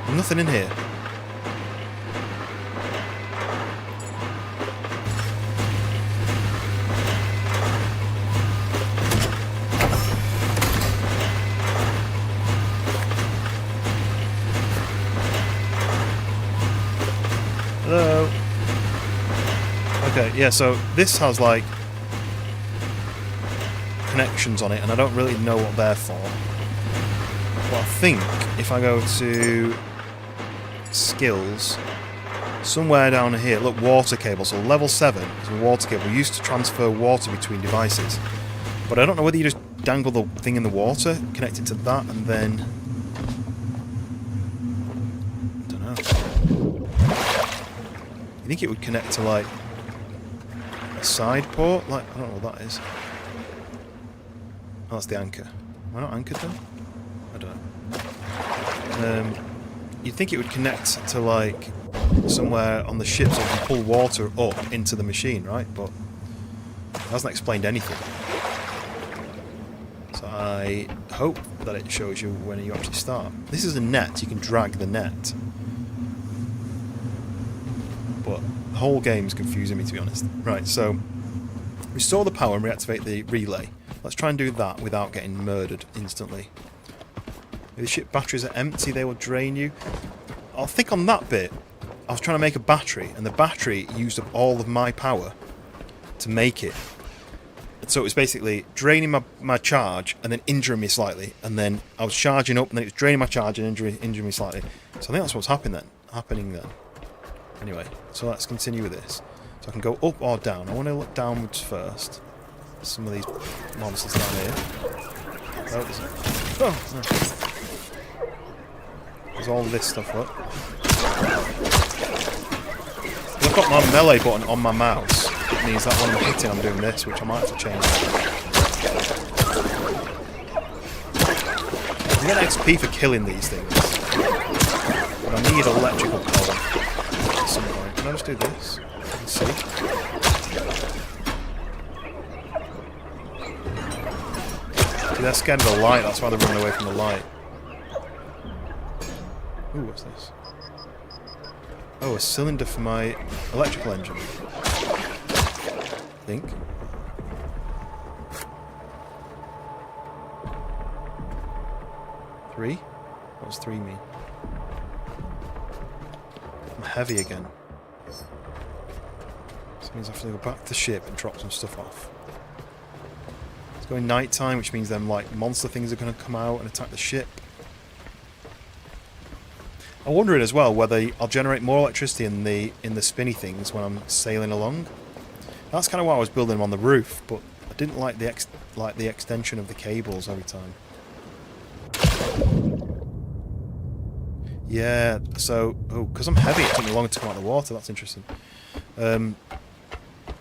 There's nothing in here. Hello? Okay, yeah, so this has like connections on it and I don't really know what they're for. But I think if I go to skills, somewhere down here, look, water cable. So level 7 is a water cable used to transfer water between devices. But I don't know whether you just dangle the thing in the water, connect it to that, and then... I don't know. You think it would connect to, like, a side port? Like, I don't know what that is. Oh, that's the anchor. Am I not anchored then? I don't know. You'd think it would connect to, like, somewhere on the ship so it can pull water up into the machine, right? But it hasn't explained anything. So I hope that it shows you when you actually start. This is a net. You can drag the net. But the whole game's confusing me, to be honest. Right, so restore the power and reactivate the relay. Let's try and do that without getting murdered instantly. If the ship batteries are empty, they will drain you. I'll think on that bit. I was trying to make a battery, and the battery used up all of my power to make it. So it was basically draining my charge and then injuring me slightly, and then I was charging up and then it was draining my charge and injuring me slightly. So I think that's what's happening then. Anyway, so let's continue with this. So I can go up or down. I want to look downwards first. Some of these monsters down here. Oh, no. There's all this stuff up. I've got my melee button on my mouse. It means that when I'm hitting I'm doing this, which I might have to change. I get XP for killing these things. But I need electrical power at some point. Can I just do this? Let's see. See, they're scared of the light, that's why they're running away from the light. Ooh, what's this? Oh, a cylinder for my electrical engine. I think. Three? What does 3 mean? I'm heavy again. This means I have to go back to the ship and drop some stuff off. It's going night time, which means then like monster things are going to come out and attack the ship. I'm wondering as well whether I'll generate more electricity in the spinny things when I'm sailing along. That's kind of why I was building them on the roof, but I didn't like the extension of the cables every time. Yeah, so because I'm heavy, it took me longer to come out of the water. That's interesting. And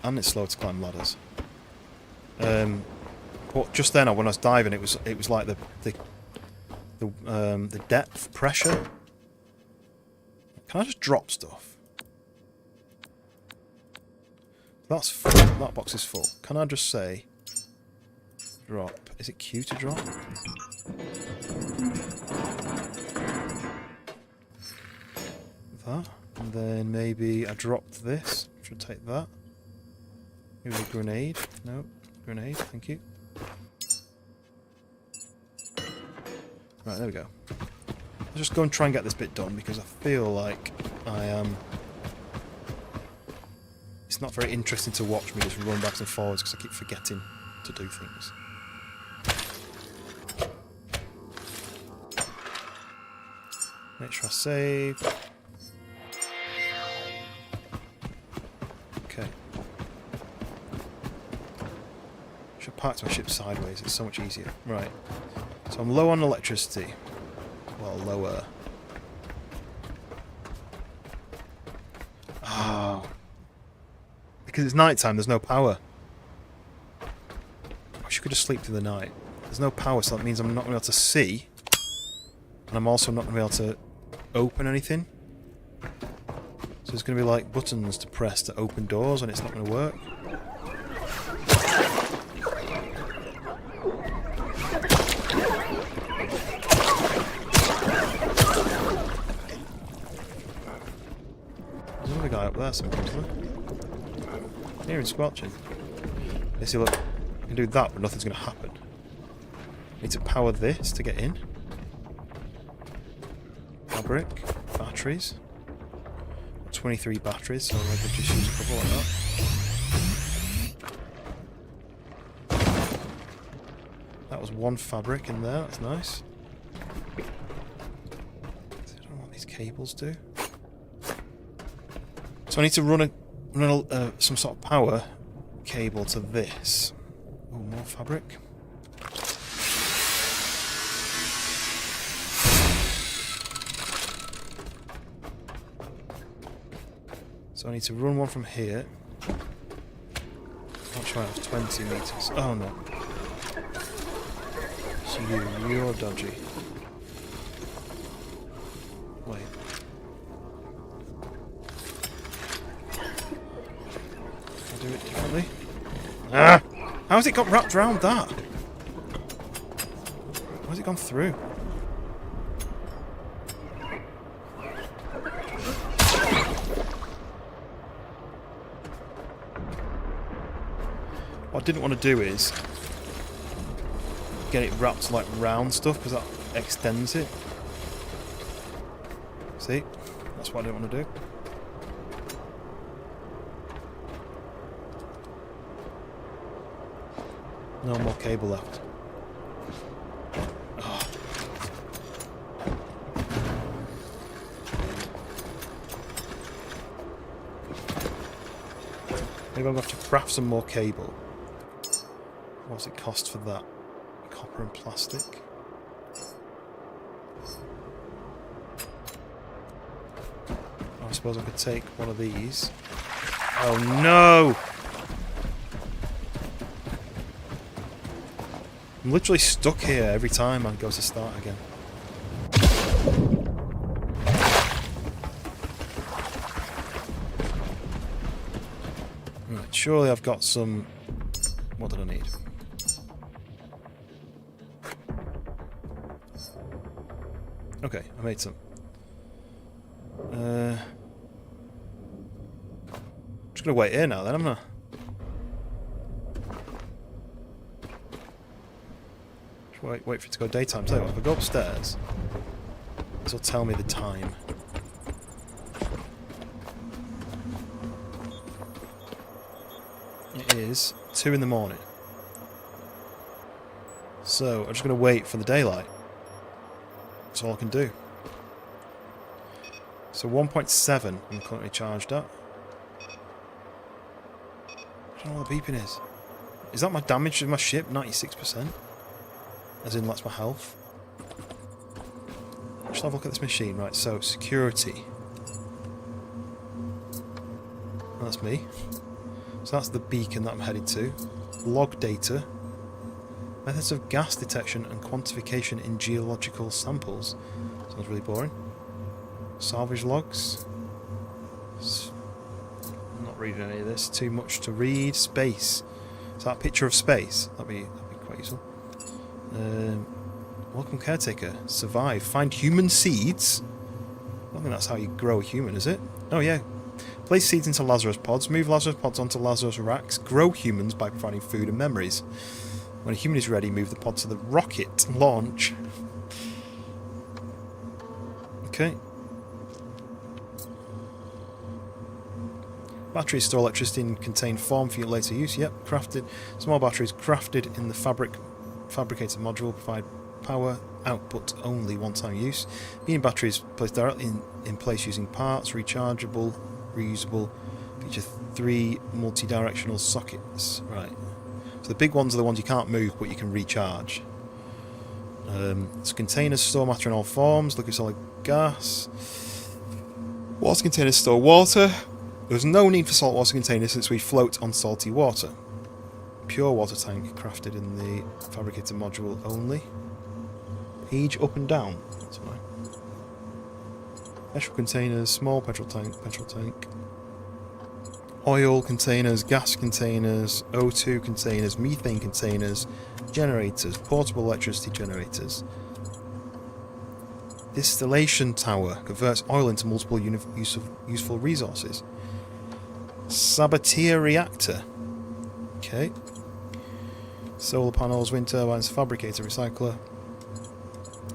it's slow to climb ladders. But just then, when I was diving, it was like the depth pressure. Can I just drop stuff? That's full. That box is full. Can I just say drop? Is it Q to drop? That. And then maybe I dropped this. Should take that. Maybe a grenade. No. Grenade. Thank you. Right, there we go. Let's just go and try and get this bit done because I feel like I am It's not very interesting to watch me just run back and forwards because I keep forgetting to do things. Make sure I save. Okay. Should park my ship sideways, it's so much easier. Right. So I'm low on electricity. Well, lower. Oh. Because it's night time, there's no power. I wish you could just sleep through the night. There's no power, so that means I'm not going to be able to see. And I'm also not going to be able to open anything. So there's going to be like buttons to press to open doors and it's not going to work. There's another guy up there somewhere, isn't there? Hearing squelching. You see, look, I can do that but nothing's going to happen. I need to power this to get in. Fabric, batteries. 23 batteries, so I could just use a couple like that. That was one fabric in there, that's nice. I don't know what these cables do. So I need to run some sort of power cable to this. Oh, more fabric. So I need to run one from here. Not sure I have 20 meters. Oh no. So you're dodgy. Wait. I'll do it differently. Ah! How's it got wrapped around that? Where's it gone through? What I didn't want to do is get it wrapped like round stuff because that extends it. See? That's what I didn't want to do. No more cable left. Oh. Maybe I'm going to have to craft some more cable. What's it cost for that? Copper and plastic. Oh, I suppose I could take one of these. Oh no! I'm literally stuck here every time I go to start again. Right, surely I've got some... What did I need? Okay, I made some. Just gonna wait here now then, am I? Wait for it to go daytime. Tell you what, if I go upstairs, this will tell me the time. It is 2 in the morning. So, I'm just going to wait for the daylight. That's all I can do. So 1.7 I'm currently charged at. I don't know what the beeping is. Is that my damage to my ship? 96%? As in, that's my health. Let's have a look at this machine. Right, so security. That's me. So that's the beacon that I'm headed to. Log data. Methods of gas detection and quantification in geological samples. Sounds really boring. Salvage logs. I'm not reading any of this. Too much to read. Space. Is that a picture of space? That'd be quite useful. Welcome caretaker. Survive. Find human seeds. I don't think that's how you grow a human, is it? Oh yeah. Place seeds into Lazarus pods. Move Lazarus pods onto Lazarus racks. Grow humans by providing food and memories. When a human is ready, move the pod to the rocket launch. Okay. Batteries store electricity in contained form for later use. Yep, crafted. Small batteries crafted in the fabricated module provide power output only one-time use. Medium batteries placed directly in place using parts, rechargeable, reusable. Feature 3 multi-directional sockets. Right. So the big ones are the ones you can't move but you can recharge. So containers store matter in all forms. Liquid, solid, gas. Water containers store water. There's no need for saltwater containers since we float on salty water. Pure water tank crafted in the fabricated module only. Age up and down. That's fine. Petrol containers, small petrol tank. Oil containers, gas containers, O2 containers, methane containers, generators, portable electricity generators. Distillation tower converts oil into multiple useful resources. Sabatier reactor. Okay. Solar panels, wind turbines, fabricator, recycler.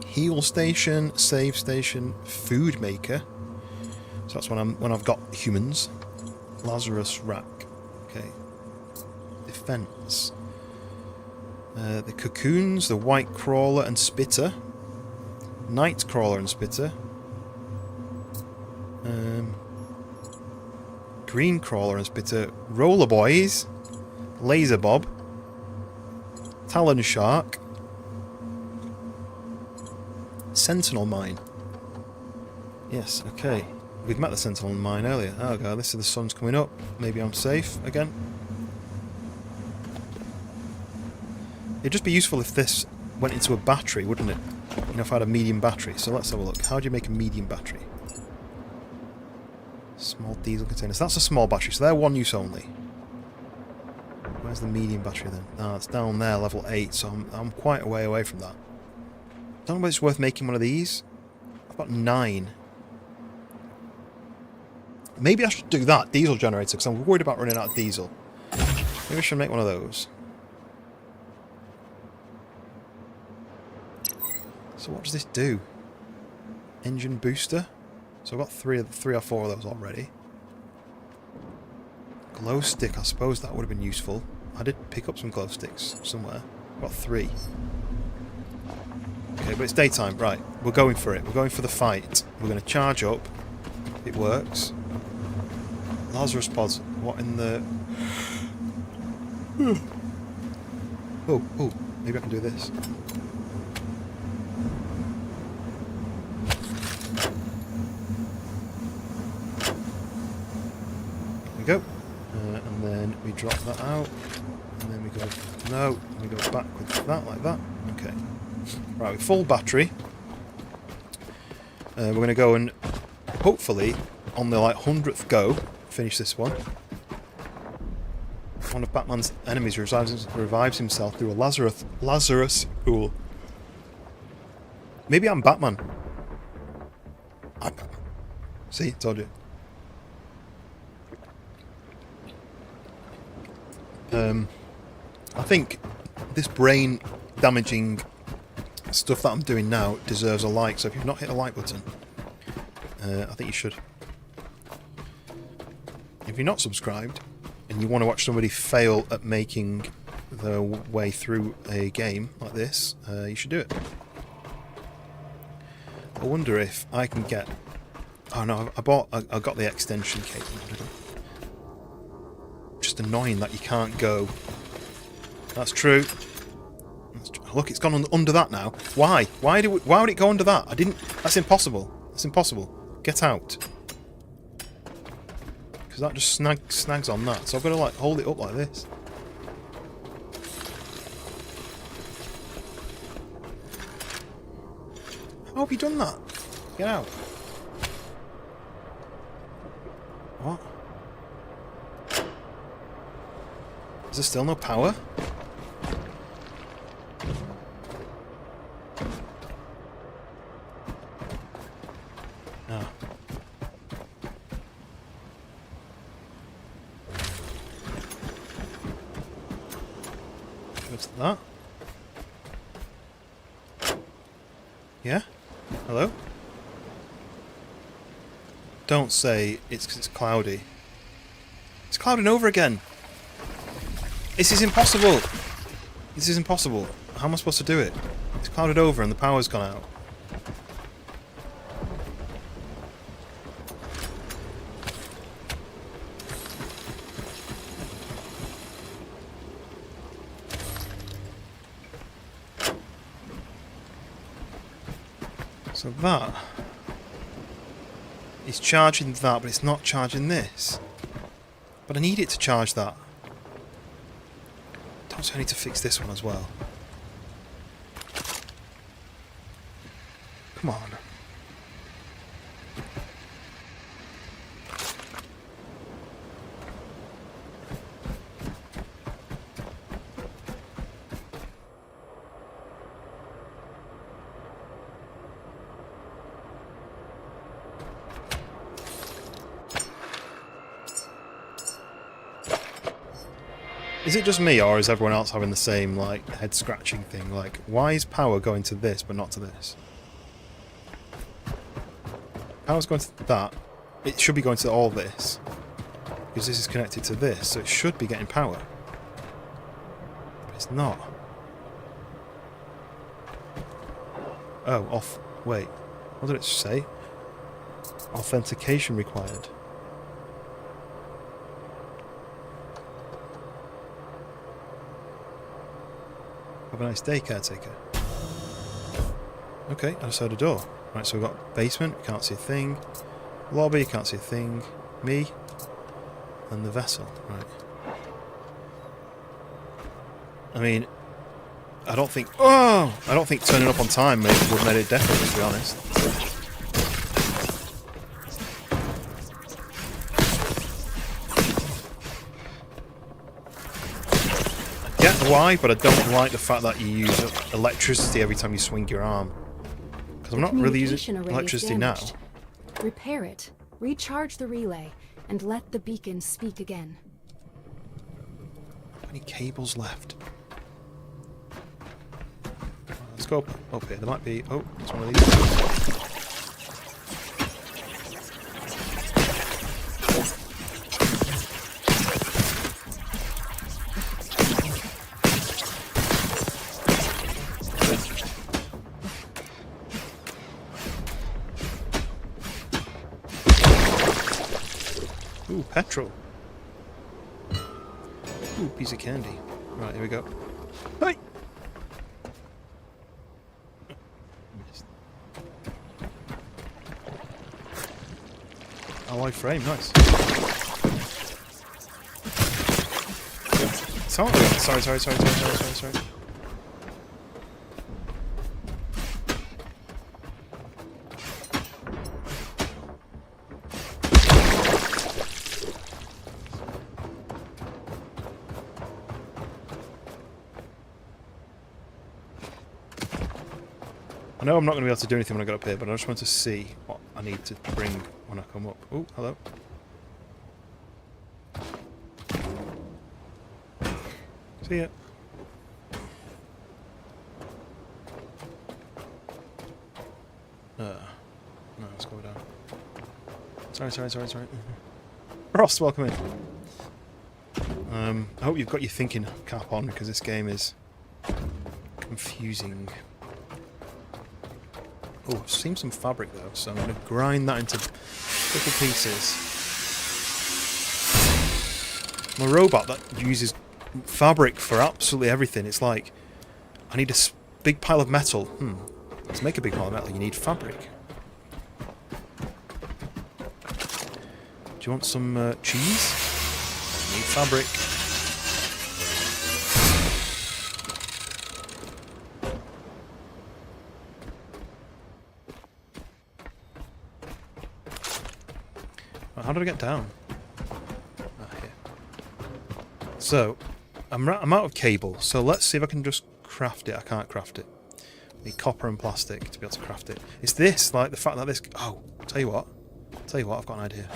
Heal station, save station, food maker. So that's when I've got humans. Lazarus rack. Okay. Defense. The cocoons, the white crawler and spitter. Night crawler and spitter. Green crawler and spitter. Roller boys. Laser bob. Talon shark. Sentinel mine. Yes, okay. We've met the Sentinel mine earlier. Oh god, this is the sun's coming up. Maybe I'm safe again. It'd just be useful if this went into a battery, wouldn't it? You know, if I had a medium battery. So let's have a look. How do you make a medium battery? Small diesel containers. That's a small battery, so they're one use only. Where's the medium battery then? Ah, it's down there, level 8, so I'm quite a way away from that. Don't know whether it's worth making one of these. I've got 9. Maybe I should do that, diesel generator, because I'm worried about running out of diesel. Maybe I should make one of those. So what does this do? Engine booster. So I've got three or four of those already. Glow stick, I suppose that would have been useful. I did pick up some glow sticks somewhere. I've got 3. Okay, but it's daytime. Right, we're going for it. We're going for the fight. We're going to charge up. It works. Lazarus pods. What in the... Oh, maybe I can do this. There we go. And then we drop that out. And then we go... No, we go back with that, like that. Okay. Right, with full battery. We're going to go and hopefully on the 100th go finish this one. One of Batman's enemies revives himself through a Lazarus pool. Maybe I'm Batman. I'm Batman. See, told you. I think this brain damaging stuff that I'm doing now deserves a like, so if you've not hit the like button, I think you should. If you're not subscribed and you want to watch somebody fail at making their way through a game like this, you should do it. I wonder if I can get... Oh no, I got the extension cable. Just annoying that you can't go. That's true. Look, it's gone under that now. Why? Why would it go under that? I didn't... That's impossible. That's impossible. Get out. Because that just snags on that. So I've got to like hold it up like this. How have you done that? Get out. What? Is there still no power? What's that? Yeah? Hello? Don't say it's because it's cloudy. It's clouding over again. This is impossible. This is impossible. How am I supposed to do it? It's clouded over and the power's gone out. So that is charging that, but it's not charging this. But I need it to charge that. So I need to fix this one as well. Come on. Is it just me, or is everyone else having the same, like, head-scratching thing? Like, why is power going to this, but not to this? Power's going to that. It should be going to all this. Because this is connected to this, so it should be getting power. But it's not. Oh, off... Wait. What did it say? Authentication required. Have a nice day, caretaker. Okay, I just heard a door. Right, so we've got basement, can't see a thing. Lobby, can't see a thing. Me. And the vessel, right. I mean, I don't think turning up on time would have made it different, to be honest. Why, but I don't like the fact that you use electricity every time you swing your arm. Because I'm not really using electricity now. Repair it, recharge the relay, and let the beacon speak again. How many cables left? Let's go up here. There might be... Oh, it's one of these. Ooh, petrol. Ooh, piece of candy. Right, here we go. Hey! Alloy frame, nice. Sorry. I know I'm not going to be able to do anything when I get up here, but I just want to see what I need to bring when I come up. Oh, hello. See ya. No, let's go down. Sorry. Ross, welcome in. I hope you've got your thinking cap on, because this game is confusing. Oh, I've seen some fabric though, so I'm going to grind that into little pieces. I'm a robot that uses fabric for absolutely everything. It's like, I need a big pile of metal. To make a big pile of metal, you need fabric. Do you want some cheese? You need fabric. How did I get down? Here. So, I'm out of cable, so let's see if I can just craft it. I can't craft it. I need copper and plastic to be able to craft it. It's this, like the fact that this... Oh, tell you what, I've got an idea.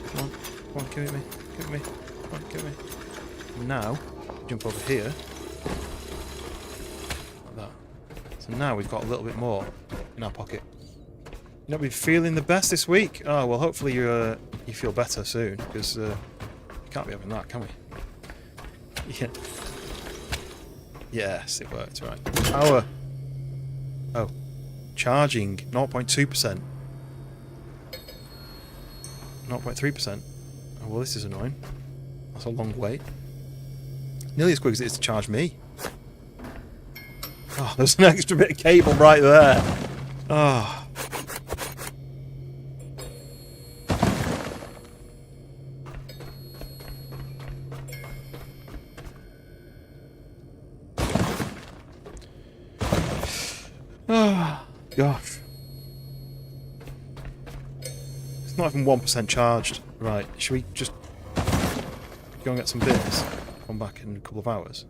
Come on, give it me. Come on, give it me. Now, jump over here. So now we've got a little bit more. in our pocket. You not been feeling the best this week? Oh, well, hopefully you feel better soon, because we can't be having that, can we? Yeah. Yes, it worked, right. Power. Oh. Charging, 0.2%. 0.3%. Oh, well, this is annoying. That's a long wait. Nearly as quick as it is to charge me. Oh, there's an extra bit of cable right there. Oh. Oh, gosh. It's not even 1% charged. Right, should we just go and get some beers? Come back in a couple of hours.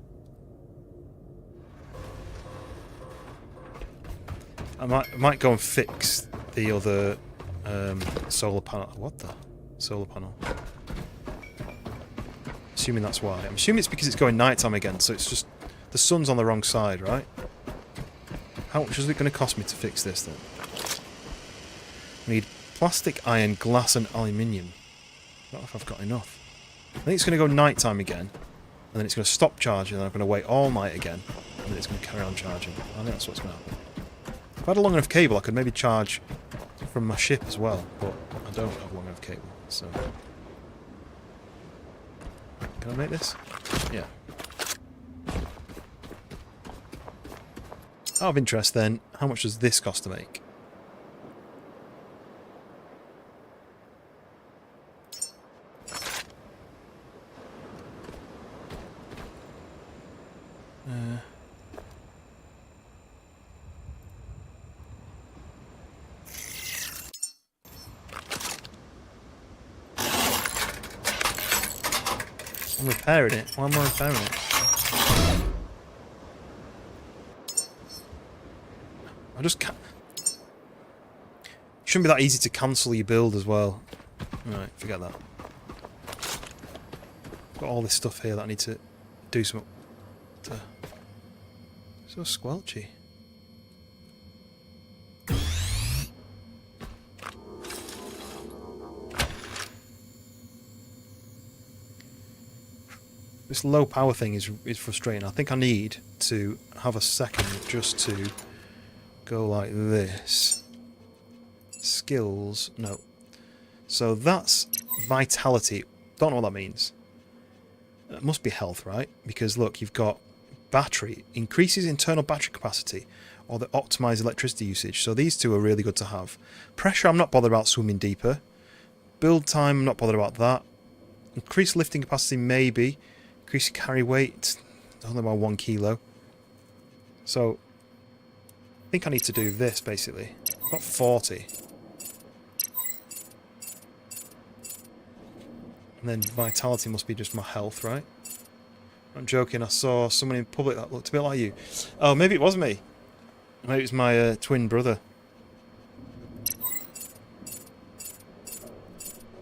I might go and fix the other solar panel. What the? Solar panel. Assuming that's why. I'm assuming it's because it's going nighttime again, so it's just the sun's on the wrong side, right? How much is it going to cost me to fix this then? I need plastic, iron, glass and aluminium. I don't know if I've got enough. I think it's going to go nighttime again, and then it's going to stop charging, and then I'm going to wait all night again, and then it's going to carry on charging. I think that's what's going to happen. If I had a long enough cable, I could maybe charge from my ship as well, but I don't have long enough cable, so... Can I make this? Yeah. Out of interest then, how much does this cost to make? I'm repairing it. Why am I repairing it? I just can't... Shouldn't be that easy to cancel your build as well. Right, forget that. Got all this stuff here that I need to do something. So squelchy. This low power thing is frustrating. I think I need to have a second just to go like this. Skills, no. So that's vitality. Don't know what that means. It must be health, right? Because look, you've got battery. Increases internal battery capacity or the optimized electricity usage. So these two are really good to have. Pressure, I'm not bothered about swimming deeper. Build time, I'm not bothered about that. Increased lifting capacity, maybe. Increase carry weight, only about 1 kilo. So, I think I need to do this basically. I've got 40. And then vitality must be just my health, right? I'm joking, I saw someone in public that looked a bit like you. Oh, maybe it was me. Maybe it was my twin brother.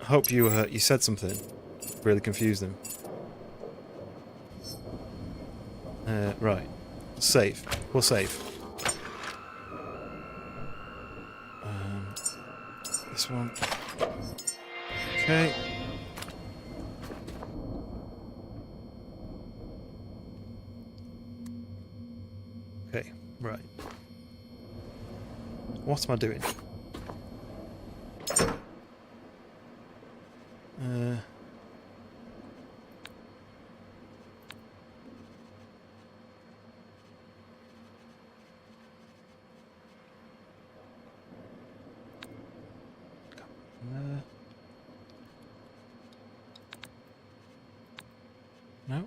I hope you said something. Really confused him. Right. Save. We'll save. This one. Okay. Okay, right. What am I doing? No. No,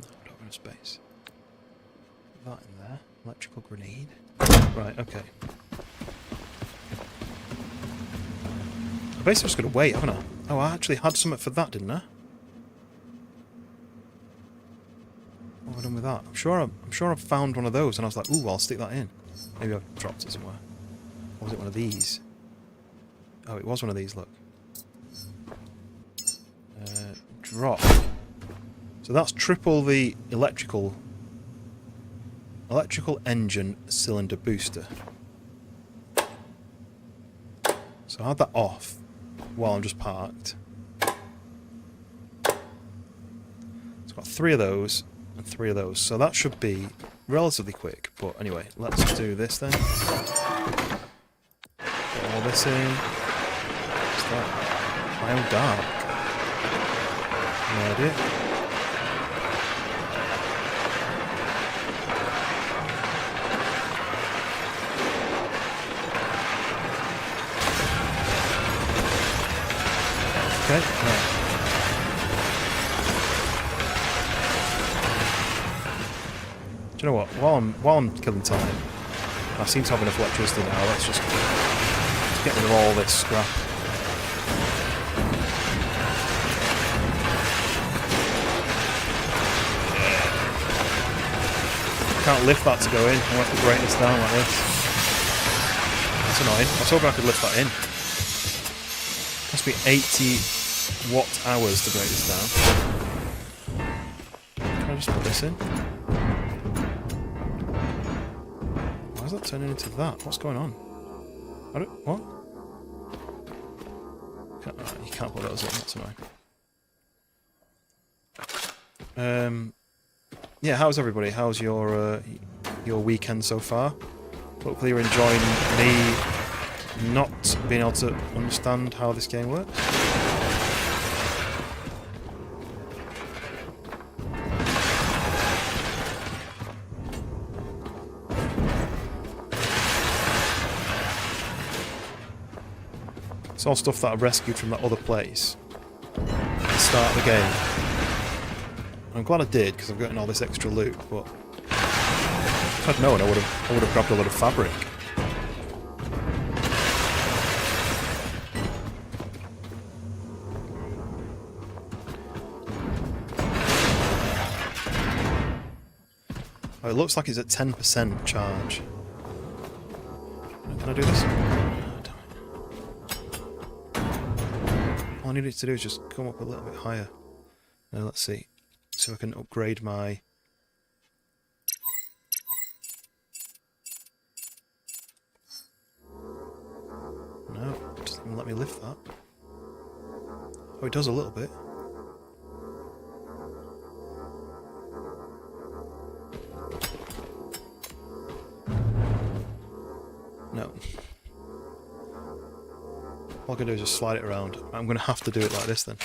I don't have space. Put that in there. Electrical grenade. Right, okay. I'm basically just going to wait, haven't I? Oh, I actually had something for that, didn't I? What have I done with that? I'm sure I've found one of those, and I was like, ooh, I'll stick that in. Maybe I've dropped it somewhere. Or was it one of these? Oh, it was one of these, look. Drop. So that's triple the electrical Electrical engine cylinder booster. So I had that off while I'm just parked. So I've got 3 of those and 3 of those. So that should be relatively quick. But anyway, let's do this then. Put all this in. What's that? How dark? No idea. Okay, right. Do you know what? While I'm killing time, I seem to have enough electricity now. Let's just get rid of all this scrap. Can't lift that to go in. I'll have to break this down like this. That's annoying. I was hoping I could lift that in. Must be 80 watt hours to break this down. Can I just put this in? Why is that turning into that? What's going on? I don't... What? You can't put those in. That's annoying. Yeah, how's everybody? How's your weekend so far? Hopefully you're enjoying me not being able to understand how this game works. It's all stuff that I rescued from that other place at the start of the game. I'm glad I did, because I've gotten all this extra loot, but if I'd known, I would have grabbed a lot of fabric. Oh, it looks like it's at 10% charge. Can I do this? Oh, damn it. All I need it to do is just come up a little bit higher. Now let's see. So I can upgrade my... No, it doesn't even let me lift that. Oh, it does a little bit. No. All I can do is just slide it around. I'm going to have to do it like this then.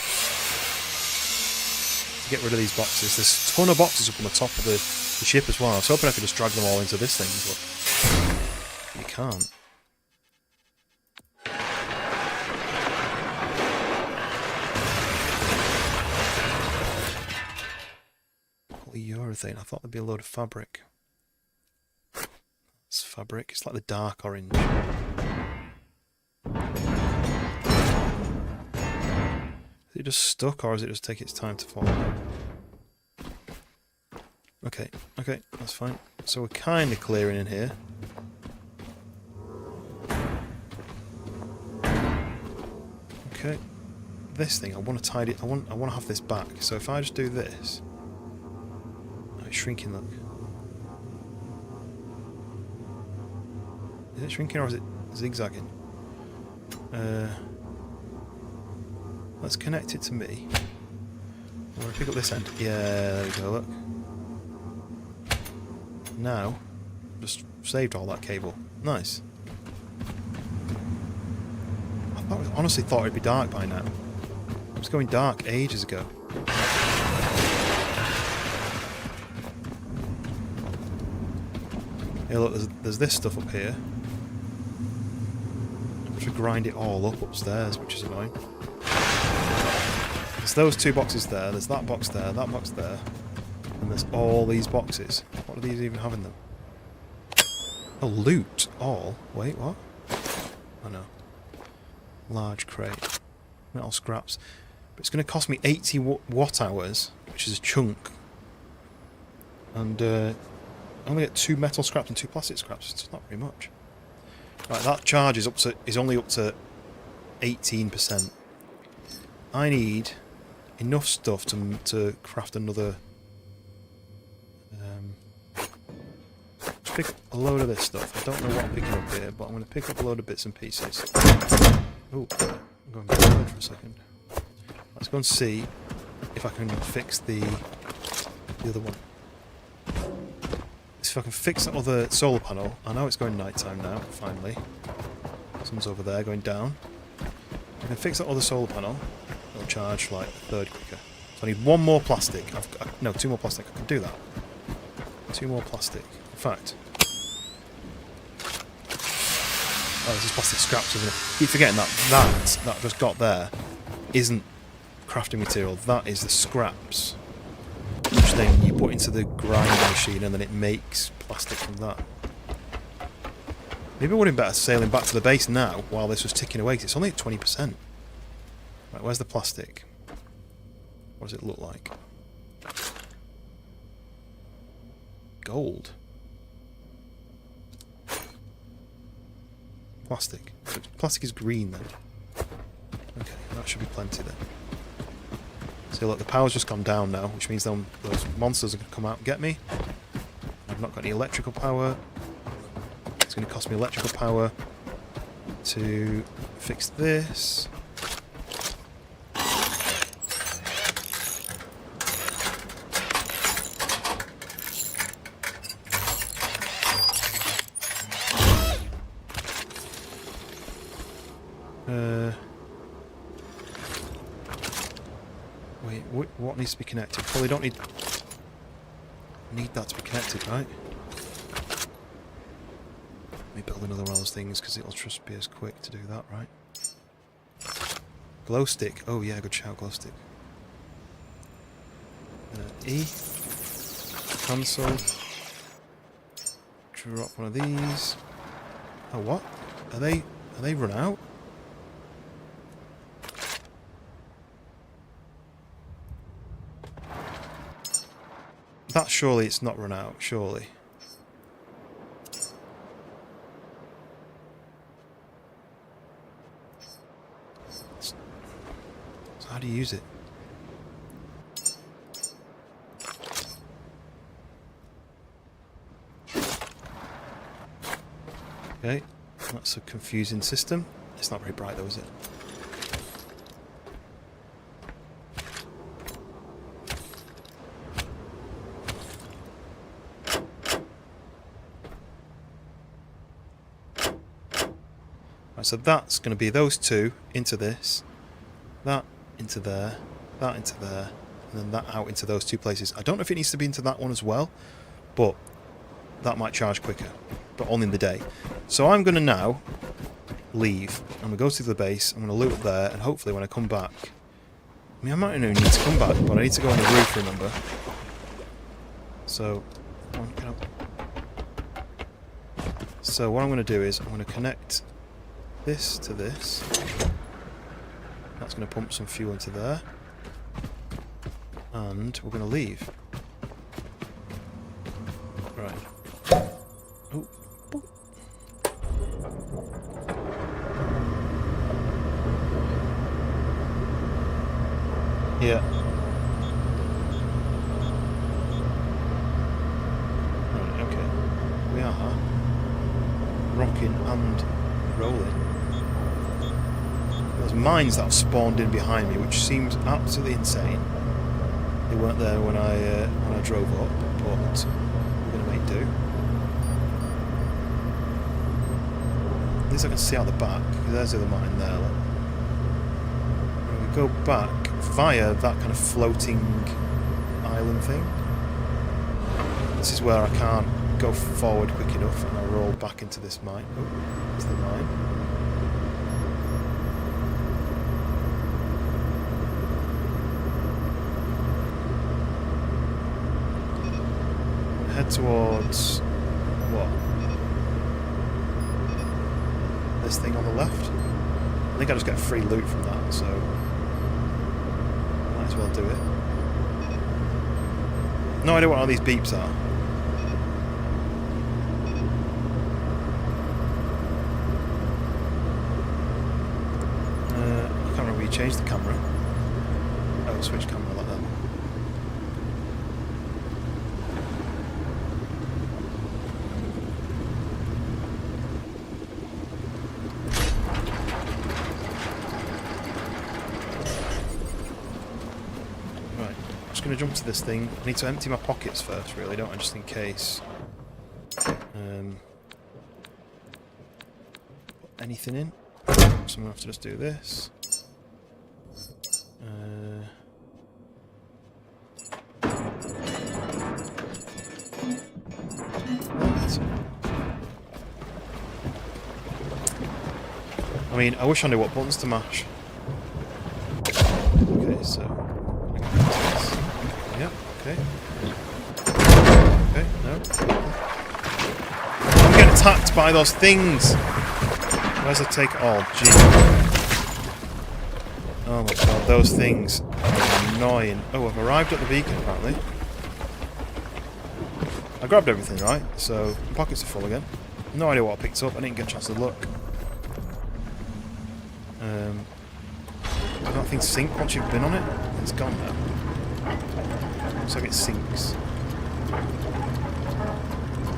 Get rid of these boxes. There's a ton of boxes up on the top of the ship as well. I was hoping I could just drag them all into this thing, but you can't. Polyurethane. I thought there'd be a load of fabric. It's fabric. It's like the dark orange. Is it just stuck, or is it just take its time to fall out? Okay, that's fine. So we're kind of clearing in here. Okay, this thing I want to tidy. I want to have this back. So if I just do this, oh, it's shrinking. Look, is it shrinking or is it zigzagging? Let's connect it to me. I'm going to pick up this end. Yeah, there we go, look. Now, just saved all that cable. Nice. I honestly thought it'd be dark by now. It was going dark ages ago. Hey look, there's this stuff up here. I have to grind it all up upstairs, which is annoying. There's those 2 boxes there, there's that box there, that box there, and there's all these boxes. What do these even have in them? Oh, loot. All. Wait, what? Oh no. Large crate. Metal scraps. But it's going to cost me 80 watt hours, which is a chunk. And I only get 2 metal scraps and 2 plastic scraps. It's not very much. Right, that charge is only up to 18%. I need enough stuff to craft another to pick up a load of this stuff. I don't know what I'm picking up here, but I'm going to pick up a load of bits and pieces. Oh, I'm going back for a second. Let's go and see if I can fix the other one. If I can fix that other solar panel. I know it's going nighttime now, finally. Sun's over there, going down. If I can fix that other solar panel, it'll charge like a third quicker. So I need one more plastic. No, 2 more plastic. I can do that. 2 more plastic. In fact... Oh, this is plastic scraps, isn't it? I keep forgetting that I just got there isn't crafting material. That is the scraps. Which then you put into the grinding machine and then it makes plastic from that. Maybe it would have been better sailing back to the base now while this was ticking away, 'cause it's only at 20%. Right, where's the plastic? What does it look like? Gold. Plastic. So plastic is green then. Okay, that should be plenty then. So look, the power's just gone down now, which means those monsters are going to come out and get me. I've not got any electrical power. It's going to cost me electrical power to fix this. Wait, what needs to be connected? Probably don't need that to be connected, right? Let me build another one of those things because it'll just be as quick to do that, right? Glow stick. Oh yeah, good shout, glow stick. E. Cancel. Drop one of these. Oh, what? Are they run out? That surely it's not run out, surely. So how do you use it? Okay, that's a confusing system. It's not very bright though, is it? So that's going to be those two into this, that into there, that into there, and then that out into those two places. I don't know if it needs to be into that one as well, but that might charge quicker, but only in the day. So I'm going to now leave. I'm going to go to the base, I'm going to loot up there, and hopefully when I come back... I mean, I might not even need to come back, but I need to go on the roof, remember? So, get up. So what I'm going to do is I'm going to connect this to this. That's going to pump some fuel into there. And we're going to leave. Right. Oh. Boop. Yeah. Right, okay. We are rocking and rolling. There's mines that have spawned in behind me, which seems absolutely insane. They weren't there when I drove up, but we're going to make do. At least I can see out the back, because there's the other mine there. Look. And we go back via that kind of floating island thing. This is where I can't go forward quick enough, and I roll back into this mine. Oh, there's the mine. Head towards what? This thing on the left? I think I just get free loot from that, so might as well do it. No idea what all these beeps are. I can't remember where you changed the camera. Oh, switch camera like that. just going to jump to this thing. I need to empty my pockets first, really, don't I? Just in case. Anything in? So I'm going to have to just do this. I mean, I wish I knew what buttons to mash. Okay, so... Yeah, okay. Okay, no. I'm getting attacked by those things! Where's the take all? Gee. Oh my god, those things are annoying. Oh, I've arrived at the beacon, apparently. I grabbed everything, right? So, my pockets are full again. No idea what I picked up, I didn't get a chance to look. Does that thing sink once you've been on it? It's gone now. Looks like it sinks.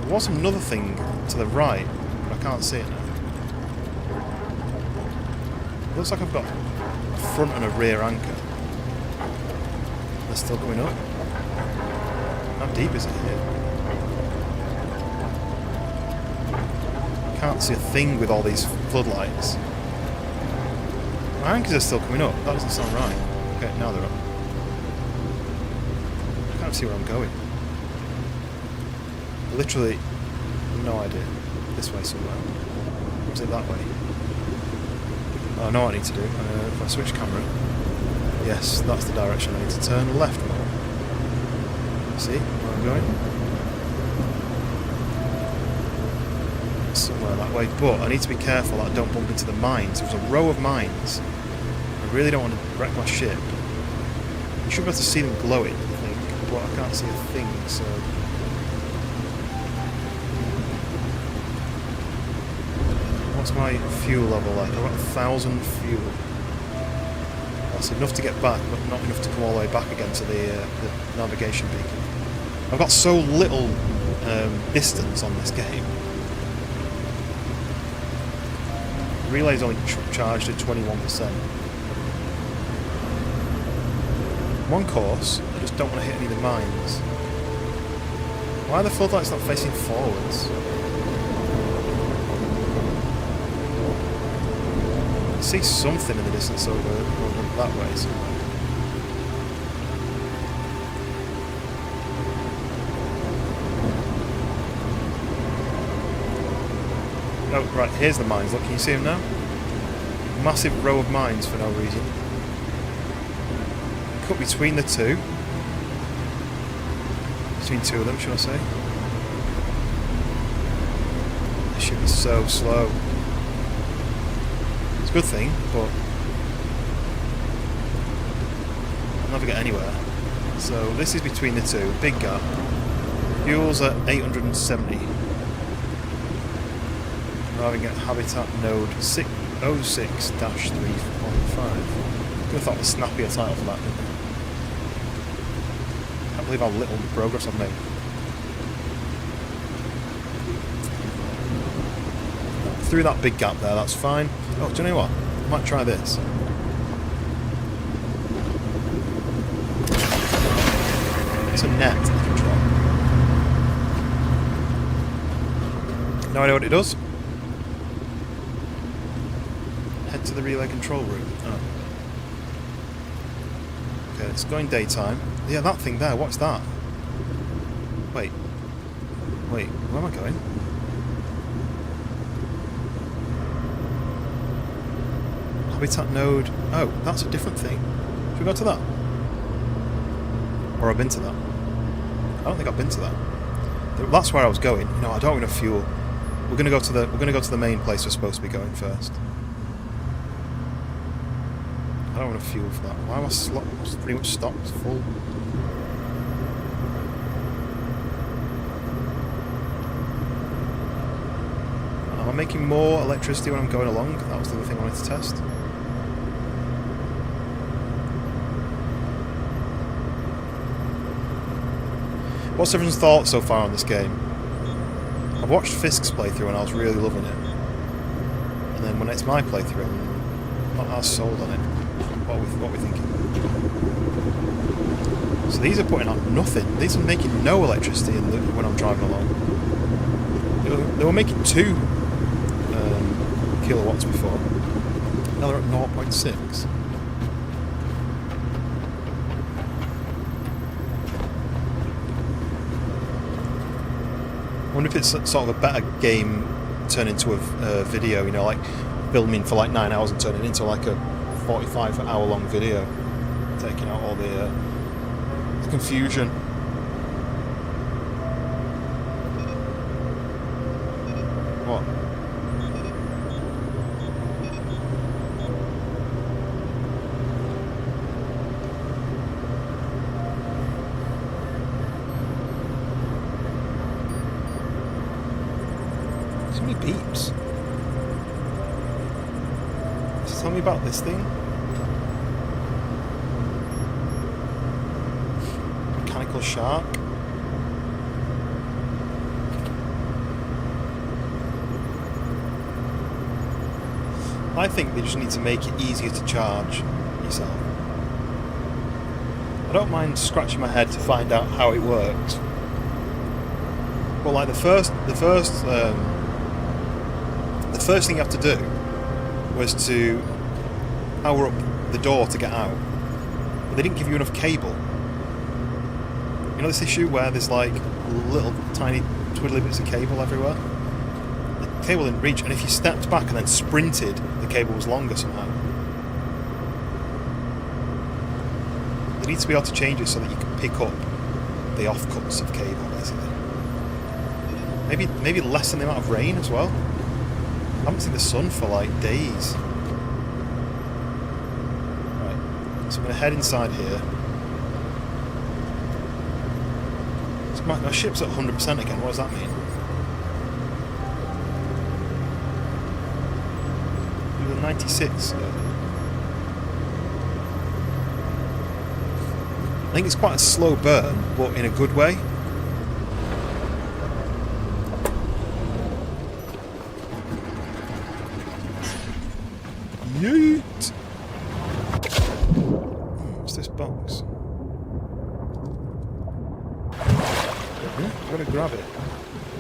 There was another thing to the right, but I can't see it now. Looks like I've got a front and a rear anchor. They're still coming up. How deep is it here? Can't see a thing with all these floodlights. My anchors are still coming up. That doesn't sound right. Okay, now they're up. I can't see where I'm going. Literally, no idea. This way somewhere. Or is it that way? Oh, I know what I need to do. If I switch camera... Yes, that's the direction I need to turn left more. See where I'm going? Somewhere that way. But I need to be careful that I don't bump into the mines. There's a row of mines. I really don't want to wreck my ship. You should be able to see them glowing, I think. But I can't see a thing, so... What's my fuel level like? I've got 1,000 fuel. That's enough to get back, but not enough to come all the way back again to the navigation beacon. I've got so little distance on this game. The relay's only charged at 21%. One course, I just don't want to hit any of the mines. Why are the floodlights not facing forwards? I see something in the distance over that way somewhere. Oh, right, here's the mines. Look, can you see them now? Massive row of mines for no reason. Cut between the two. Between two of them, should I say? This should be so slow. It's a good thing, but I'll never get anywhere. So this is between the two. Big gap. Fuel's at 870. Arriving at habitat node 06-3.5. Could have thought of a snappier title for that, didn't I? Can't believe how little progress I've made. Through that big gap there, that's fine. Oh, do you know what? I might try this. It's a net I can try. No idea what it does. Head to the relay control room. Oh. Okay, it's going daytime. Yeah, that thing there, what's that? Wait, where am I going? Habitat node. Oh, that's a different thing. Should we go to that? Or I've been to that? I don't think I've been to that. That's where I was going. You know, I don't have enough fuel. We're gonna go to the main place we're supposed to be going first. I don't have enough fuel for that. Why am I pretty much stocked? It's full. Am I making more electricity when I'm going along? That was the other thing I wanted to test. What's everyone's thoughts so far on this game? I've watched Fisk's playthrough and I was really loving it. And then when it's my playthrough, I'm not as sold on it. What are we thinking? So these are putting out nothing. These are making no electricity when I'm driving along. They were making 2 kilowatts before. Now they're at 0.6. I wonder if it's sort of a better game turned into a video, you know, like filming for like 9 hours and turning it into like a 45-hour long video, taking out all the confusion. What? So many beeps. Just tell me about this thing. Mechanical shark. I think they just need to make it easier to charge yourself. I don't mind scratching my head to find out how it works. But like the first thing you have to do was to power up the door to get out. But they didn't give you enough cable. You know this issue where there's like little tiny twiddly bits of cable everywhere? The cable didn't reach, and if you stepped back and then sprinted, the cable was longer somehow. They need to be able to change it so that you can pick up the offcuts of cable, basically. Maybe lessen the amount of rain as well. I haven't seen the sun for like days. Right, so I'm going to head inside here. So my ship's at 100% again, what does that mean? We were 96. I think it's quite a slow burn, but in a good way. Yeet! What's this box? I've got to grab it.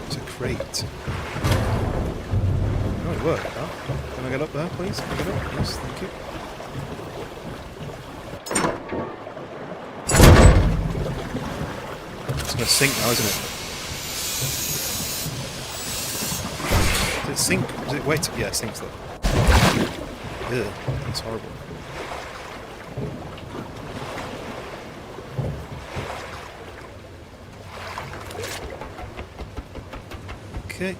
It's a crate. Oh, it worked, that. Can I get up there, please? Can I get up? Yes, thank you. It's going to sink now, isn't it? Does it sink? Does it wait? Yeah, it sinks though. Ew, that's horrible. Okay.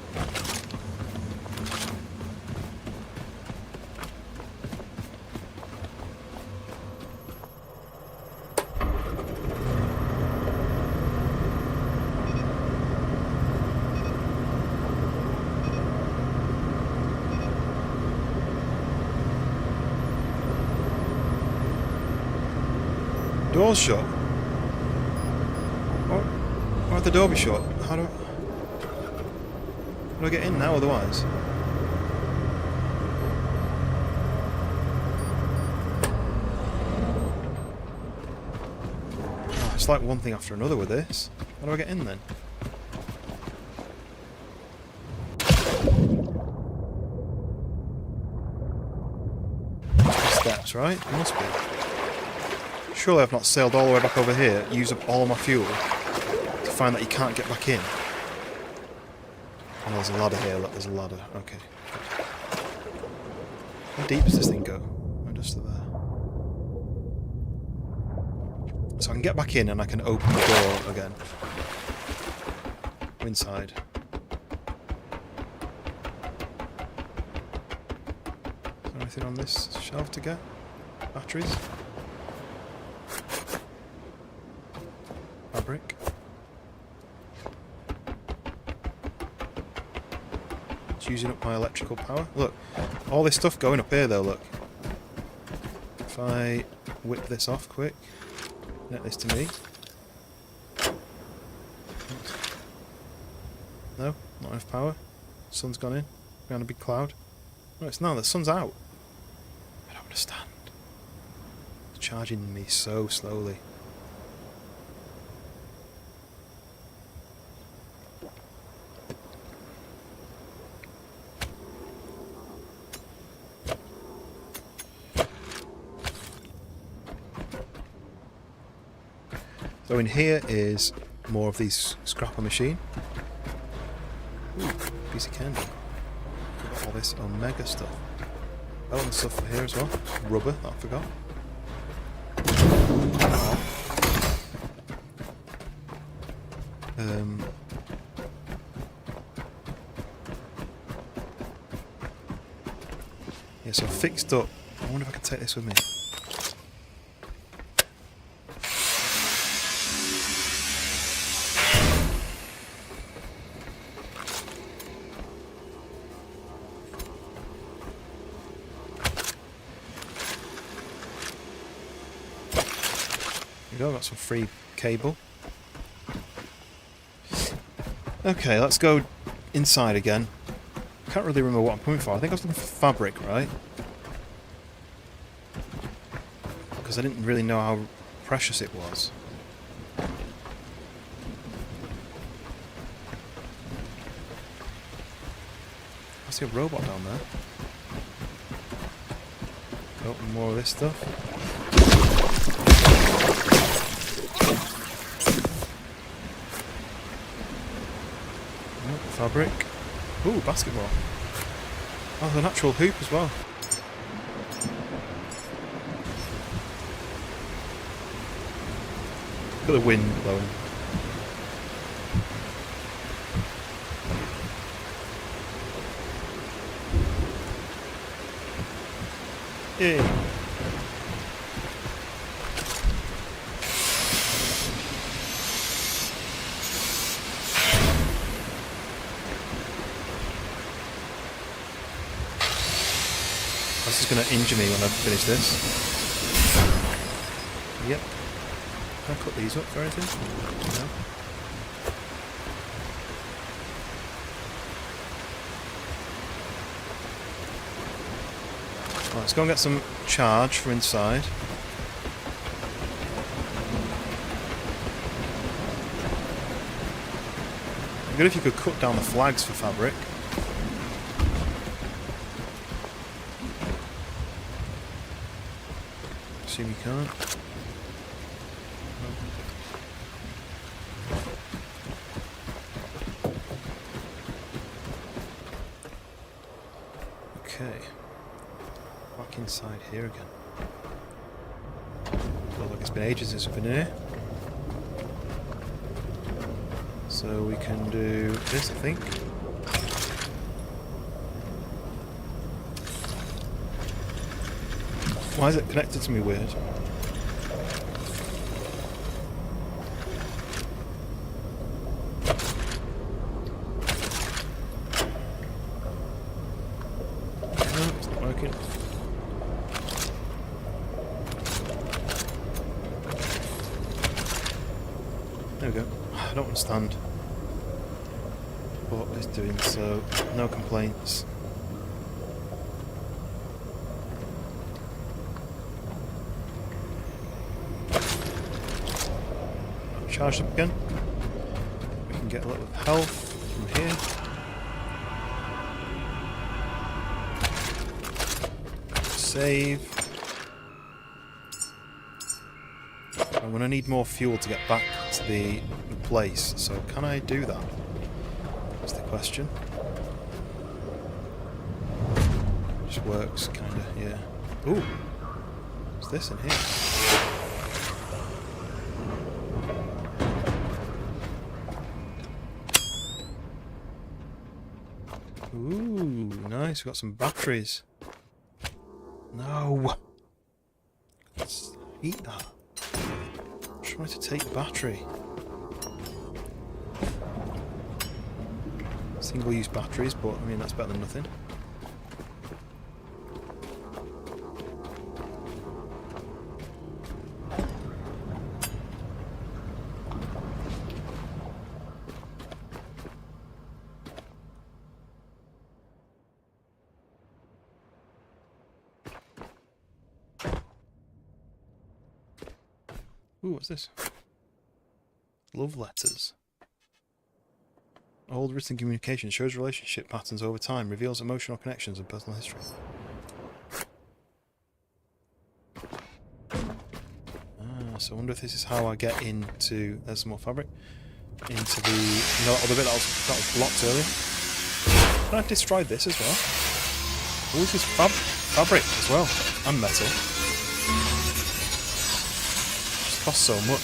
Door's shut. Why would the door be shut? How do I get in now otherwise? Oh, it's like one thing after another with this. How do I get in then? Steps, right? It must be. Surely I've not sailed all the way back over here, used up all my fuel, to find that you can't get back in. Oh, there's a ladder here, look, there's a ladder. Okay. How deep does this thing go? I'm just there. So I can get back in and I can open the door again. Go inside. Is there anything on this shelf to get? Batteries? Fabric. It's using up my electrical power. Look, all this stuff going up here though, look. If I whip this off quick, net this to me. No, not enough power. Sun's gone in, behind a big cloud. No, it's not, the sun's out. I don't understand. It's charging me so slowly. So in here is more of these scrapper machine. Ooh, piece of candy. Forgot all this Omega stuff. Oh, and stuff for here as well. Rubber, that I forgot. Yeah, so fixed up. I wonder if I can take this with me. There we go, got some free cable. Okay, let's go inside again. Can't really remember what I'm coming for. I think I was looking for fabric, right? Because I didn't really know how precious it was. I see a robot down there. Oh, more of this stuff. Oh, fabric. Ooh, basketball. Oh, an actual hoop as well. Look at the wind blowing. Yay! This is going to injure me when I finish this. Yep. Can I cut these up for anything? No. Right, let's go and get some charge from inside. It'd be good if you could cut down the flags for fabric. Assume you can't. Okay. Back inside here again. Feels like it's been ages since we've been here. So we can do this, I think. Why is it connected to me weird? No, it's not working. There we go. I don't understand what it's doing, so no complaints. Charged up again. We can get a little health from here. Save. I'm going to need more fuel to get back to the place, so can I do that? That's the question. Just works, kinda, yeah. Ooh! What's this in here? Ooh, nice. We've got some batteries. No! Let's eat that. Try to take the battery. Single-use batteries, but I mean that's better than nothing. Ooh, what's this? Love letters. Old written communication shows relationship patterns over time, reveals emotional connections and personal history. Ah. So I wonder if this is how I get into... There's some more fabric. Into the... You know, other bit that was blocked earlier. Can I destroy this as well? Oh, this is fabric as well. And metal. Just costs so much.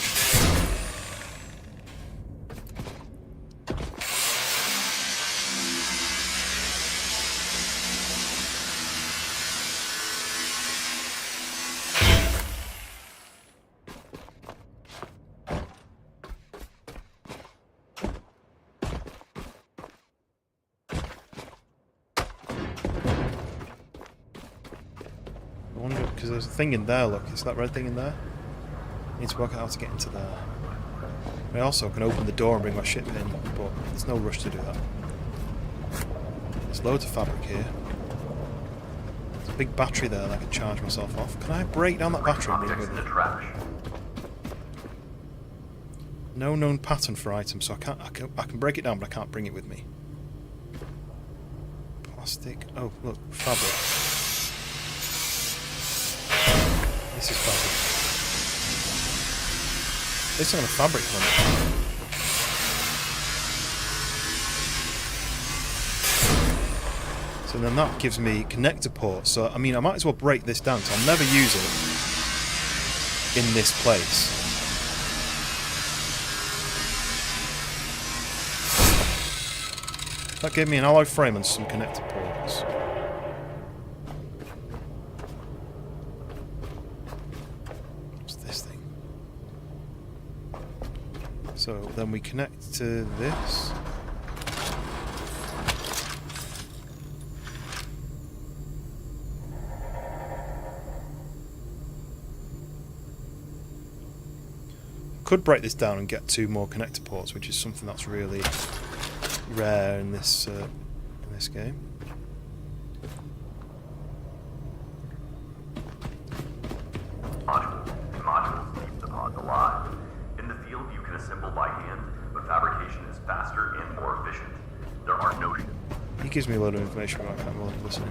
I wonder, because there's a thing in there, look, is that red thing in there? I need to work out how to get into there. I also can open the door and bring my ship in, but there's no rush to do that. There's loads of fabric here. There's a big battery there that I can charge myself off. Can I break down that battery and bring it with me? No known pattern for items, so I can break it down, but I can't bring it with me. Plastic. Oh, look, fabric. This is fabric. This is on a fabric hunt. So then that gives me connector ports. So I mean, I might as well break this down. So I'll never use it in this place. That gave me an alloy frame and some connector ports. So then we connect to this. Could break this down and get 2 more connector ports, which is something that's really rare in this game. Modules keep the pods alive. In the field, you can assemble by hand, but fabrication is faster and more efficient. There are no... He gives me a lot of information, but I can't really listen.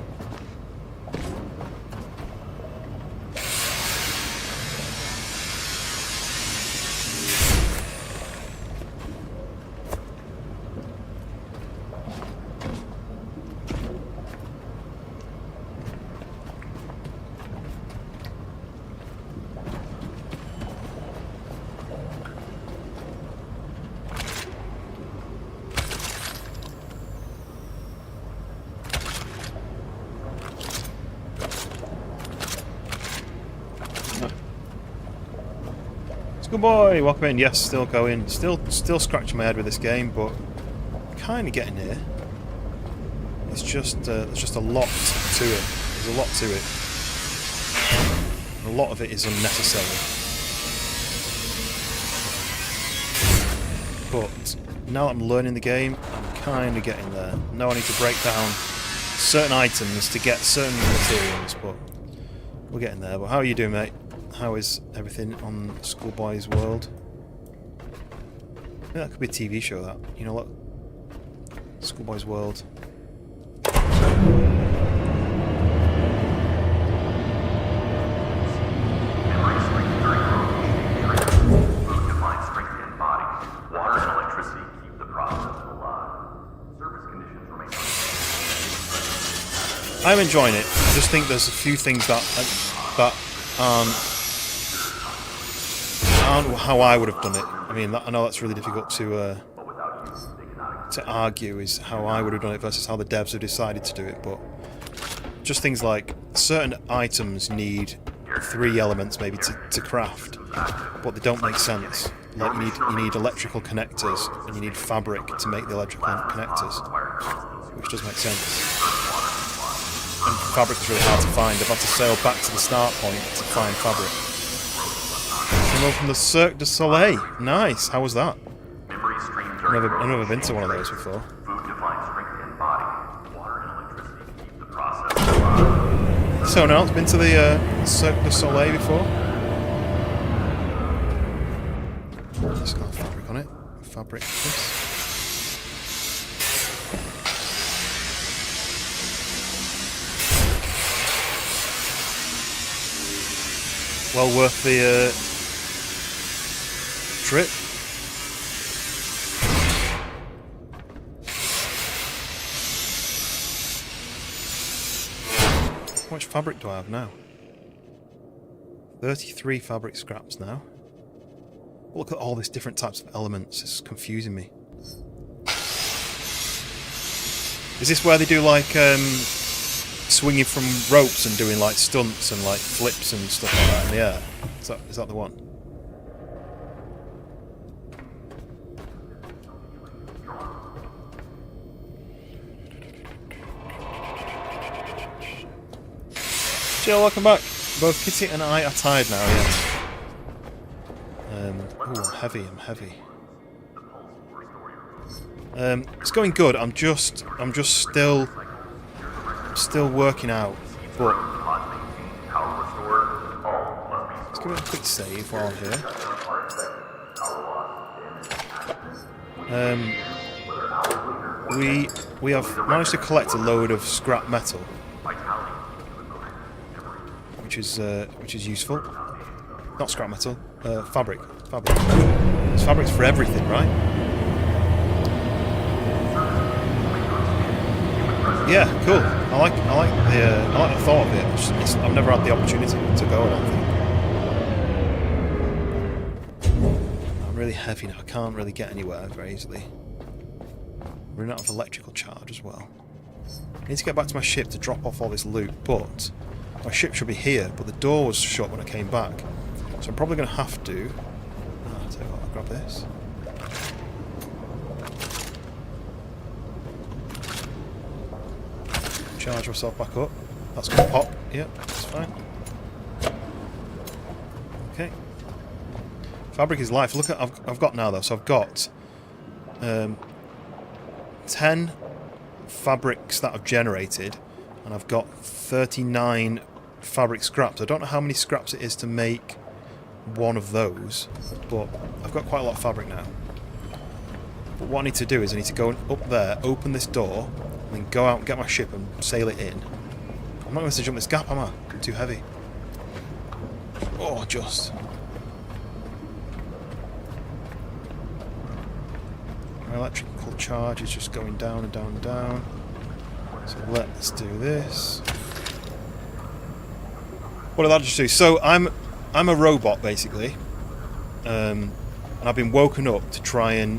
Good boy, welcome in. Yes, still going. Still scratching my head with this game, but kind of getting there. It's just there's just a lot to it. There's a lot to it. And a lot of it is unnecessary. But now that I'm learning the game, I'm kind of getting there. Now I need to break down certain items to get certain materials, but we're getting there. But how are you doing, mate? How is everything on Schoolboy's World? Maybe that could be a TV show, that. You know what? Schoolboy's World. I'm enjoying it. I just think there's a few things that aren't how I would have done it. I mean, I know that's really difficult to argue is how I would have done it versus how the devs have decided to do it, but just things like certain items need 3 elements maybe to craft, but they don't make sense. Like you need electrical connectors and you need fabric to make the electrical connectors, which does make sense. And fabric is really hard to find. I've had to sail back to the start point to find fabric. Came from the Cirque du Soleil. Nice. How was that? I've never been to one of those before. So no one's been to the Cirque du Soleil before. It's got fabric on it. Fabric. This. Well worth the trip. How much fabric do I have now? 33 fabric scraps now. Look at all these different types of elements. It's confusing me. Is this where they do like swinging from ropes and doing like stunts and like flips and stuff like that in the air? Is that the one? Jill, welcome back. Both Kitty and I are tired now, yes. Ooh, I'm heavy. It's going good. I'm just still working out. But let's give it a quick save while I'm here. We have managed to collect a load of scrap metal, which is useful. Not scrap metal, fabric. There's fabrics for everything, right? Yeah, cool. I like the thought of it. I've never had the opportunity to go, I don't think. I'm really heavy now. I can't really get anywhere very easily. I'm running out of electrical charge as well. I need to get back to my ship to drop off all this loot, but my ship should be here. But the door was shut when I came back, so I'm probably going to have to. I'll tell you what, I'll grab this. Charge myself back up. That's going to pop. Yep, that's fine. Okay. Fabric is life. Look at I've got now though. So I've got 10 fabrics that I've generated, and I've got 39 fabric scraps. I don't know how many scraps it is to make one of those, but I've got quite a lot of fabric now. But what I need to do is I need to go up there, open this door, and then go out and get my ship and sail it in. I'm not going to jump this gap, am I? I'm too heavy. Oh, just. My electrical charge is just going down and down and down. So let's do this. What did I just do? So I'm a robot basically, and I've been woken up to try and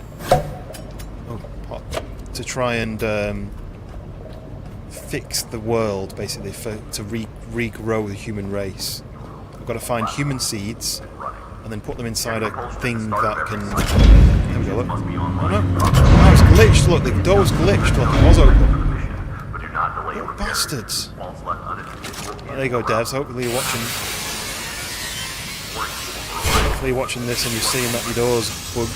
fix the world basically to regrow the human race. I've got to find human seeds and then put them inside a thing that can. There we go. Look. Oh no! Oh, it's glitched. Look, the door was glitched. Look, it was open. Little bastards. There you go, devs. Hopefully you're watching. Hopefully you're watching this and you're seeing that your door's bugged.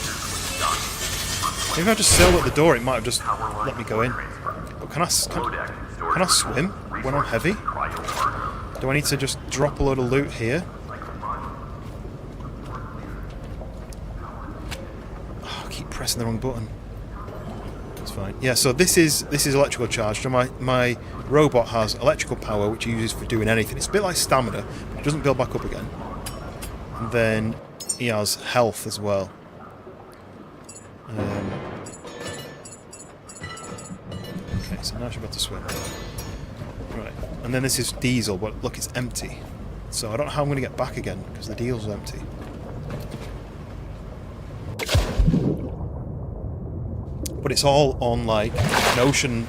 Maybe if I just sailed at the door, it might have just let me go in. But can I swim when I'm heavy? Do I need to just drop a load of loot here? Oh, I keep pressing the wrong button. That's fine. Yeah, so this is electrical charge. So my robot has electrical power, which he uses for doing anything. It's a bit like stamina, but it doesn't build back up again. And then he has health as well. Okay, so now I should be able to swim. Right, and then this is diesel, but look, it's empty. So I don't know how I'm going to get back again, because the diesel's empty. But it's all on, like, an ocean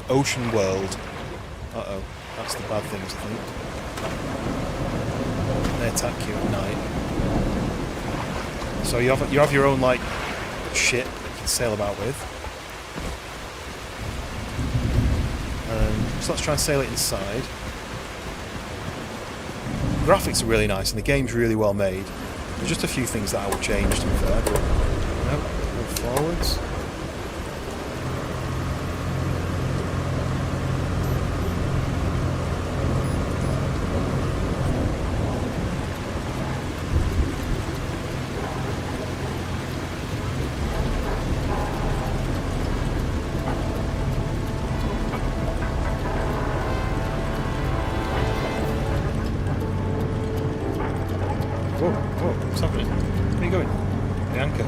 world. Uh-oh, that's the bad things, I think. They attack you at night. So you have your own, like, ship that you can sail about with. So let's try and sail it inside. The graphics are really nice and the game's really well made. There's just a few things that I would change, to be fair, but no, move forwards. Whoa, what's happening? Where are you going? The anchor.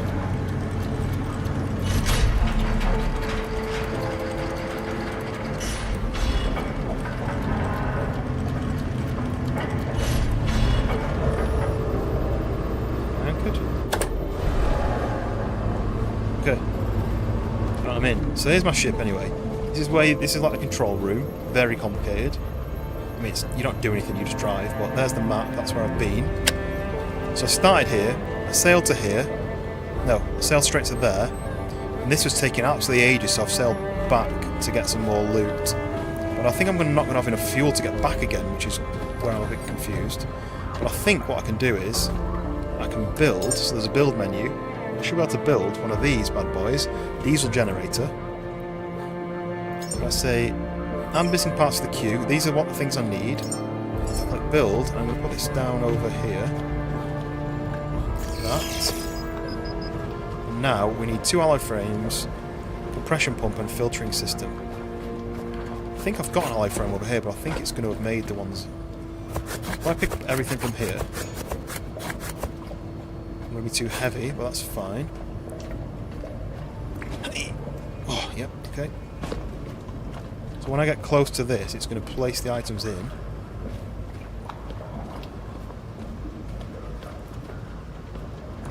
Good. Okay. Right, I'm in. So here's my ship anyway. This is like the control room. Very complicated. I mean, you don't do anything, you just drive. But there's the map. That's where I've been. So I started here. I sailed to here. No, I sailed straight to there. And this was taking absolutely ages, so I've sailed back to get some more loot. But I think I'm not going to have enough fuel to get back again, which is where I'm a bit confused. But I think what I can do is I can build. So there's a build menu. I should be able to build one of these bad boys. Diesel generator. Let's say I'm missing parts of the queue. These are what the things I need. If I click build, I'm going to put this down over here. That. And now we need 2 alloy frames, compression pump and filtering system. I think I've got an alloy frame over here, but I think it's going to have made the ones. If I pick up everything from here, I'm going to be too heavy, but that's fine. Oh, yep, okay. So when I get close to this, it's going to place the items in.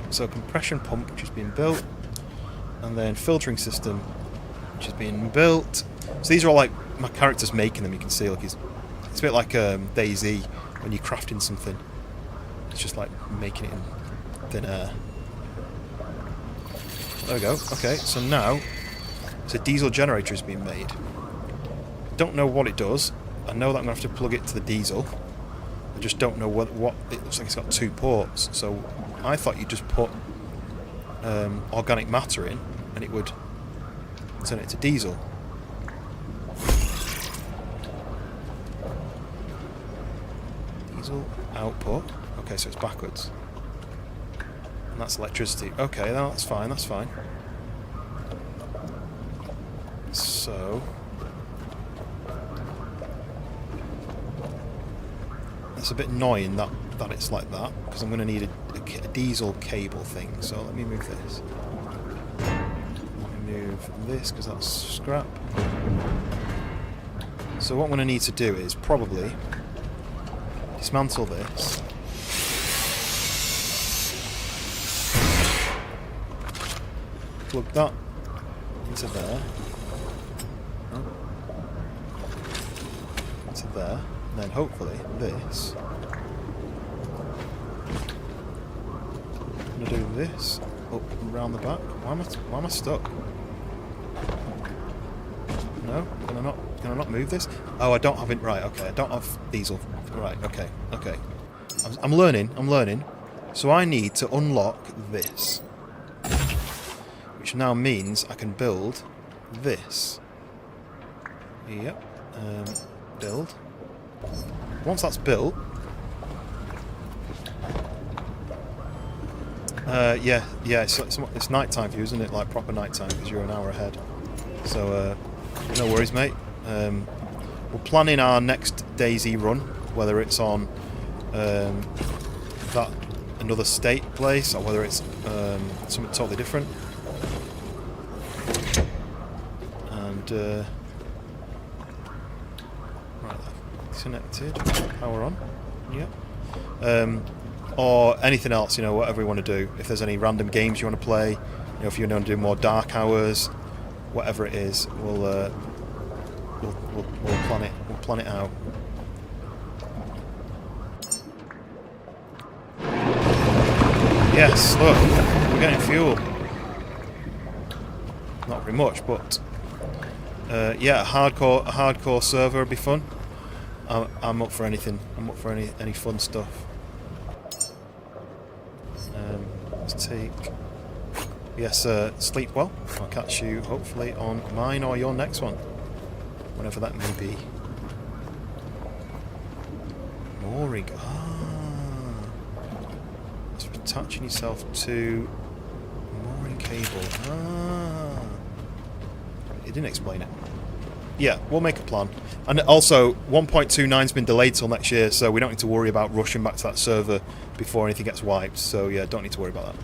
So compression pump, which is being built, and then filtering system, which is being built. So these are all like my character's making them. You can see, like it's a bit like DayZ when you're crafting something. It's just like making it in thin air. There we go. Okay, so now it's a diesel generator is being made. Don't know what it does. I know that I'm going to have to plug it to the diesel. I just don't know what it looks like. It's got 2 ports. So I thought you'd just put organic matter in and it would turn it to diesel. Diesel output. Okay, so it's backwards. And that's electricity. Okay, no, that's fine, that's fine. So it's a bit annoying that it's like that, because I'm going to need a diesel cable thing. So let me move this. Let me move this, because that's scrap. So what I'm going to need to do is probably dismantle this. Plug that into there. Into there. And then hopefully this. I'm gonna do this up and round the back. Why am I stuck? No? Can I not move this? Oh, I don't have it right. Okay, I don't have diesel. Right. Okay. Okay. I'm learning. So I need to unlock this, which now means I can build this. Yep. Build. Once that's built, yeah, it's night time for you, isn't it? Like proper night time, because you're an hour ahead. So no worries, mate. We're planning our next DayZ run, whether it's on that another state place or whether it's something totally different. And right, connected, power on. Yep. Or anything else, whatever you want to do. If there's any random games you want to play, if you want to do more dark hours, whatever it is, we'll plan it. We'll plan it out. Yes, look, we're getting fuel. Not very much, but yeah, a hardcore server would be fun. I'm up for anything. I'm up for any fun stuff. Let's take. Yes, sleep well. I'll catch you hopefully on mine or your next one, whenever that may be. Mooring. That's attaching yourself to mooring cable. It didn't explain it. Yeah, we'll make a plan. And also, 1.29's been delayed till next year, so we don't need to worry about rushing back to that server before anything gets wiped. So yeah, don't need to worry about that.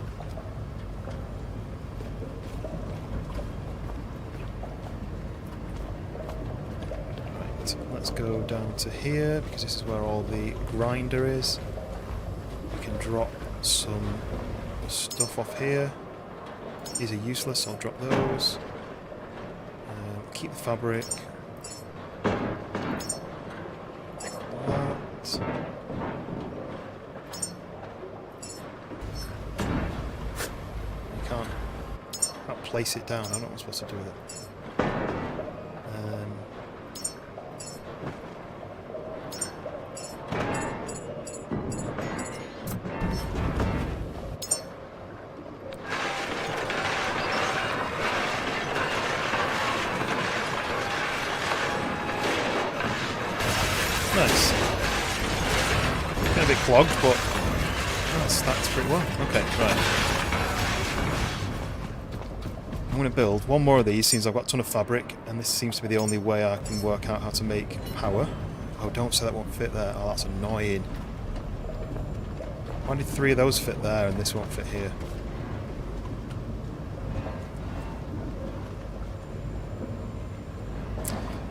Right, let's go down to here, because this is where all the grinder is. We can drop some stuff off here. These are useless, so I'll drop those. Keep the fabric. That. You can't place it down. I don't know what I'm supposed to do with it. Nice. Getting a bit clogged, but that's pretty well. Okay, right. I'm going to build one more of these since I've got a ton of fabric, and this seems to be the only way I can work out how to make power. Oh, don't say that won't fit there. Oh, that's annoying. Why did 3 of those fit there and this won't fit here?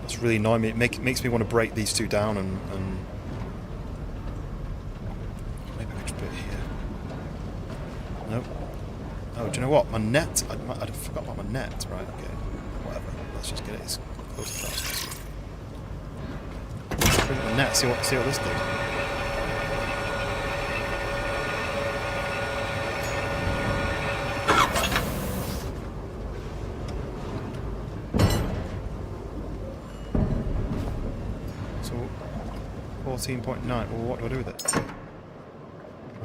That's really annoying me. It makes me want to break these 2 down and maybe I could put it here. Nope. Oh, do you know what? My net. I forgot about my net. Right. Okay. Whatever. Let's just get it as close as possible. Bring up the net. See what this did. So 14.9. Well, what do I do with it?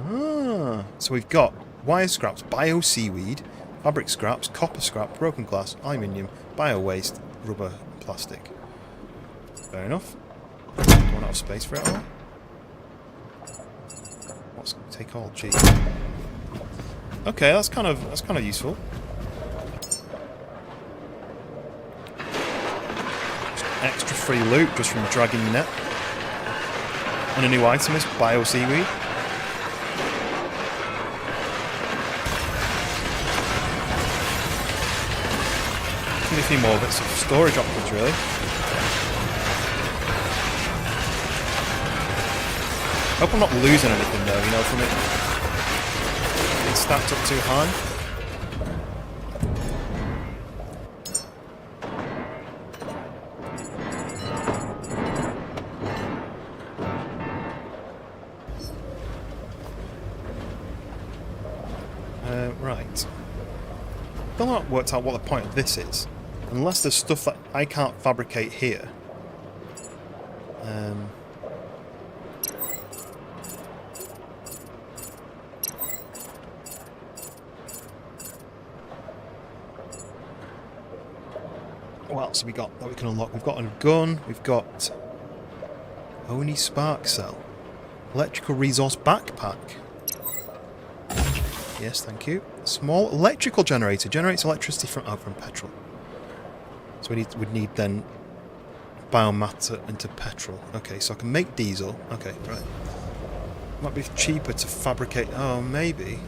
Ah. So we've got wire scraps, bio seaweed, fabric scraps, copper scrap, broken glass, aluminium, bio waste, rubber, and plastic. Fair enough. Don't want to have space for it all. What's take all? Gee. Okay, that's kind of useful. Extra free loot just from dragging the net. And a new item is bio seaweed. A few more bits of storage upwards, really. Hope I'm not losing anything though, you know, from it being stacked up too high. Right. Still not worked out what the point of this is. Unless there's stuff that I can't fabricate here. What else have we got that we can unlock? We've got a gun, we've got Oni Spark Cell. Electrical Resource Backpack. Yes, thank you. Small electrical generator. Generates electricity from petrol. So we'd need then biomatter into petrol. Okay, so I can make diesel. Okay, right. Might be cheaper to fabricate. Oh, maybe.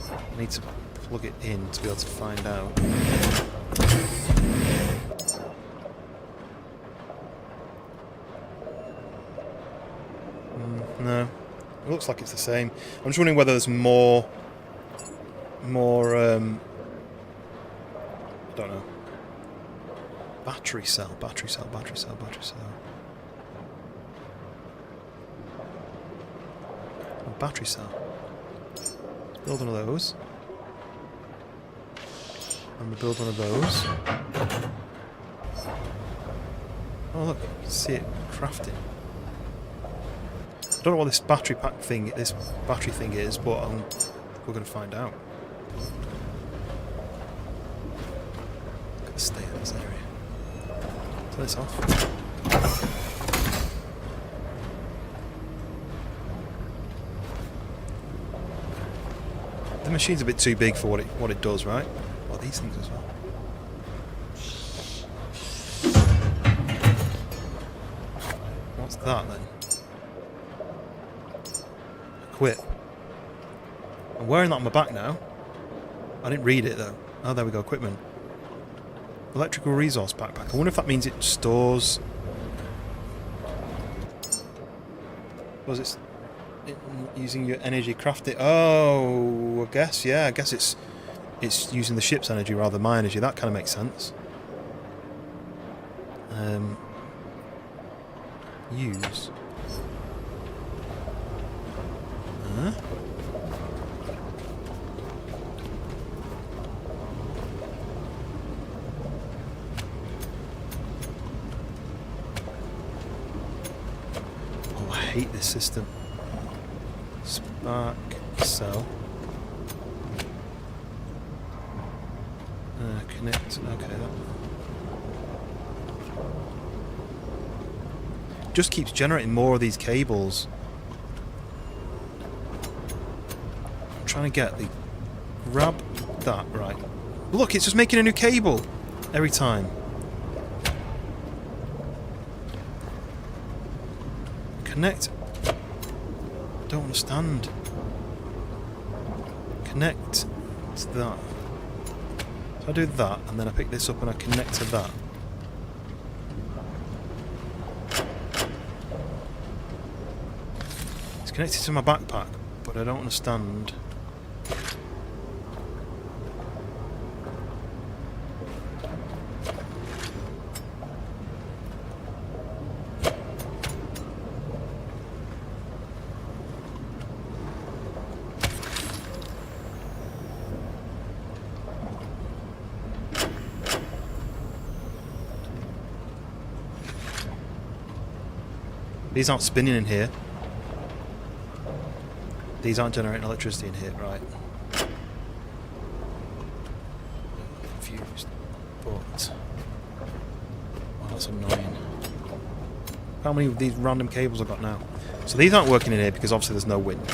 I need to plug it in to be able to find out. No. It looks like it's the same. I'm just wondering whether there's more I don't know. Battery cell. Oh, battery cell. Let's build one of those. And we'll build one of those. Oh look, you can see it crafting. I don't know what this battery thing is, but we're going to find out. Gotta stay in this area. Turn this off. The machine's a bit too big for what it does, right? Well, these things as well. What's that then? Quit. I'm wearing that on my back now. I didn't read it though. Oh, there we go. Equipment. Electrical resource backpack. I wonder if that means it stores. Was it? Using your energy craft it. Oh, I guess, yeah. I guess it's using the ship's energy rather than my energy. That kind of makes sense. Use. Huh? Oh, I hate this system. Spark cell. Connect. Okay, that just keeps generating more of these cables. I'm trying to get the grab that right. Look, it's just making a new cable every time. Connect. Don't understand. Connect to that. So I do that, and then I pick this up and I connect to that. It's connected to my backpack, but I don't understand. These aren't spinning in here. These aren't generating electricity in here, right? Confused. But... oh, that's annoying. How many of these random cables I've got now? So these aren't working in here because obviously there's no wind.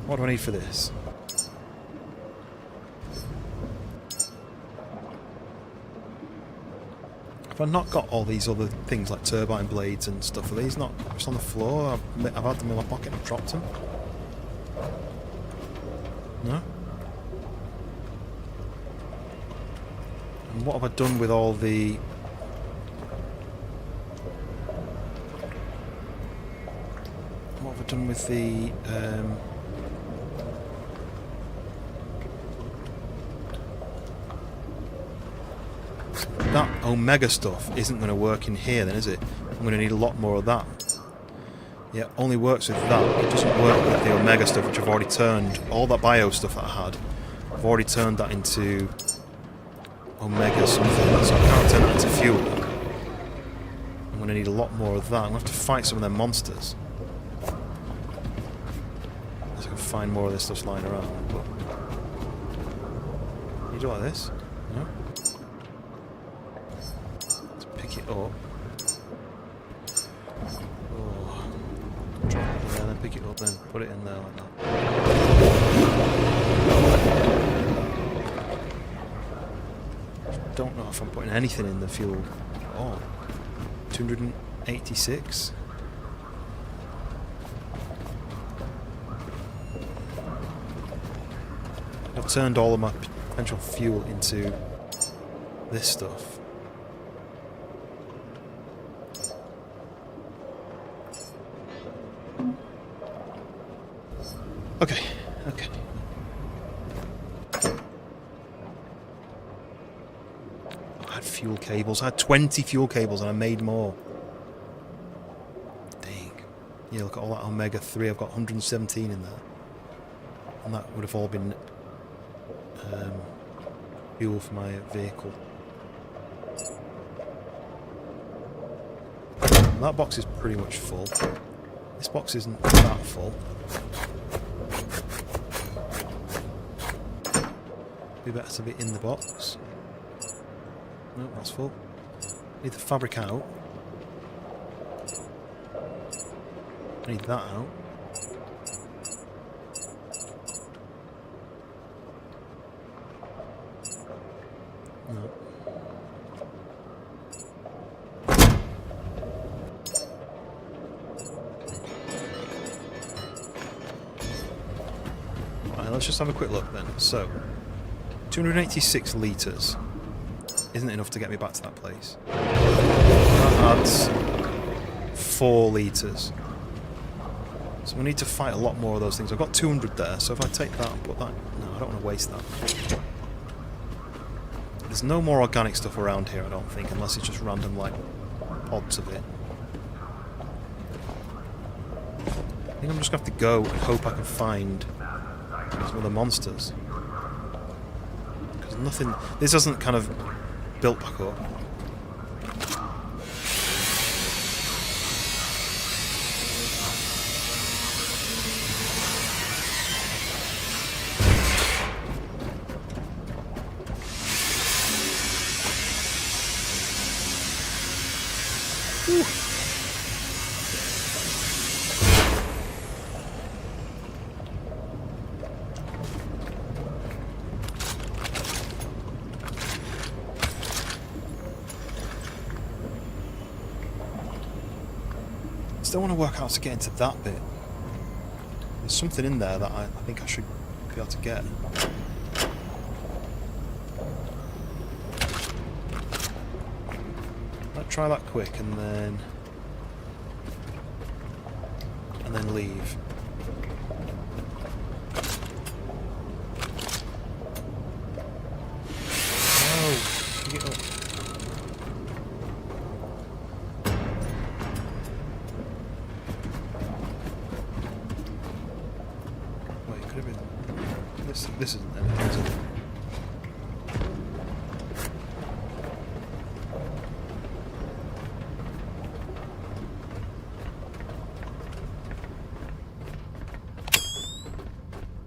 What do I need for this? Have I not got all these other things like turbine blades and stuff? Are these not just on the floor? I've had them in my pocket and dropped them. No? And what have I done with all the... what have I done with the... that Omega stuff isn't going to work in here then, is it? I'm going to need a lot more of that. Yeah, only works with that. It doesn't work with the Omega stuff, which I've already turned. All that bio stuff that I had, I've already turned that into Omega something, so I can't turn that into fuel. I'm going to need a lot more of that. I'm going to have to fight some of them monsters. Unless I can find more of this stuff lying around. But you do like this? No? Pick it up. Oh. Drop it there, then pick it up, then put it in there like that. Don't know if I'm putting anything in the fuel. Oh, 286. I've turned all of my potential fuel into this stuff. Okay, okay. I had fuel cables. I had 20 fuel cables and I made more. Dang. Yeah, look at all that Omega 3. I've got 117 in there. And that would have all been fuel for my vehicle. And that box is pretty much full. This box isn't that full. Be better to be in the box. No, that's full. Need the fabric out. I need that out. No. Right, let's just have a quick look then. So, 286 litres isn't enough to get me back to that place. That adds 4 litres. So we need to fight a lot more of those things. I've got 200 there, so if I take that and put that... No, I don't want to waste that. There's no more organic stuff around here, I don't think, unless it's just random, like, pods of it. I think I'm just going to have to go and hope I can find some of the monsters. Because nothing... This hasn't kind of built back up. I want to work out how to get into that bit. There's something in there that I think I should be able to get. Let's try that quick and then leave. No, pick it up. This isn't anything, is it?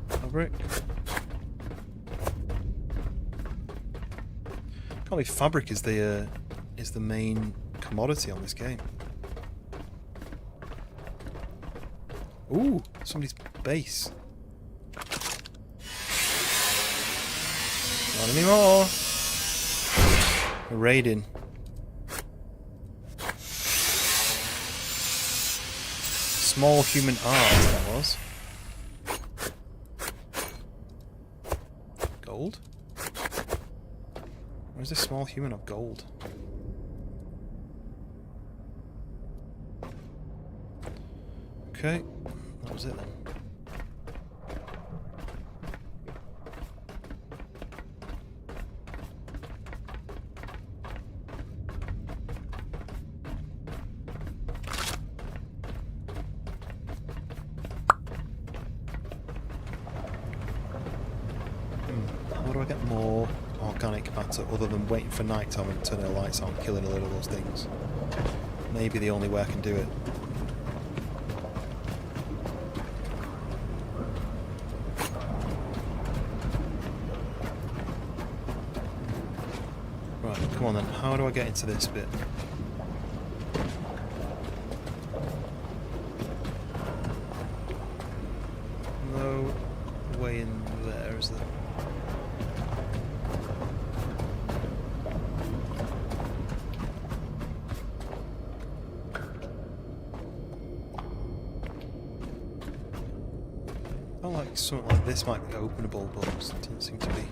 Fabric. Can't believe fabric is the main commodity on this game. Ooh, somebody's base. Not anymore. We're raiding. Small human art, that was. Gold? Where's this small human of gold? Okay, that was it then. How do I get more organic matter other than waiting for night time and turning the lights on, killing a load of those things? Maybe the only way I can do it. Right, come on then. How do I get into this bit? No way in there, is there? I felt like something like this might be openable, but it doesn't seem to be.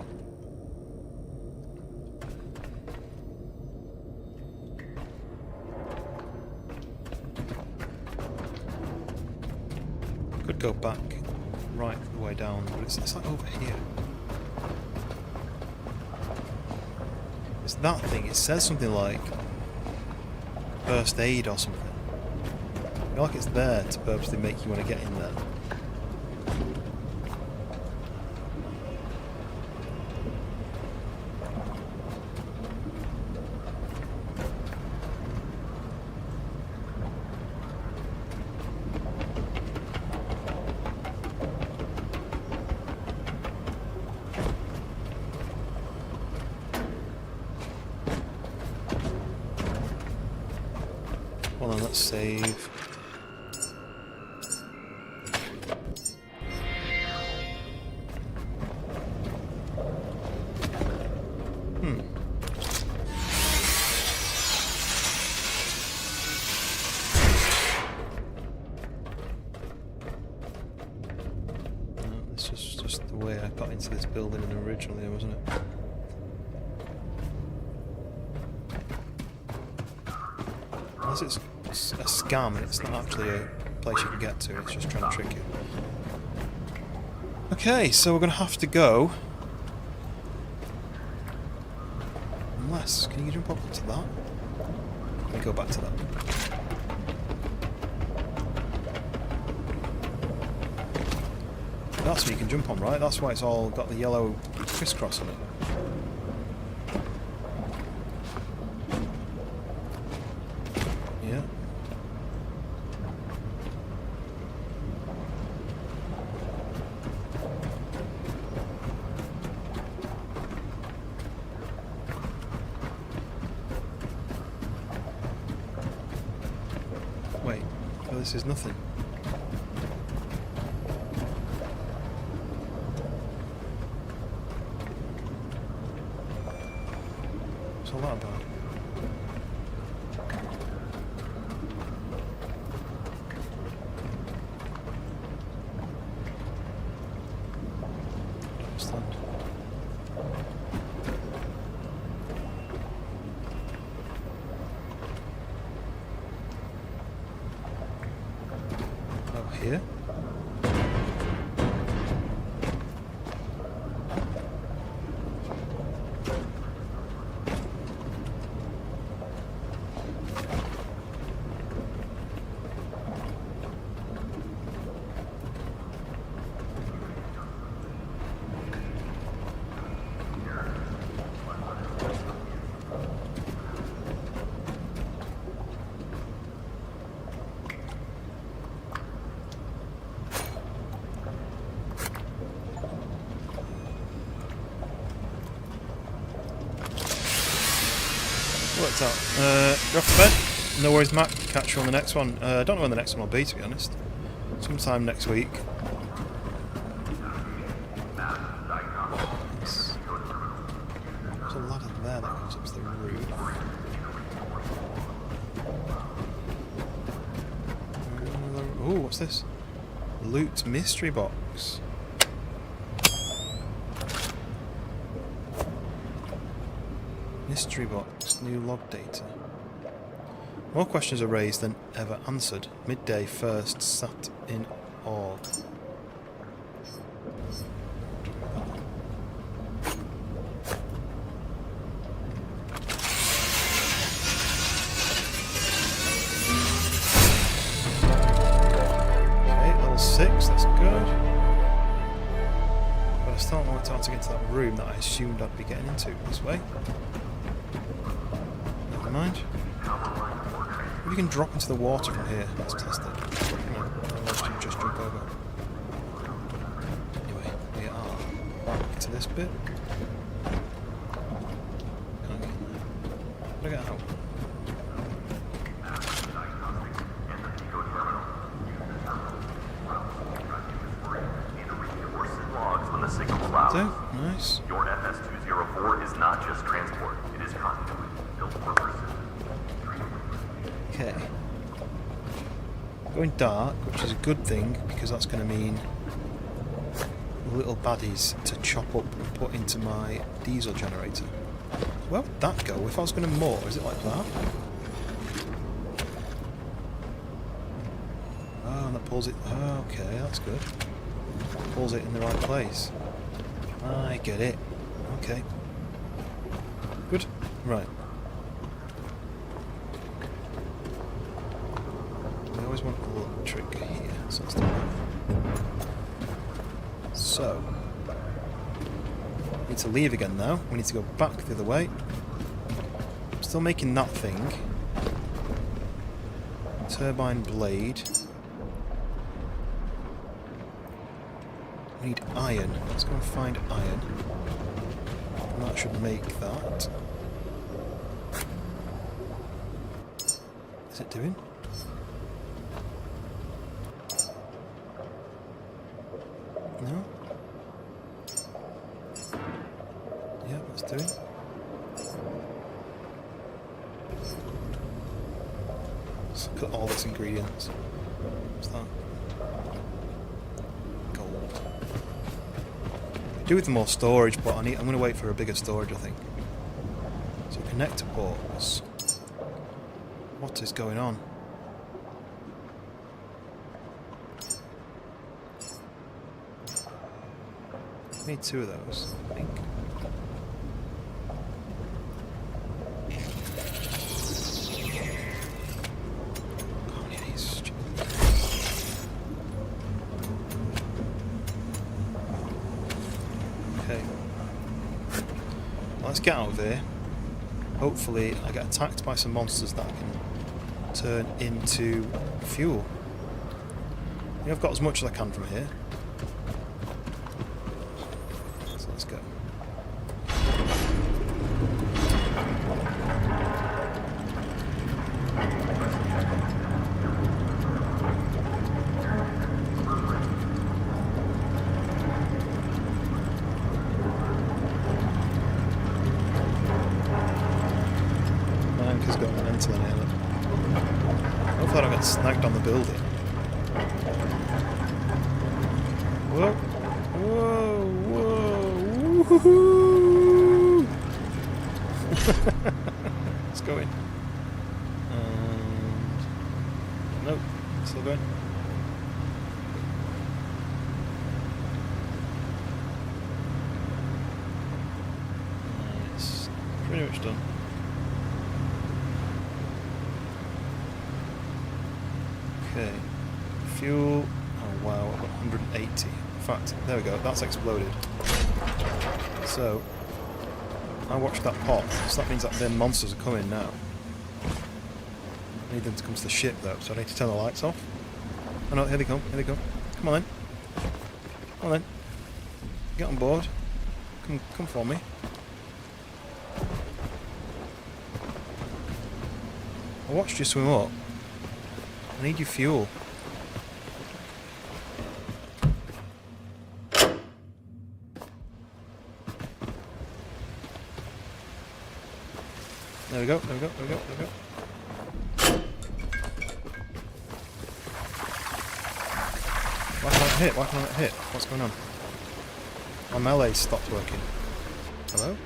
Could go back right the way down, but it's like over here. It's that thing, it says something like first aid or something. I feel like it's there to purposely make you want to get in there. Well then, let's save. No, this was just the way I got into this building originally, wasn't it? Unless it's a scam and it's not actually a place you can get to. It's just trying to trick you. Okay, so we're going to have to go. Unless, can you jump up to that? Let me go back to that. That's what you can jump on, right? That's why it's all got the yellow crisscross on it. Yeah. Wait, oh, this is nothing. What's all that about? Don't understand. Oh, here? Worked out. You're off to bed? No worries, Matt. Catch you on the next one. I don't know when the next one will be, to be honest. Sometime next week. There's a ladder there that goes up to the roof. Oh, what's this? Loot mystery box. Mystery box, new log data. More questions are raised than ever answered. Midday first sat in awe. Okay, level 6, that's good. But I still haven't worked out how to get to that room that I assumed I'd be getting into this way. Never mind. Maybe you can drop into the water from here. Let's test it. Come on, I'll just jump over. Anyway, we are back to this bit. Can't get in there. How do I get out? When the signal allows. So, nice. Your FS-204 is not just transport, it is continuity, built for persistence. Okay. Going dark, which is a good thing, because that's going to mean little baddies to chop up and put into my diesel generator. Where would that go? If I was going to moor, is it like that? Oh, and that pulls it... Oh, okay, that's good. Pulls it in the right place. I get it. Okay. Good. Right. I always want a little trick here, so let's do that. So, we need to leave again now. We need to go back the other way. I'm still making that thing. Turbine blade. We need iron. Let's go and find iron. And that should make that. Is it doing? No? Yeah, that's doing. Let's look at all these ingredients. What's that? Gold. Do with more storage, but I'm going to wait for a bigger storage, I think. So connector ports. What is going on? Need 2 of those, I think. God, yeah, he's stupid. Okay. Well, let's get out of here. Hopefully I get attacked by some monsters that I can turn into fuel. I think I've got as much as I can from here. So let's go. My anchor's going mental in here. Hopefully I don't get snagged on the building. Whoa! Whoa! Whoa! Woohoo! Let's go in. And nope, still going. It's pretty much done. Okay, fuel. Oh wow, I've got 180. In fact, there we go, that's exploded. So, I watched that pop, so that means that the monsters are coming now. I need them to come to the ship though, so I need to turn the lights off. Oh no, here they come, here they come. Come on then. Come on then. Get on board. Come for me. I watched you swim up. I need your fuel. There we go, there we go, there we go, there we go. Why can't I hit? Why can't I hit? What's going on? My melee stopped working. Hello?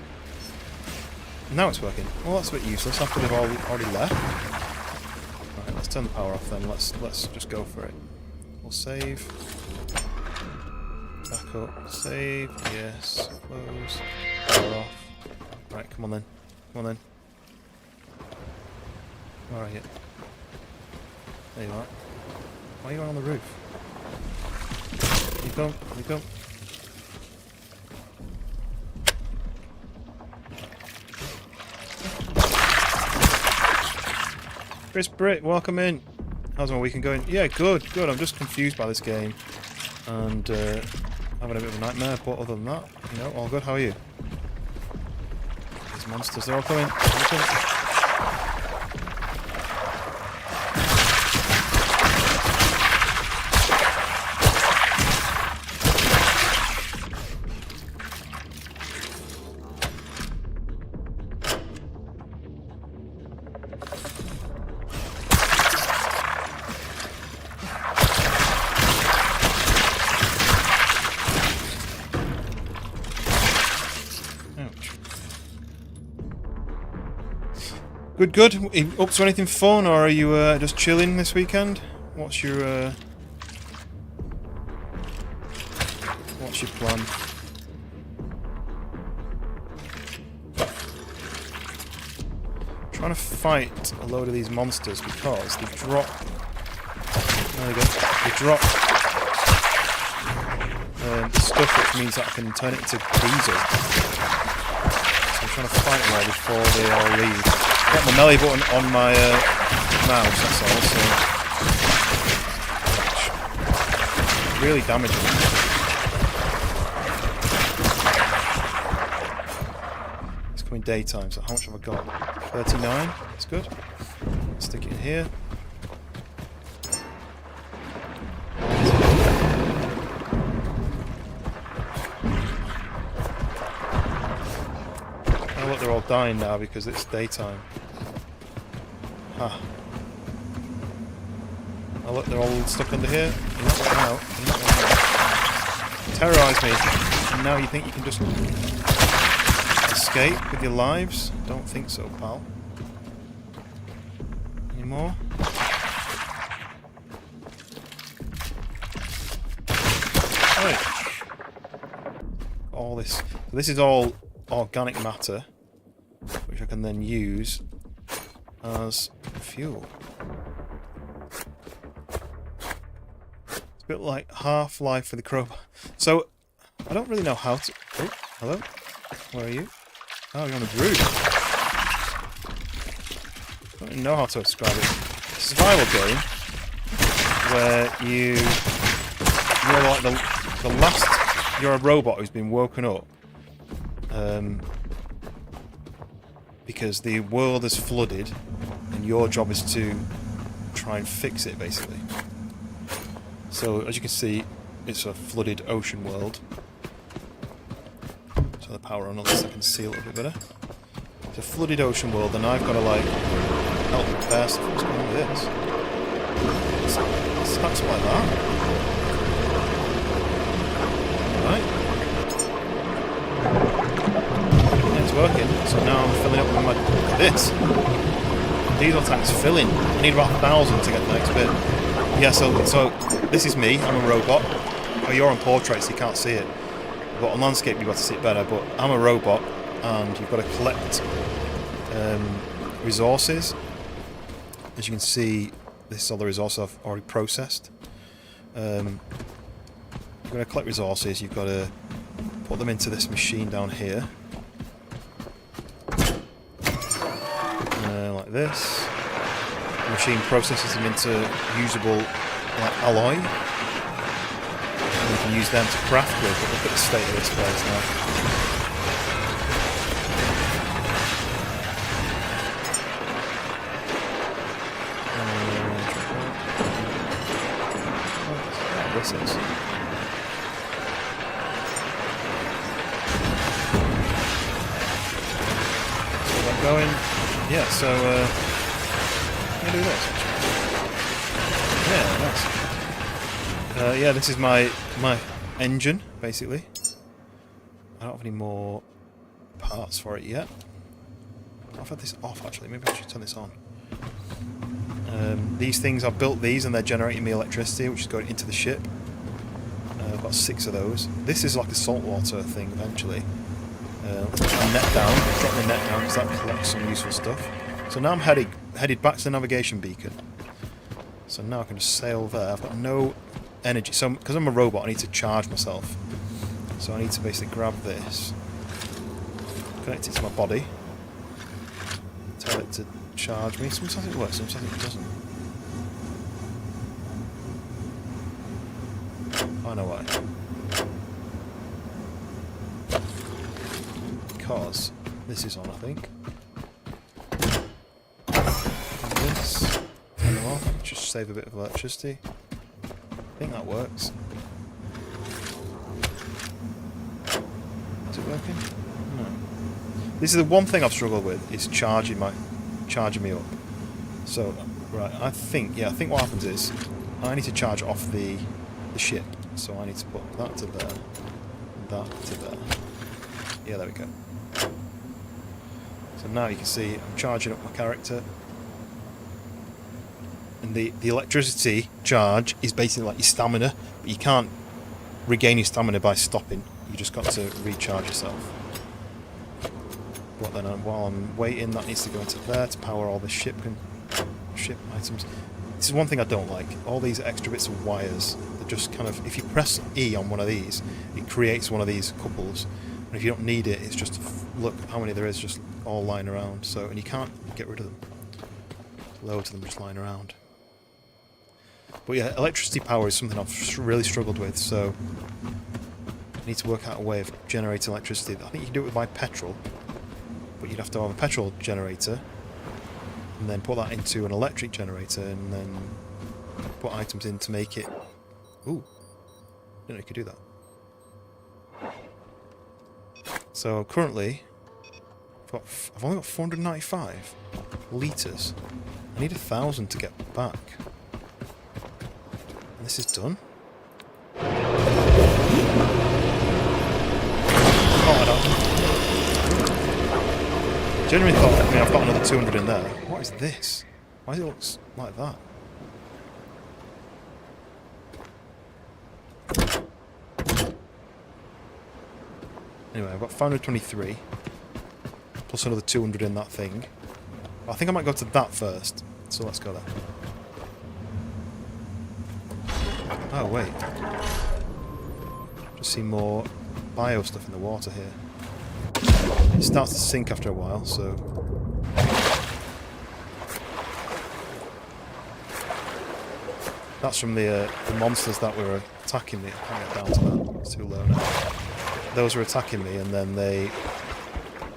Now it's working. Well, that's a bit useless after they've already left. Right, let's turn the power off then. Let's just go for it. We'll save. Back up. Save. Yes. Close. Power off. Right, come on then. Come on then. Where are you? There you are. Why are you on the roof? Here you come. Here you come. Chris Britt, welcome in. How's my weekend going? Yeah, good, good. I'm just confused by this game and having a bit of a nightmare, but other than that, you know, all good. How are you? These monsters, they're all coming. They're all coming. Good, good. Are you up to anything fun, or are you just chilling this weekend? What's your plan? Trying to fight a load of these monsters because they drop. There we go. They drop stuff which means that I can turn it into diesel. So I'm trying to fight them all before they all leave. I've got the melee button on my mouse, that's all, so really damaging. It's coming daytime, so how much have I got? 39, that's good. Stick it in here. Oh look, they're all dying now because it's daytime. Ah. Oh look, they're all stuck under here. You're not getting out. You're not getting out. Terrorise me. And now you think you can just escape with your lives? Don't think so, pal. Any more? Right. all this. So this is all organic matter, which I can then use as fuel. It's a bit like Half-Life for the crowbar. So I don't really know how to. Oh, hello. Where are you? Oh, you're on the roof. I don't even know how to describe it. It's a survival game where you're like the last. You're a robot who's been woken up because the world is flooded, and your job is to try and fix it, basically. So as you can see, it's a flooded ocean world. So the power on, unless I can see a little bit better. It's a flooded ocean world, and I've got to like help repair stuff. What's going on with this? It's not like that. Right. Yeah, it's working. So now I'm filling up with my this. Diesel tank's filling. I need about 1,000 to get the next bit. Yeah, so this is me. I'm a robot. Oh, you're on portrait, so you can't see it. But on landscape, you've got to see it better. But I'm a robot, and you've got to collect resources. As you can see, this is all the resources I've already processed. You've got to collect resources. You've got to put them into this machine down here, like this. The machine processes them into usable like alloy. And you can use them to craft with, but look at the state of this place now. This is. So that going? Yeah, so let me do this actually. Yeah, nice. Yeah, this is my engine, basically. I don't have any more parts for it yet. I've had this off actually, maybe I should turn this on. These things, I've built these and they're generating me electricity, which is going into the ship. I've got 6 of those. This is like a saltwater thing eventually. Let's put my net down, drop my net down because that collects some useful stuff. So now I'm headed back to the navigation beacon. So now I can just sail there. I've got no energy. So because I'm a robot, I need to charge myself. So I need to basically grab this, connect it to my body, tell it to charge me. Sometimes it works, sometimes it doesn't. I know why. Because this is on, I think. And this, turn them off, just save a bit of electricity. I think that works. Is it working? No. This is the one thing I've struggled with, is charging me up. So, right, I think what happens is I need to charge off the ship. So I need to put that to there, that to there. Yeah, there we go. So now you can see I'm charging up my character. And the electricity charge is basically like your stamina, but you can't regain your stamina by stopping. You just got to recharge yourself. But then while I'm waiting, that needs to go into there to power all the ship items. This is one thing I don't like. All these extra bits of wires that just kind of, if you press E on one of these, it creates one of these couples. And if you don't need it, it's just, look how many there is just all lying around. So, and you can't get rid of them. Loads of them just lying around. But yeah, electricity power is something I've really struggled with, so I need to work out a way of generating electricity. I think you can do it with my petrol, but you'd have to have a petrol generator, and then put that into an electric generator, and then put items in to make it... Ooh, didn't know you could do that. So currently, I've only got 495 litres. I need 1,000 to get back. And this is done. Oh, I don't... Genuinely thought, I mean, I've got another 200 in there. What is this? Why does it look like that? Anyway, I've got 523. Plus another 200 in that thing. I think I might go to that first. So let's go there. Oh, wait. Just see more bio stuff in the water here. It starts to sink after a while, so... That's from the monsters that were attacking me. I can't get down to that. It's too low now. Those were attacking me, and then they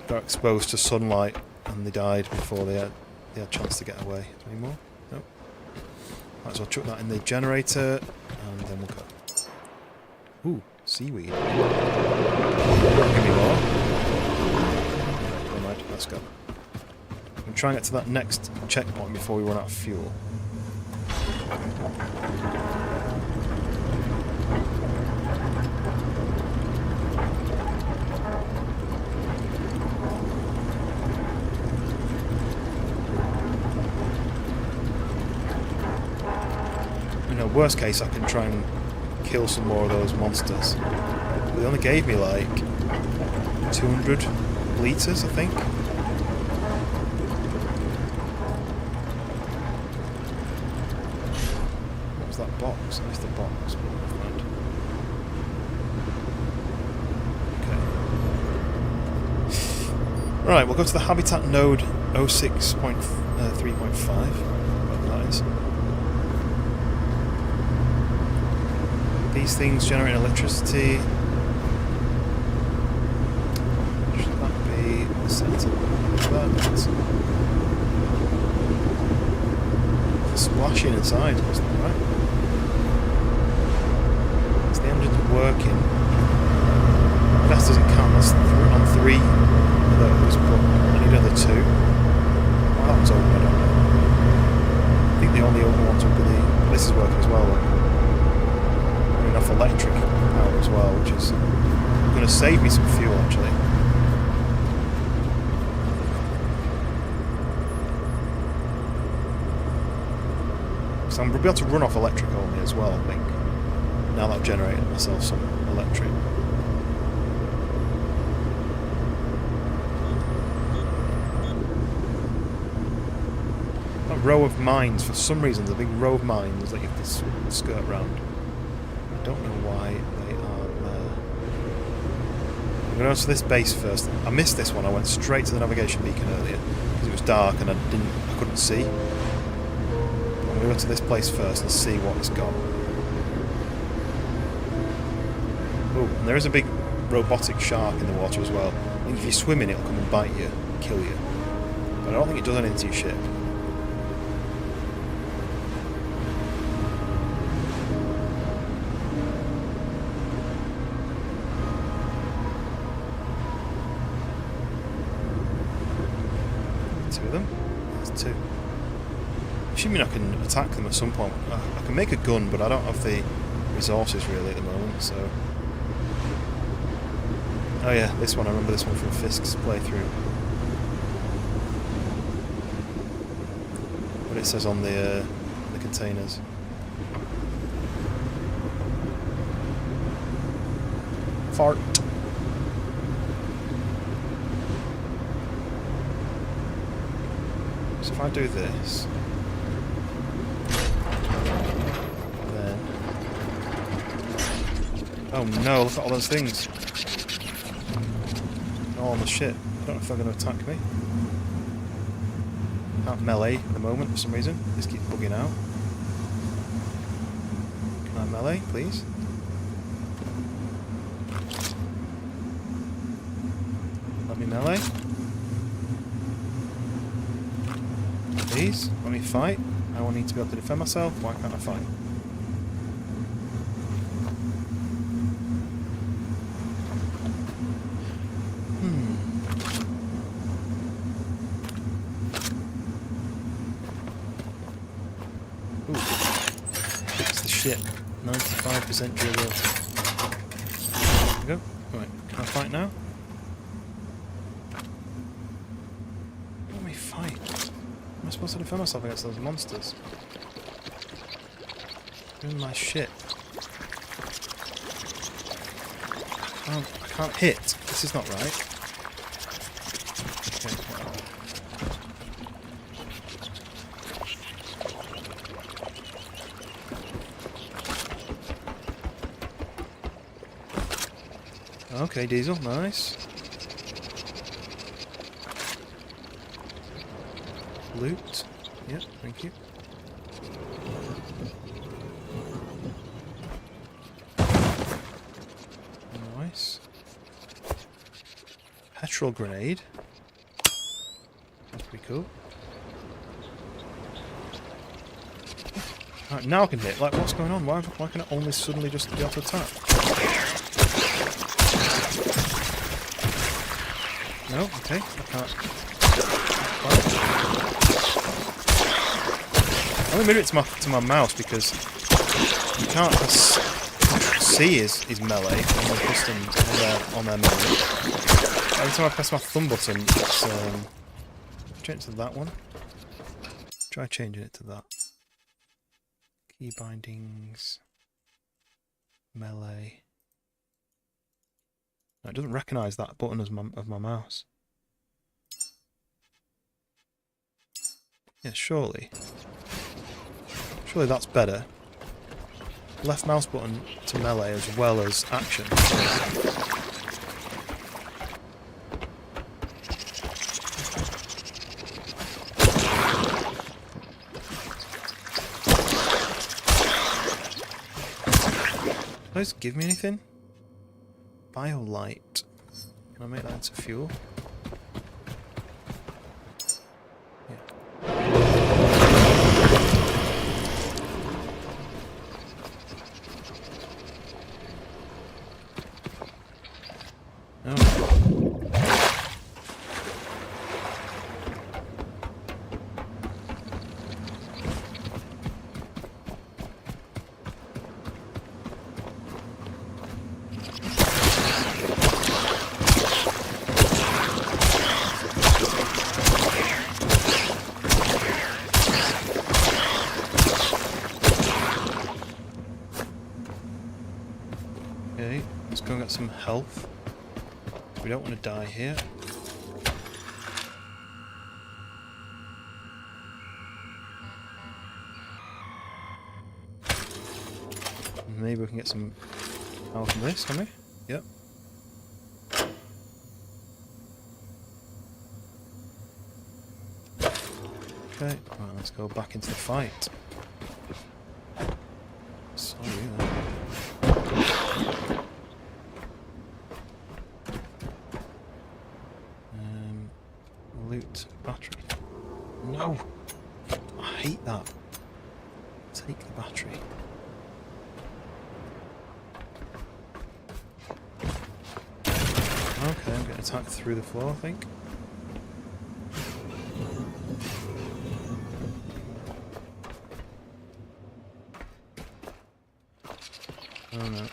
got exposed to sunlight, and they died before they had a chance to get away. Is there any more? Nope. Might as well chuck that in the generator, and then we'll go. Ooh, seaweed. Give me more. Never mind, let's go. I'm trying to get to that next checkpoint before we run out of fuel. You know, worst case I can try and kill some more of those monsters. But they only gave me like 200 litres, I think. What was that box? I missed the box. Okay. Right, we'll go to the habitat node 06.3.5. Whatever that is. These things generate electricity. Should that be set to that? It's splashing inside, isn't it, right? Is the engine working? That doesn't count, that's on 3 of those, but I need another 2. Well, that one's open, I don't know. I think the only open ones would be the... This is working as well, though. Enough electric power as well, which is going to save me some fuel actually. So I'm going to be able to run off electric only as well, I think. Now that I've generated myself some electric. That row of mines, for some reason, the big row of mines that you have to skirt around. I don't know why they are there. I'm going to go to this base first. I missed this one. I went straight to the navigation beacon earlier because it was dark and I couldn't see. I'm going to go to this place first and see what it's got. Oh, and there is a big robotic shark in the water as well. I think if you swim in, it'll come and bite you, kill you. But I don't think it does anything to your ship. Assuming I can attack them at some point. I can make a gun, but I don't have the resources really at the moment, so... Oh yeah, this one, I remember this one from Fisk's playthrough. What it says on the containers. Fart. So if I do this... Oh no, look at all those things. All on the ship. I don't know if they're going to attack me. Can't melee at the moment for some reason. This keeps bugging out. Can I melee, please? Let me melee. Please, let me fight. I will need to be able to defend myself. Why can't I fight? Shit, 95% durability. There we go. Right, can I fight now? Let me fight. Am I supposed to defend myself against those monsters? They're in my shit. I can't hit. This is not right. Okay, Diesel, nice. Loot. Yeah, thank you. Nice. Petrol grenade. That's pretty cool. Alright, now I can hit. Like, what's going on? Why can I only suddenly just be able to attack? No, okay, I can't. I'm gonna move it to my mouse because you can't see his melee on the customs on their melee. Every time I press my thumb button, it's change it to that one. Try changing it to that. Key bindings, melee. No, it doesn't recognise that button as of my mouse. Yeah, surely that's better. Left mouse button to melee as well as action. Does it give me anything? Biolight. Can I make that into fuel? Okay, let's go and get some health. We don't want to die here. Maybe we can get some health from this, can we? Yep. Okay, right, let's go back into the fight. Sorry, loot battery. No! I hate that. Take the battery. Okay, I'm getting attacked through the floor, I think. Oh no.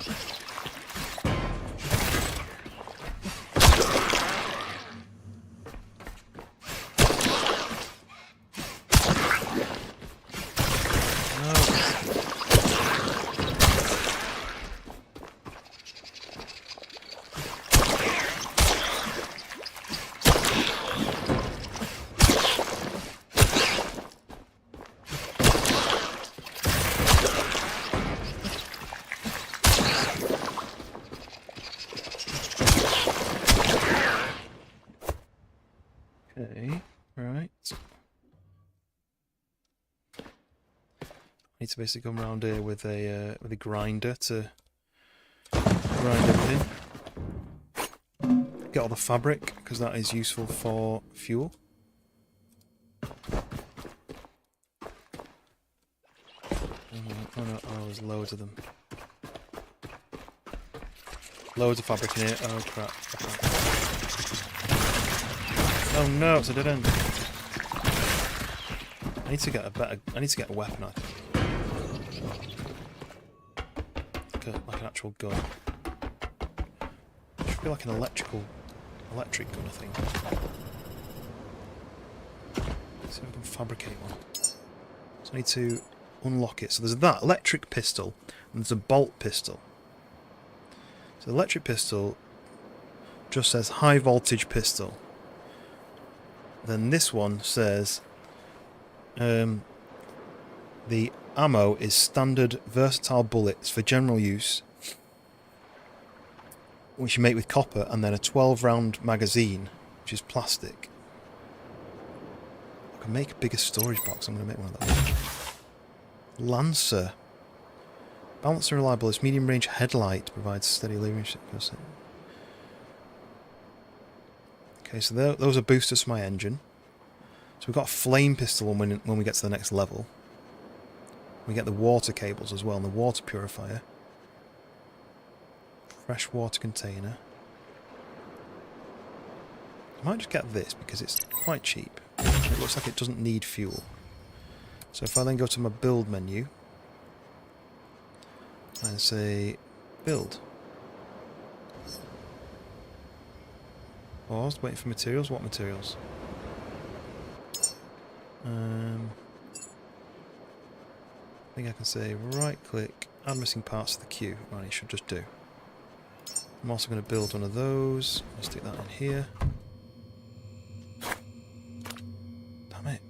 Okay, right. I need to basically come around here with a grinder to grind everything. Get all the fabric because that is useful for fuel. Oh no, oh, there's loads of them. Loads of fabric in here. Oh crap. Oh no, it's a dead end. I need to get a weapon, I think. Like an actual gun. It should be like an electric gun, I think. Let's see if I can fabricate one. So I need to unlock it. So there's that electric pistol, and there's a bolt pistol. So the electric pistol just says high voltage pistol. Then this one says the ammo is standard versatile bullets for general use, which you make with copper, and then a 12-round magazine, which is plastic. I can make a bigger storage box. I'm going to make one of those. Lancer. Balanced and reliable. Its medium-range headlight provides steady leadership. Okay, so those are boosters for my engine. So we've got a flame pistol when we get to the next level. We get the water cables as well, and the water purifier. Fresh water container. I might just get this because it's quite cheap. It looks like it doesn't need fuel. So if I then go to my build menu and say build. Oh, I was waiting for materials. What materials? I think I can say right click, add missing parts to the queue. Right, it should just do. I'm also going to build one of those. I'll stick that in here. Damn it.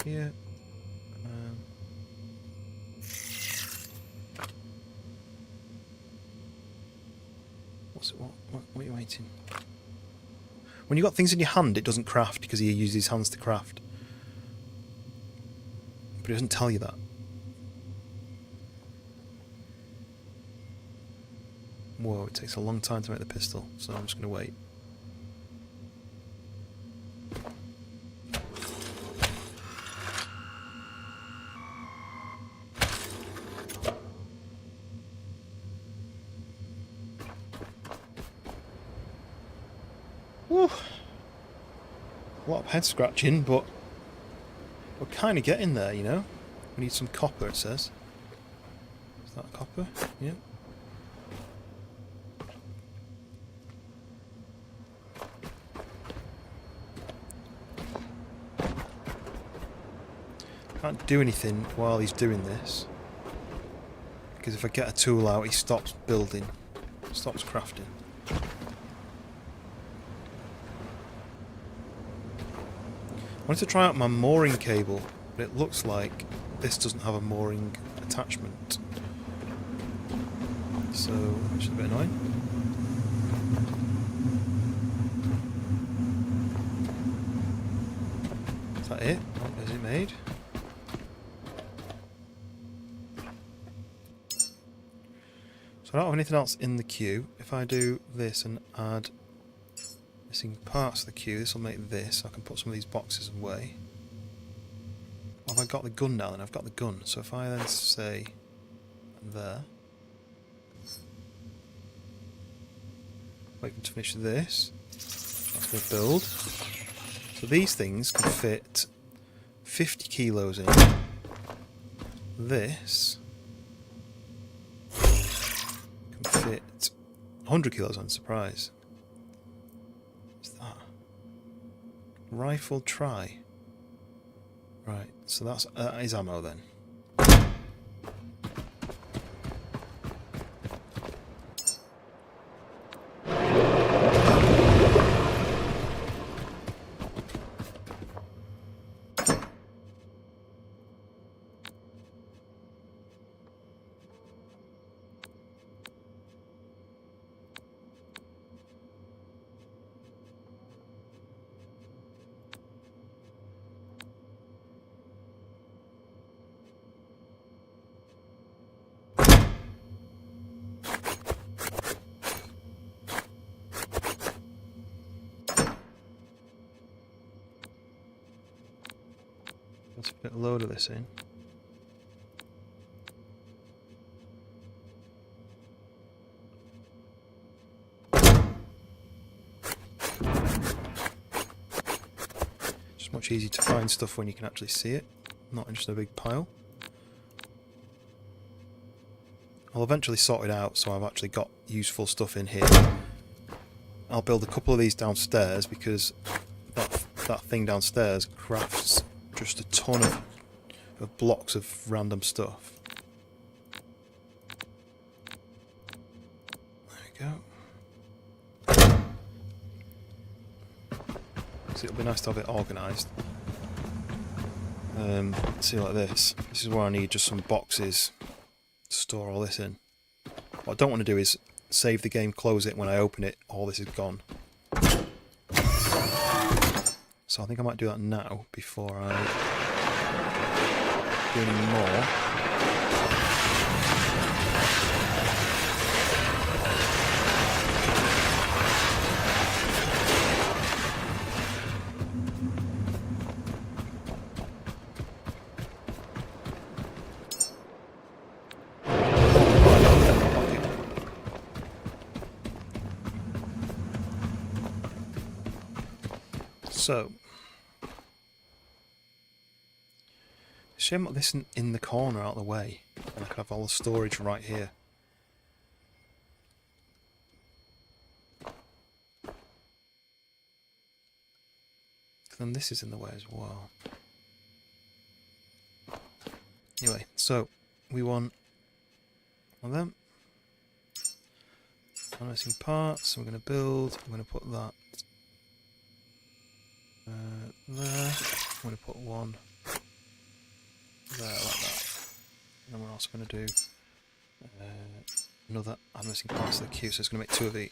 Here. What are you waiting? When you've got things in your hand, it doesn't craft because he uses his hands to craft. But it doesn't tell you that. Whoa, it takes a long time to make the pistol, so I'm just going to wait. Whew. A lot of head scratching, but we're kind of getting there, you know? We need some copper, it says. Is that copper? Yeah. Can't do anything while he's doing this. Because if I get a tool out, he stops building. Stops crafting. I wanted to try out my mooring cable, but it looks like this doesn't have a mooring attachment. So, which is a bit annoying. Is that it? Oh, is it made? So I don't have anything else in the queue. If I do this and add missing parts of the queue, this will make this. I can put some of these boxes away. Have I got the gun now? Then I've got the gun. So if I then say there, wait for them to finish this. That's going to build. So these things can fit 50 kilos in. This can fit 100 kilos on. Surprise. Rifle try. Right, so that is ammo then. Let's put a load of this in. It's much easier to find stuff when you can actually see it, not in just a big pile. I'll eventually sort it out so I've actually got useful stuff in here. I'll build a couple of these downstairs because that thing downstairs crafts just a ton of blocks of random stuff. There we go. So it'll be nice to have it organised. See, like this. This is where I need just some boxes to store all this in. What I don't want to do is save the game, close it, when I open it, all this is gone. So I think I might do that now before I do any more. So, shame this in the corner out of the way, and I could have all the storage right here. Then this is in the way as well. Anyway, so we want one of them. Missing parts, so we're going to build. I'm going to put that there. I'm going to put one there like that. And then we're also going to do another. I'm missing parts of the queue, so it's going to make 2 of each.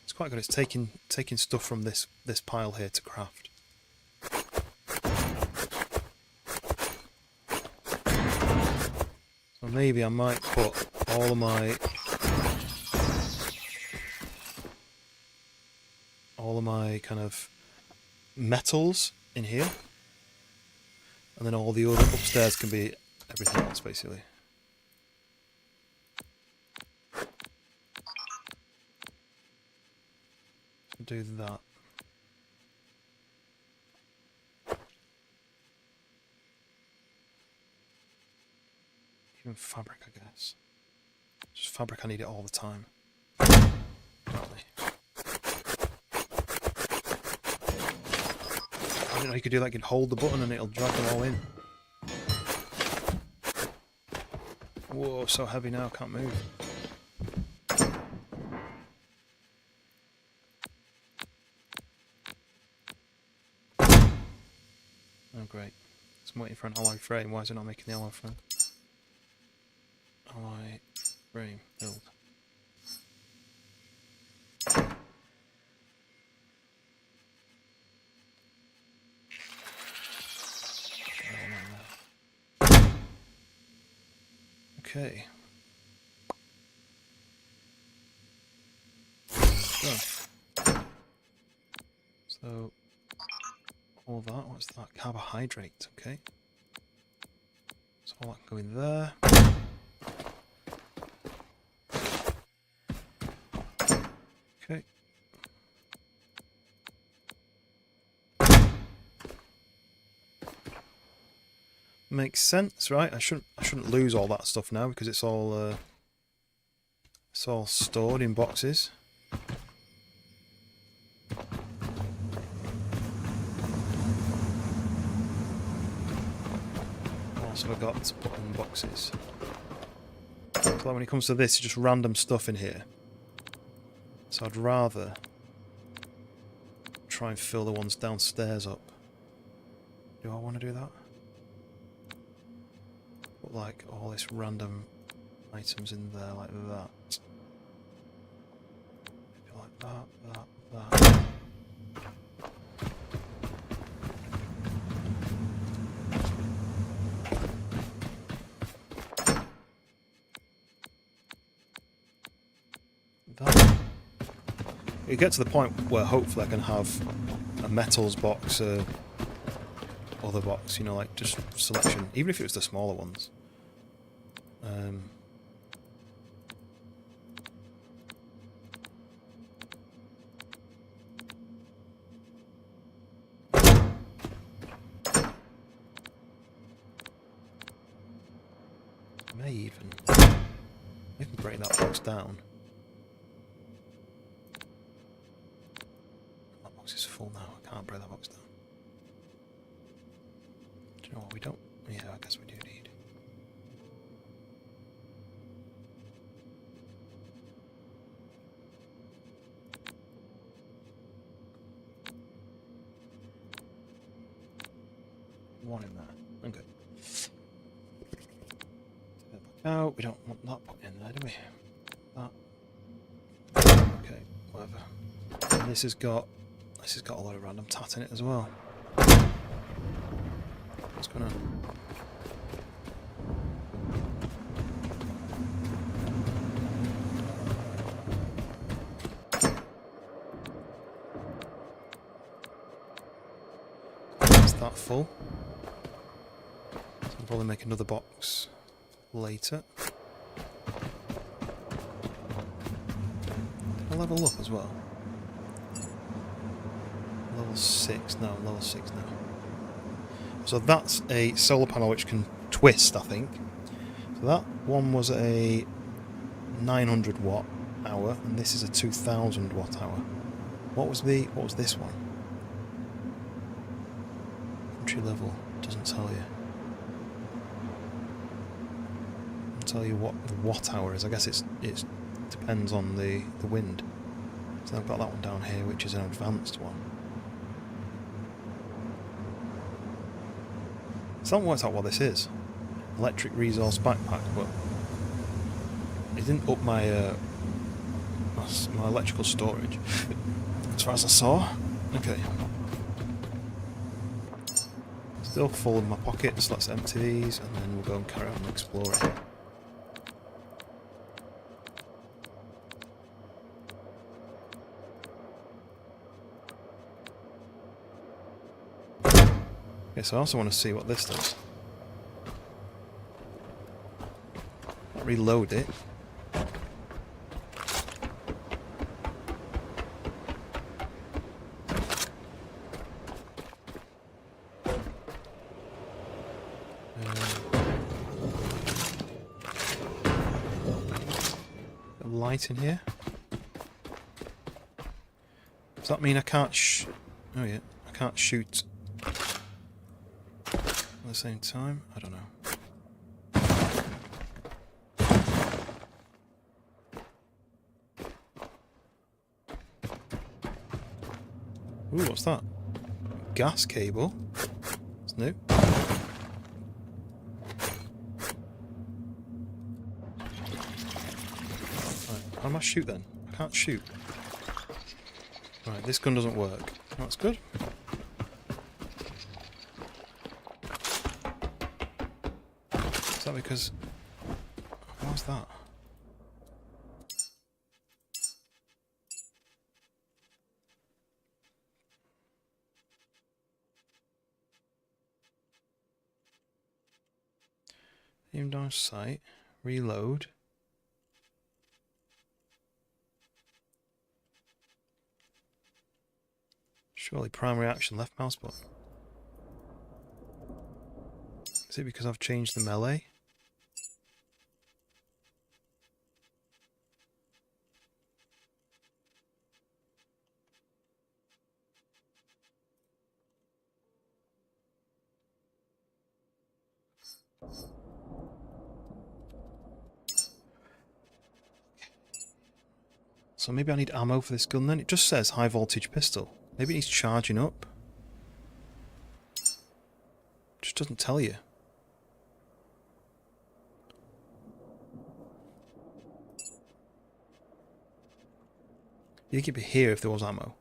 It's quite good. It's taking stuff from this pile here to craft. So maybe I might put all of my kind of metals in here, and then all the other upstairs can be everything else basically. So do that. Even fabric, I guess. Just fabric, I need it all the time. Apparently. I didn't know you could do that. You could hold the button and it'll drag them all in. Whoa, so heavy now, can't move. Oh great. I'm waiting for an alloy frame. Why is it not making the alloy frame? Alloy frame build. Okay. Done. So all that, what's that? Carbohydrate, okay. So all that can go in there. Okay. Makes sense, right? I shouldn't lose all that stuff now because it's all stored in boxes. What else have I got to put in boxes? So when it comes to this, it's just random stuff in here. So I'd rather try and fill the ones downstairs up. Do I want to do that? Put like all this random items in there like that. Maybe like that. That. You get to the point where hopefully I can have a metals box, other box, you know, like just selection, even if it was the smaller ones. May even break that box down. That box is full now. I can't break that box down. You know what, we don't... Yeah, I guess we do need... one in there. Okay. No, we don't want that put in there, do we? That. Okay, whatever. And this has got a lot of random tat in it as well. It's gonna... Is that full? So I'll probably make another box later. I'll level up as well. Level 6, no, level 6 now. So that's a solar panel which can twist, I think. So that one was a 900 watt hour, and this is a 2000 watt hour. What was this one? Entry level, doesn't tell you. Doesn't tell you what the watt hour is. I guess it depends on the wind. So I've got that one down here, which is an advanced one. Still haven't worked out what this is. Electric resource backpack, but it didn't up my my electrical storage as far as I saw. Okay. Still full in my pockets. Let's empty these, and then we'll go and carry on exploring. Okay, so I also want to see what this does. Reload it. A light in here. Does that mean I can't oh yeah, I can't shoot at the same time? I don't know. Ooh, what's that? Gas cable. It's new. Right, how do I shoot then? I can't shoot. Right, this gun doesn't work. That's good. Is that because... What was that? Aim down sight. Reload. Surely primary action left mouse button. Is it because I've changed the melee? So maybe I need ammo for this gun then? It just says high voltage pistol. Maybe it needs charging up. Just doesn't tell you. You think it'd be here if there was ammo.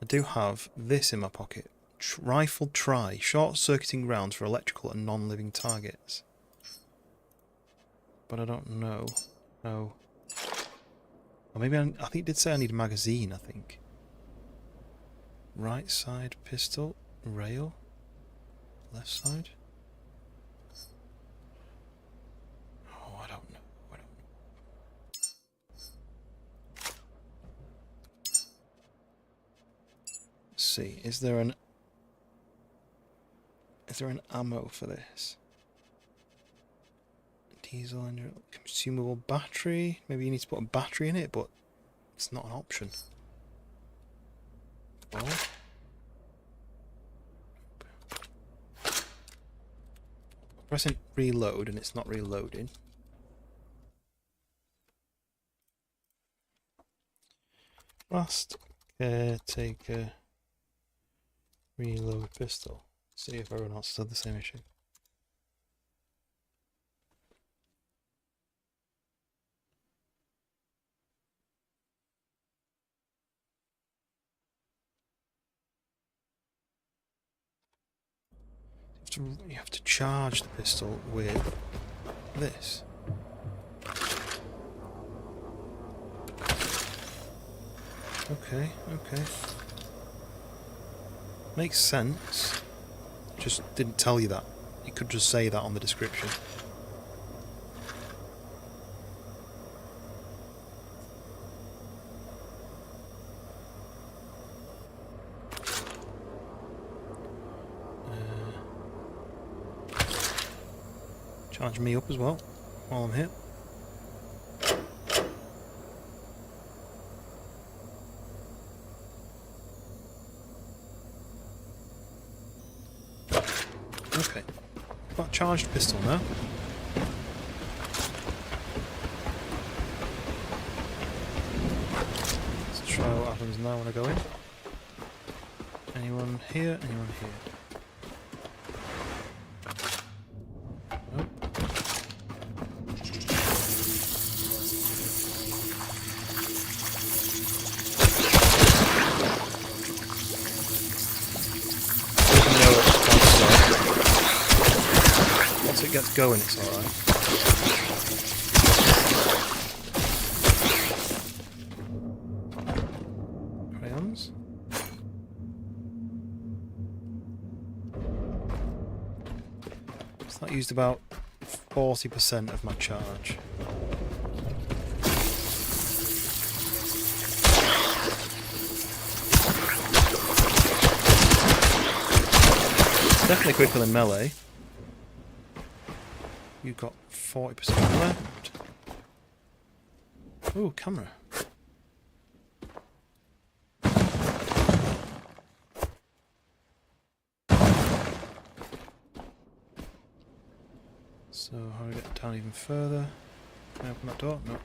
I do have this in my pocket. Rifle try. Short-circuiting rounds for electrical and non-living targets. But I don't know. No. Or maybe I think it did say I need a magazine, I think. Right side pistol. Rail. Left side. Oh, I don't know. Let's see. Is there an ammo for this? Diesel engine, consumable battery. Maybe you need to put a battery in it, but it's not an option. Well, Pressing reload and it's not reloading. Last Caretaker reload pistol. See if everyone else has had the same issue. You have to charge the pistol with this. Okay, okay. Makes sense. Just didn't tell you that. You could just say that on the description. Charge me up as well while I'm here. Okay, got a charged pistol now. Let's try what happens now when I go in. Anyone here? Anyone here? Once it gets going, it's alright. Crayons. So that used about 40% of my charge. Definitely quicker than melee. You've got 40% left. Ooh, camera. So how do we get down even further? Can I open that door? No.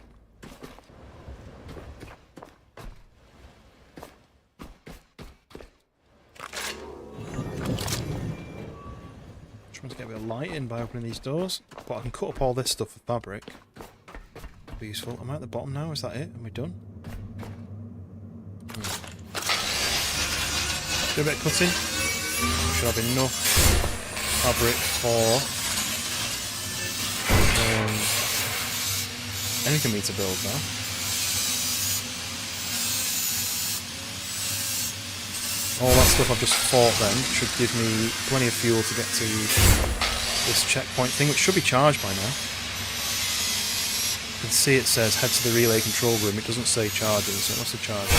Trying to get a bit of light in by opening these doors, but I can cut up all this stuff with fabric. That'd be useful. Am I at the bottom now? Is that it? Are we done? Do a bit of cutting. Should have enough fabric for anything for me to build now. All that stuff I've just fought then should give me plenty of fuel to get to this checkpoint thing, which should be charged by now. You can see it says head to the relay control room. It doesn't say charging, so it must have charged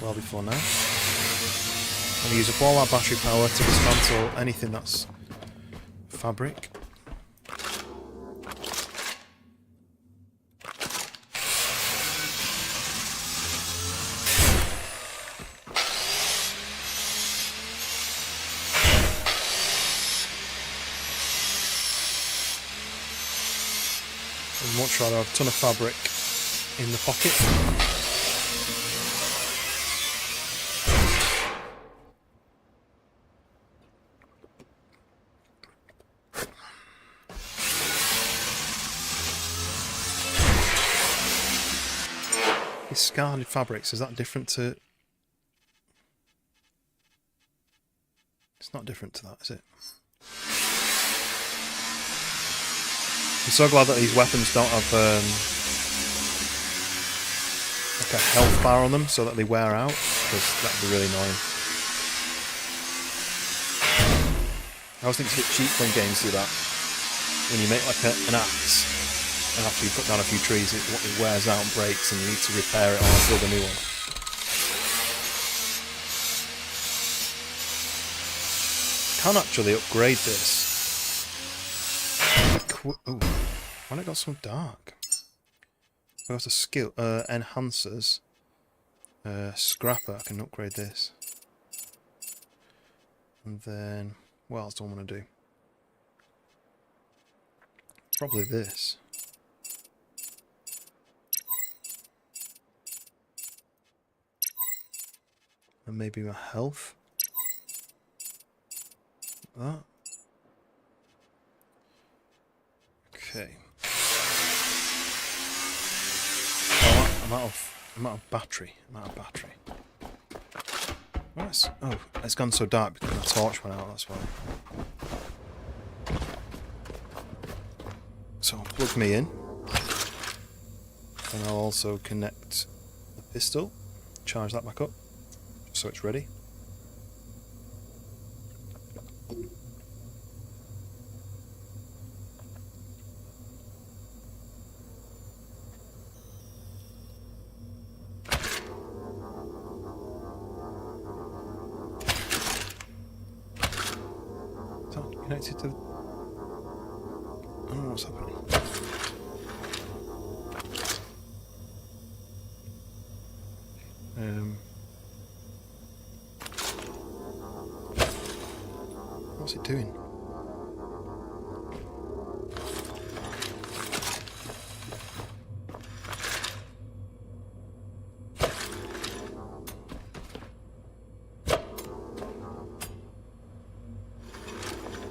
well before now. I'm going to use up all our battery power to dismantle anything that's fabric. I'd much rather have a ton of fabric in the pocket. Discarded fabrics, is that different to... It's not different to that, is it? I'm so glad that these weapons don't have like a health bar on them so that they wear out, because that would be really annoying. I always think it's a bit cheap when games do that. When you make like an axe, and after you put down a few trees it wears out and breaks and you need to repair it or build a new one. I can actually upgrade this. Ooh, why it got so dark? I got a skill, enhancers, scrapper, I can upgrade this. And then, what else do I want to do? Probably this. And maybe my health. That. Okay. Oh, I'm out of battery. Right. Oh, it's gone so dark because my torch went out, that's why. So plug me in. And I'll also connect the pistol. Charge that back up. So it's ready. Is that connected to... I don't know what's happening. What's it doing?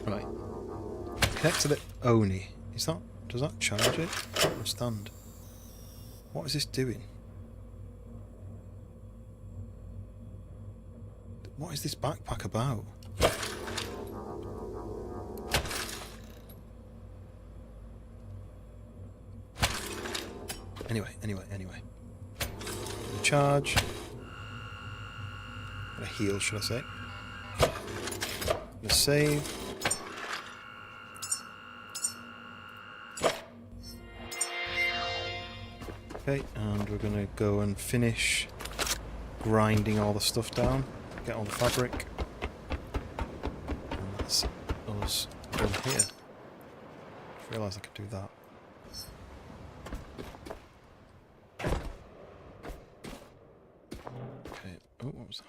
Right. Connect to the Oni. Is that... does that charge it? I don't understand. What is this doing? What is this backpack about? Anyway. Charge. Gonna heal, should I say. Gonna save. Okay, and we're gonna go and finish grinding all the stuff down. Get all the fabric. And that's us done here. I realised I could do that. Okay. Oh, what was that?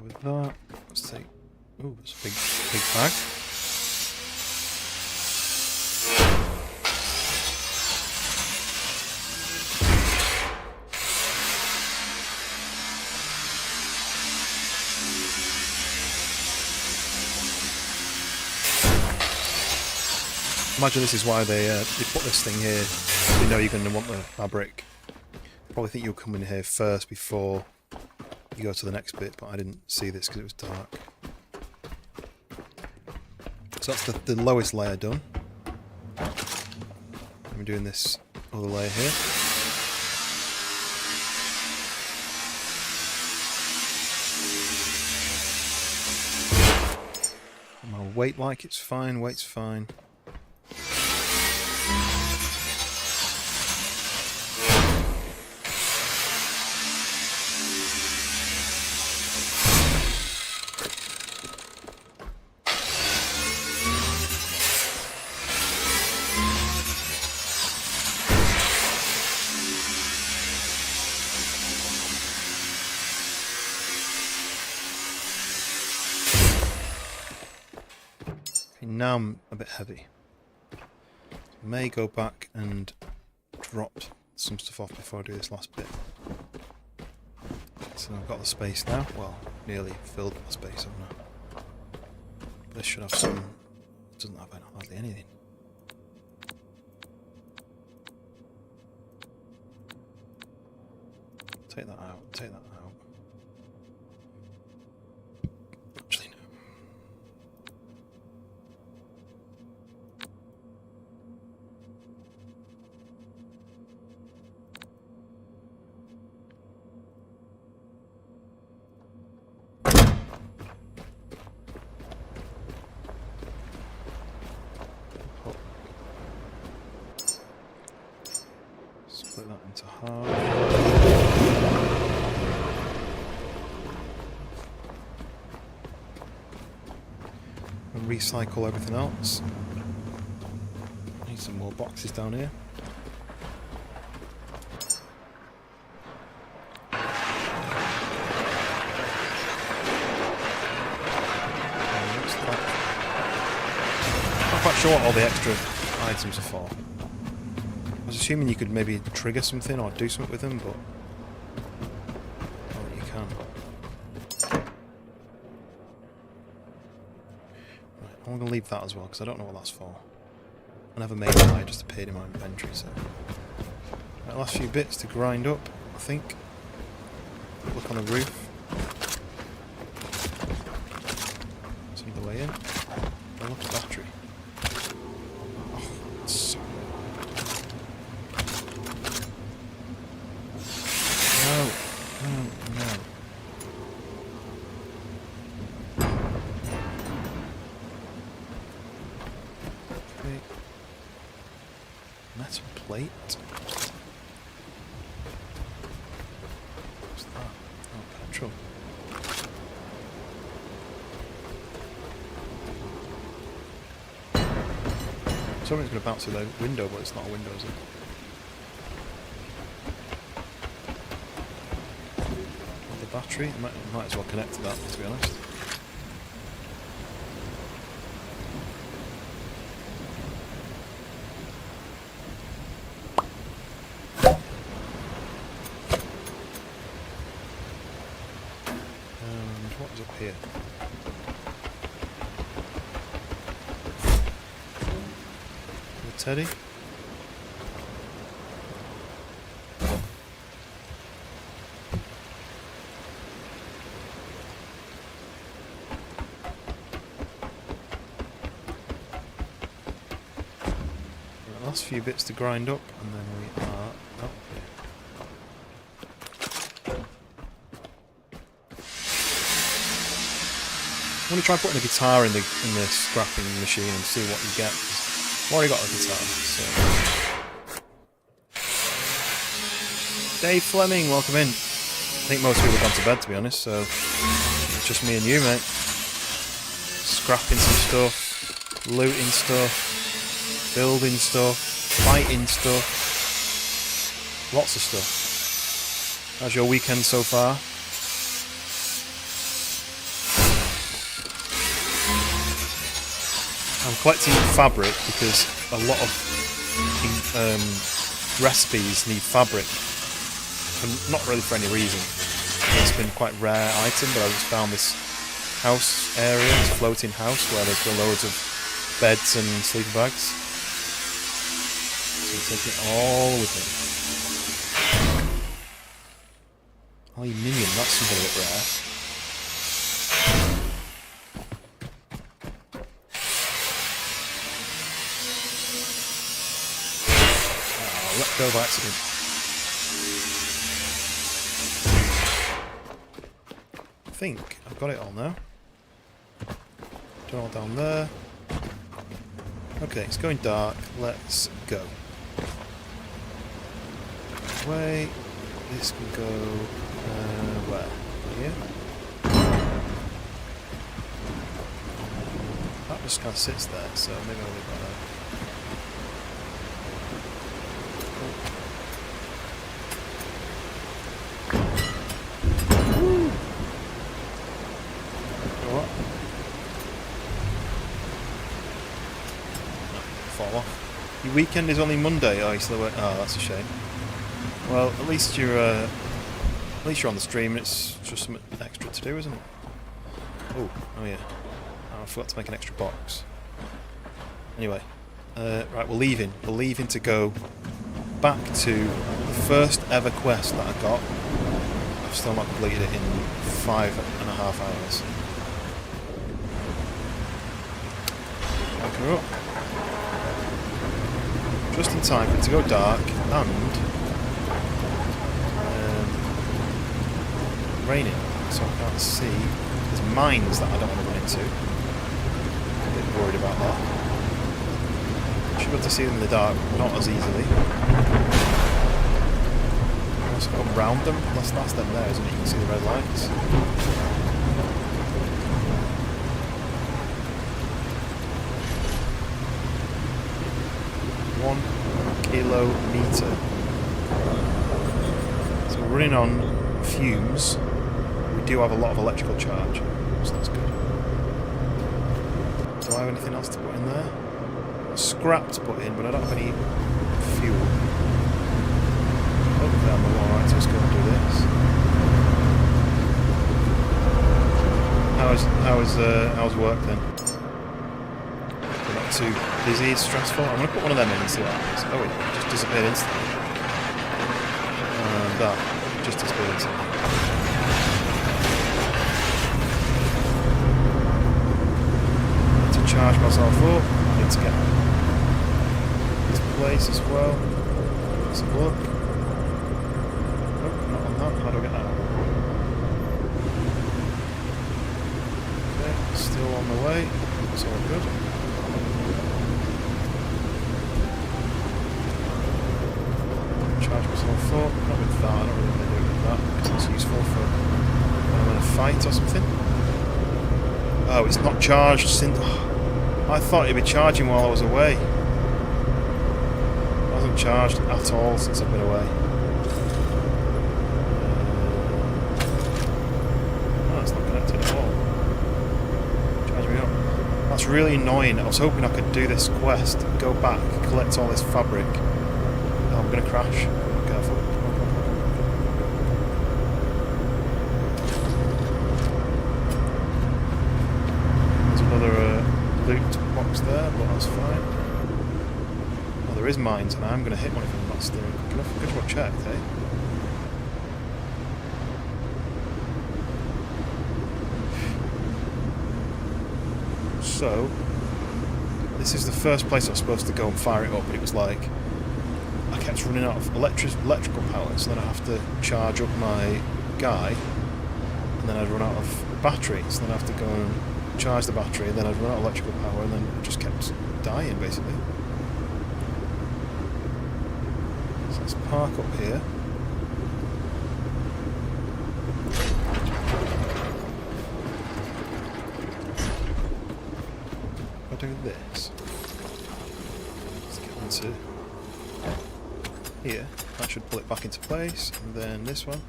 With that, let's take. Oh, that's a big bag. Imagine this is why they put this thing here. You know you're going to want the fabric. Probably think you'll come in here first before you go to the next bit, but I didn't see this because it was dark. So that's the lowest layer done. I'm doing this other layer here. And my weight like it's fine, weight's fine. Now I'm a bit heavy. I may go back and drop some stuff off before I do this last bit. So I've got the space now. Well, nearly filled my space up now. This should have some... It doesn't have hardly anything. Take that out, take that out. Actually, no. that into half. And recycle everything else. Need some more boxes down here. Not quite sure what all the extra items are for. I was assuming you could maybe trigger something or do something with them, but not that you can. Right, I'm going to leave that as well because I don't know what that's for. I never made that, it just appeared in my inventory, so... Right, last few bits to grind up, I think. Look on the roof. Some of the way in. Oh, look at the battery. Oh, it's so... No, no, no. Okay. Metal plate. What's that? Oh, petrol. Something's going to bounce through the window, but it's not a window, is it? The battery? Might as well connect to that, to be honest. And what is up here? Teddy? Last few bits to grind up, and then we are up here. I'm going to try putting a guitar in the scrapping machine and see what you get. I've already got a guitar, so... Dave Fleming, welcome in. I think most people have gone to bed, to be honest, so... It's just me and you, mate. Scrapping some stuff, looting stuff, building stuff, fighting stuff. Lots of stuff. How's your weekend so far? I'm collecting fabric because a lot of recipes need fabric, and not really for any reason. It's been quite a rare item, but I just found this house area, this floating house, where there's loads of beds and sleeping bags. So I'm taking it all with me. Aluminium, that's something a bit rare. Let go by accident. I think I've got it all now. Turn all down there. Okay, it's going dark. Let's go. Wait. This can go where? Here. That just kind of sits there, so maybe I'll leave that there. Fall off. Your weekend is only Monday. Oh, you still work. Oh, that's a shame. Well, at least you're on the stream, and it's just something extra to do, isn't it? Oh yeah. Oh, I forgot to make an extra box. Anyway, right, we're leaving. We're leaving to go back to the first ever quest that I got. I've still not completed it in 5.5 hours. Back her up. Just in time for it to go dark and raining, so I can't see. There's mines that I don't want to run into. I'm a bit worried about that. Should be able to see them in the dark, not as easily. also go round them. That's them there, isn't it? You can see the red lights. 1 kilometre. So we're running on fumes. We do have a lot of electrical charge, so that's good. Do I have anything else to put in there? Scrap to put in, but I don't have any fuel. Hopefully I'm alright, so let's go and do this. How's work then? We're not too busy, it's stressful. I'm going to put one of them in and see what happens. Oh, it just disappeared instantly. And that just disappeared instantly. To charge myself up, I need to get this place as well. Let's have a look. Nope, not on that. How do I get that out? Okay, still on the way. It's all good. Charge myself up. Not with that, I don't really want to do it with that because it's useful for when I'm in a fight or something. Oh, it's not charged since... I thought it'd be charging while I was away. It hasn't charged at all since I've been away. Oh, it's not connected at all. Charge me up. That's really annoying. I was hoping I could do this quest, go back, collect all this fabric. Oh, I'm going to crash. Careful. There's another loot box there, but that's fine. Oh, there is mines, and I'm going to hit one if I'm not steering quick enough. Good job checked, eh? So, this is the first place I was supposed to go and fire it up, but it was like I kept running out of electrical power, so then I have to charge up my guy, and then I'd run out of battery, so then I have to go and charge the battery, and then I'd run out of electrical power, and then it just kept dying, basically. So let's park up here. If I do this, let's get into here, that should pull it back into place, and then this one,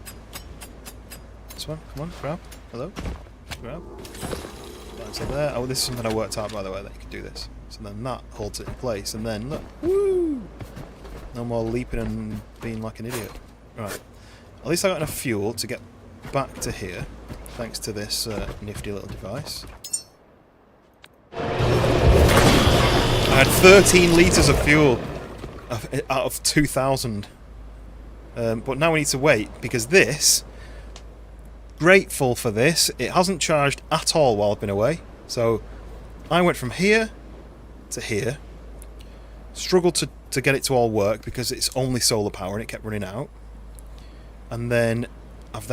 come on, grab, hello, grab, that's it there. Oh, this is something I worked out, by the way, that you can do this, so then that holds it in place, and then look, woo, no more leaping and being like an idiot. Right, at least I got enough fuel to get back to here, thanks to this nifty little device. I had 13 litres of fuel out of 2,000. But now we need to wait, because this, grateful for this, it hasn't charged at all while I've been away. So I went from here to here, struggled to get it to all work because it's only solar power and it kept running out. And then I've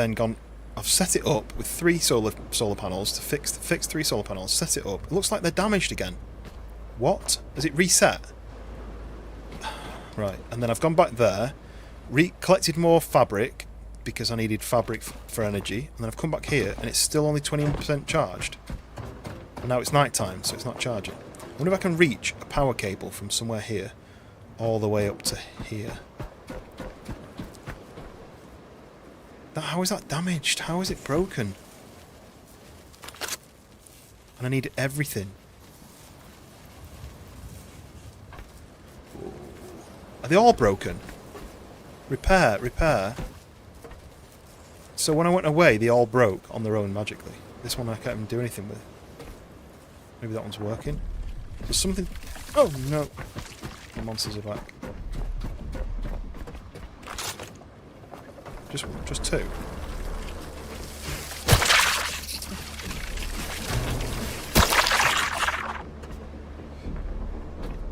set it up with 3 solar panels to fix 3 solar panels, set it up. It looks like they're damaged again. What? Has it reset? Right, and then I've gone back there, collected more fabric because I needed fabric for energy, and then I've come back here and it's still only 21% charged. And now it's night time, so it's not charging. I wonder if I can reach a power cable from somewhere here all the way up to here. How is that damaged? How is it broken? And I need everything. Are they all broken? Repair, repair. So when I went away, they all broke on their own magically. This one I can't even do anything with. Maybe that one's working. There's something... Oh no! The monsters are back. Just 2.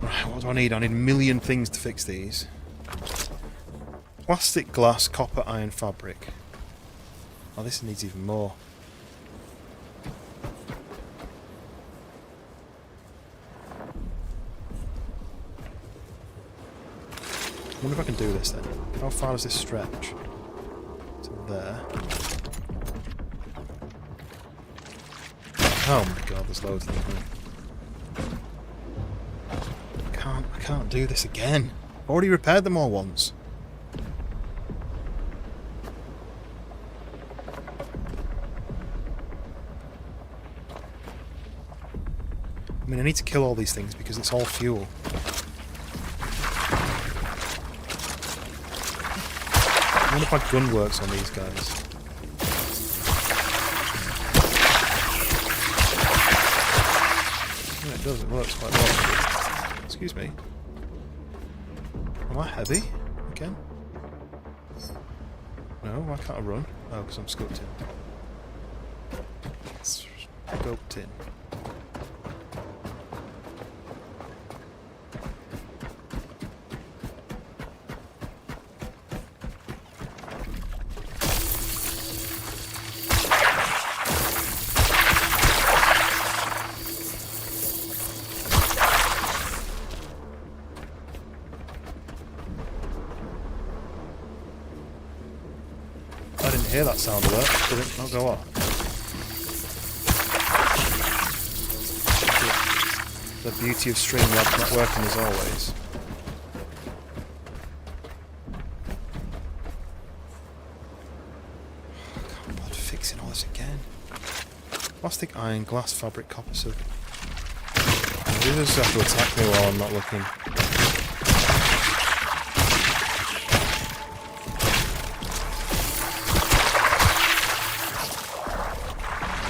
Right, what do I need? I need a million things to fix these. Plastic, glass, copper, iron, fabric. Oh, this needs even more. I wonder if I can do this then. How far does this stretch? there. Oh my god, there's loads of them. I can't do this again. I've already repaired them all once. I mean, I need to kill all these things because it's all fuel. I wonder if my gun works on these guys. Yeah, it does. It works quite well. Excuse me. Am I heavy again? No, why can't I run? Oh, because I'm scoped in. Scoped in. I didn't hear that sound alert. Did it not go off? The beauty of Streamlabs not working as always. I can't bother fixing all this again. Plastic, iron, glass, fabric, copper, silver. You just have to attack me while I'm not looking.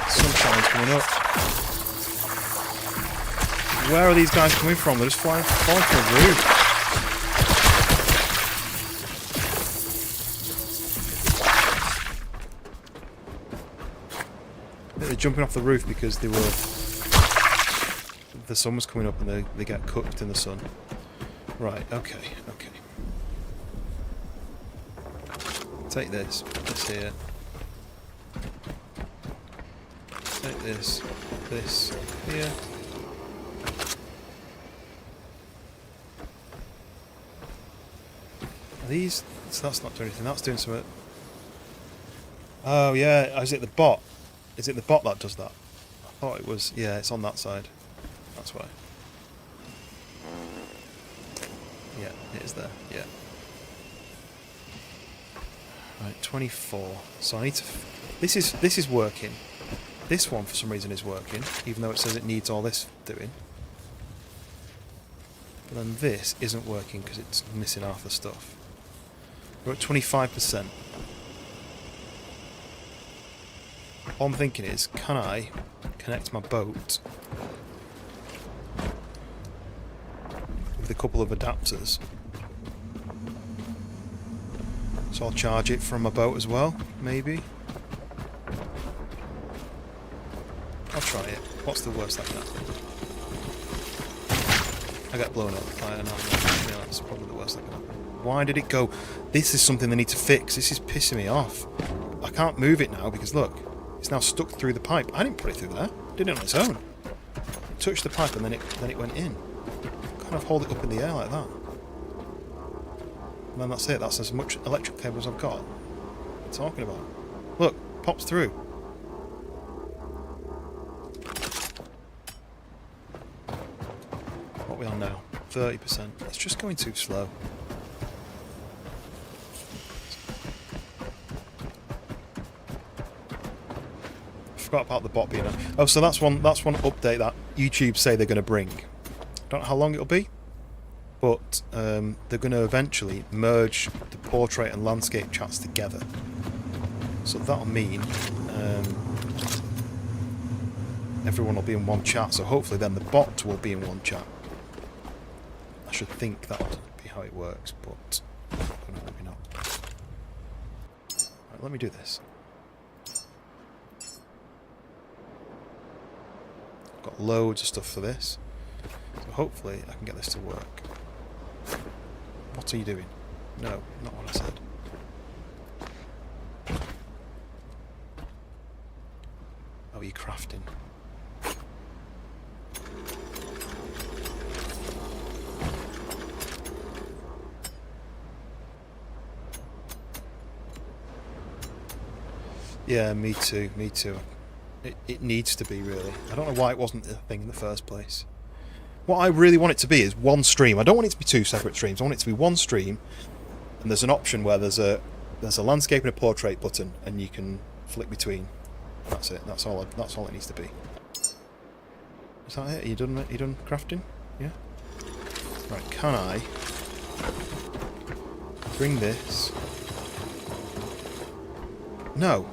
Sunshine's coming up. Where are these guys coming from? They're just falling from the roof. They're jumping off the roof because they were... the sun was coming up and they get cooked in the sun. Right, okay. Take this. This here. Take this. This here. These, so that's not doing anything, that's doing something. Oh yeah, is it the bot? Is it the bot that does that? I thought it was, yeah, it's on that side. That's why. Yeah, it is there, yeah. Right, 24. So I need to... This is working. This one for some reason is working, even though it says it needs all this doing. But then this isn't working because it's missing half the stuff. We're at 25%. All I'm thinking is, can I connect my boat with a couple of adapters? So I'll charge it from my boat as well, maybe? I'll try it. What's the worst that can happen? I get blown up. Yeah, that's probably the worst that can happen. Why did it go? This is something they need to fix. This is pissing me off. I can't move it now because look, it's now stuck through the pipe. I didn't put it through there. It did it on its own. It touched the pipe and then it went in. Kind of hold it up in the air like that. And then that's it. That's as much electric cable as I've got. What are you talking about? Look, pops through. What are we on now? 30%. It's just going too slow. Forgot about the bot being on. Oh, so that's one update that YouTube say they're going to bring. Don't know how long it'll be, but they're going to eventually merge the portrait and landscape chats together. So that'll mean everyone will be in one chat. So hopefully then the bot will be in one chat. I should think that would be how it works, but maybe not. Right, let me do this. Got loads of stuff for this, so hopefully I can get this to work. What are you doing? No, not what I said. Oh, you're crafting. Yeah, me too, me too. It needs to be, really. I don't know why it wasn't a thing in the first place. What I really want it to be is one stream. I don't want it to be two separate streams. I want it to be one stream, and there's an option where there's a landscape and a portrait button, and you can flick between. That's it. That's all it needs to be. Is that it? Are you done crafting? Yeah? Right, can I bring this? No.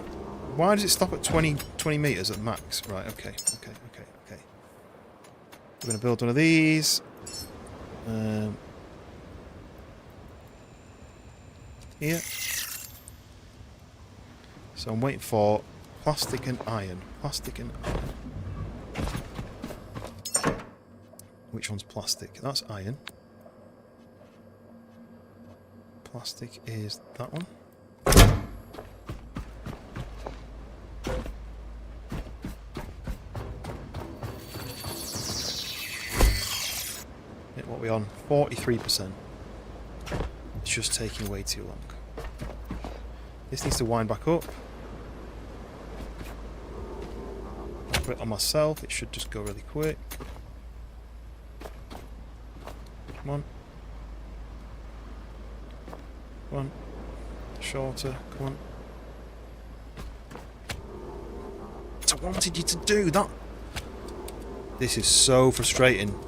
Why does it stop at 20 meters at max? Right, okay. We're going to build one of these. Here. So I'm waiting for plastic and iron. Plastic and iron. Which one's plastic? That's iron. Plastic is that one. What are we on? 43%. It's just taking way too long. This needs to wind back up. I'll put it on myself. It should just go really quick. Come on. Come on. Shorter. Come on. What I wanted you to do that. This is so frustrating.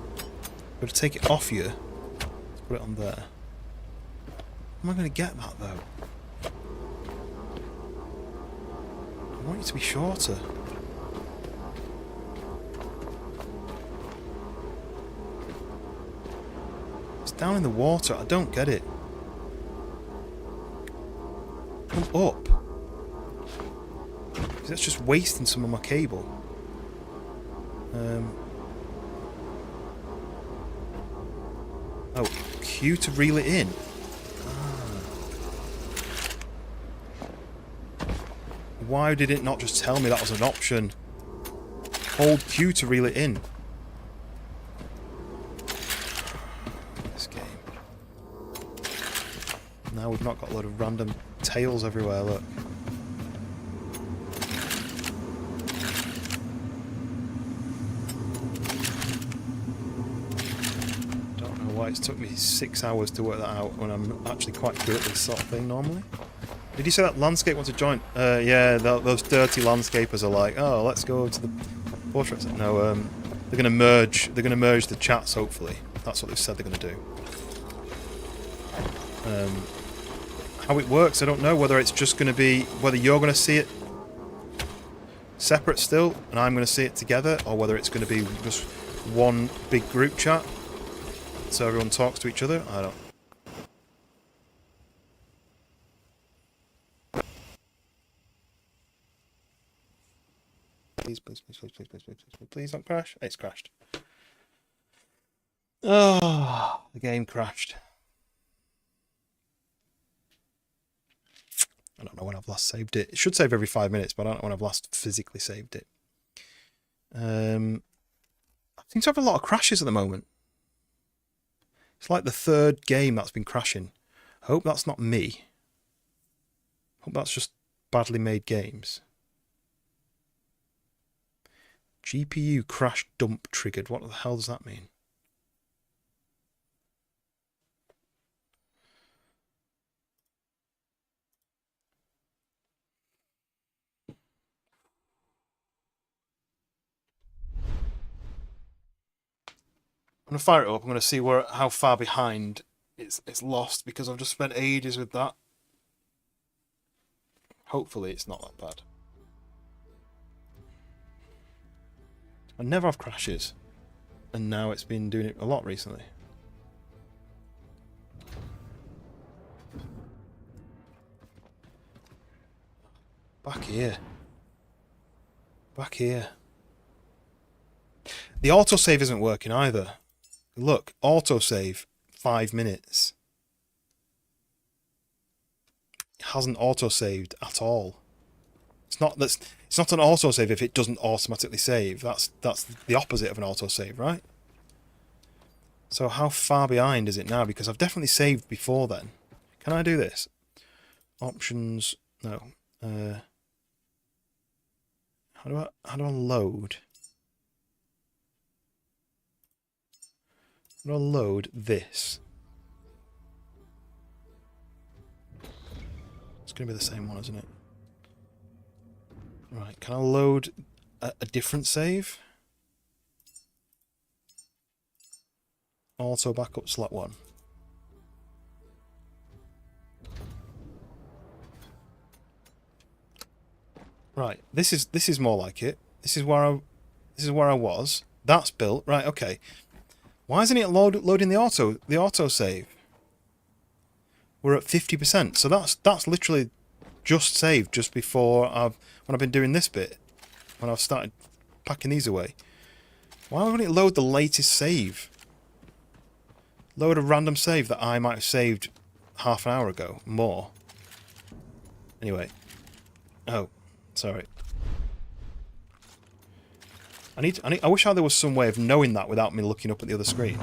I've got to take it off you. Let's put it on there. How am I going to get that though? I want it to be shorter. It's down in the water. I don't get it. Come up. That's just wasting some of my cable. Oh, Q to reel it in. Why did it not just tell me that was an option? Hold Q to reel it in. This game. Now we've not got a load of random tails everywhere, look. It took me 6 hours to work that out when I'm actually quite good at this sort of thing normally. Did you say that landscape wants to join? Yeah, those dirty landscapers are like, oh, let's go to the portraits. No, they're going to merge. They're going to merge the chats. Hopefully, that's what they've said they're going to do. How it works, I don't know. Whether it's just going to be whether you're going to see it separate still, and I'm going to see it together, or whether it's going to be just one big group chat. So everyone talks to each other? I don't. Please don't crash. It's crashed. Oh, the game crashed. I don't know when I've last saved it. It should save every 5 minutes, but I don't know when I've last physically saved it. I seem to have a lot of crashes at the moment. It's like the third game that's been crashing. I hope that's not me. I hope that's just badly made games. GPU crash dump triggered. What the hell does that mean? I'm going to fire it up. I'm going to see how far behind it's lost, because I've just spent ages with that. Hopefully it's not that bad. I never have crashes, and now it's been doing it a lot recently. Back here. Back here. The autosave isn't working either. Look, autosave 5 minutes. It hasn't autosaved at all. It's not an autosave if it doesn't automatically save. That's the opposite of an autosave, right? So how far behind is it now? Because I've definitely saved before then. Can I do this? Options, no. How do I load? How do I load this? It's going to be the same one, isn't it? Right, can I load a different save? Auto backup slot 1. Right, this is more like it. This is where I was. That's built. Right, okay. Why isn't it loading the auto save? We're at 50%. So that's literally just saved just before when I've been doing this bit. When I've started packing these away. Why wouldn't it load the latest save? Load a random save that I might have saved half an hour ago. More. Anyway. Oh. Sorry. I wish there was some way of knowing that without me looking up at the other screen.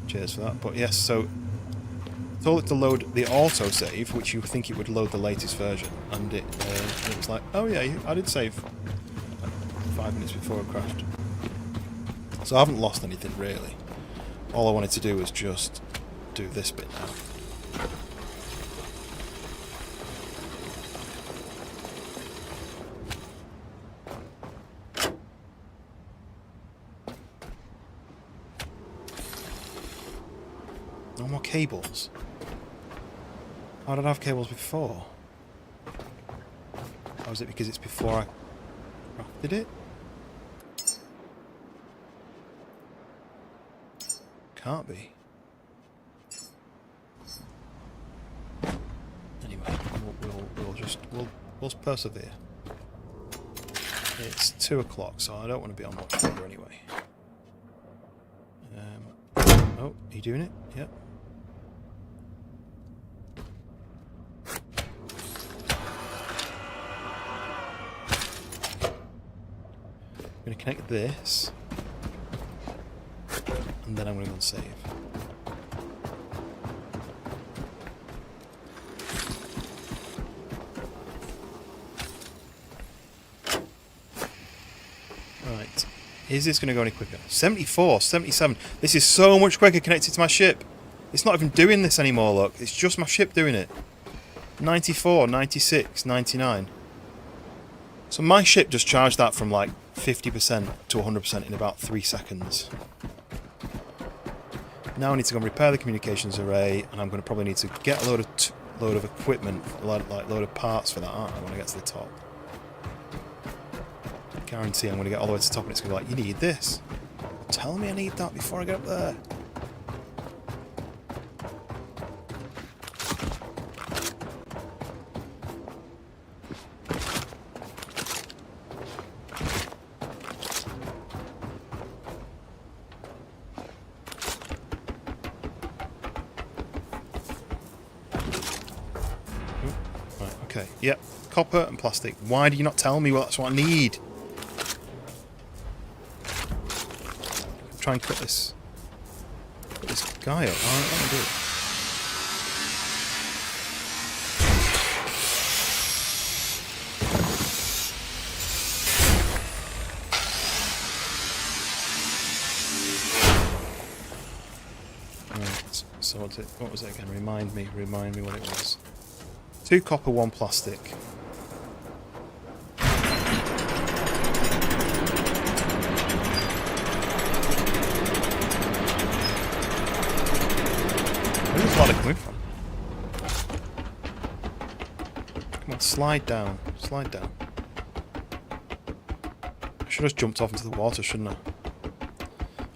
Cheers for that. But yes, so I told it to load the autosave, which you think it would load the latest version, and it was like, oh yeah, I did save like 5 minutes before it crashed. So I haven't lost anything really. All I wanted to do was just do this bit now. No more cables. How did I have cables before? Or is it because it's before I crafted it? Can't be. Anyway, we'll persevere. It's 2 o'clock, so I don't want to be on much longer anyway. Oh, are you doing it? Yep. I'm going to connect this, and then I'm going to go and save. Right. Is this going to go any quicker? 74, 77. This is so much quicker connected to my ship. It's not even doing this anymore, look. It's just my ship doing it. 94, 96, 99. So my ship just charged that from like 50% to 100% in about 3 seconds. Now I need to go and repair the communications array, and I'm going to probably need to get a load of equipment, load of parts for that, aren't I, when I get to the top. Guarantee I'm going to get all the way to the top and it's going to be like, you need this. Tell me I need that before I get up there. Right, okay, yep. Copper and plastic. Why do you not tell me? Well, that's what I need. Try and cut this guy up. Alright, let me do it. Right, so what was it again? Remind me what it was. 2 copper, 1 plastic. Where's the ladder coming from? Come on, slide down. Slide down. I should have just jumped off into the water, shouldn't I?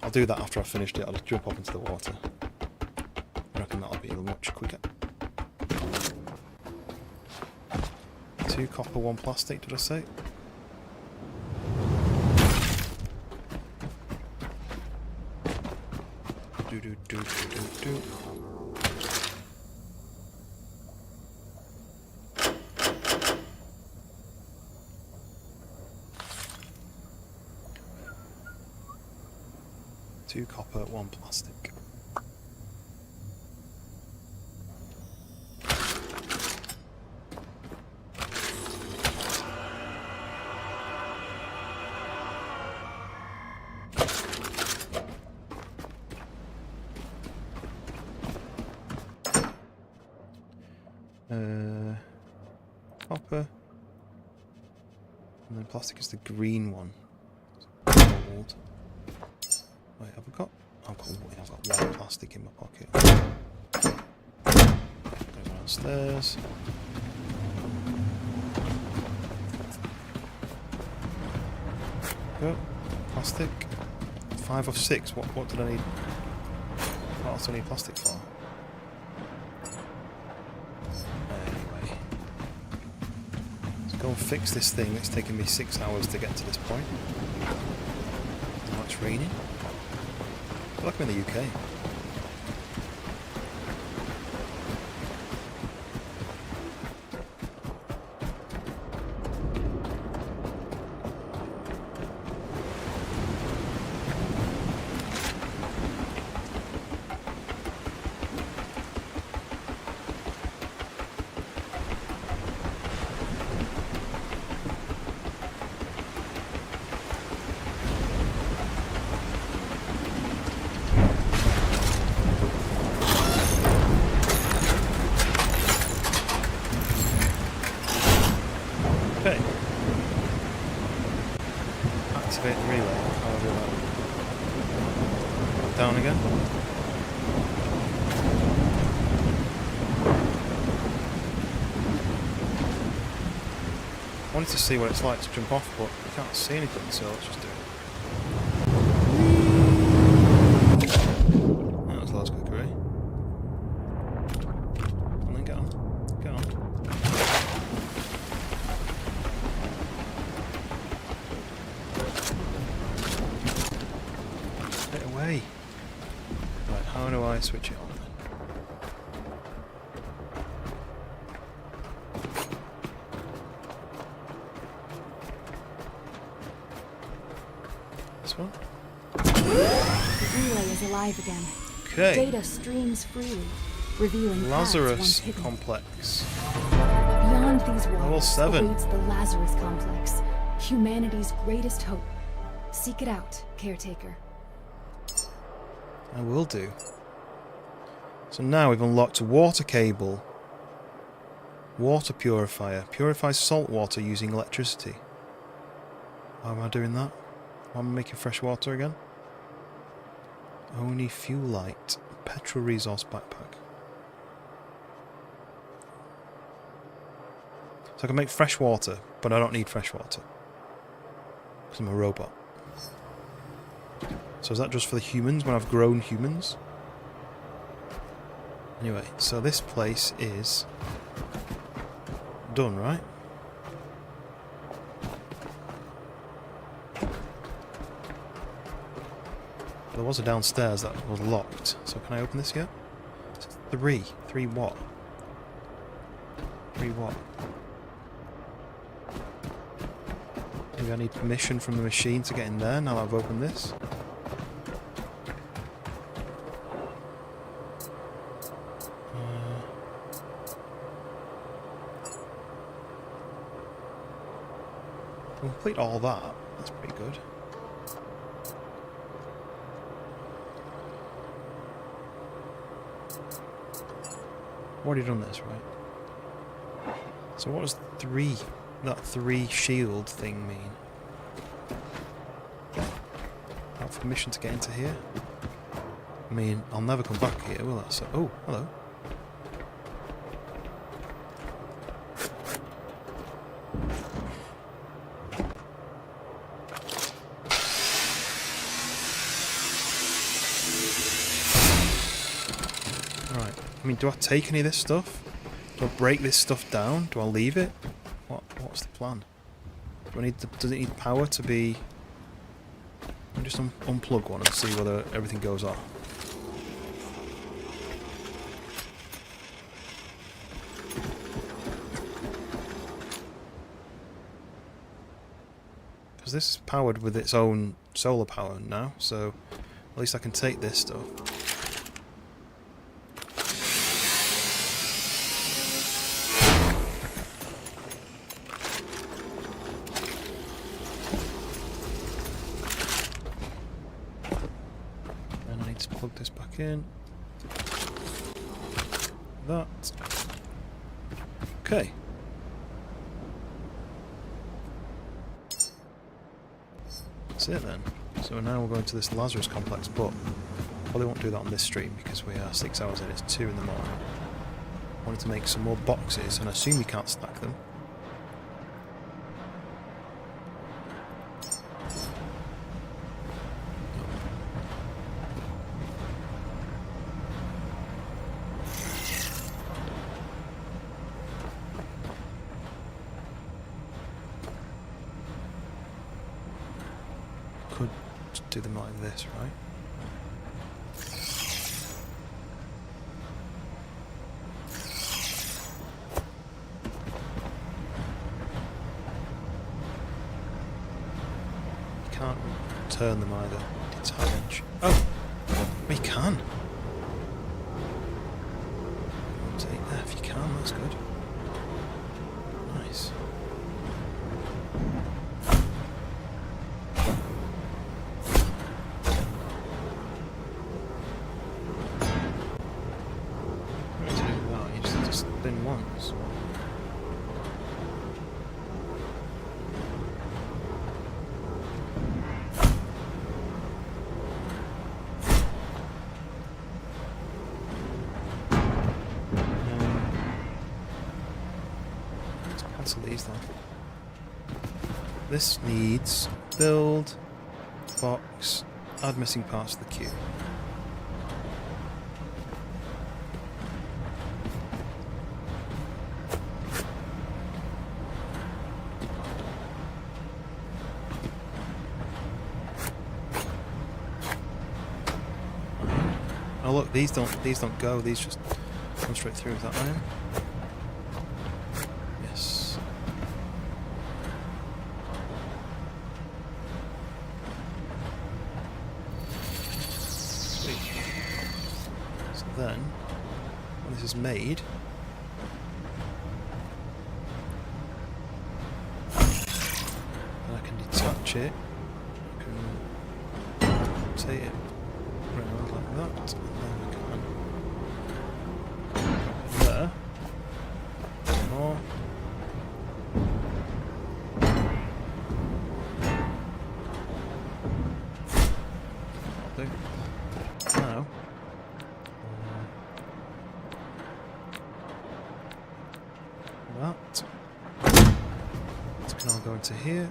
I'll do that after I've finished it. I'll just jump off into the water. I reckon that'll be much quicker. 2 copper, 1 plastic, did I say? Do. 2 copper, 1 plastic. copper. And then plastic is the green one. Gold. Wait, have I got... I've got one plastic in my pocket. Go downstairs. Go. Plastic. 5 of 6. What did I need? What else do I need plastic for? Anyway. Let's go and fix this thing. It's taken me 6 hours to get to this point. Now it's raining. I feel like I'm in the UK. Okay. Activate the relay. How do I do that? Down again. I wanted to see what it's like to jump off, but I can't see anything, so let's just do it. That was loads quicker, eh? And then get on. Get on. Get away. Right, how do I switch it on then? This one? The relay is alive again. Okay. Data streams freely, revealing paths once Lazarus hidden. complex. Beyond these Level walls 7. awaits the Lazarus complex, humanity's greatest hope. Seek it out, Caretaker. I will do. So now we've unlocked a water cable. Water purifier. Purifies salt water using electricity. How am I doing that? Why am I making fresh water again? Only fuel light. Petrol resource backpack. So I can make fresh water, but I don't need fresh water. Because I'm a robot. So is that just for the humans when I've grown humans? Anyway, so this place is done, right? There was a downstairs that was locked, so can I open this yet? It's 3. 3 what? 3 what? Maybe I need permission from the machine to get in there now that I've opened this. Complete all that. That's pretty good. Already done this, right? So what does that 3 shield thing mean? Not for permission to get into here? I mean, I'll never come back here, will I? So, oh, hello. Right. I mean, do I take any of this stuff? Do I break this stuff down? Do I leave it? What's the plan? Do I need? Does it need power to be? I'll just unplug one and see whether everything goes off. Because this is powered with its own solar power now, so at least I can take this stuff. And I need to plug this back in. That. Okay. That's it then. So now we're going to this Lazarus complex, but probably won't do that on this stream because we are 6 hours in. It's 2 in the morning. I wanted to make some more boxes, and I assume you can't stack them. Could do them like this, right? You can't turn them either. Detach. Oh! We can! Take F, you can, that's good. Nice. Spin once. Let's cancel these then. This needs build, box, add missing parts to the queue. Oh look, these don't go, these just come straight through. Is that iron? Yes. Sweet. So then, when this is made, then I can detach it, I can rotate it around like that, and then we can put it there. More. That'll do. Now, that. This can all go into here.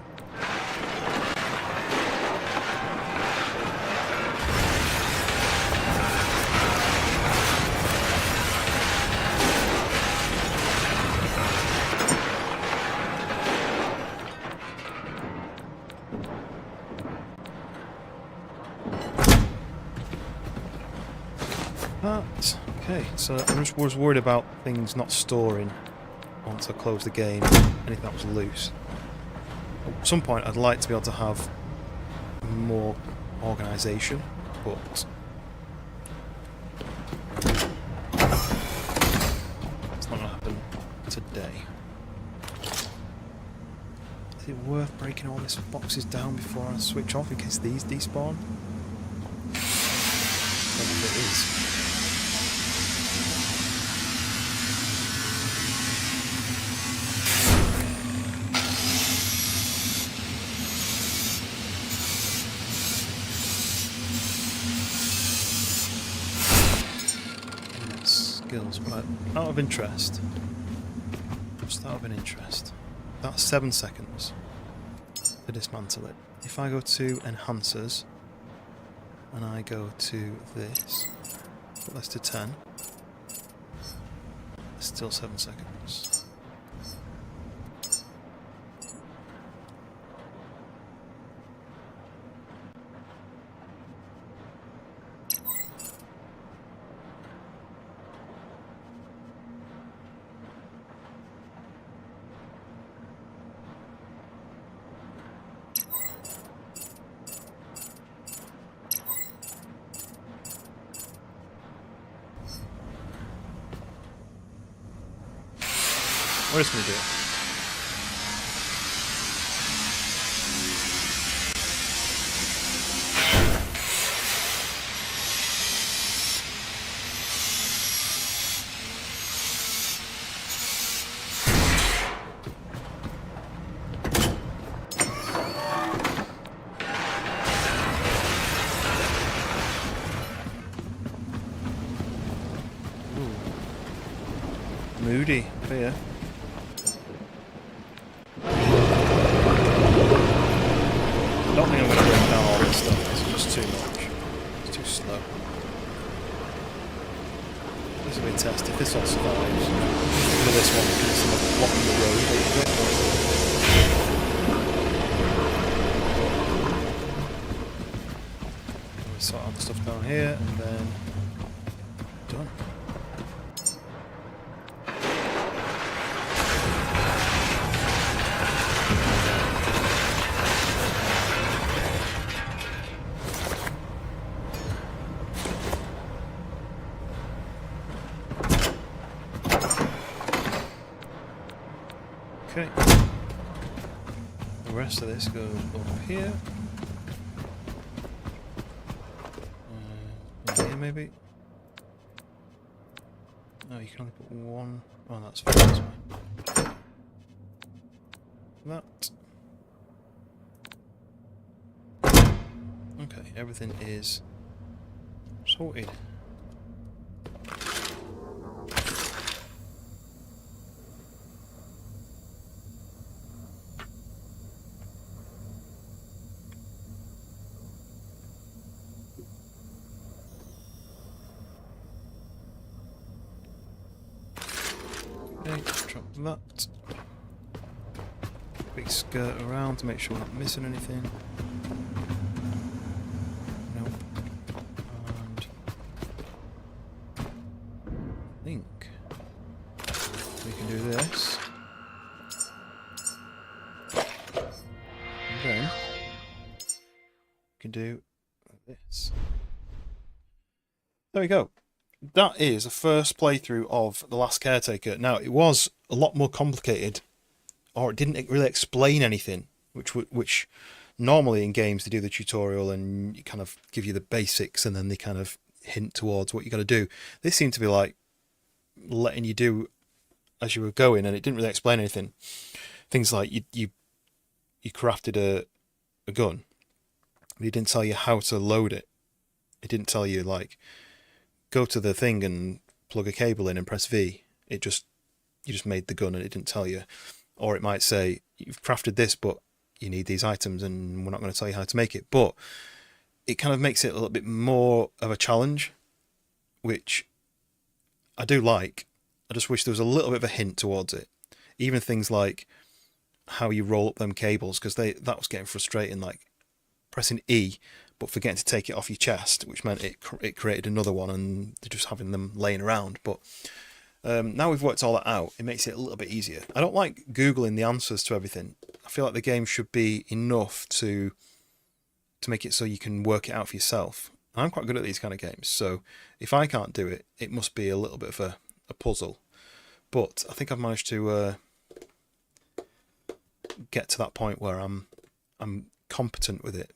Okay, so I just was worried about things not storing once I close the game, anything that was loose. At some point I'd like to be able to have more organisation, but it's not going to happen today. Is it worth breaking all these boxes down before I switch off in case these despawn? I don't know if it is. Skills, but out of interest, just out of an interest, that's 7 seconds to dismantle it. If I go to enhancers and I go to this, put this to 10, it's still 7 seconds. We're just going to do it. moody up here. I don't think I'm going to bring down all this stuff. It's just too much. It's too slow. This will be a test. If this all survives, for this one, because it's blocking the road a little bit. We'll sort out the stuff down here, and then done. Okay. The rest of this goes up here. In here maybe. No, you can only put one. Oh, that's fine. That's fine. That. Okay, everything is sorted. Okay, drop that. Big skirt around to make sure we're not missing anything. Nope. And I think we can do this. And then we can do this. There we go. That is a first playthrough of The Last Caretaker. Now, it was a lot more complicated, or it didn't really explain anything, which normally in games they do the tutorial and kind of give you the basics and then they kind of hint towards what you got to do. This seemed to be like letting you do as you were going, and it didn't really explain anything. Things like you crafted a gun, but it didn't tell you how to load it. It didn't tell you like go to the thing and plug a cable in and press V. You just made the gun and it didn't tell you. Or it might say you've crafted this, but you need these items and we're not going to tell you how to make it. But it kind of makes it a little bit more of a challenge, which I do like. I just wish there was a little bit of a hint towards it. Even things like how you roll up them cables, because that was getting frustrating, like pressing E but forgetting to take it off your chest, which meant it created another one and they're just having them laying around. But now we've worked all that out, it makes it a little bit easier. I don't like Googling the answers to everything. I feel like the game should be enough to make it so you can work it out for yourself. And I'm quite good at these kind of games, so if I can't do it, it must be a little bit of a puzzle. But I think I've managed to get to that point where I'm competent with it.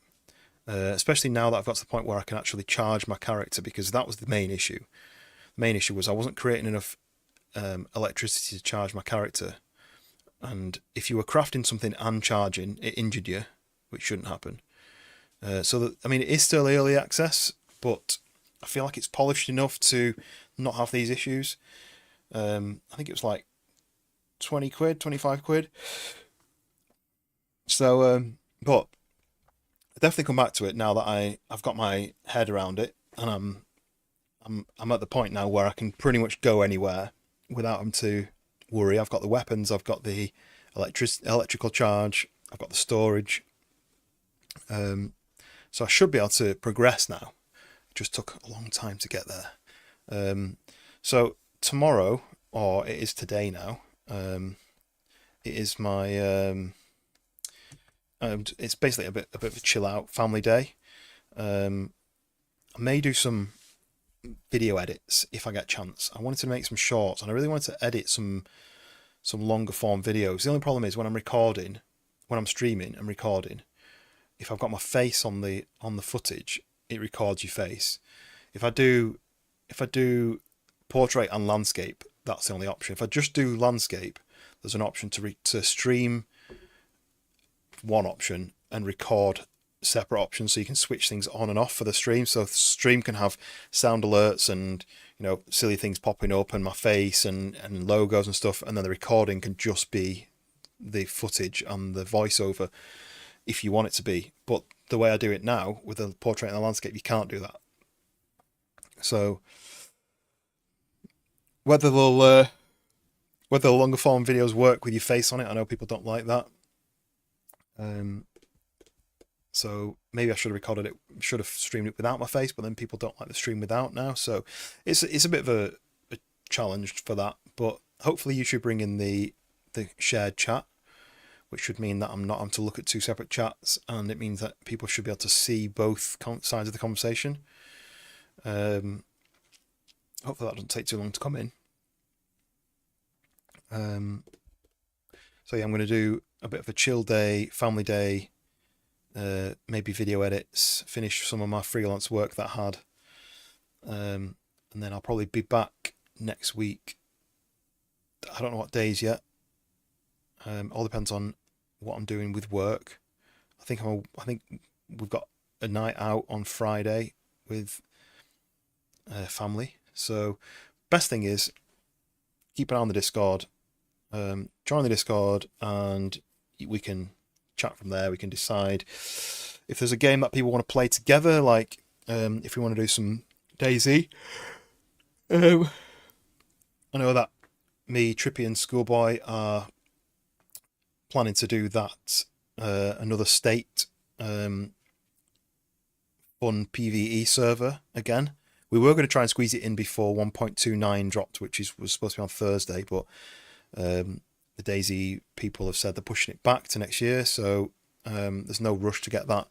Especially now that I've got to the point where I can actually charge my character, because that was the main issue. The main issue was I wasn't creating enough electricity to charge my character, and if you were crafting something and charging, it injured you, which shouldn't happen. So that, I mean, it is still early access, but I feel like it's polished enough to not have these issues. I think it was like 20 quid, 25 quid. So, but I'll definitely come back to it now that I've got my head around it, and I'm at the point now where I can pretty much go anywhere without having to worry. I've got the weapons, I've got the electrical charge, I've got the storage. So I should be able to progress now. It just took a long time to get there. So tomorrow, or it is today now, it is my it's basically a bit of a chill out family day. I may do some video edits if I get a chance. I wanted to make some shorts, and I really wanted to edit some longer form videos. The only problem is when I'm streaming and recording, if I've got my face on the footage, it records your face. If I do portrait and landscape, that's the only option. If I just do landscape, there's an option to stream one option and record separate options so you can switch things on and off for the stream. So the stream can have sound alerts and, you know, silly things popping up and my face and logos and stuff, and then the recording can just be the footage and the voiceover if you want it to be. But the way I do it now with the portrait and the landscape, you can't do that. So whether the longer form videos work with your face on it, I know people don't like that. So maybe I should have recorded it, should have streamed it without my face, but then people don't like the stream without now. So it's a bit of a challenge for that. But hopefully YouTube bring in the shared chat, which should mean that I'm not having to look at two separate chats, and it means that people should be able to see both sides of the conversation. Hopefully that doesn't take too long to come in. So yeah, I'm going to do a bit of a chill day, family day, maybe video edits, finish some of my freelance work that I had, and then I'll probably be back next week. I don't know what days yet. All depends on what I'm doing with work. I think we've got a night out on Friday with family. So best thing is keep an eye on the Discord. Join the Discord and we can chat from there. We can decide if there's a game that people want to play together, like if we want to do some DayZ. I know that me, Trippy and Schoolboy are planning to do that, another state fun PvE server again. We were going to try and squeeze it in before 1.29 dropped, which was supposed to be on Thursday, but the DayZ people have said they're pushing it back to next year, so there's no rush to get that.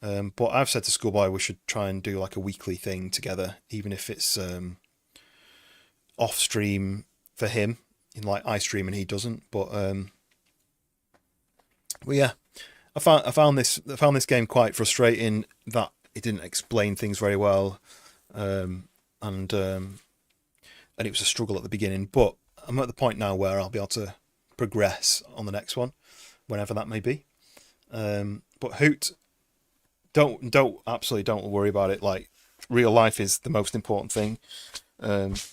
But I've said to Schoolboy we should try and do like a weekly thing together, even if it's off stream for him, in like I stream and he doesn't. But yeah, I found this game quite frustrating that it didn't explain things very well, and it was a struggle at the beginning. But I'm at the point now where I'll be able to progress on the next one, whenever that may be. But Hoot, don't worry about it. Like, real life is the most important thing, and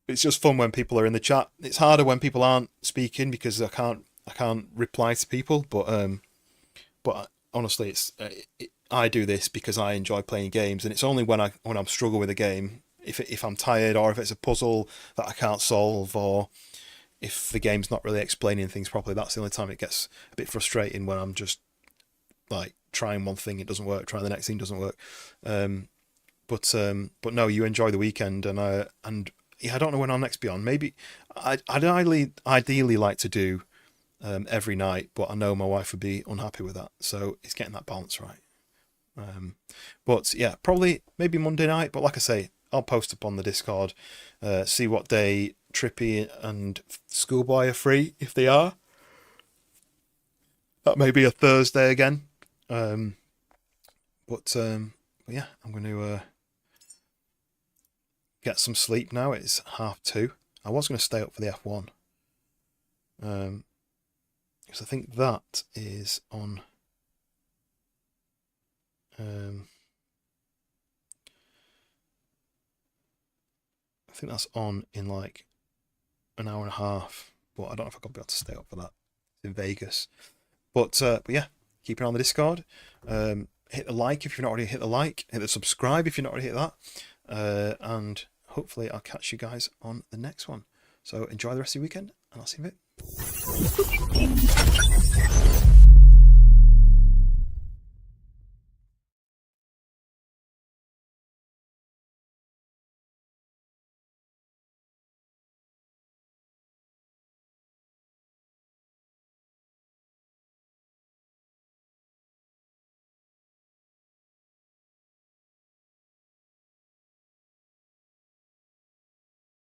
it's just fun when people are in the chat. It's harder when people aren't speaking because I can't reply to people. But honestly, I do this because I enjoy playing games, and it's only when I'm struggling with a game, if I'm tired or if it's a puzzle that I can't solve, or if the game's not really explaining things properly, that's the only time it gets a bit frustrating, when I'm just like trying one thing, it doesn't work, trying the next thing doesn't work. But no, you enjoy the weekend, and yeah, I don't know when I'll next be on. Maybe I'd ideally like to do every night, but I know my wife would be unhappy with that, so it's getting that balance right. But yeah, probably maybe Monday night, but like I say, I'll post up on the Discord, see what day Trippy and Schoolboy are free, if they are. That may be a Thursday again. But yeah, I'm going to get some sleep now. It's 2:30. I was going to stay up for the F1. Because I think that is on... I think that's on in like an hour and a half, but I don't know if I'll be able to stay up for that. It's in Vegas. But yeah, keep an eye on the Discord. Hit the like if you've not already hit the like. Hit the subscribe if you've not already hit that. And hopefully I'll catch you guys on the next one. So enjoy the rest of your weekend, and I'll see you in a bit.